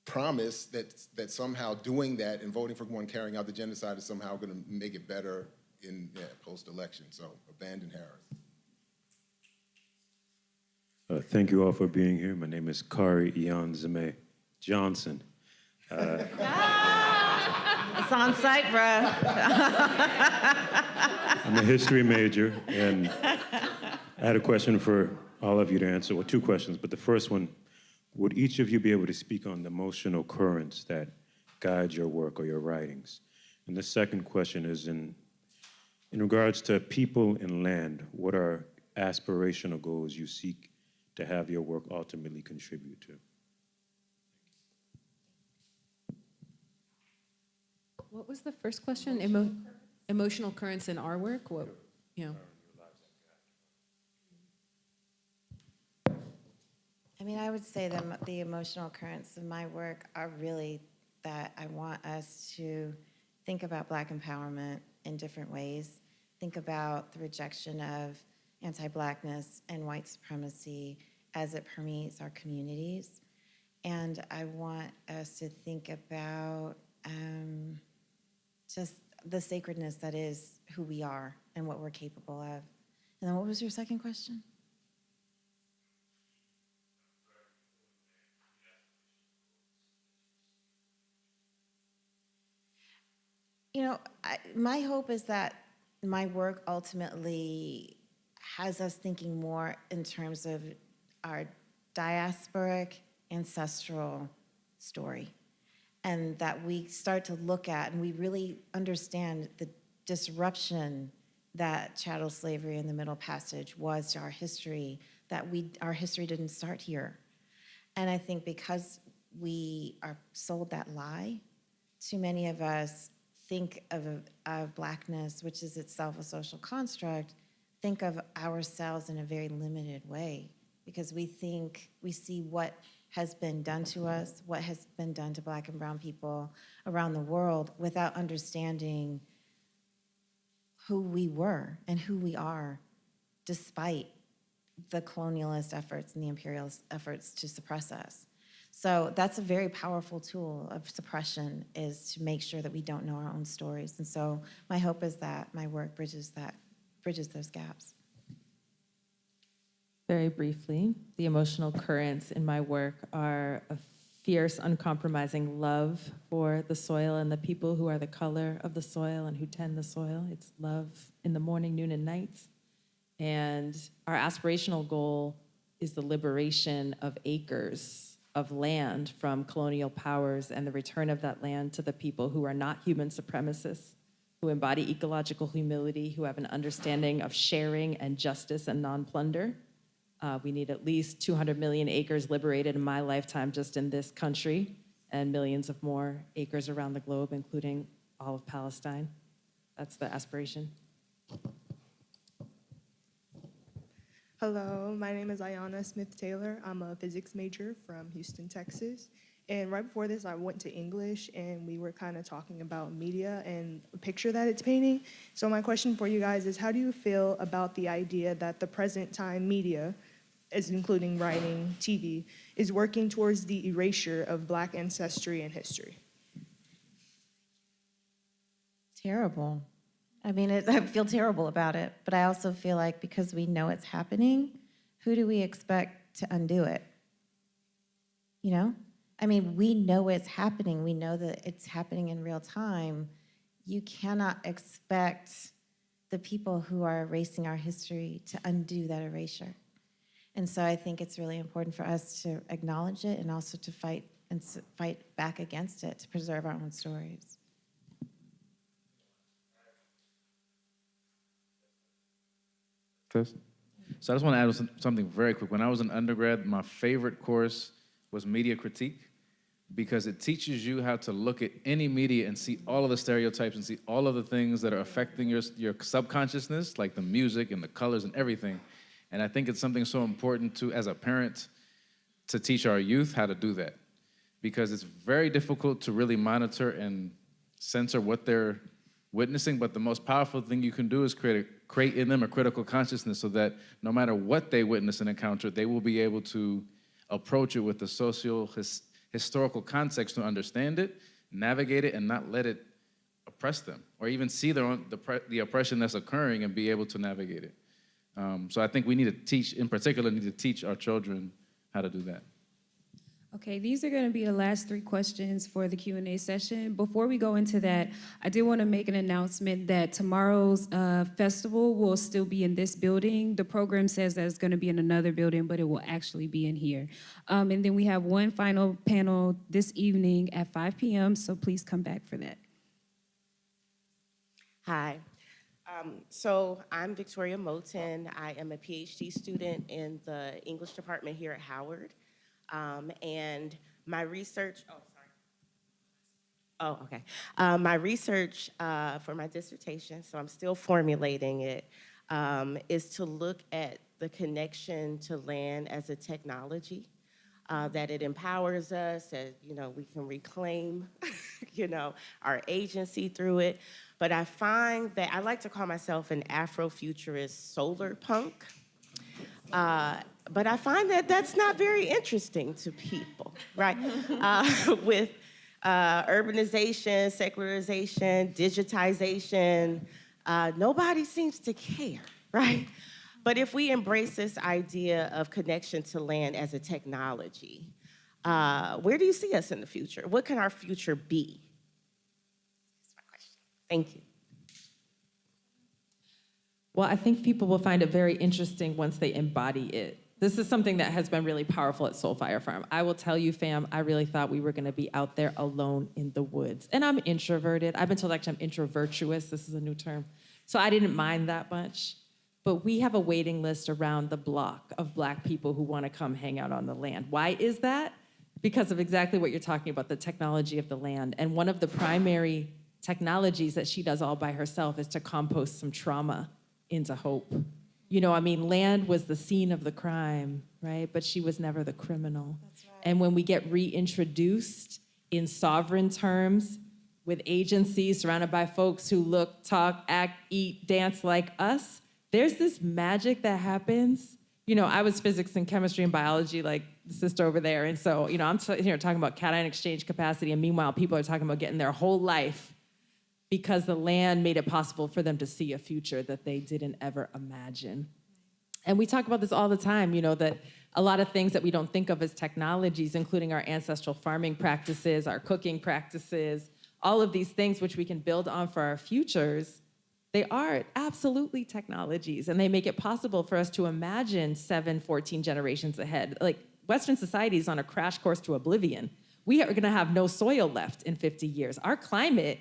promise that somehow doing that and voting for one carrying out the genocide is somehow going to make it better in post-election. So abandon Harris. Thank you all for being here. My name is Kari Ianzame Johnson. It's on site, bruh. I'm a history major, and I had a question for all of you to answer. Well, 2 questions, but the first one, would each of you be able to speak on the emotional currents that guide your work or your writings? And the second question is in regards to people and land, what are aspirational goals you seek to have your work ultimately contribute to? What was the first question? Emotional currents in our work? What, you know? I mean, I would say that the emotional currents of my work are really that I want us to think about Black empowerment in different ways, think about the rejection of anti-Blackness and white supremacy as it permeates our communities. And I want us to think about just the sacredness that is who we are and what we're capable of. And then what was your second question? You know, my hope is that my work ultimately has us thinking more in terms of our diasporic ancestral story, and that we start to look at and we really understand the disruption that chattel slavery in the Middle Passage was to our history, that our history didn't start here. And I think because we are sold that lie, too many of us think of Blackness, which is itself a social construct, think of ourselves in a very limited way, because we see what has been done to us, what has been done to Black and brown people around the world, without understanding who we were and who we are, despite the colonialist efforts and the imperialist efforts to suppress us. So that's a very powerful tool of suppression, is to make sure that we don't know our own stories. And so my hope is that my work bridges those gaps. Very briefly, the emotional currents in my work are a fierce, uncompromising love for the soil and the people who are the color of the soil and who tend the soil. It's love in the morning, noon, and night. And our aspirational goal is the liberation of acres of land from colonial powers and the return of that land to the people who are not human supremacists, who embody ecological humility, who have an understanding of sharing and justice and non-plunder. We need at least 200 million acres liberated in my lifetime just in this country, and millions of more acres around the globe, including all of Palestine. That's the aspiration. Hello, my name is Ayana Smith-Taylor. I'm a physics major from Houston, Texas. And right before this, I went to English, and we were kind of talking about media and the picture that it's painting. So my question for you guys is, how do you feel about the idea that the present time media, as including writing, TV, is working towards the erasure of Black ancestry and history? Terrible. I mean, I feel terrible about it, but I also feel like because we know it's happening, who do we expect to undo it? You know? I mean, we know it's happening. We know that it's happening in real time. You cannot expect the people who are erasing our history to undo that erasure. And so I think it's really important for us to acknowledge it and also to fight back against it, to preserve our own stories. So I just want to add something very quick. When I was an undergrad, my favorite course was media critique, because it teaches you how to look at any media and see all of the stereotypes and see all of the things that are affecting your subconsciousness, like the music and the colors and everything. And I think it's something so important to, as a parent, to teach our youth how to do that, because it's very difficult to really monitor and censor what they're witnessing, but the most powerful thing you can do is create in them a critical consciousness, so that no matter what they witness and encounter, they will be able to approach it with the historical context to understand it, navigate it, and not let it oppress them, or even see the oppression that's occurring and be able to navigate it. So I think we need to teach our children how to do that. Okay, these are going to be the last 3 questions for the Q&A session. Before we go into that, I did want to make an announcement that tomorrow's festival will still be in this building. The program says that it's going to be in another building, but it will actually be in here. And then we have one final panel this evening at 5 p.m., so please come back for that. Hi. So I'm Victoria Moten. I am a PhD student in the English department here at Howard. And my research, my research for my dissertation, so I'm still formulating it, is to look at the connection to land as a technology, that it empowers us, that, we can reclaim, our agency through it. But I find that I like to call myself an Afrofuturist solar punk. But I find that that's not very interesting to people, right? With Urbanization, secularization, digitization, nobody seems to care, right? But if we embrace this idea of connection to land as a technology, where do you see us in the future? What can our future be? That's my question. Thank you. Well, I think people will find it very interesting once they embody it. This is something that has been really powerful at Soul Fire Farm. I will tell you, fam, I really thought we were gonna be out there alone in the woods. And I'm introverted. I've been told actually I'm introvertuous. This is a new term. So I didn't mind that much. But we have a waiting list around the block of Black people who wanna come hang out on the land. Why is that? Because of exactly what you're talking about, the technology of the land. And one of the primary technologies that she does all by herself is to compost some trauma into hope. You know, I mean, land was the scene of the crime, right? But she was never the criminal. That's right. And when we get reintroduced in sovereign terms with agencies surrounded by folks who look, talk, act, eat, dance like us, there's this magic that happens. You know, I was physics and chemistry and biology, like the sister over there. And so, you know, I'm here talking about cation exchange capacity. And meanwhile, people are talking about getting their whole life because the land made it possible for them to see a future that they didn't ever imagine. And we talk about this all the time, you know, that a lot of things that we don't think of as technologies, including our ancestral farming practices, our cooking practices, all of these things which we can build on for our futures, they are absolutely technologies, and they make it possible for us to imagine 14 generations ahead. Like, Western society is on a crash course to oblivion. We are gonna have no soil left in 50 years. Our climate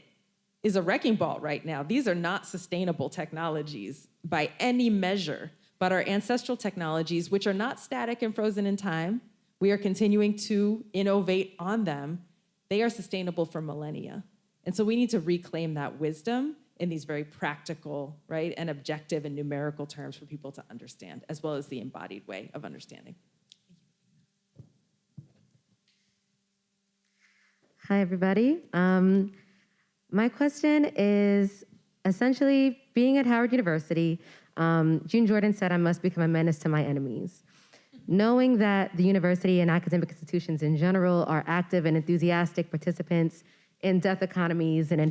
is a wrecking ball right now. These are not sustainable technologies by any measure, but our ancestral technologies, which are not static and frozen in time, we are continuing to innovate on them. They are sustainable for millennia. And so we need to reclaim that wisdom in these very practical, right, and objective and numerical terms for people to understand, as well as the embodied way of understanding. Hi, everybody. My question is essentially, being at Howard University, June Jordan said, "I must become a menace to my enemies." Knowing that the university and academic institutions in general are active and enthusiastic participants in death economies and the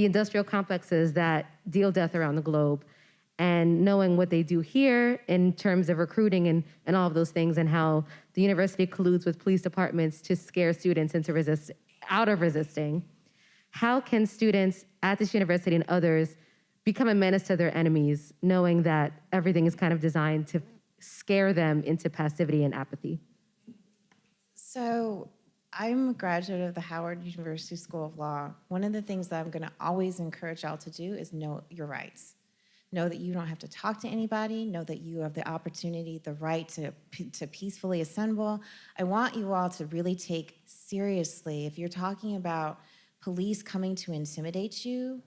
industrial complexes that deal death around the globe, and knowing what they do here in terms of recruiting and all of those things, and how the university colludes with police departments to scare students into out of resisting, how can students at this university and others become a menace to their enemies, knowing that everything is kind of designed to scare them into passivity and apathy? So I'm a graduate of the Howard University School of Law. One of the things that I'm gonna always encourage y'all to do is know your rights. Know that you don't have to talk to anybody. Know that you have the opportunity, the right to peacefully assemble. I want you all to really take seriously, if you're talking about police coming to intimidate you,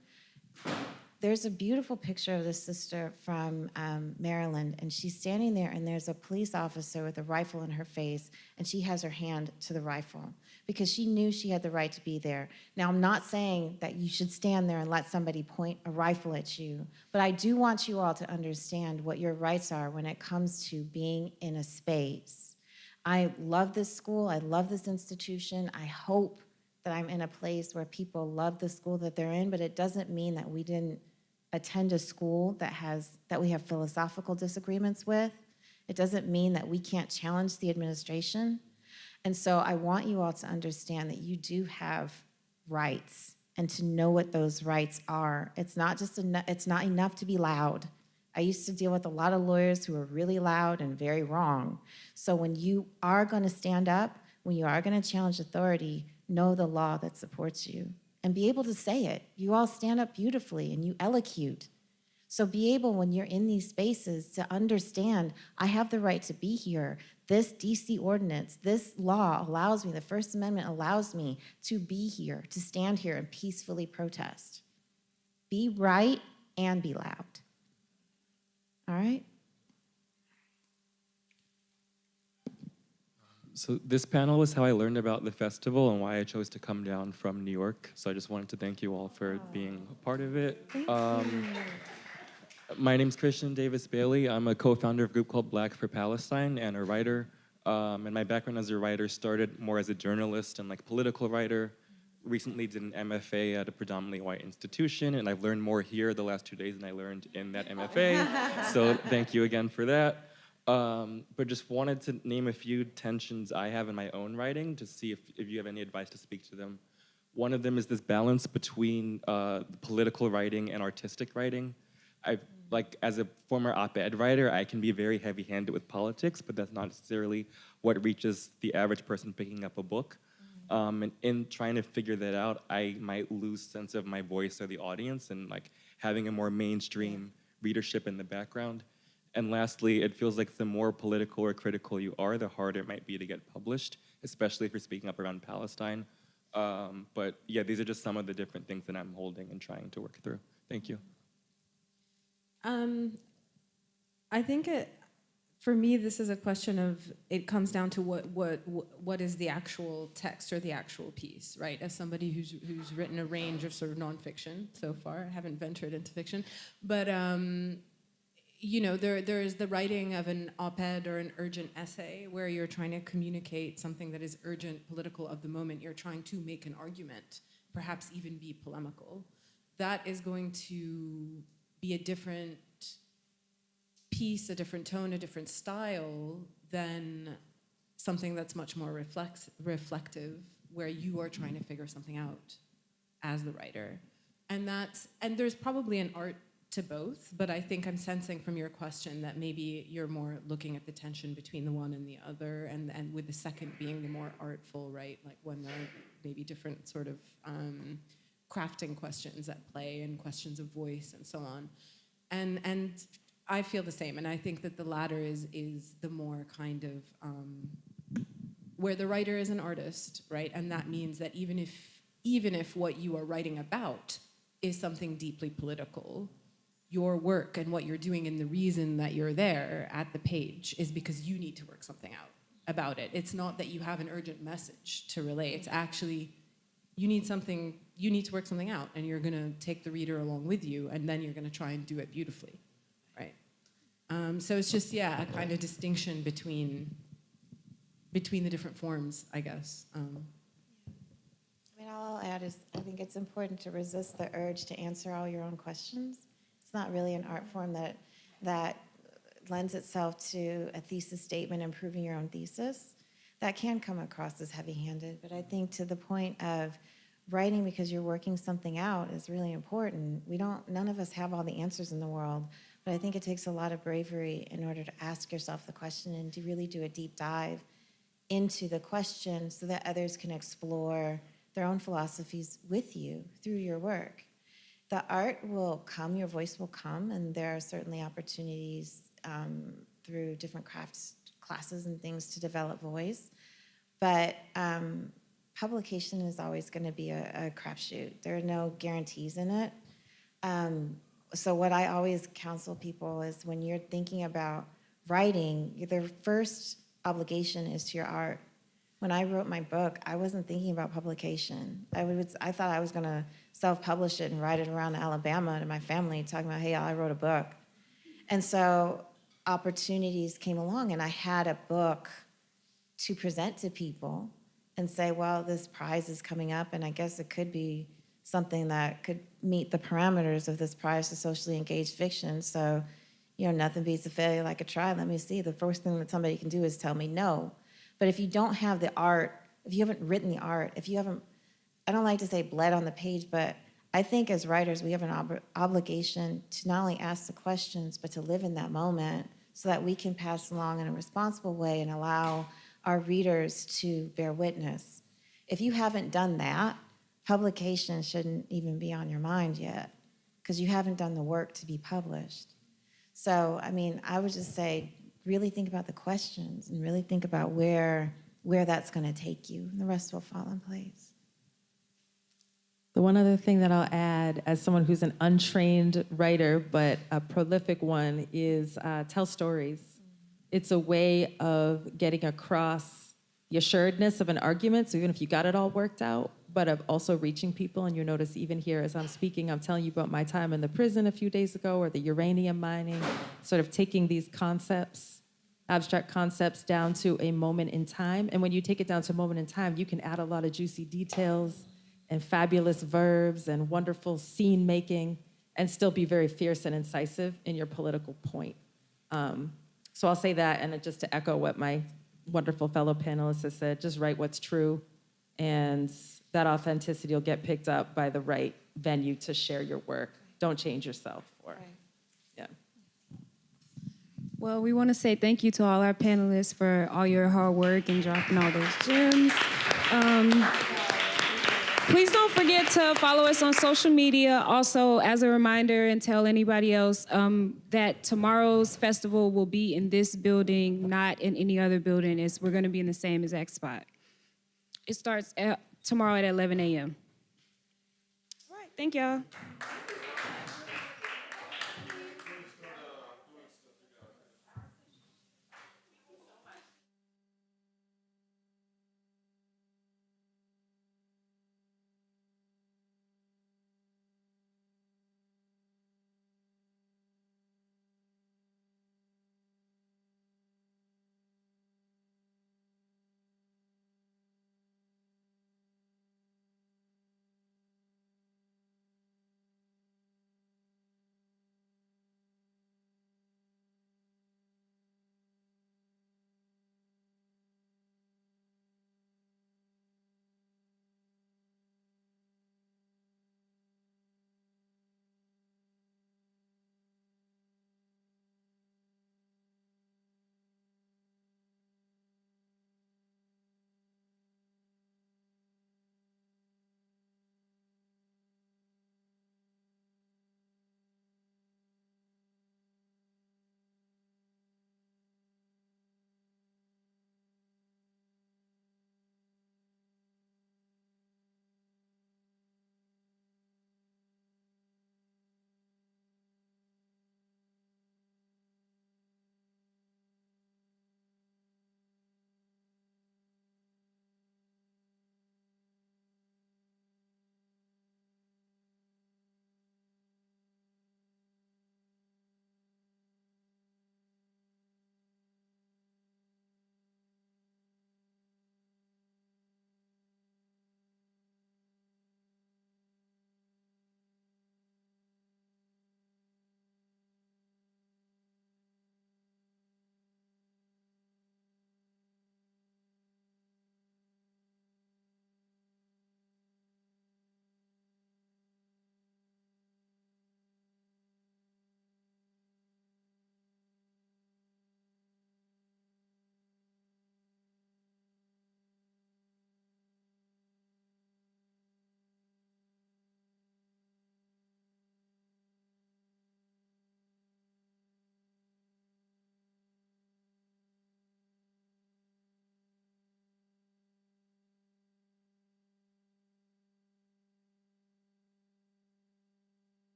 there's a beautiful picture of this sister from Maryland, and she's standing there, and there's a police officer with a rifle in her face, and she has her hand to the rifle because she knew she had the right to be there. Now, I'm not saying that you should stand there and let somebody point a rifle at you, but I do want you all to understand what your rights are when it comes to being in a space. I love this school. I love this institution. I hope that I'm in a place where people love the school that they're in, but it doesn't mean that we didn't attend a school that we have philosophical disagreements with. It doesn't mean that we can't challenge the administration. And so I want you all to understand that you do have rights and to know what those rights are. It's not enough to be loud. I used to deal with a lot of lawyers who are really loud and very wrong. So when you are gonna stand up, when you are gonna challenge authority, know the law that supports you and be able to say it. You all stand up beautifully and you elocute. So be able, when you're in these spaces, to understand, I have the right to be here. This DC ordinance, this law allows me, the First Amendment allows me to be here, to stand here and peacefully protest. Be right and be loud. All right? So this panel is how I learned about the festival and why I chose to come down from New York. So I just wanted to thank you all for being a part of it. My name's Christian Davis Bailey. I'm a co-founder of a group called Black for Palestine and a writer. And my background as a writer started more as a journalist and like political writer. Recently did an MFA at a predominantly white institution, and I've learned more here the last 2 days than I learned in that MFA. So thank you again for that. But just wanted to name a few tensions I have in my own writing to see if you have any advice to speak to them. One of them is this balance between political writing and artistic writing. Like as a former op-ed writer, I can be very heavy-handed with politics, but that's not necessarily what reaches the average person picking up a book. And in trying to figure that out, I might lose sense of my voice or the audience and like having a more mainstream readership in the background. And lastly, it feels like the more political or critical you are, the harder it might be to get published, especially if you're speaking up around Palestine. But yeah, these are just some of the different things that I'm holding and trying to work through. Thank you. I think for me, this is a question of, it comes down to what is the actual text or the actual piece, right? As somebody who's written a range of sort of nonfiction so far, I haven't ventured into fiction, but you know, there is the writing of an op-ed or an urgent essay where you're trying to communicate something that is urgent, political of the moment. You're trying to make an argument, perhaps even be polemical. That is going to be a different piece, a different tone, a different style than something that's much more reflective, where you are trying to figure something out as the writer. And there's probably an art to both, but I think I'm sensing from your question that maybe you're more looking at the tension between the one and the other, and with the second being the more artful, right? Like when there are maybe different sort of crafting questions at play and questions of voice and so on. And I feel the same, and I think that the latter is the more kind of where the writer is an artist, right? And that means that even if what you are writing about is something deeply political, your work and what you're doing and the reason that you're there at the page is because you need to work something out about it. It's not that you have an urgent message to relay. It's actually you need to work something out, and you're gonna take the reader along with you, and then you're gonna try and do it beautifully. So it's just, yeah, a kind of distinction between the different forms, I guess. I mean, all I'll add is I think it's important to resist the urge to answer all your own questions. It's not really an art form that lends itself to a thesis statement and proving your own thesis. That can come across as heavy-handed, but I think to the point of writing because you're working something out is really important. None of us have all the answers in the world, but I think it takes a lot of bravery in order to ask yourself the question and to really do a deep dive into the question so that others can explore their own philosophies with you through your work. The art will come, your voice will come, and there are certainly opportunities through different crafts classes and things to develop voice, but publication is always going to be a crapshoot. There are no guarantees in it. So what I always counsel people is when you're thinking about writing, their first obligation is to your art. When I wrote my book, I wasn't thinking about publication. I thought I was going to self-publish it and write it around Alabama to my family, talking about, hey, I wrote a book. And so opportunities came along, and I had a book to present to people and say, well, this prize is coming up, and I guess it could be something that could meet the parameters of this prize to socially engaged fiction. So, you know, nothing beats a failure like a try. Let me see. The first thing that somebody can do is tell me no. But if you don't have the art, if you haven't written the art, if you haven't, I don't like to say bled on the page, but I think as writers, we have an obligation to not only ask the questions, but to live in that moment so that we can pass along in a responsible way and allow our readers to bear witness. If you haven't done that, publication shouldn't even be on your mind yet because you haven't done the work to be published. So, I mean, I would just say, really think about the questions and really think about where that's going to take you, and the rest will fall in place. The one other thing that I'll add, as someone who's an untrained writer but a prolific one, is tell stories. It's a way of getting across the assuredness of an argument, so even if you got it all worked out, but of also reaching people. And you notice even here as I'm speaking, I'm telling you about my time in the prison a few days ago, or the uranium mining, sort of taking these concepts abstract concepts down to a moment in time. And when you take it down to a moment in time, you can add a lot of juicy details and fabulous verbs and wonderful scene making and still be very fierce and incisive in your political point. So I'll say that, and just to echo what my wonderful fellow panelists have said, just write what's true, and that authenticity will get picked up by the right venue to share your work. Don't change yourself. Yeah. Well, we want to say thank you to all our panelists for all your hard work and dropping all those gems. Please don't forget to follow us on social media. Also, as a reminder, and tell anybody else that tomorrow's festival will be in this building, not in any other building. We're going to be in the same exact spot. It starts tomorrow at 11 a.m. All right, thank y'all.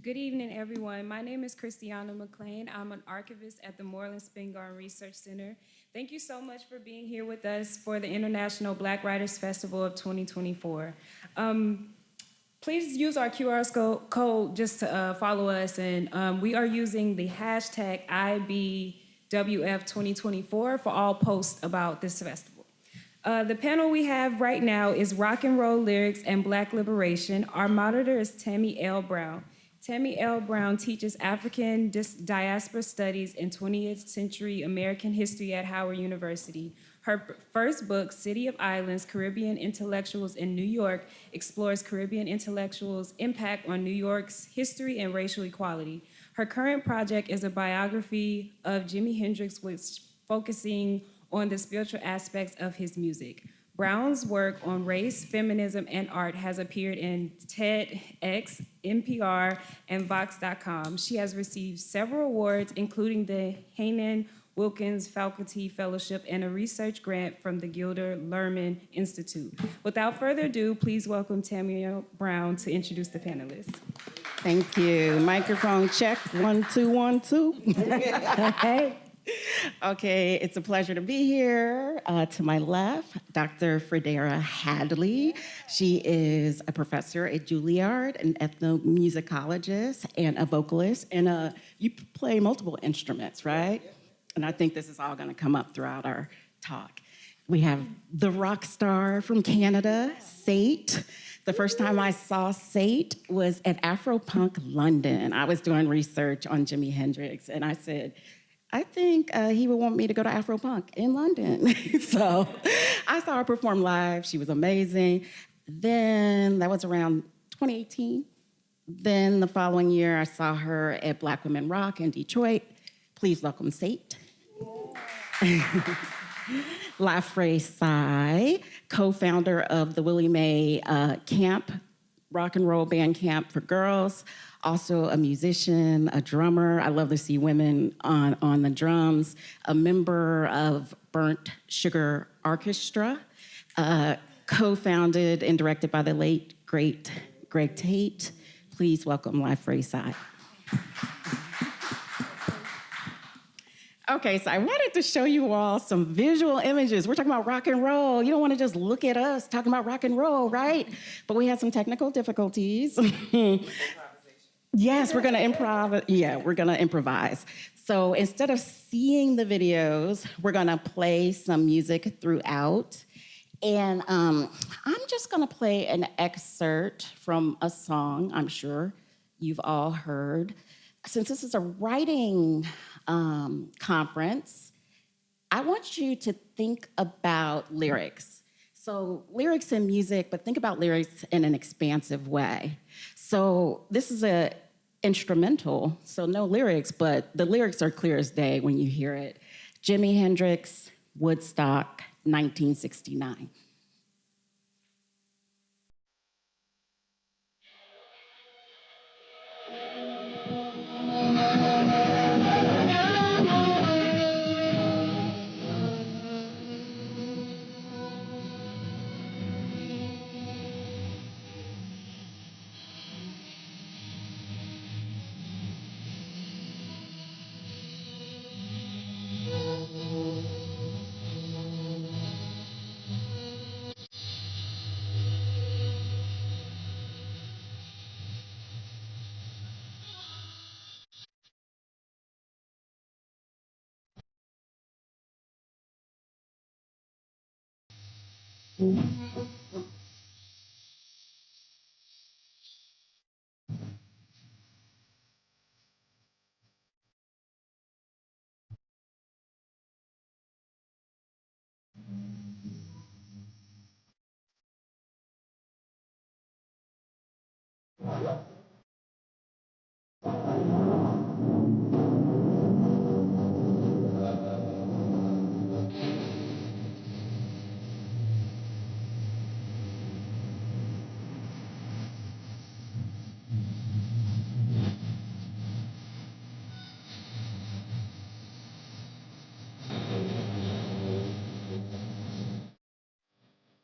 Good evening, everyone. My name is Christiana McLean. I'm an archivist at the Moreland Spingarn Research Center. Thank you so much for being here with us for the International Black Writers Festival of 2024. Please use our QR code just to follow us, and we are using the hashtag IBWF 2024 for all posts about this festival. The panel we have right now is Rock and Roll Lyrics and Black Liberation. Our moderator is Tammy L. Brown. Tammy L. Brown teaches African diaspora studies and 20th century American history at Howard University. Her first book, City of Islands, Caribbean Intellectuals in New York, explores Caribbean intellectuals' impact on New York's history and racial equality. Her current project is a biography of Jimi Hendrix, which focusing on the spiritual aspects of his music. Brown's work on race, feminism, and art has appeared in TEDx, NPR, and Vox.com. She has received several awards, including the Hanan Wilkins Faculty Fellowship and a research grant from the Gilder Lehrman Institute. Without further ado, please welcome Tammy Brown to introduce the panelists. Thank you. Microphone check, 1, 2, 1, 2. Hey. Okay, it's a pleasure to be here. To my left, Dr. Fredera Hadley. She is a professor at Juilliard, an ethnomusicologist, and a vocalist. And you play multiple instruments, right? And I think this is all going to come up throughout our talk. We have the rock star from Canada, Sate. The first time I saw Sate was at Afropunk London. I was doing research on Jimi Hendrix, and I said, I think he would want me to go to Afropunk in London. So I saw her perform live. She was amazing. Then that was around 2018. Then the following year, I saw her at Black Women Rock in Detroit. Please welcome Sate. Lafrey Sai, co-founder of the Willie Mae Camp, rock and roll band camp for girls. Also a musician, a drummer. I love to see women on the drums. A member of Burnt Sugar Orchestra, co-founded and directed by the late, great Greg Tate. Please welcome Lafrey Sai. Okay, so I wanted to show you all some visual images. We're talking about rock and roll. You don't want to just look at us talking about rock and roll, right? But we had some technical difficulties. Yes, we're gonna improv. Yeah, we're gonna improvise. So instead of seeing the videos, we're gonna play some music throughout. And I'm just gonna play an excerpt from a song I'm sure you've all heard. Since this is a writing conference, I want you to think about lyrics. So lyrics in music, but think about lyrics in an expansive way. So this is a instrumental, so no lyrics, but the lyrics are clear as day when you hear it. Jimi Hendrix, Woodstock, 1969.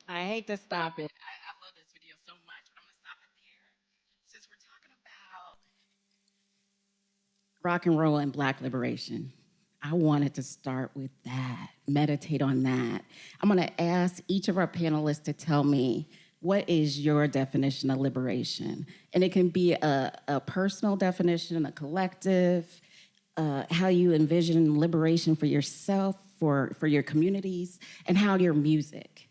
I hate to stop it. I love this video so much, but I'm gonna stop it there. Since we're talking about rock and roll and Black liberation, I wanted to start with that, meditate on that. I'm gonna ask each of our panelists to tell me, what is your definition of liberation? And it can be a personal definition, a collective, how you envision liberation for yourself, for your communities, and how your music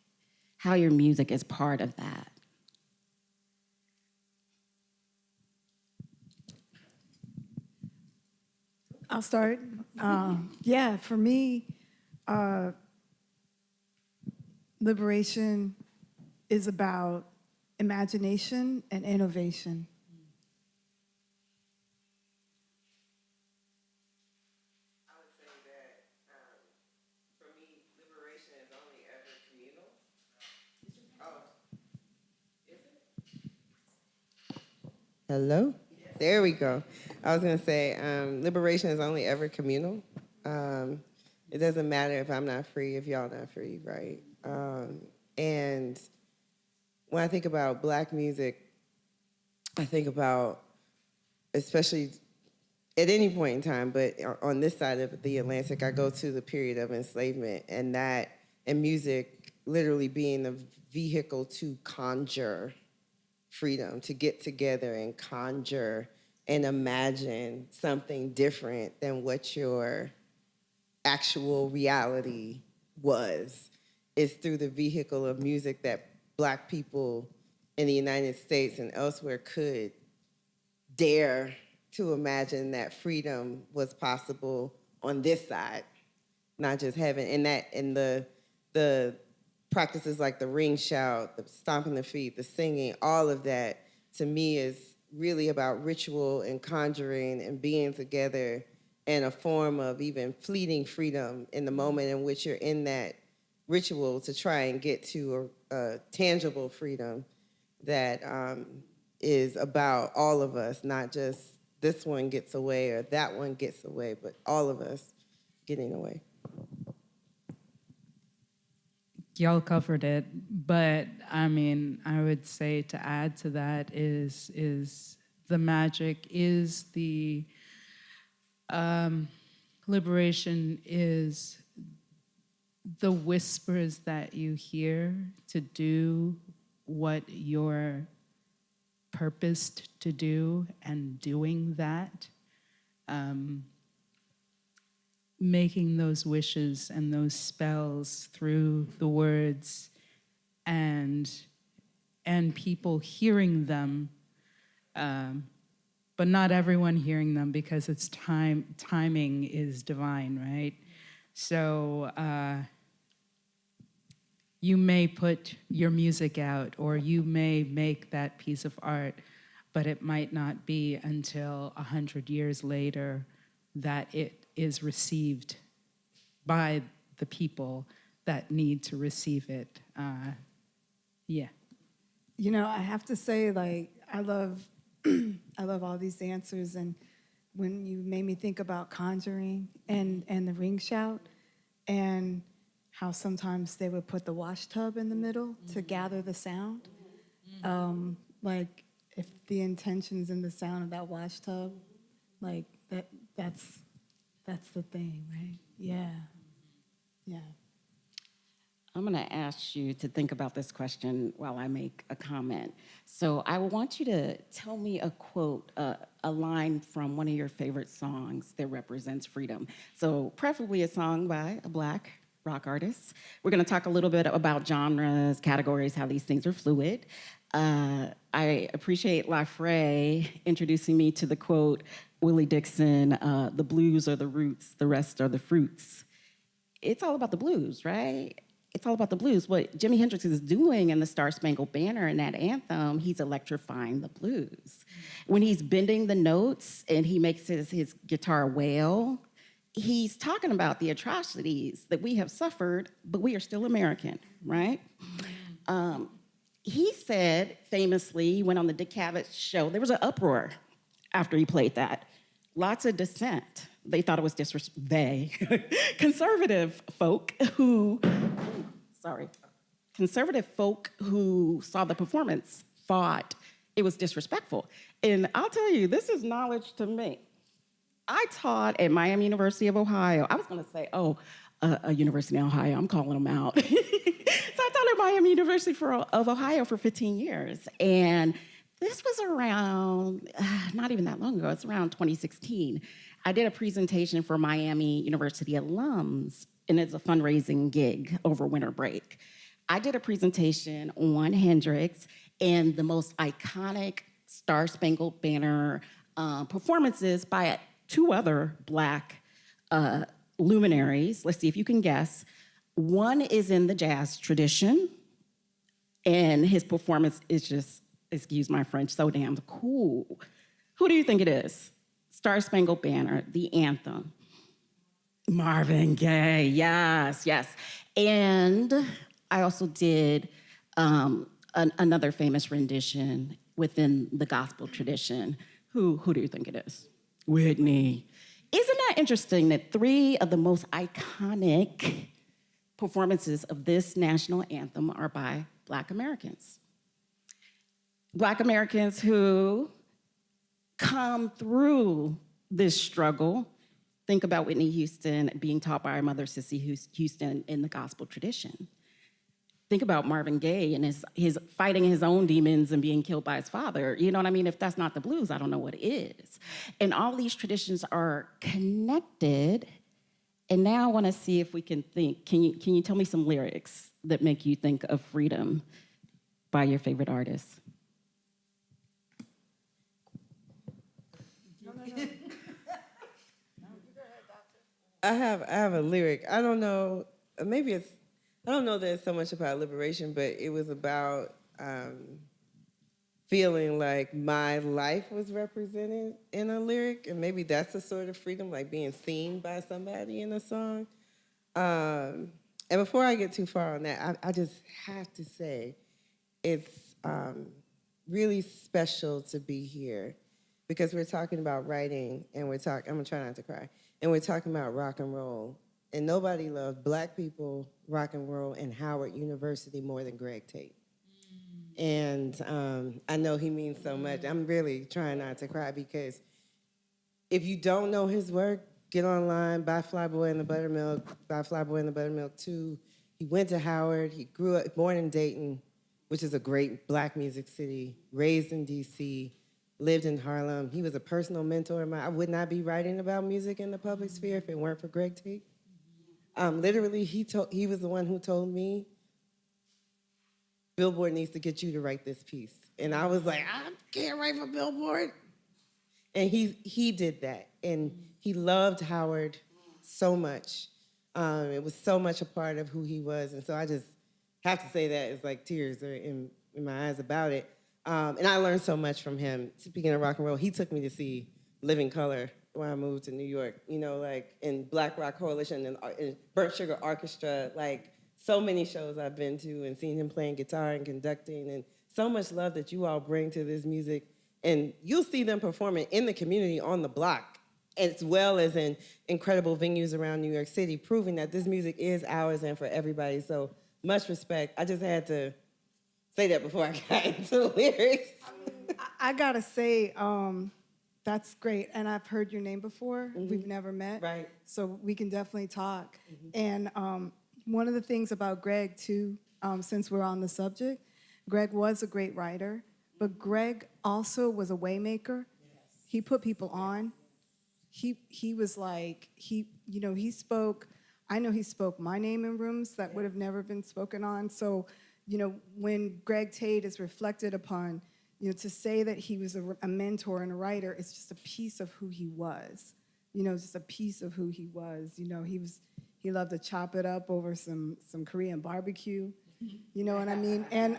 is part of that. I'll start. Yeah, for me, liberation is about imagination and innovation. Hello? There we go. I was going to say, liberation is only ever communal. It doesn't matter if I'm not free, if y'all not free, right? And when I think about Black music, I think about, especially at any point in time, but on this side of the Atlantic, I go to the period of enslavement, and music literally being the vehicle to conjure freedom, to get together and conjure and imagine something different than what your actual reality was. It's through the vehicle of music that Black people in the United States and elsewhere could dare to imagine that freedom was possible on this side, not just heaven. And the practices like the ring shout, the stomping the feet, the singing, all of that, to me, is really about ritual and conjuring and being together in a form of even fleeting freedom in the moment in which you're in that ritual to try and get to a tangible freedom that is about all of us, not just this one gets away or that one gets away, but all of us getting away. Y'all covered it, but I mean, I would say to add to that is the magic is the liberation is the whispers that you hear to do what you're purposed to do and doing that. Making those wishes and those spells through the words and people hearing them, but not everyone hearing them because it's timing is divine, right? So you may put your music out or you may make that piece of art, but it might not be until 100 years later that it is received by the people that need to receive it. Yeah. You know, I have to say, like, I love I love all these answers, and when you made me think about conjuring and the ring shout, and how sometimes they would put the wash tub in the middle to gather the sound. Like, if the intentions in the sound of that wash tub, like that's the thing, right? Yeah. Yeah. I'm going to ask you to think about this question while I make a comment. So I want you to tell me a quote, a line from one of your favorite songs that represents freedom. So preferably a song by a Black rock artist. We're going to talk a little bit about genres, categories, how these things are fluid. I appreciate LaFrey introducing me to the quote, Willie Dixon, the blues are the roots, the rest are the fruits. It's all about the blues, right? It's all about the blues. What Jimi Hendrix is doing in the Star Spangled Banner in that anthem, he's electrifying the blues. When he's bending the notes and he makes his guitar wail, he's talking about the atrocities that we have suffered, but we are still American, right? He said, famously, he went on the Dick Cavett show, there was an uproar after he played that. Lots of dissent. They thought it was conservative folk who saw the performance thought it was disrespectful. And I'll tell you, this is knowledge to me. I taught at Miami University of Ohio. I was gonna say, a University of Ohio, I'm calling them out. So I taught at Miami University of Ohio for 15 years. And this was around, not even that long ago, it's around 2016. I did a presentation for Miami University alums, and it's a fundraising gig over winter break. I did a presentation on Hendrix and the most iconic Star Spangled Banner performances by two other Black luminaries. Let's see if you can guess. One is in the jazz tradition, and his performance is just, excuse my French, so damn cool. Who do you think it is? Star Spangled Banner, the anthem. Marvin Gaye, yes, yes. And I also did another famous rendition within the gospel tradition. Who do you think it is? Whitney. Isn't that interesting that three of the most iconic performances of this national anthem are by Black Americans? Black Americans who come through this struggle. Think about Whitney Houston being taught by our mother, Cissy Houston, in the gospel tradition. Think about Marvin Gaye and his fighting his own demons and being killed by his father. You know what I mean? If that's not the blues, I don't know what is. And all these traditions are connected. And now I want to see if we can think. Can you tell me some lyrics that make you think of freedom by your favorite artists? I have a lyric. I don't know. Maybe it's. I don't know that it's so much about liberation, but it was about feeling like my life was represented in a lyric, and maybe that's a sort of freedom, like being seen by somebody in a song. And before I get too far on that, I just have to say it's really special to be here because we're talking about writing, and I'm gonna try not to cry, and we're talking about rock and roll. And nobody loved Black people, rock and roll, and Howard University more than Greg Tate. And I know he means so much. I'm really trying not to cry because if you don't know his work, get online, buy Flyboy and the Buttermilk, buy Flyboy and the Buttermilk 2. He went to Howard. He grew up, born in Dayton, which is a great Black music city, raised in DC, lived in Harlem. He was a personal mentor of mine. I would not be writing about music in the public sphere if it weren't for Greg Tate. Literally, he was the one who told me Billboard needs to get you to write this piece. And I was like, I can't write for Billboard. And he did that. And he loved Howard so much. It was so much a part of who he was. And so I just have to say that it's like tears are in my eyes about it. And I learned so much from him. Speaking of rock and roll, he took me to see Living Color when I moved to New York, you know, like in Black Rock Coalition and Burnt Sugar Orchestra, like so many shows I've been to and seen him playing guitar and conducting, and so much love that you all bring to this music. And you'll see them performing in the community on the block, as well as in incredible venues around New York City, proving that this music is ours and for everybody. So much respect. I just had to say that before I got into the lyrics. I gotta say, that's great. And I've heard your name before. We've never met. Right. So we can definitely talk. And one of the things about Greg, too, since we're on the subject, Greg was a great writer, but Greg also was a waymaker. He put people on. He was like, he spoke, I know he spoke my name in rooms that would have never been spoken on. So, when Greg Tate is reflected upon, to say that he was a mentor and a writer, it's just a piece of who he was. Just a piece of who he was. He loved to chop it up over some Korean barbecue. You know what I mean? And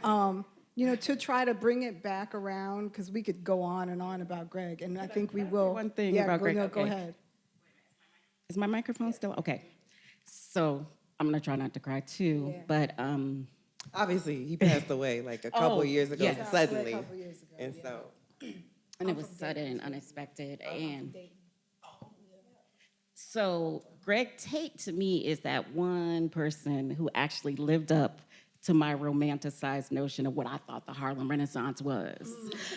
to try to bring it back around, because we could go on and on about Greg, and I think we will. One thing about Greg. No, go ahead. Is my microphone still okay? So I'm gonna try not to cry too, but obviously he passed away like a couple of years ago, yes. suddenly, A couple years ago, and so. And it was sudden, unexpected, and so Greg Tate to me is that one person who actually lived up to my romanticized notion of what I thought the Harlem Renaissance was.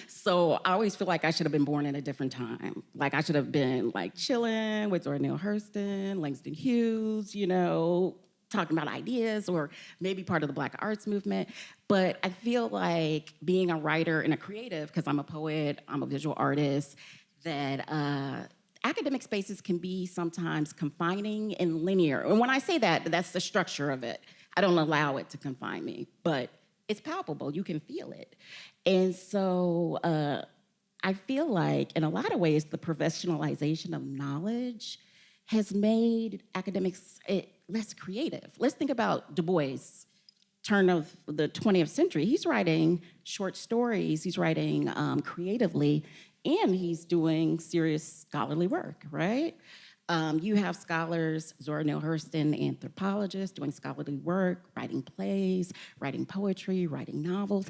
So I always feel like I should have been born at a different time. Like I should have been like chilling with Zora Neale Hurston, Langston Hughes, talking about ideas, or maybe part of the Black arts movement. But I feel like being a writer and a creative, because I'm a poet, I'm a visual artist, that academic spaces can be sometimes confining and linear. And when I say that, that's the structure of it. I don't allow it to confine me, but it's palpable. You can feel it. And so I feel like, in a lot of ways, the professionalization of knowledge has made academics less creative. Let's think about Du Bois, turn of the 20th century. He's writing short stories, he's writing creatively, and he's doing serious scholarly work, right? You have scholars, Zora Neale Hurston, anthropologists, doing scholarly work, writing plays, writing poetry, writing novels.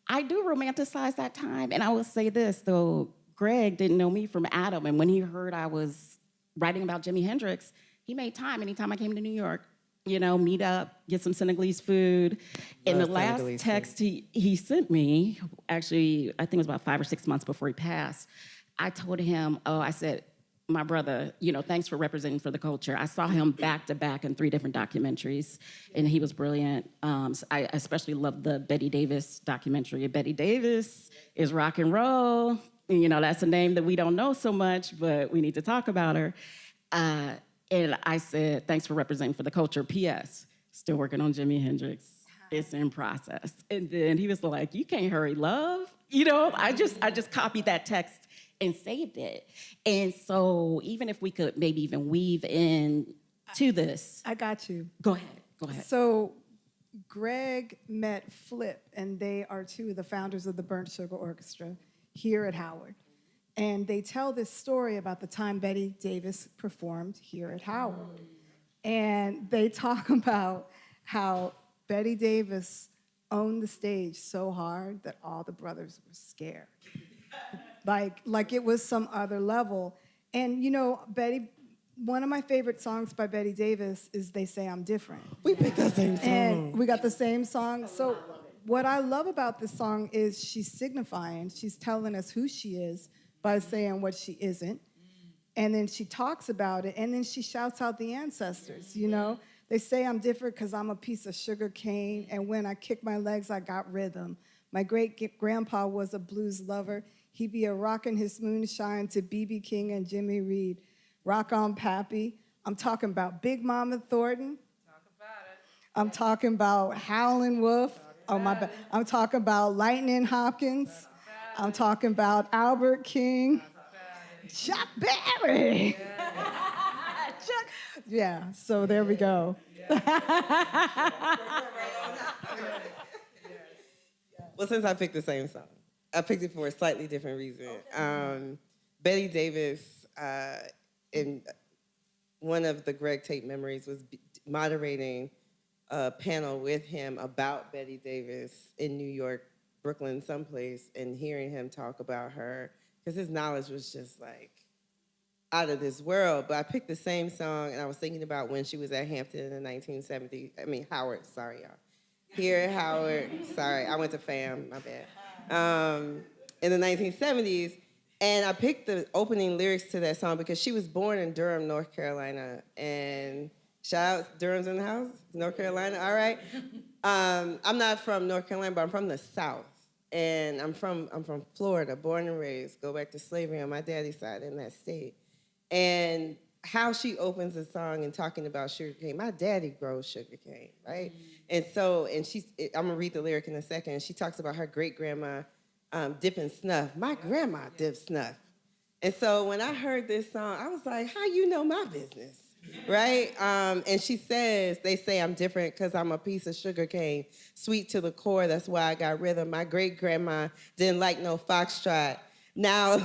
I do romanticize that time, and I will say this, though, Greg didn't know me from Adam, and when he heard I was writing about Jimi Hendrix, he made time anytime I came to New York, meet up, get some Senegalese food. And the last text he sent me, actually, I think it was about 5 or 6 months before he passed, I told him, I said, my brother, thanks for representing for the culture. I saw him back to back in 3 different documentaries, and he was brilliant. I especially loved the Betty Davis documentary. Betty Davis is rock and roll. That's a name that we don't know so much, but we need to talk about her. And I said, thanks for representing for the culture. P.S. Still working on Jimi Hendrix. It's in process. And then he was like, you can't hurry, love. I just copied that text and saved it. And so even if we could maybe even weave in to this. I got you. Go ahead. So Greg met Flip, and they are 2 of the founders of the Burnt Sugar Orchestra here at Howard. And they tell this story about the time Betty Davis performed here at Howard. And they talk about how Betty Davis owned the stage so hard that all the brothers were scared. Like it was some other level. And Betty, one of my favorite songs by Betty Davis is They Say I'm Different. We picked the same song. And we got the same song. So what I love about this song is she's signifying, she's telling us who she is by saying what she isn't. And then she talks about it, and then she shouts out the ancestors, They say I'm different because I'm a piece of sugar cane, and when I kick my legs, I got rhythm. My great-grandpa was a blues lover. He be a rockin' his moonshine to B.B. King and Jimmy Reed. Rock on, Pappy. I'm talking about Big Mama Thornton. I'm talking about Howlin' Wolf. Oh, my bad. I'm talking about Lightning Hopkins. I'm talking about Albert King. Chuck Berry. Chuck. Yeah, so there we go. Well, since I picked the same song, I picked it for a slightly different reason. Betty Davis, in one of the Greg Tate memories, was moderating a panel with him about Betty Davis in New York, Brooklyn, someplace, and hearing him talk about her, because his knowledge was just like out of this world. But I picked the same song, and I was thinking about when she was at Hampton in the 1970s. I mean, Howard, sorry, y'all. Here at Howard, sorry, I went to FAM, my bad. In the 1970s, and I picked the opening lyrics to that song because she was born in Durham, North Carolina, and shout out Durham's in the house, North Carolina, all right? I'm not from North Carolina, but I'm from the South, and I'm from Florida, born and raised, go back to slavery on my daddy's side in that state. And how she opens the song and talking about sugarcane. My daddy grows sugarcane, right? And so, I'm gonna read the lyric in a second. She talks about her great grandma dipping snuff. My grandma dipped snuff. And so when I heard this song, I was like, how you know my business, right? And she says, they say I'm different because I'm a piece of sugarcane, sweet to the core, that's why I got rhythm. My great grandma didn't like no foxtrot. Now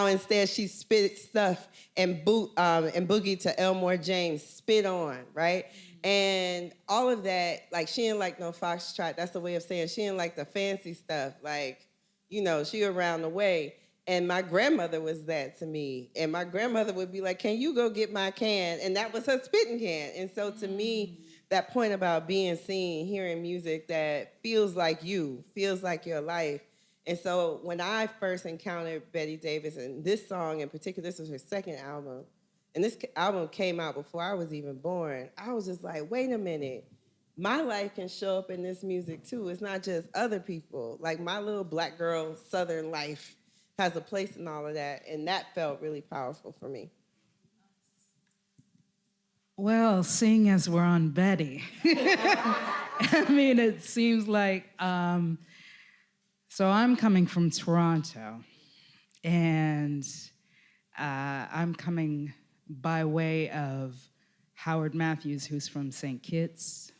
instead she spit stuff and boogie to Elmore James, spit on, right? And all of that, like she didn't like no foxtrot. That's the way of saying she didn't like the fancy stuff. Like, you know, she around the way. And my grandmother was that to me. And my grandmother would be like, can you go get my can? And that was her spitting can. And so to me, that point about being seen, hearing music that feels like you, feels like your life. And so when I first encountered Betty Davis, and this song in particular, this was her second album, and this album came out before I was even born, I was just like, wait a minute, my life can show up in this music too. It's not just other people. Like my little Black girl Southern life has a place in all of that, and that felt really powerful for me. Well, seeing as we're on Betty, I mean, it seems like, so I'm coming from Toronto, and I'm coming by way of Howard Matthews, who's from St. Kitts,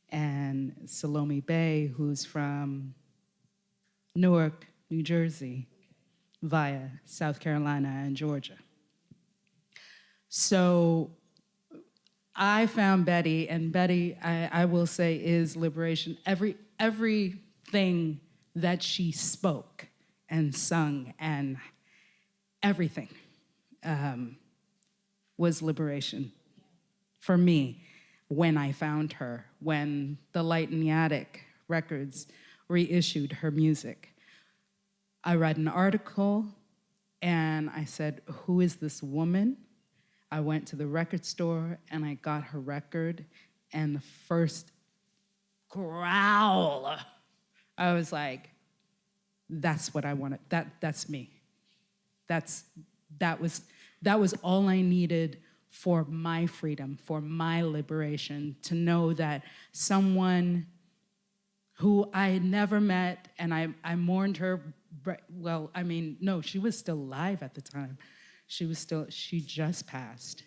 and Salome Bay, who's from Newark, New Jersey, via South Carolina and Georgia. So I found Betty, and Betty, I will say, is liberation. Everything that she spoke and sung and everything was liberation for me when I found her, when the Light in the Attic Records reissued her music. I read an article and I said, who is this woman? I went to the record store and I got her record, and the first growl, I was like, that's what I wanted. That's me. That was all I needed for my freedom, for my liberation, to know that someone who I had never met, and I mourned her, well, I mean, no, she was still alive at the time. She just passed.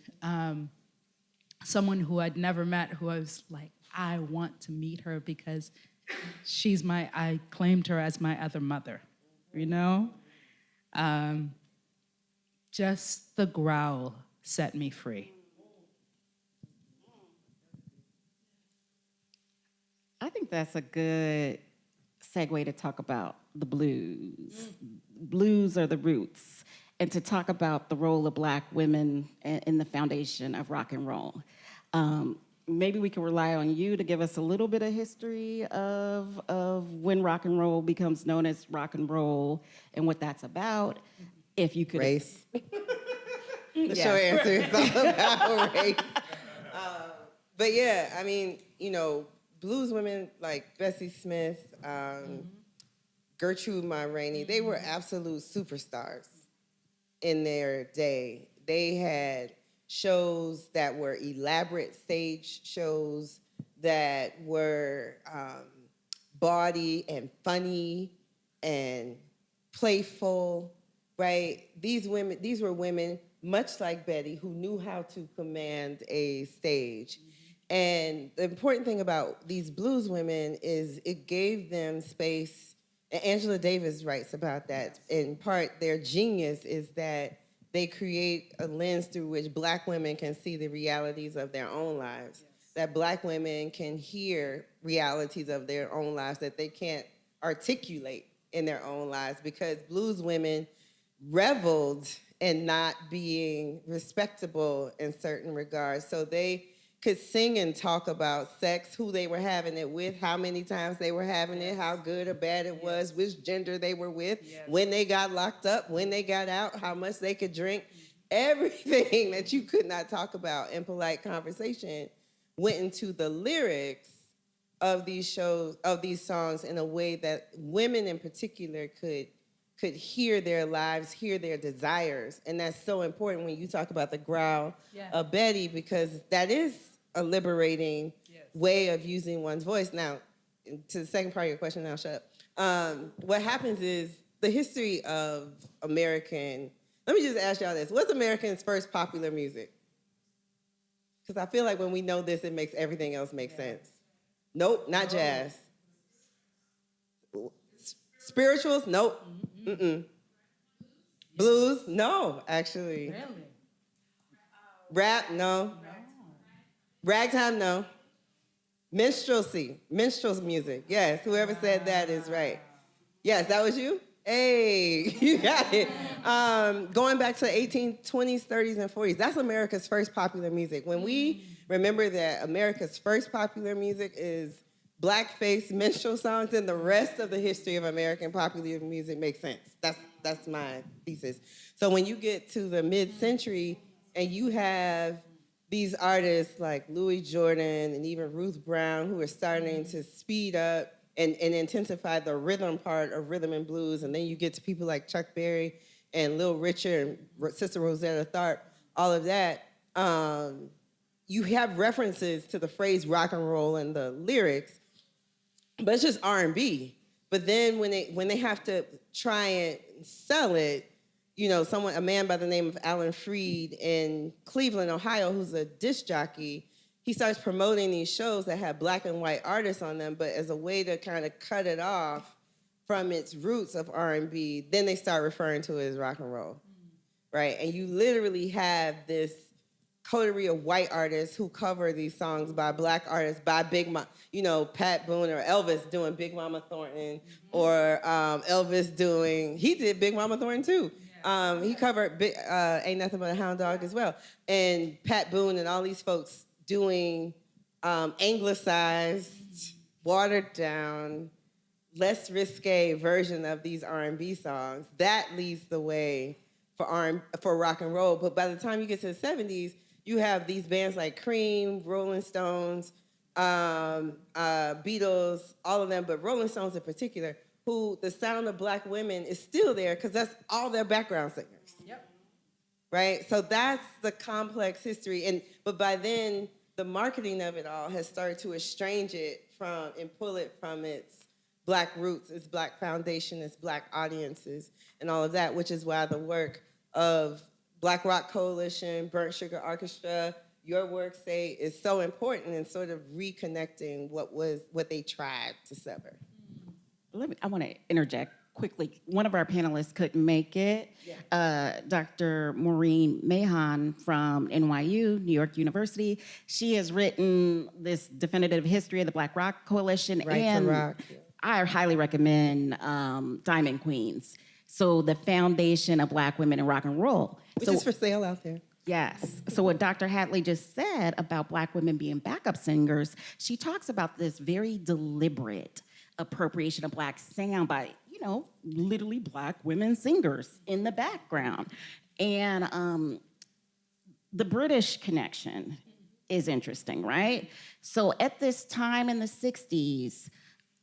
Someone who I'd never met, who I was like, I want to meet her because I claimed her as my other mother, you know? Just the growl set me free. I think that's a good segue to talk about the blues. Blues are the roots, and to talk about the role of Black women in the foundation of rock and roll. Maybe we can rely on you to give us a little bit of history of when rock and roll becomes known as rock and roll and what that's about. If you could. Race. The short answer is all about race. But yeah, I mean, you know, blues women like Bessie Smith, Gertrude Ma Rainey, they were absolute superstars in their day. They had shows that were elaborate stage shows that were bawdy and funny and playful, right? These were women, much like Betty, who knew how to command a stage. And the important thing about these blues women is it gave them space, and Angela Davis writes about that. In part, their genius is that they create a lens through which Black women can see the realities of their own lives, that Black women can hear realities of their own lives that they can't articulate in their own lives, because blues women reveled in not being respectable in certain regards. So they could sing and talk about sex, who they were having it with, how many times they were having it, how good or bad it was, which gender they were with, when they got locked up, when they got out, how much they could drink. Everything that you could not talk about in polite conversation went into the lyrics of these shows, of these songs, in a way that women in particular could hear their lives, hear their desires. And that's so important when you talk about the growl of Betty, because that is a liberating way of using one's voice. Now, to the second part of your question, now shut up. What happens is the history of American, let me just ask y'all this. What's Americans' first popular music? Because I feel like when we know this, it makes everything else make sense. Nope, not jazz. Spirituals? Nope. Mm-mm. Blues? No, actually. Really? Rap? No. Ragtime? No. Minstrelsy. Minstrels music. Yes, whoever said that is right. Yes, that was you? Hey, you got it. Going back to the 1820s, 30s, and 40s, that's America's first popular music. When we remember that America's first popular music is blackface minstrel songs, then the rest of the history of American popular music makes sense. That's my thesis. So when you get to the mid-century and you have these artists like Louis Jordan and even Ruth Brown who are starting to speed up and intensify the rhythm part of rhythm and blues, and then you get to people like Chuck Berry and Lil Richard and Sister Rosetta Tharpe, all of that, you have references to the phrase rock and roll in the lyrics, but it's just R&B. But then when they have to try and sell it, you know, a man by the name of Alan Freed in Cleveland, Ohio, who's a disc jockey, he starts promoting these shows that have black and white artists on them, but as a way to kind of cut it off from its roots of R&B, then they start referring to it as rock and roll, right? And you literally have this coterie of white artists who cover these songs by black artists, by Pat Boone or Elvis doing Big Mama Thornton, or Elvis doing, he did Big Mama Thornton too. He covered Ain't Nothing But a Hound Dog as well. And Pat Boone and all these folks doing anglicized, watered down, less risque version of these R&B songs. That leads the way for rock and roll. But by the time you get to the 70s, you have these bands like Cream, Rolling Stones, Beatles, all of them, but Rolling Stones in particular, who the sound of black women is still there because that's all their background singers. Yep. Right? So that's the complex history. But by then, the marketing of it all has started to estrange it from and pull it from its black roots, its black foundation, its black audiences, and all of that, which is why the work of Black Rock Coalition, Burnt Sugar Orchestra, your work, say, is so important in sort of reconnecting what they tried to sever. I want to interject quickly. One of our panelists couldn't make it. Dr. Maureen Mahon from NYU, New York University. She has written this definitive history of the Black Rock Coalition. Right to Rock. Yeah. I highly recommend Diamond Queens. So the foundation of Black women in rock and roll. Which is for sale out there. Yes. So what Dr. Hadley just said about Black women being backup singers, she talks about this very deliberate appropriation of Black sound by, literally Black women singers in the background. And the British connection is interesting, right? So at this time in the 60s,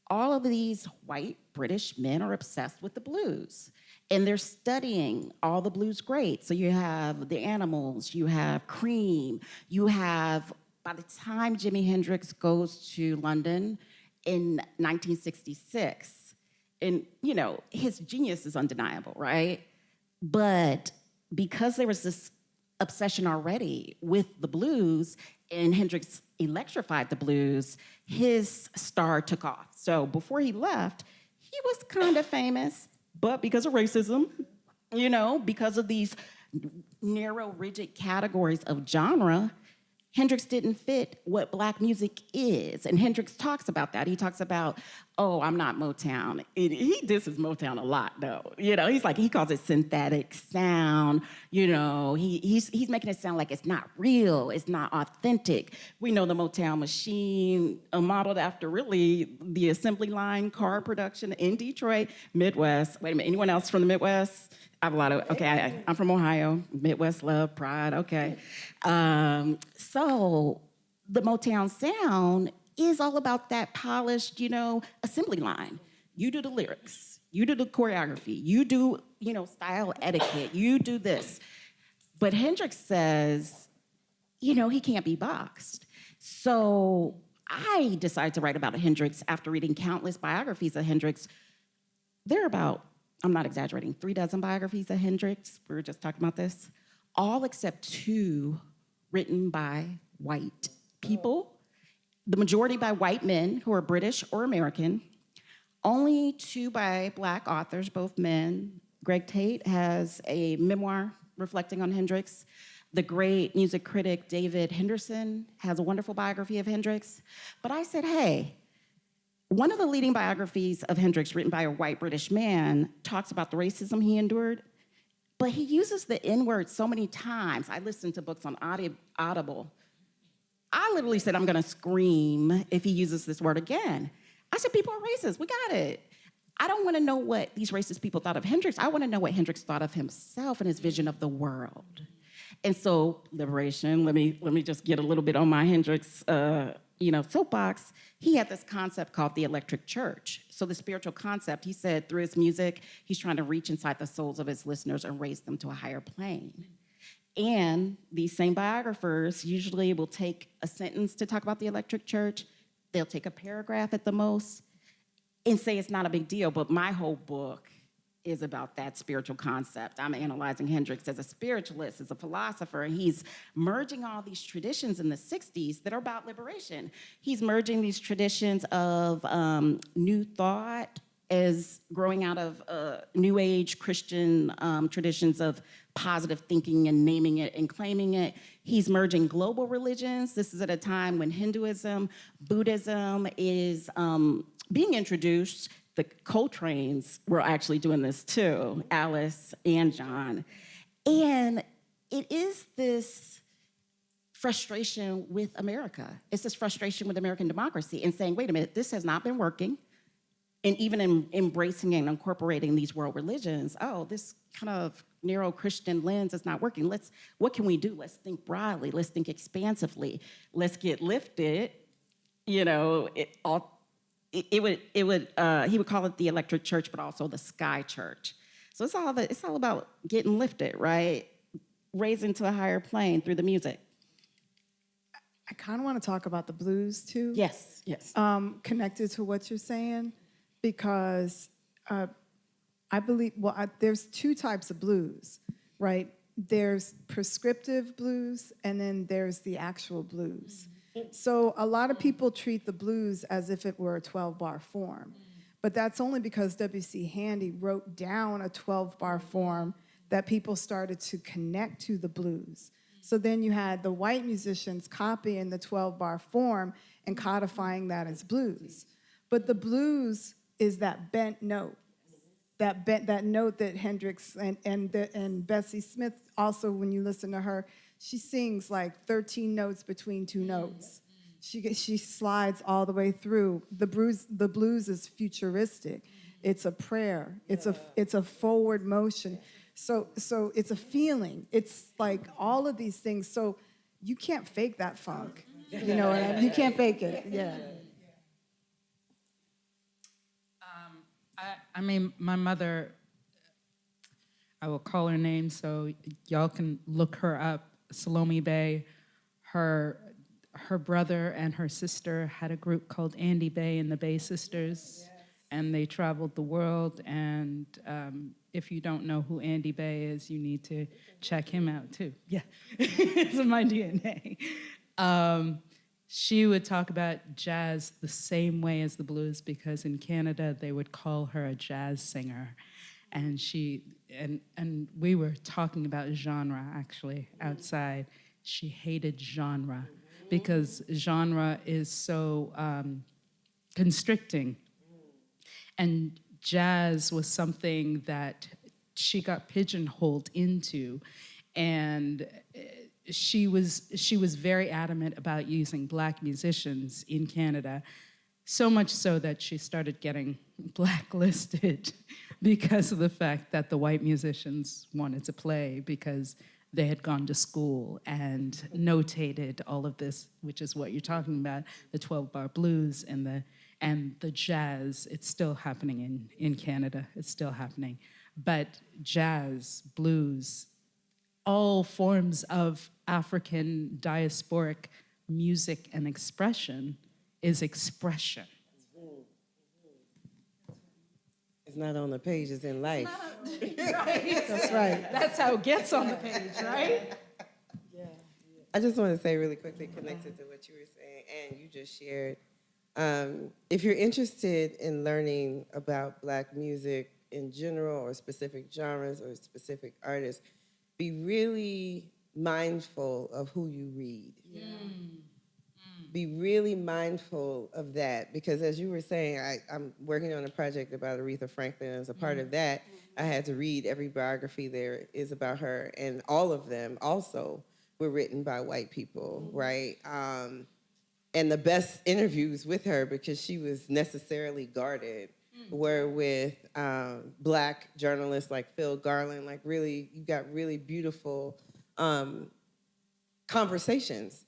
all of these white British men are obsessed with the blues. And they're studying all the blues greats. So you have the Animals, you have Cream, you have, by the time Jimi Hendrix goes to London in 1966. And, you know, his genius is undeniable, right? But because there was this obsession already with the blues and Hendrix electrified the blues, his star took off. So before he left, he was kind of famous, but because of racism, you know, because of these narrow, rigid categories of genre, Hendrix didn't fit what Black music is. And Hendrix talks about that. He talks about, oh, I'm not Motown. He disses Motown a lot, though. You know, he's like, he calls it synthetic sound. You know, he's making it sound like it's not real, it's not authentic. We know the Motown machine, modeled after really the assembly line car production in Detroit, Midwest. Wait a minute, anyone else from the Midwest? I have a lot of, okay, I'm from Ohio, Midwest love, pride, okay. So the Motown sound is all about that polished, you know, assembly line. You do the lyrics, you do the choreography, you do, you know, style etiquette, you do this. But Hendrix says, you know, he can't be boxed. So I decided to write about Hendrix after reading countless biographies of Hendrix. There are about, I'm not exaggerating, 36 biographies of Hendrix. We were just talking about this. All except 2 written by white people. The majority by white men who are British or American. Only 2 by Black authors, both men. Greg Tate has a memoir reflecting on Hendrix. The great music critic David Henderson has a wonderful biography of Hendrix. But I said, hey, one of the leading biographies of Hendrix, written by a white British man, talks about the racism he endured, but he uses the N-word so many times. I listened to books on Audible. I literally said, I'm gonna scream if he uses this word again. I said, people are racist, we got it. I don't wanna know what these racist people thought of Hendrix. I wanna know what Hendrix thought of himself and his vision of the world. And so, liberation, let me just get a little bit on my Hendrix soapbox. He had this concept called the electric church. So the spiritual concept, he said, through his music, he's trying to reach inside the souls of his listeners and raise them to a higher plane. And these same biographers usually will take a sentence to talk about the electric church. They'll take a paragraph at the most and say it's not a big deal, but my whole book is about that spiritual concept. I'm analyzing Hendrix as a spiritualist, as a philosopher, and he's merging all these traditions in the 60s that are about liberation. He's merging these traditions of new thought as growing out of New Age Christian traditions of positive thinking and naming it and claiming it. He's merging global religions. This is at a time when Hinduism, Buddhism is being introduced. The Coltrane's were actually doing this too, Alice and John. And it is this frustration with America. It's this frustration with American democracy and saying, wait a minute, this has not been working. And even embracing and incorporating these world religions, oh, this kind of narrow Christian lens is not working. What can we do? Let's think broadly. Let's think expansively. Let's get lifted. You know, he would call it the electric church, but also the sky church. So it's all about getting lifted, right? Raising to a higher plane through the music. I kind of want to talk about the blues too. Yes. Connected to what you're saying, because I believe, there's 2 types of blues, right? There's prescriptive blues, and then there's the actual blues. So a lot of people treat the blues as if it were a 12-bar form, but that's only because W.C. Handy wrote down a 12-bar form that people started to connect to the blues. So then you had the white musicians copying the 12-bar form and codifying that as blues. But the blues is that bent note, that note that Hendrix and Bessie Smith also, when you listen to her, she sings like 13 notes between 2 notes. She slides all the way through. The blues is futuristic. It's a prayer. It's a forward motion. So it's a feeling. It's like all of these things. So you can't fake that funk. You know what I mean? You can't fake it. Yeah. I mean, my mother, I will call her name so y'all can look her up, Salome Bay. Her her brother and her sister had a group called Andy Bay and the Bay Sisters, and they traveled the world. And if you don't know who Andy Bay is, you need to check him out too. Yeah, it's in my DNA. She would talk about jazz the same way as the blues, because in Canada they would call her a jazz singer. And we were talking about genre actually outside. She hated genre because genre is so constricting. And jazz was something that she got pigeonholed into. And she was very adamant about using Black musicians in Canada, so much so that she started getting blacklisted because of the fact that the white musicians wanted to play because they had gone to school and notated all of this, which is what you're talking about, the 12-bar blues and the jazz. It's still happening in Canada. It's still happening. But jazz, blues, all forms of African diasporic music and expression is expression. It's not on the page, it's in life. Right? That's right. That's how it gets on the page, right? I just want to say really quickly, connected to what you were saying and you just shared, if you're interested in learning about Black music in general or specific genres or specific artists, be really mindful of who you read. Be really mindful of that, because as you were saying, I'm working on a project about Aretha Franklin. As a part of that, I had to read every biography there is about her, and all of them also were written by white people, right? And the best interviews with her, because she was necessarily guarded, were with Black journalists like Phil Garland. Like really, you got really beautiful conversations.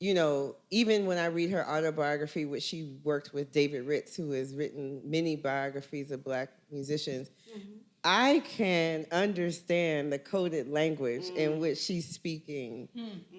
You know, even when I read her autobiography, which she worked with David Ritz, who has written many biographies of Black musicians, I can understand the coded language in which she's speaking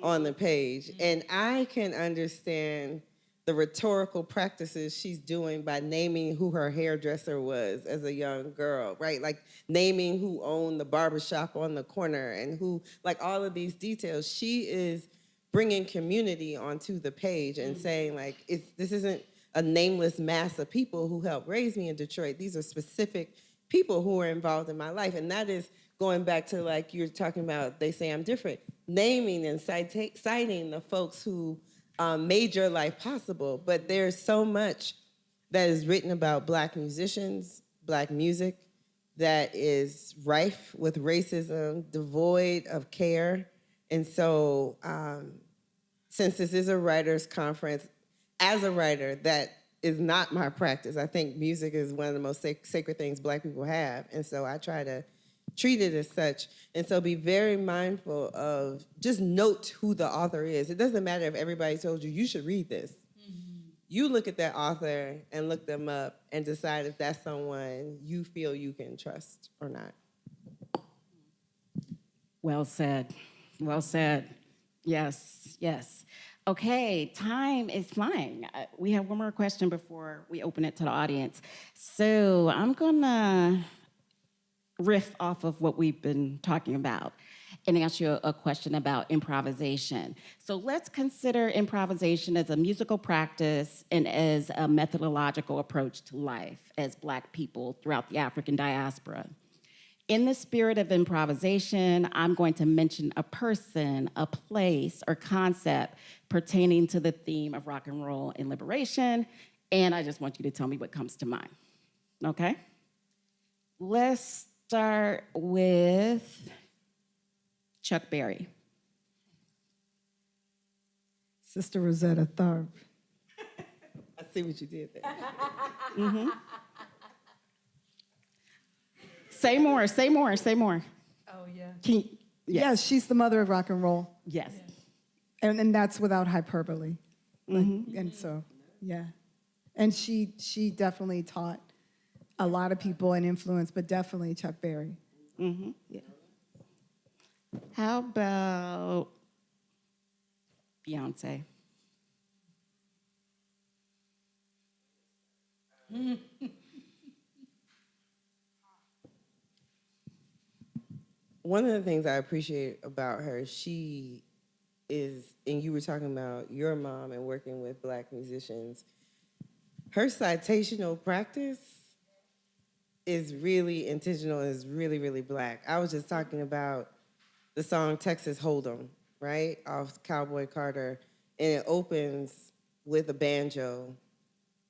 on the page. And I can understand the rhetorical practices she's doing by naming who her hairdresser was as a young girl, right? Like naming who owned the barbershop on the corner and who, like all of these details. She is bringing community onto the page and saying, like, this isn't a nameless mass of people who helped raise me in Detroit. These are specific people who are involved in my life. And that is going back to, like, you're talking about, they say I'm different. Naming and citing the folks who made your life possible. But there's so much that is written about Black musicians, Black music, that is rife with racism, devoid of care. And so, since this is a writer's conference, as a writer, that is not my practice. I think music is one of the most sacred things Black people have. And so I try to treat it as such. And so be very mindful of, just note who the author is. It doesn't matter if everybody told you should read this. You look at that author and look them up and decide if that's someone you feel you can trust or not. Well said. Well said. Yes, yes. Okay, time is flying. We have one more question before we open it to the audience. So I'm gonna riff off of what we've been talking about and ask you a question about improvisation. So let's consider improvisation as a musical practice and as a methodological approach to life as Black people throughout the African diaspora. In the spirit of improvisation, I'm going to mention a person, a place, or concept pertaining to the theme of rock and roll and liberation, and I just want you to tell me what comes to mind, okay? Let's start with Chuck Berry. Sister Rosetta Tharpe. I see what you did there. Mm-hmm. Say more, say more, say more. Oh, yeah. Yes. Yes, she's the mother of rock and roll. Yes. And that's without hyperbole. And so, yeah. And she definitely taught a lot of people and influenced, but definitely Chuck Berry. Mm-hmm. Yeah. How about Beyonce. One of the things I appreciate about her, she is, and you were talking about your mom and working with Black musicians, her citational practice is really intentional and is really, really Black. I was just talking about the song Texas Hold'em, right, off Cowboy Carter, and it opens with a banjo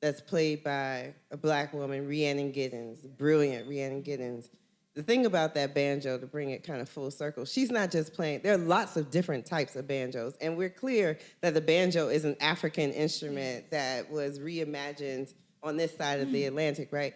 that's played by a Black woman, Rhiannon Giddens, brilliant Rhiannon Giddens. The thing about that banjo, to bring it kind of full circle, she's not just playing, there are lots of different types of banjos, and we're clear that the banjo is an African instrument that was reimagined on this side of the Atlantic, right?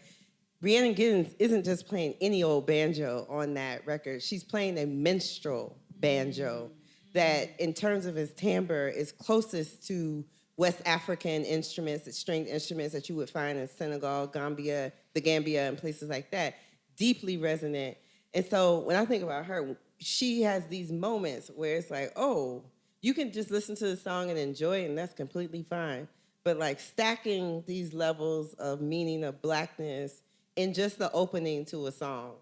Rhiannon Giddens isn't just playing any old banjo on that record, she's playing a minstrel banjo that, in terms of its timbre, is closest to West African instruments, stringed instruments that you would find in Senegal, Gambia, and places like that. Deeply resonant. And so when I think about her, she has these moments where it's like, oh, you can just listen to the song and enjoy it, and that's completely fine. But like stacking these levels of meaning of Blackness in just the opening to a song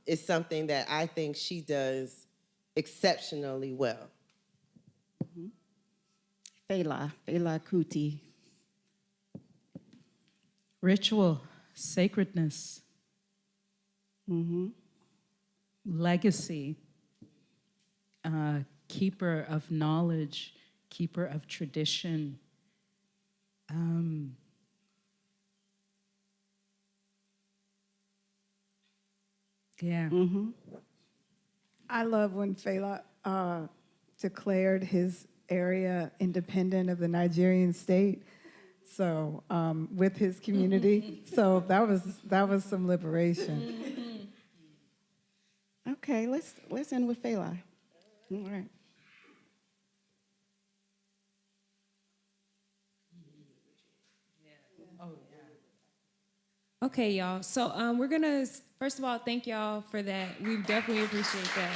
is something that I think she does exceptionally well. Fela Kuti. Ritual, sacredness, legacy, keeper of knowledge, keeper of tradition. Yeah. I love when Fela declared his area independent of the Nigerian state. So with his community, so that was some liberation. Okay, let's end with Fela. All right. Okay, y'all. So we're gonna first of all thank y'all for that. We definitely appreciate that.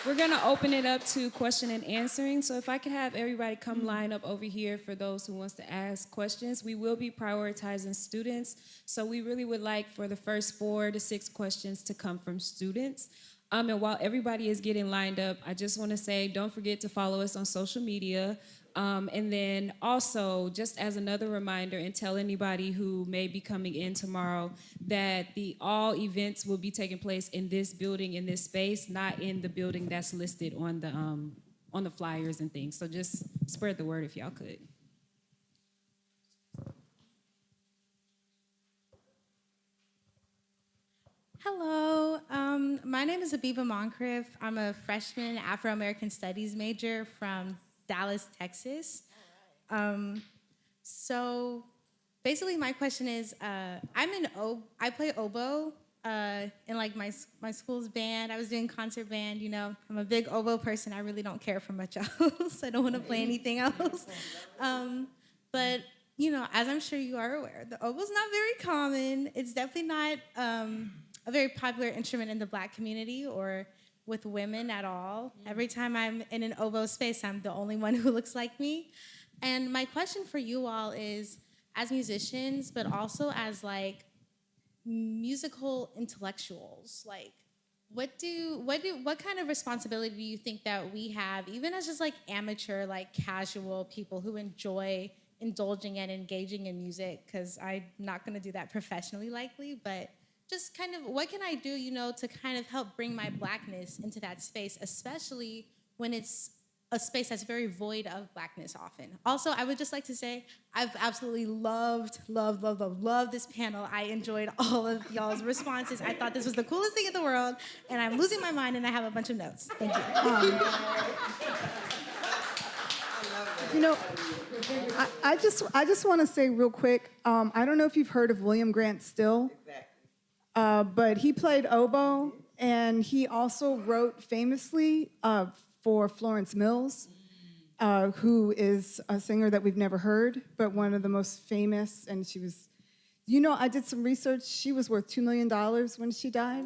We're gonna open it up to question and answering. So if I could have everybody come line up over here for those who wants to ask questions. We will be prioritizing students. So we really would like for the first 4 to 6 questions to come from students. And while everybody is getting lined up, I just want to say don't forget to follow us on social media. And then also, just as another reminder, and tell anybody who may be coming in tomorrow that all events will be taking place in this building, in this space, not in the building that's listed on the flyers and things. So just spread the word if y'all could. Hello, my name is Abiba Moncrief. I'm a freshman Afro-American Studies major from Dallas, Texas. So basically my question is, I play oboe in like my school's band. I was doing concert band, you know. I'm a big oboe person. I really don't care for much else. I don't want to play anything else. But you know, as I'm sure you are aware, the oboe's not very common. It's definitely not a very popular instrument in the Black community or with women at all. Every time I'm in an oboe space, I'm the only one who looks like me. And my question for you all is, as musicians, but also as like musical intellectuals, like what kind of responsibility do you think that we have, even as just like amateur, like casual people who enjoy indulging and engaging in music? Because I'm not gonna do that professionally likely, but just kind of what can I do, you know, to kind of help bring my Blackness into that space, especially when it's a space that's very void of Blackness often. Also, I would just like to say, I've absolutely loved this panel. I enjoyed all of y'all's responses. I thought this was the coolest thing in the world, and I'm losing my mind, and I have a bunch of notes. Thank you. You know, I just want to say real quick, I don't know if you've heard of William Grant Still. But he played oboe, and he also wrote famously for Florence Mills, who is a singer that we've never heard, but one of the most famous, and she was, you know, I did some research. She was worth $2 million when she died.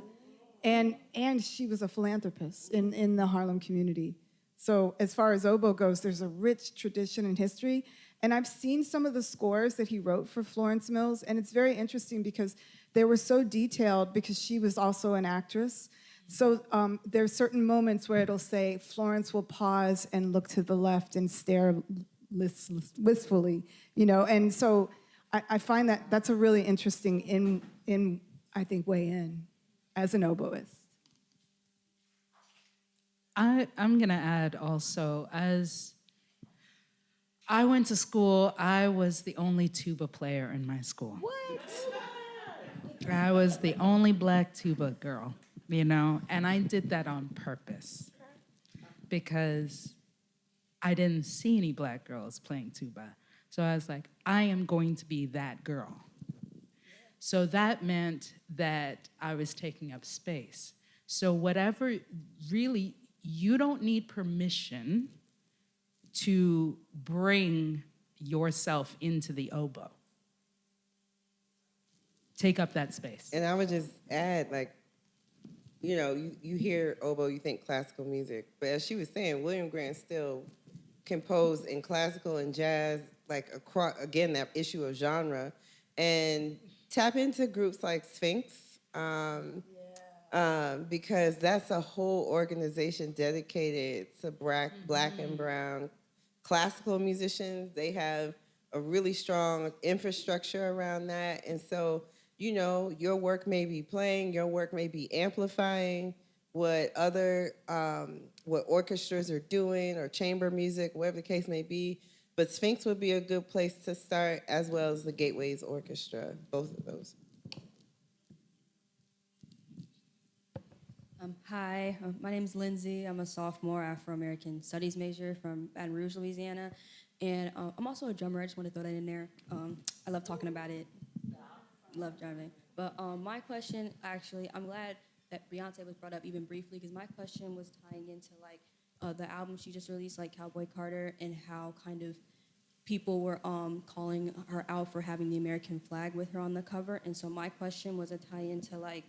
And she was a philanthropist in the Harlem community. So as far as oboe goes, there's a rich tradition and history. And I've seen some of the scores that he wrote for Florence Mills, and it's very interesting because they were so detailed because she was also an actress. So there's certain moments where it'll say, Florence will pause and look to the left and stare wistfully, you know? And so I find that that's a really interesting I think, way in as an oboist. I'm gonna add also, as I went to school, I was the only tuba player in my school. What? I was the only black tuba girl, you know, and I did that on purpose because I didn't see any black girls playing tuba. So I was like, I am going to be that girl. So that meant that I was taking up space. So whatever, really, you don't need permission to bring yourself into the oboe. Take up that space. And I would just add, like, you know, you hear oboe, you think classical music. But as she was saying, William Grant still composed in classical and jazz, like, again, that issue of genre. And tap into groups like Sphinx, because that's a whole organization dedicated to black and brown classical musicians. They have a really strong infrastructure around that. And so, you know, your work may be playing, your work may be amplifying what other, what orchestras are doing or chamber music, whatever the case may be. But Sphinx would be a good place to start, as well as the Gateways Orchestra, both of those. Hi, my name's Lindsay. I'm a sophomore Afro-American Studies major from Baton Rouge, Louisiana. And I'm also a drummer. I just want to throw that in there. I love talking about it. Love drumming. But my question, actually, I'm glad that Beyonce was brought up even briefly, because my question was tying into like the album she just released, like Cowboy Carter, and how kind of people were calling her out for having the American flag with her on the cover. And so my question was a tie into like,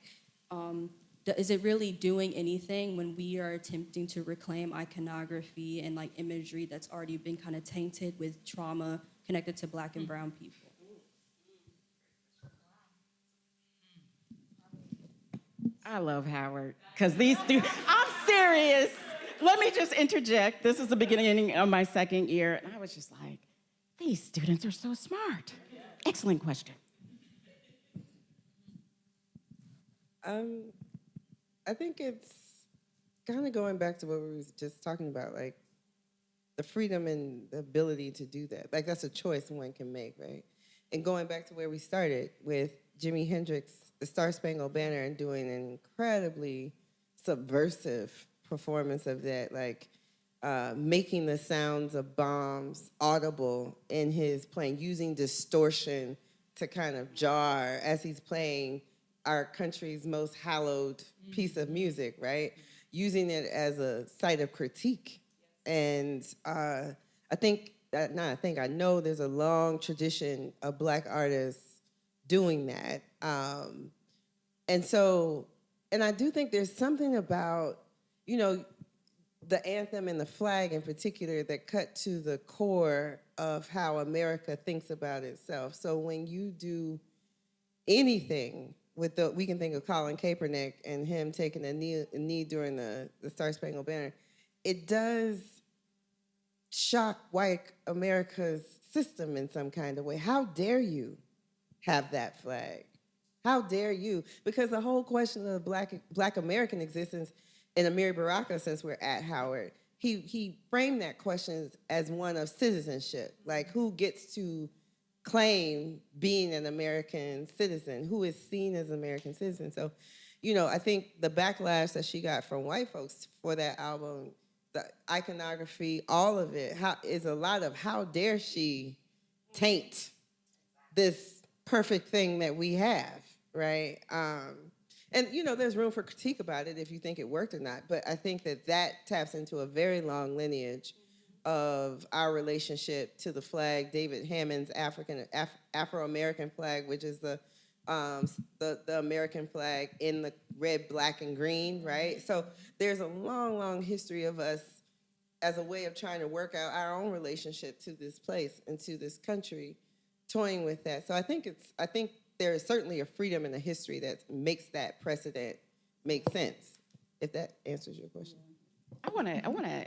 is it really doing anything when we are attempting to reclaim iconography and like imagery that's already been kind of tainted with trauma connected to black and brown people? I love Howard, because these students, I'm serious. Let me just interject. This is the beginning of my second year, and I was just like, these students are so smart. Excellent question. I think it's kind of going back to what we were just talking about, like the freedom and the ability to do that. Like that's a choice one can make, right? And going back to where we started with Jimi Hendrix, the Star Spangled Banner, and doing an incredibly subversive performance of that, like making the sounds of bombs audible in his playing, using distortion to kind of jar as he's playing our country's most hallowed piece of music, right? Using it as a site of critique. And I know there's a long tradition of Black artists doing that. And I do think there's something about, you know, the anthem and the flag in particular that cut to the core of how America thinks about itself. So when you do anything with we can think of Colin Kaepernick and him taking a knee during the Star Spangled Banner, it does shock white America's system in some kind of way. How dare you have that flag? How dare you? Because the whole question of Black American existence in Amiri Baraka, since we're at Howard, he framed that question as one of citizenship, like who gets to claim being an American citizen, who is seen as an American citizen. So, you know, I think the backlash that she got from white folks for that album, the iconography, all of it, is a lot of how dare she taint this perfect thing that we have, right? And, you know, there's room for critique about it if you think it worked or not, but I think that taps into a very long lineage of our relationship to the flag, David Hammond's Afro-American flag, which is the the American flag in the red, black, and green, right? So there's a long, long history of us as a way of trying to work out our own relationship to this place and to this country, toying with that. So I think there is certainly a freedom in the history that makes that precedent make sense, if that answers your question. I want to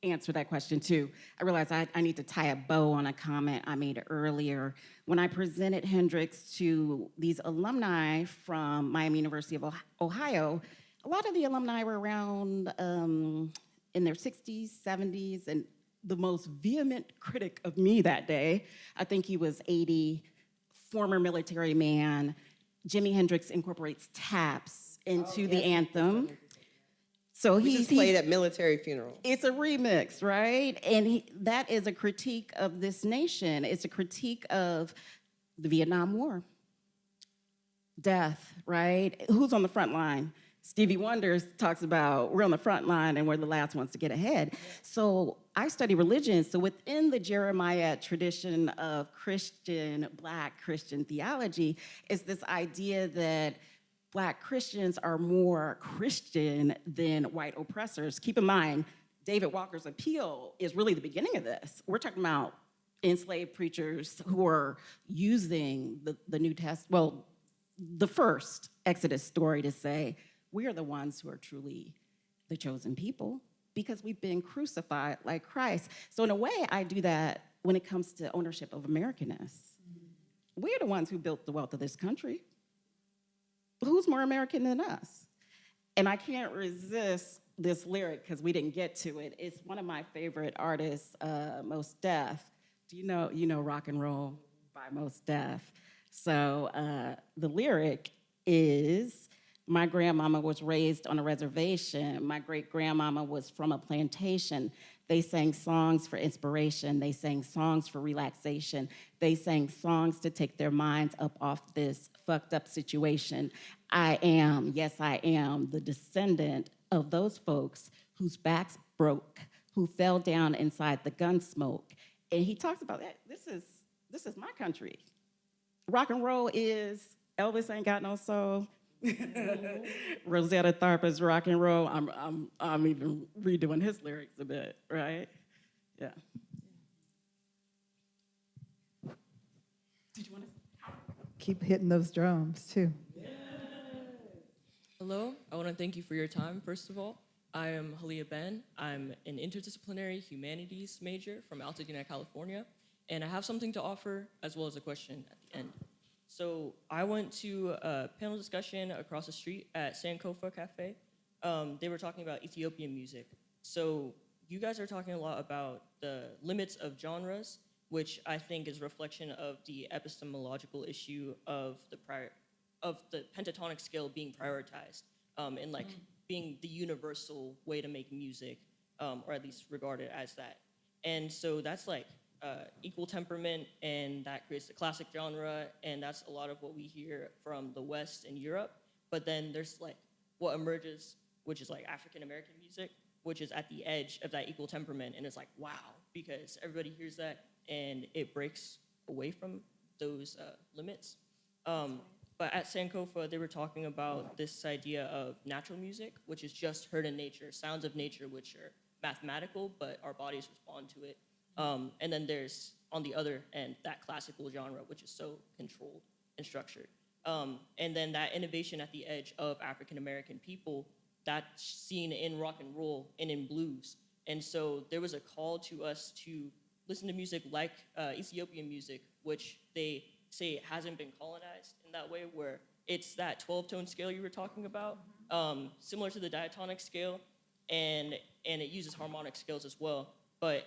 answer that question too. I realize I need to tie a bow on a comment I made earlier. When I presented Hendrix to these alumni from Miami University of Ohio, a lot of the alumni were around in their 60s, 70s, and the most vehement critic of me that day, I think he was 80, former military man. Jimi Hendrix incorporates taps into the anthem. So he's played at military funerals. It's a remix, right? And that is a critique of this nation. It's a critique of the Vietnam War, death, right? Who's on the front line? Stevie Wonder talks about we're on the front line and we're the last ones to get ahead. So I study religion. So within the Jeremiah tradition of Black Christian theology, is this idea that Black Christians are more Christian than white oppressors. Keep in mind, David Walker's appeal is really the beginning of this. We're talking about enslaved preachers who are using the New Testament, well, the first Exodus story to say, we are the ones who are truly the chosen people because we've been crucified like Christ. So in a way, I do that when it comes to ownership of Americanness. We're the ones who built the wealth of this country. Who's more American than us? And I can't resist this lyric because we didn't get to it. It's one of my favorite artists, Mos Def. Do you know Rock and Roll by Mos Def? So the lyric is, my grandmama was raised on a reservation. My great-grandmama was from a plantation. They sang songs for inspiration. They sang songs for relaxation. They sang songs to take their minds up off this fucked up situation. I am, yes, I am the descendant of those folks whose backs broke, who fell down inside the gun smoke. And he talks about that. This is my country. Rock and roll is Elvis Ain't Got No Soul. Rosetta Tharpe's Rock and Roll. I'm even redoing his lyrics a bit, right? Yeah. Did you want to? Keep hitting those drums too. Hello, I want to thank you for your time, first of all. I am Halia Ben. I'm an interdisciplinary humanities major from Altadena, California, and I have something to offer as well as a question at the end. So I went to a panel discussion across the street at Sankofa Cafe. They were talking about Ethiopian music. So you guys are talking a lot about the limits of genres, which I think is a reflection of the epistemological issue of the pentatonic scale being prioritized and like being the universal way to make music, or at least regarded as that. And so that's like equal temperament, and that creates the classic genre, and that's a lot of what we hear from the West and Europe. But then there's like what emerges, which is like African American music, which is at the edge of that equal temperament, and it's like, wow, because everybody hears that and it breaks away from those limits. But at Sankofa, they were talking about this idea of natural music, which is just heard in nature, sounds of nature, which are mathematical, but our bodies respond to it. And then there's, on the other end, that classical genre, which is so controlled and structured. And then that innovation at the edge of African-American people, that's seen in rock and roll and in blues. And so there was a call to us to listen to music like Ethiopian music, which they say hasn't been colonized in that way, where it's that 12-tone scale you were talking about, similar to the diatonic scale, and it uses harmonic scales as well. But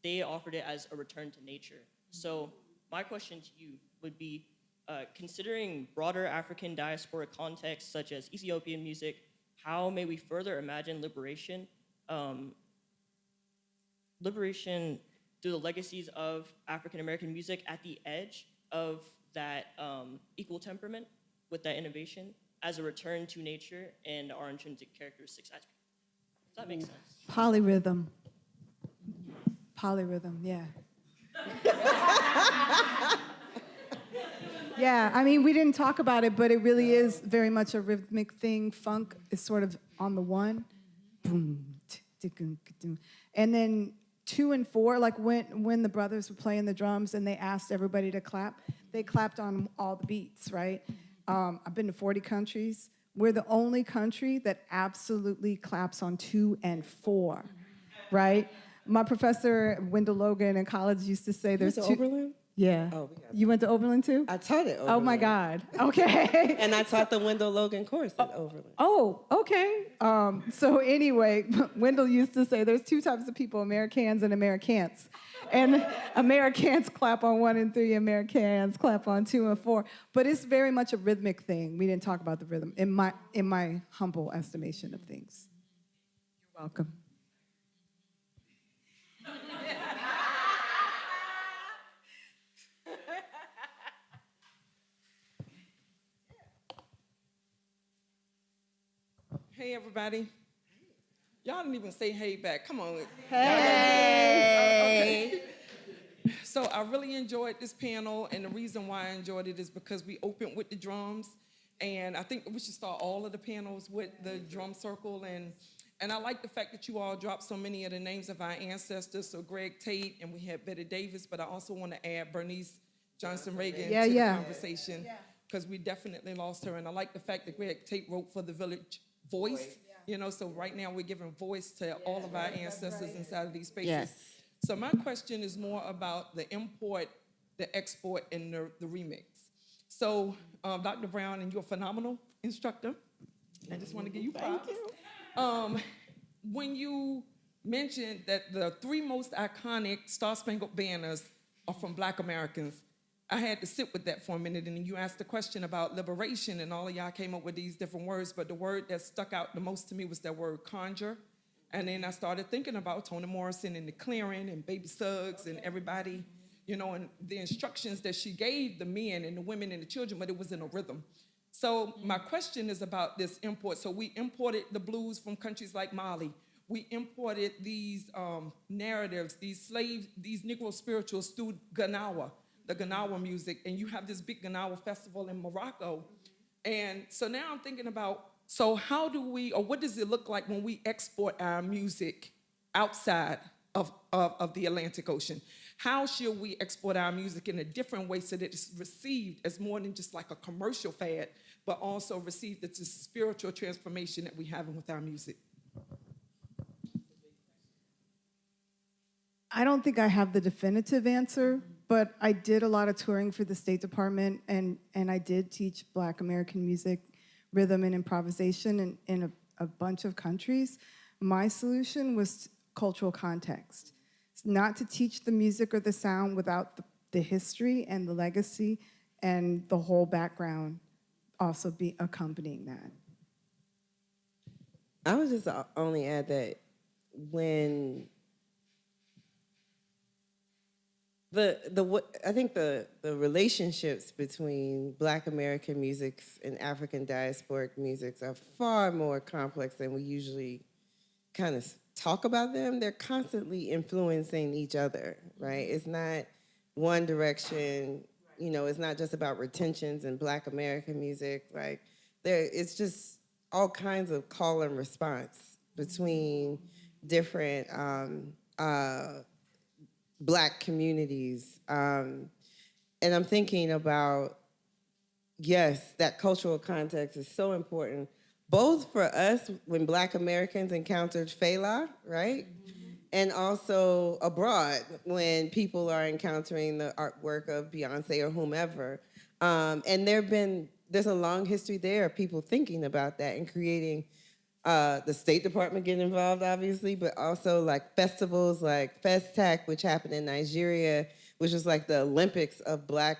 they offered it as a return to nature. So my question to you would be, considering broader African diaspora contexts such as Ethiopian music, how may we further imagine liberation through the legacies of African American music at the edge of that equal temperament with that innovation as a return to nature and our intrinsic characteristics? Does that make sense? Polyrhythm. Polyrhythm, yeah. Yeah, I mean, we didn't talk about it, but it really is very much a rhythmic thing. Funk is sort of on the one. Boom, and then 2 and 4, like when the brothers were playing the drums and they asked everybody to clap, they clapped on all the beats, right? I've been to 40 countries. We're the only country that absolutely claps on 2 and 4, right? My professor, Wendell Logan, in college used to say there's You two. went to Oberlin? Yeah. Oh, you went to Oberlin too? I taught at Oberlin. Oh my God. Okay. And I taught the Wendell Logan course at Oberlin. Oh, okay. So anyway, Wendell used to say there's 2 types of people, Americans and Americans. And Americans clap on 1 and 3, Americans clap on 2 and 4. But it's very much a rhythmic thing. We didn't talk about the rhythm in my humble estimation of things. You're welcome. Hey, everybody. Y'all didn't even say hey back. Come on. Hey. Okay. So I really enjoyed this panel, and the reason why I enjoyed it is because we opened with the drums, and I think we should start all of the panels with the drum circle, and I like the fact that you all dropped so many of the names of our ancestors, so Greg Tate, and we had Betty Davis, but I also want to add Bernice Johnson Reagan to the conversation, because we definitely lost her, and I like the fact that Greg Tate wrote for the Village Voice, you know, so right now we're giving voice to all of our ancestors inside of these spaces. Yes. So my question is more about the import, the export, and the remix. So Dr. Brown, and you're a phenomenal instructor. I just want to give you props. Thank you. When you mentioned that the 3 most iconic Star Spangled Banners are from Black Americans, I had to sit with that for a minute, and you asked the question about liberation, and all of y'all came up with these different words, but the word that stuck out the most to me was that word conjure. And then I started thinking about Toni Morrison and the Clearing and Baby Suggs and everybody, you know, and the instructions that she gave the men and the women and the children, but it was in a rhythm. So my question is about this import. So we imported the blues from countries like Mali. We imported these narratives, these Negro spirituals through Ganawa, the Ganawa music, and you have this big Ganawa festival in Morocco. And so now I'm thinking about, so how do we, or what does it look like when we export our music outside of the Atlantic Ocean? How should we export our music in a different way so that it's received as more than just like a commercial fad, but also received as a spiritual transformation that we have with our music? I don't think I have the definitive answer, but I did a lot of touring for the State Department, and I did teach Black American music, rhythm, and improvisation in a bunch of countries. My solution was cultural context. It's not to teach the music or the sound without the history and the legacy and the whole background also be accompanying that. I would just only add that when I think the relationships between Black American musics and African diasporic musics are far more complex than we usually kind of talk about them. They're constantly influencing each other, right? It's not one direction, you know, it's not just about retentions in Black American music. Like it's just all kinds of call and response between different Black communities. And I'm thinking about, yes, that cultural context is so important, both for us when Black Americans encountered Fela, right? And also abroad when people are encountering the artwork of Beyonce or whomever. And there's a long history there of people thinking about that and creating the State Department getting involved, obviously, but also like festivals like Festac, which happened in Nigeria, which was like the Olympics of Black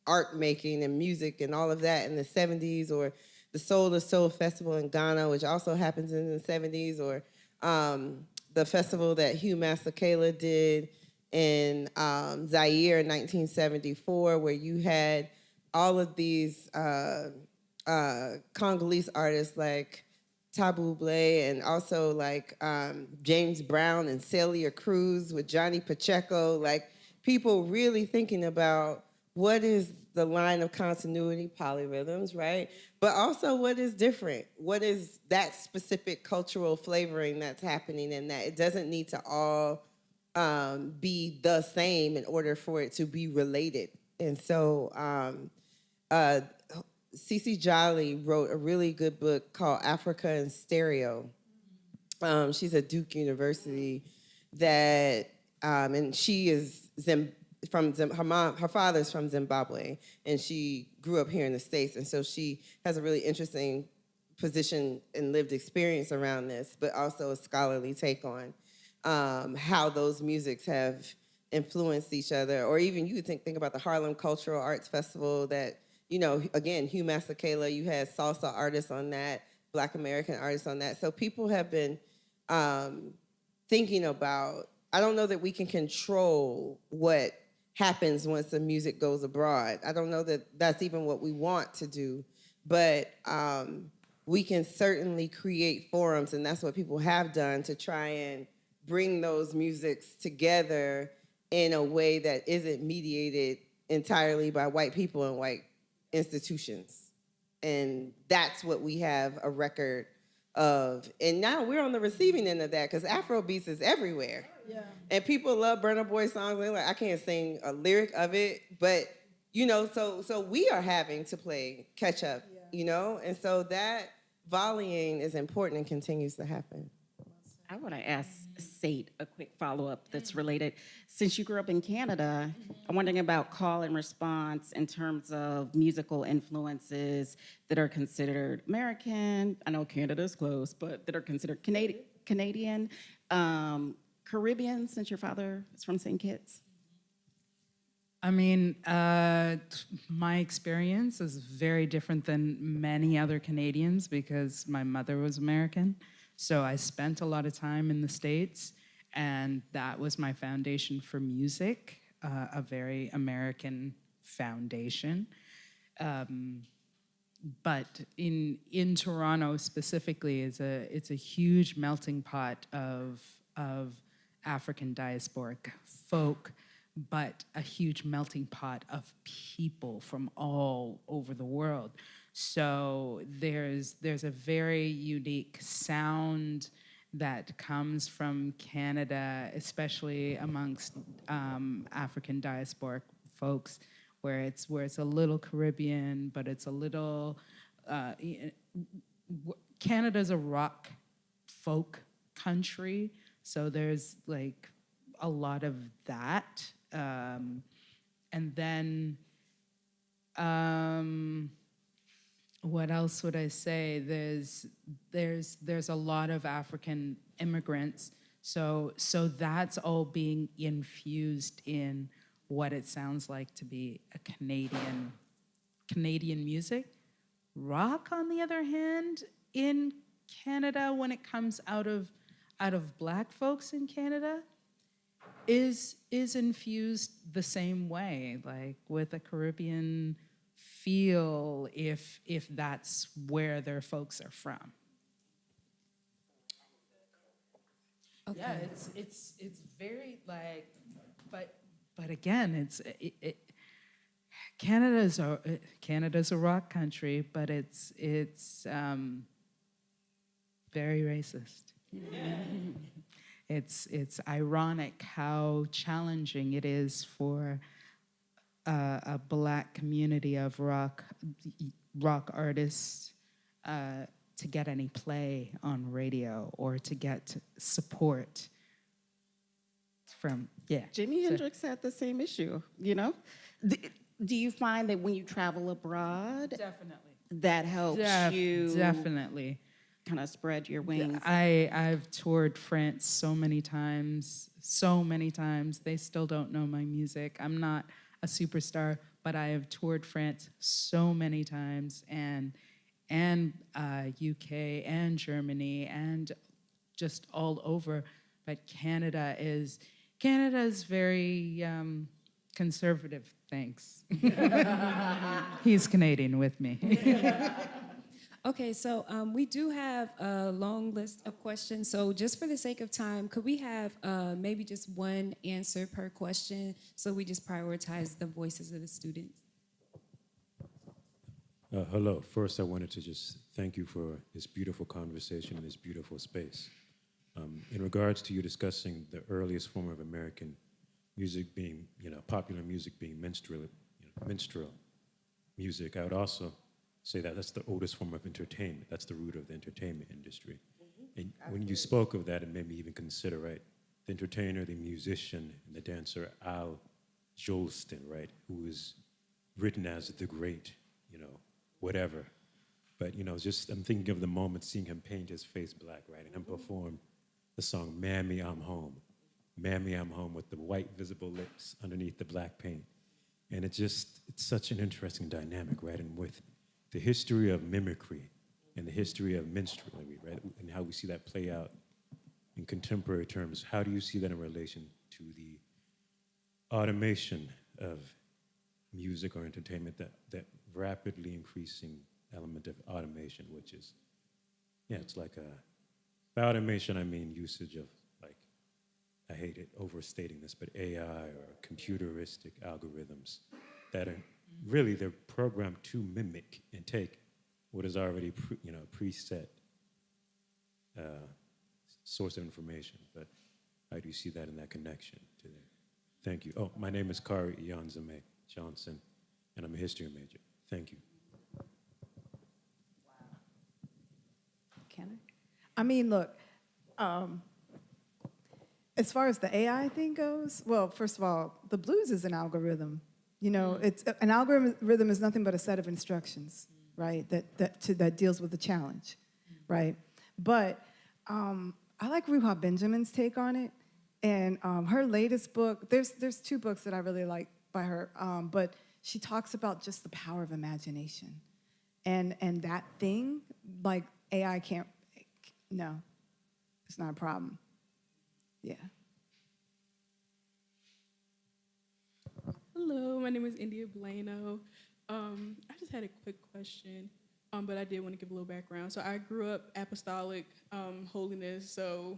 art making and music and all of that in the 70s, or the Soul to Soul Festival in Ghana, which also happens in the 70s, or the festival that Hugh Masekela did in Zaire in 1974, where you had all of these Congolese artists like Tabu Blay, and also like James Brown and Celia Cruz with Johnny Pacheco, like people really thinking about what is the line of continuity, polyrhythms, right? But also what is different? What is that specific cultural flavoring that's happening in that? It doesn't need to all be the same in order for it to be related. And so Cece Jolly wrote a really good book called Africa in Stereo. She's at Duke University that, and she is her father's from Zimbabwe, and she grew up here in the States, and so she has a really interesting position and lived experience around this, but also a scholarly take on how those musics have influenced each other, or even you think about the Harlem Cultural Arts Festival that, you know, again, Hugh Masekela, you had salsa artists on that, Black American artists on that. So people have been thinking about, I don't know that we can control what happens once the music goes abroad. I don't know that that's even what we want to do, but we can certainly create forums, and that's what people have done to try and bring those musics together in a way that isn't mediated entirely by white people and white institutions. And that's what we have a record of. And now we're on the receiving end of that because Afrobeats is everywhere. Yeah. And people love Burna Boy songs. They're like, I can't sing a lyric of it, but you know, so we are having to play catch up, you know? And so that volleying is important and continues to happen. I want to ask Sate a quick follow-up that's related. Since you grew up in Canada, I'm wondering about call and response in terms of musical influences that are considered American. I know Canada's close, but that are considered Canadian, Caribbean, since your father is from St. Kitts. I mean, my experience is very different than many other Canadians because my mother was American. So I spent a lot of time in the States, and that was my foundation for music, a very American foundation. But in Toronto specifically, it's a huge melting pot of African diasporic folk, but a huge melting pot of people from all over the world. So there's a very unique sound that comes from Canada, especially amongst African diasporic folks, where it's a little Caribbean, but it's a little. Canada's a rock folk country, so there's like a lot of that, and then. What else would I say? There's a lot of African immigrants, so that's all being infused in what it sounds like to be a Canadian music. Rock, on the other hand, in Canada, when it comes out of Black folks in Canada, is infused the same way, like with a Caribbean feel, if that's where their folks are from. Okay. Yeah, it's very like, but again, Canada's a rock country, but it's very racist. It's ironic how challenging it is for a Black community of rock artists to get any play on radio or to get support from, yeah. Jimi Hendrix had the same issue, you know? Do you find that when you travel abroad, definitely, that helps you definitely kind of spread your wings? I've toured France so many times. They still don't know my music. I'm not a superstar, but I have toured France so many times, and UK and Germany and just all over. But Canada is very conservative. Thanks. He's Canadian with me. Okay, so we do have a long list of questions. So just for the sake of time, could we have maybe just one answer per question so we just prioritize the voices of the students? Hello. First, I wanted to just thank you for this beautiful conversation in this beautiful space. In regards to you discussing the earliest form of American music being, popular music being minstrel music, I would also say that that's the oldest form of entertainment. That's the root of the entertainment industry. And when you spoke of that, it made me even consider, right, the entertainer, the musician, and the dancer Al Jolson, right, who is written as the great, whatever. But, just I'm thinking of the moment seeing him paint his face black, right, and him perform the song Mammy, I'm Home. Mammy, I'm Home with the white visible lips underneath the black paint. And it's such an interesting dynamic, right? And with the history of mimicry and the history of minstrelsy, right, and how we see that play out in contemporary terms, how do you see that in relation to the automation of music or entertainment, that rapidly increasing element of automation, which is, it's like by automation, I mean usage of, like, I hate it overstating this, but AI or computeristic algorithms that are really, they're programmed to mimic and take what is already preset source of information. But how do you see that in that connection to there? Thank you. Oh, my name is Kari Ianzame Johnson, and I'm a history major. Thank you. Can I? I mean, look, as far as the AI thing goes, well, first of all, the blues is an algorithm. It's an algorithm is nothing but a set of instructions, right? That deals with the challenge, right? But I like Ruha Benjamin's take on it, and her latest book. There's two books that I really like by her, but she talks about just the power of imagination, and that thing, like AI can't. No, it's not a problem. Yeah. Hello, my name is India Blano. I just had a quick question, but I did want to give a little background. So I grew up apostolic holiness, so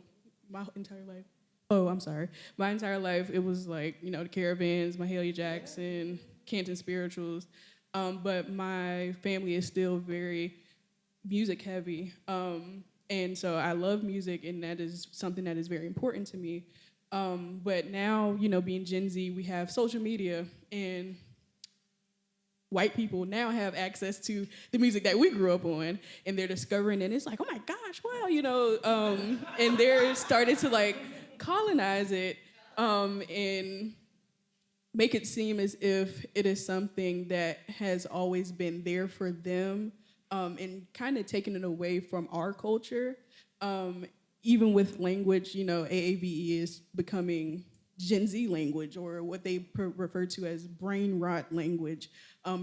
my entire life. Oh, I'm sorry. My entire life, it was like, the Caravans, Mahalia Jackson, Canton Spirituals. But my family is still very music heavy. And so I love music, and that is something that is very important to me. But now, being Gen Z, we have social media, and white people now have access to the music that we grew up on, and they're discovering, and it's like, oh my gosh, wow, and they're starting to like colonize it and make it seem as if it is something that has always been there for them, and kind of taking it away from our culture. Even with language, AAVE is becoming Gen Z language, or what they refer to as brain rot language,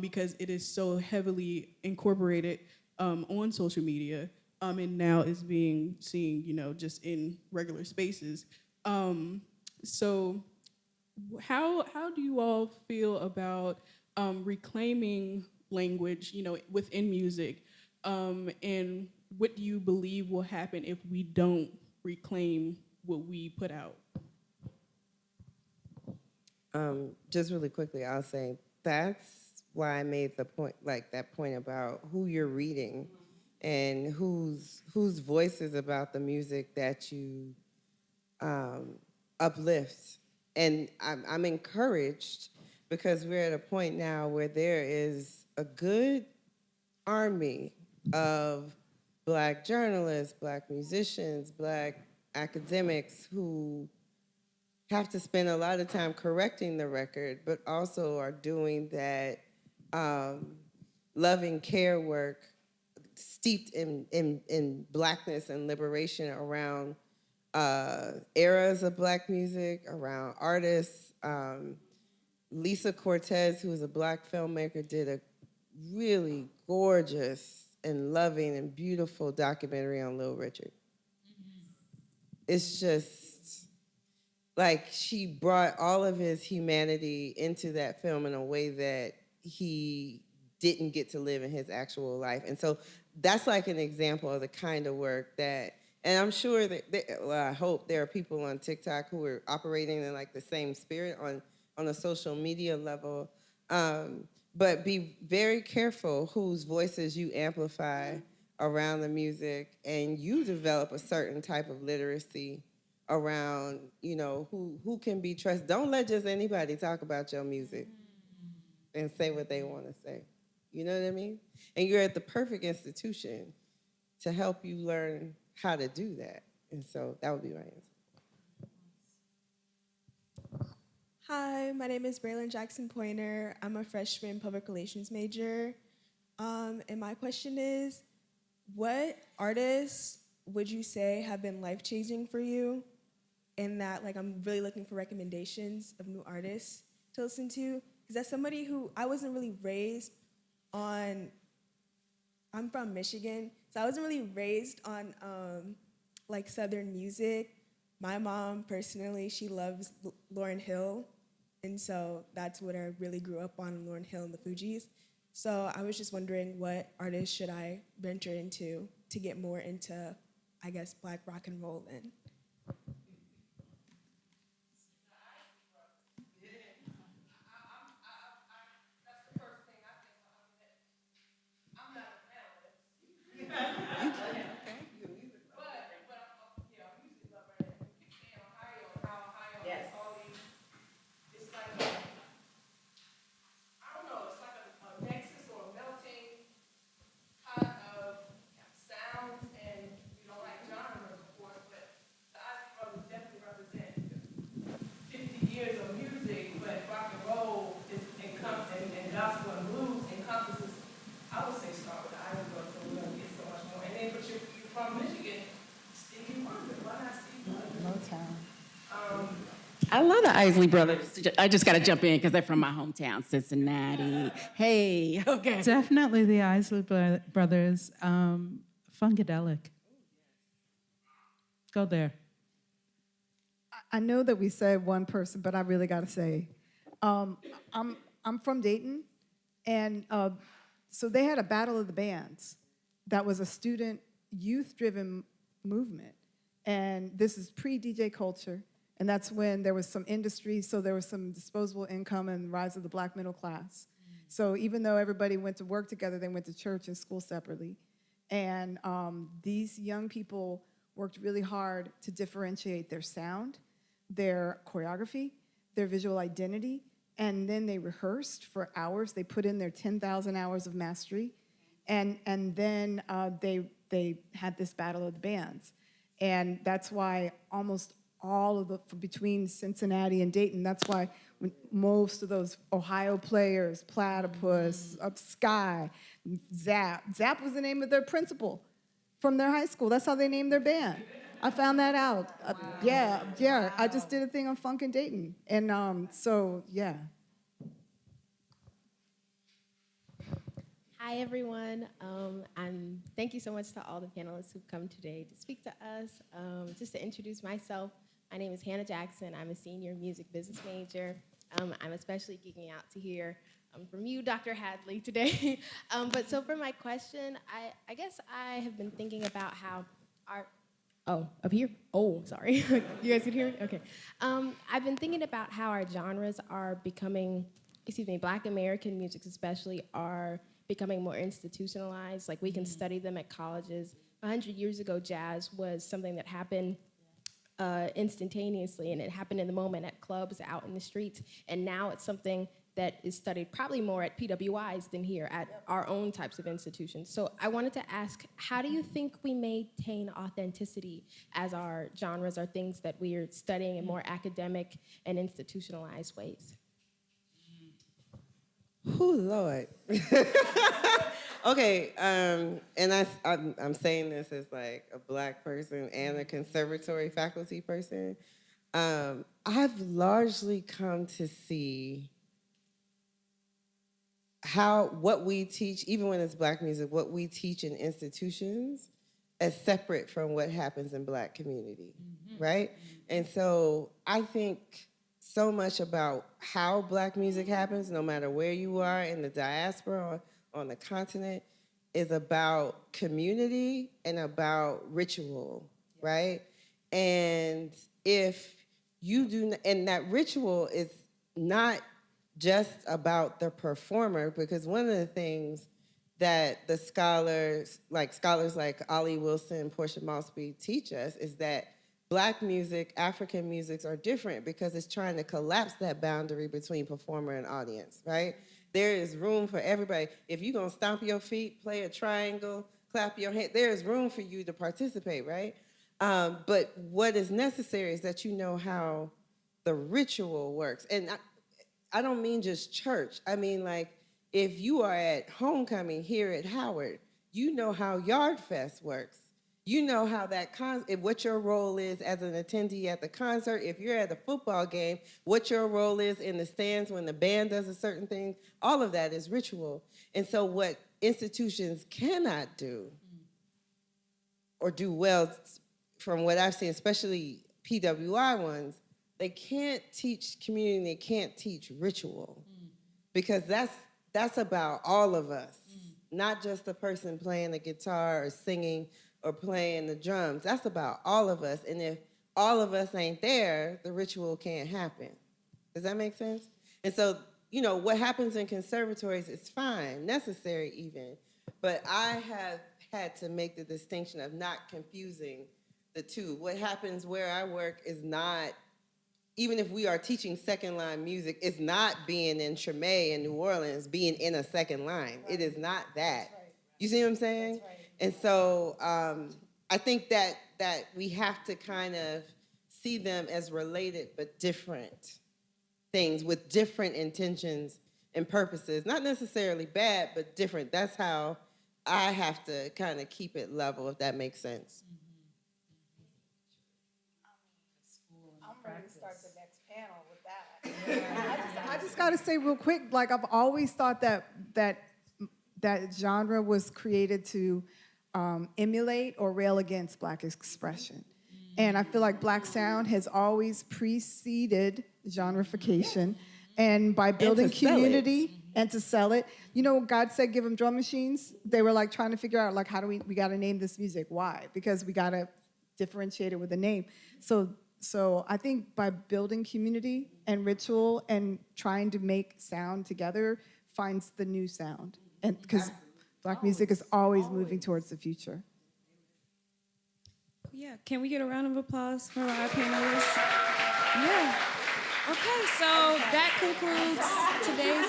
because it is so heavily incorporated on social media, and now is being seen, just in regular spaces. So how do you all feel about reclaiming language, within music, and what do you believe will happen if we don't reclaim what we put out? Just really quickly, I'll say that's why I made the point, like that point about who you're reading and whose voices about the music that you uplift. And I'm encouraged because we're at a point now where there is a good army of Black journalists, Black musicians, Black academics who have to spend a lot of time correcting the record, but also are doing that loving care work steeped in Blackness and liberation around eras of Black music, around artists. Lisa Cortez, who is a Black filmmaker, did a really gorgeous and loving and beautiful documentary on Little Richard. It's just like she brought all of his humanity into that film in a way that he didn't get to live in his actual life. And so that's like an example of the kind of work that, and I'm sure that, I hope there are people on TikTok who are operating in like the same spirit on a social media level. but be very careful whose voices you amplify around the music, and you develop a certain type of literacy around, who can be trusted. Don't let just anybody talk about your music and say what they want to say. You know what I mean? And you're at the perfect institution to help you learn how to do that. And so that would be my answer. Hi, my name is Braylon Jackson Pointer. I'm a freshman public relations major. And my question is, what artists would you say have been life-changing for you? In that, I'm really looking for recommendations of new artists to listen to. Because as somebody who, I wasn't really raised on, I'm from Michigan, so I wasn't really raised on Southern music. My mom, personally, she loves Lauryn Hill. And so that's what I really grew up on, Lauryn Hill and the Fugees. So I was just wondering, what artists should I venture into to get more into, I guess, Black rock and roll then? I love the Isley Brothers. I just got to jump in because they're from my hometown, Cincinnati. Hey, okay. Definitely the Isley Brothers, Funkadelic. Go there. I know that we said one person, but I really got to say, I'm from Dayton, and so they had a battle of the bands that was a student youth-driven movement, and this is pre-DJ culture, and that's when there was some industry, so there was some disposable income and rise of the Black middle class. So even though everybody went to work together, they went to church and school separately, and these young people worked really hard to differentiate their sound, their choreography, their visual identity, and then they rehearsed for hours. They put in their 10,000 hours of mastery, and then they had this battle of the bands. And that's why almost all of between Cincinnati and Dayton, that's why most of those Ohio players, Platypus, Sky, Zap was the name of their principal from their high school. That's how they named their band. I found that out. Yeah. I just did a thing on Funk in Dayton. And so, yeah. Hi, everyone. Thank you so much to all the panelists who've come today to speak to us. Just to introduce myself, my name is Hannah Jackson. I'm a senior music business major. I'm especially geeking out to hear from you, Dr. Hadley, today. But so for my question, I guess I have been thinking about how our up here? Oh, sorry. You guys can hear me? Okay. I've been thinking about how our genres are becoming, Black American music especially, are becoming more institutionalized. Like we can study them at colleges. 100 years ago, jazz was something that happened instantaneously, and it happened in the moment at clubs, out in the streets. And now it's something that is studied probably more at PWIs than here at our own types of institutions. So I wanted to ask, how do you think we maintain authenticity as our genres are things that we are studying in more academic and institutionalized ways? Oh, Lord. Okay, and I'm saying this as like a Black person and a conservatory faculty person. I've largely come to see what we teach, even when it's Black music, what we teach in institutions as separate from what happens in Black community, right? And so I think so much about how Black music happens, no matter where you are in the diaspora, on the continent, is about community and about ritual, right? And if you do, and that ritual is not just about the performer, because one of the things that the scholars like Ollie Wilson, Portia Malsby teach us is that Black music, African musics are different because it's trying to collapse that boundary between performer and audience, right? There is room for everybody. If you're gonna stomp your feet, play a triangle, clap your hand, there is room for you to participate, right? But what is necessary is that you know how the ritual works. And I don't mean just church. I mean, like, if you are at homecoming here at Howard, you know how Yard Fest works. You know how that what your role is as an attendee at the concert. If you're at a football game, what your role is in the stands when the band does a certain thing. All of that is ritual. And so what institutions cannot do or do well, from what I've seen, especially PWI ones, they can't teach community, they can't teach ritual. Because that's about all of us, not just the person playing the guitar or singing or playing the drums. That's about all of us. And if all of us ain't there, the ritual can't happen. Does that make sense? And so, you know, what happens in conservatories is fine, necessary even, but I have had to make the distinction of not confusing the two. What happens where I work is not, even if we are teaching second line music, it's not being in Treme in New Orleans, being in a second line. Right. It is not that. Right. You see what I'm saying? Right. And so I think that we have to kind of see them as related but different things with different intentions and purposes. Not necessarily bad, but different. That's how I have to kind of keep it level, if that makes sense. I'm ready to start the next panel with that. I just got to say real quick, like I've always thought that genre was created to emulate or rail against Black expression. And I feel like Black sound has always preceded genreification. And by building community and to sell it, you know, God said, give them drum machines. They were like trying to figure out, like, how do we got to name this music? Why? Because we got to differentiate it with a name. So I think by building community and ritual and trying to make sound together finds the new sound. And because Black music is always moving towards the future. Yeah, can we get a round of applause for our panelists? Yeah. Okay, so that concludes today's.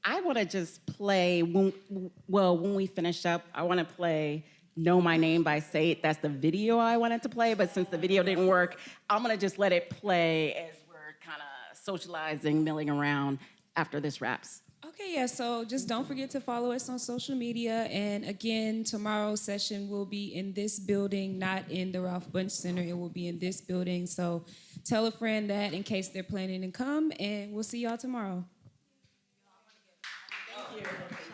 I want to just play, when we finish up, I want to play Know My Name by Sate. That's the video I wanted to play, but since the video didn't work, I'm going to just let it play as we're kind of socializing, milling around after this wraps. Okay, yeah, so just don't forget to follow us on social media. And again, tomorrow's session will be in this building, not in the Ralph Bunche Center. It will be in this building. So tell a friend that in case they're planning to come, and we'll see y'all tomorrow. Thank you.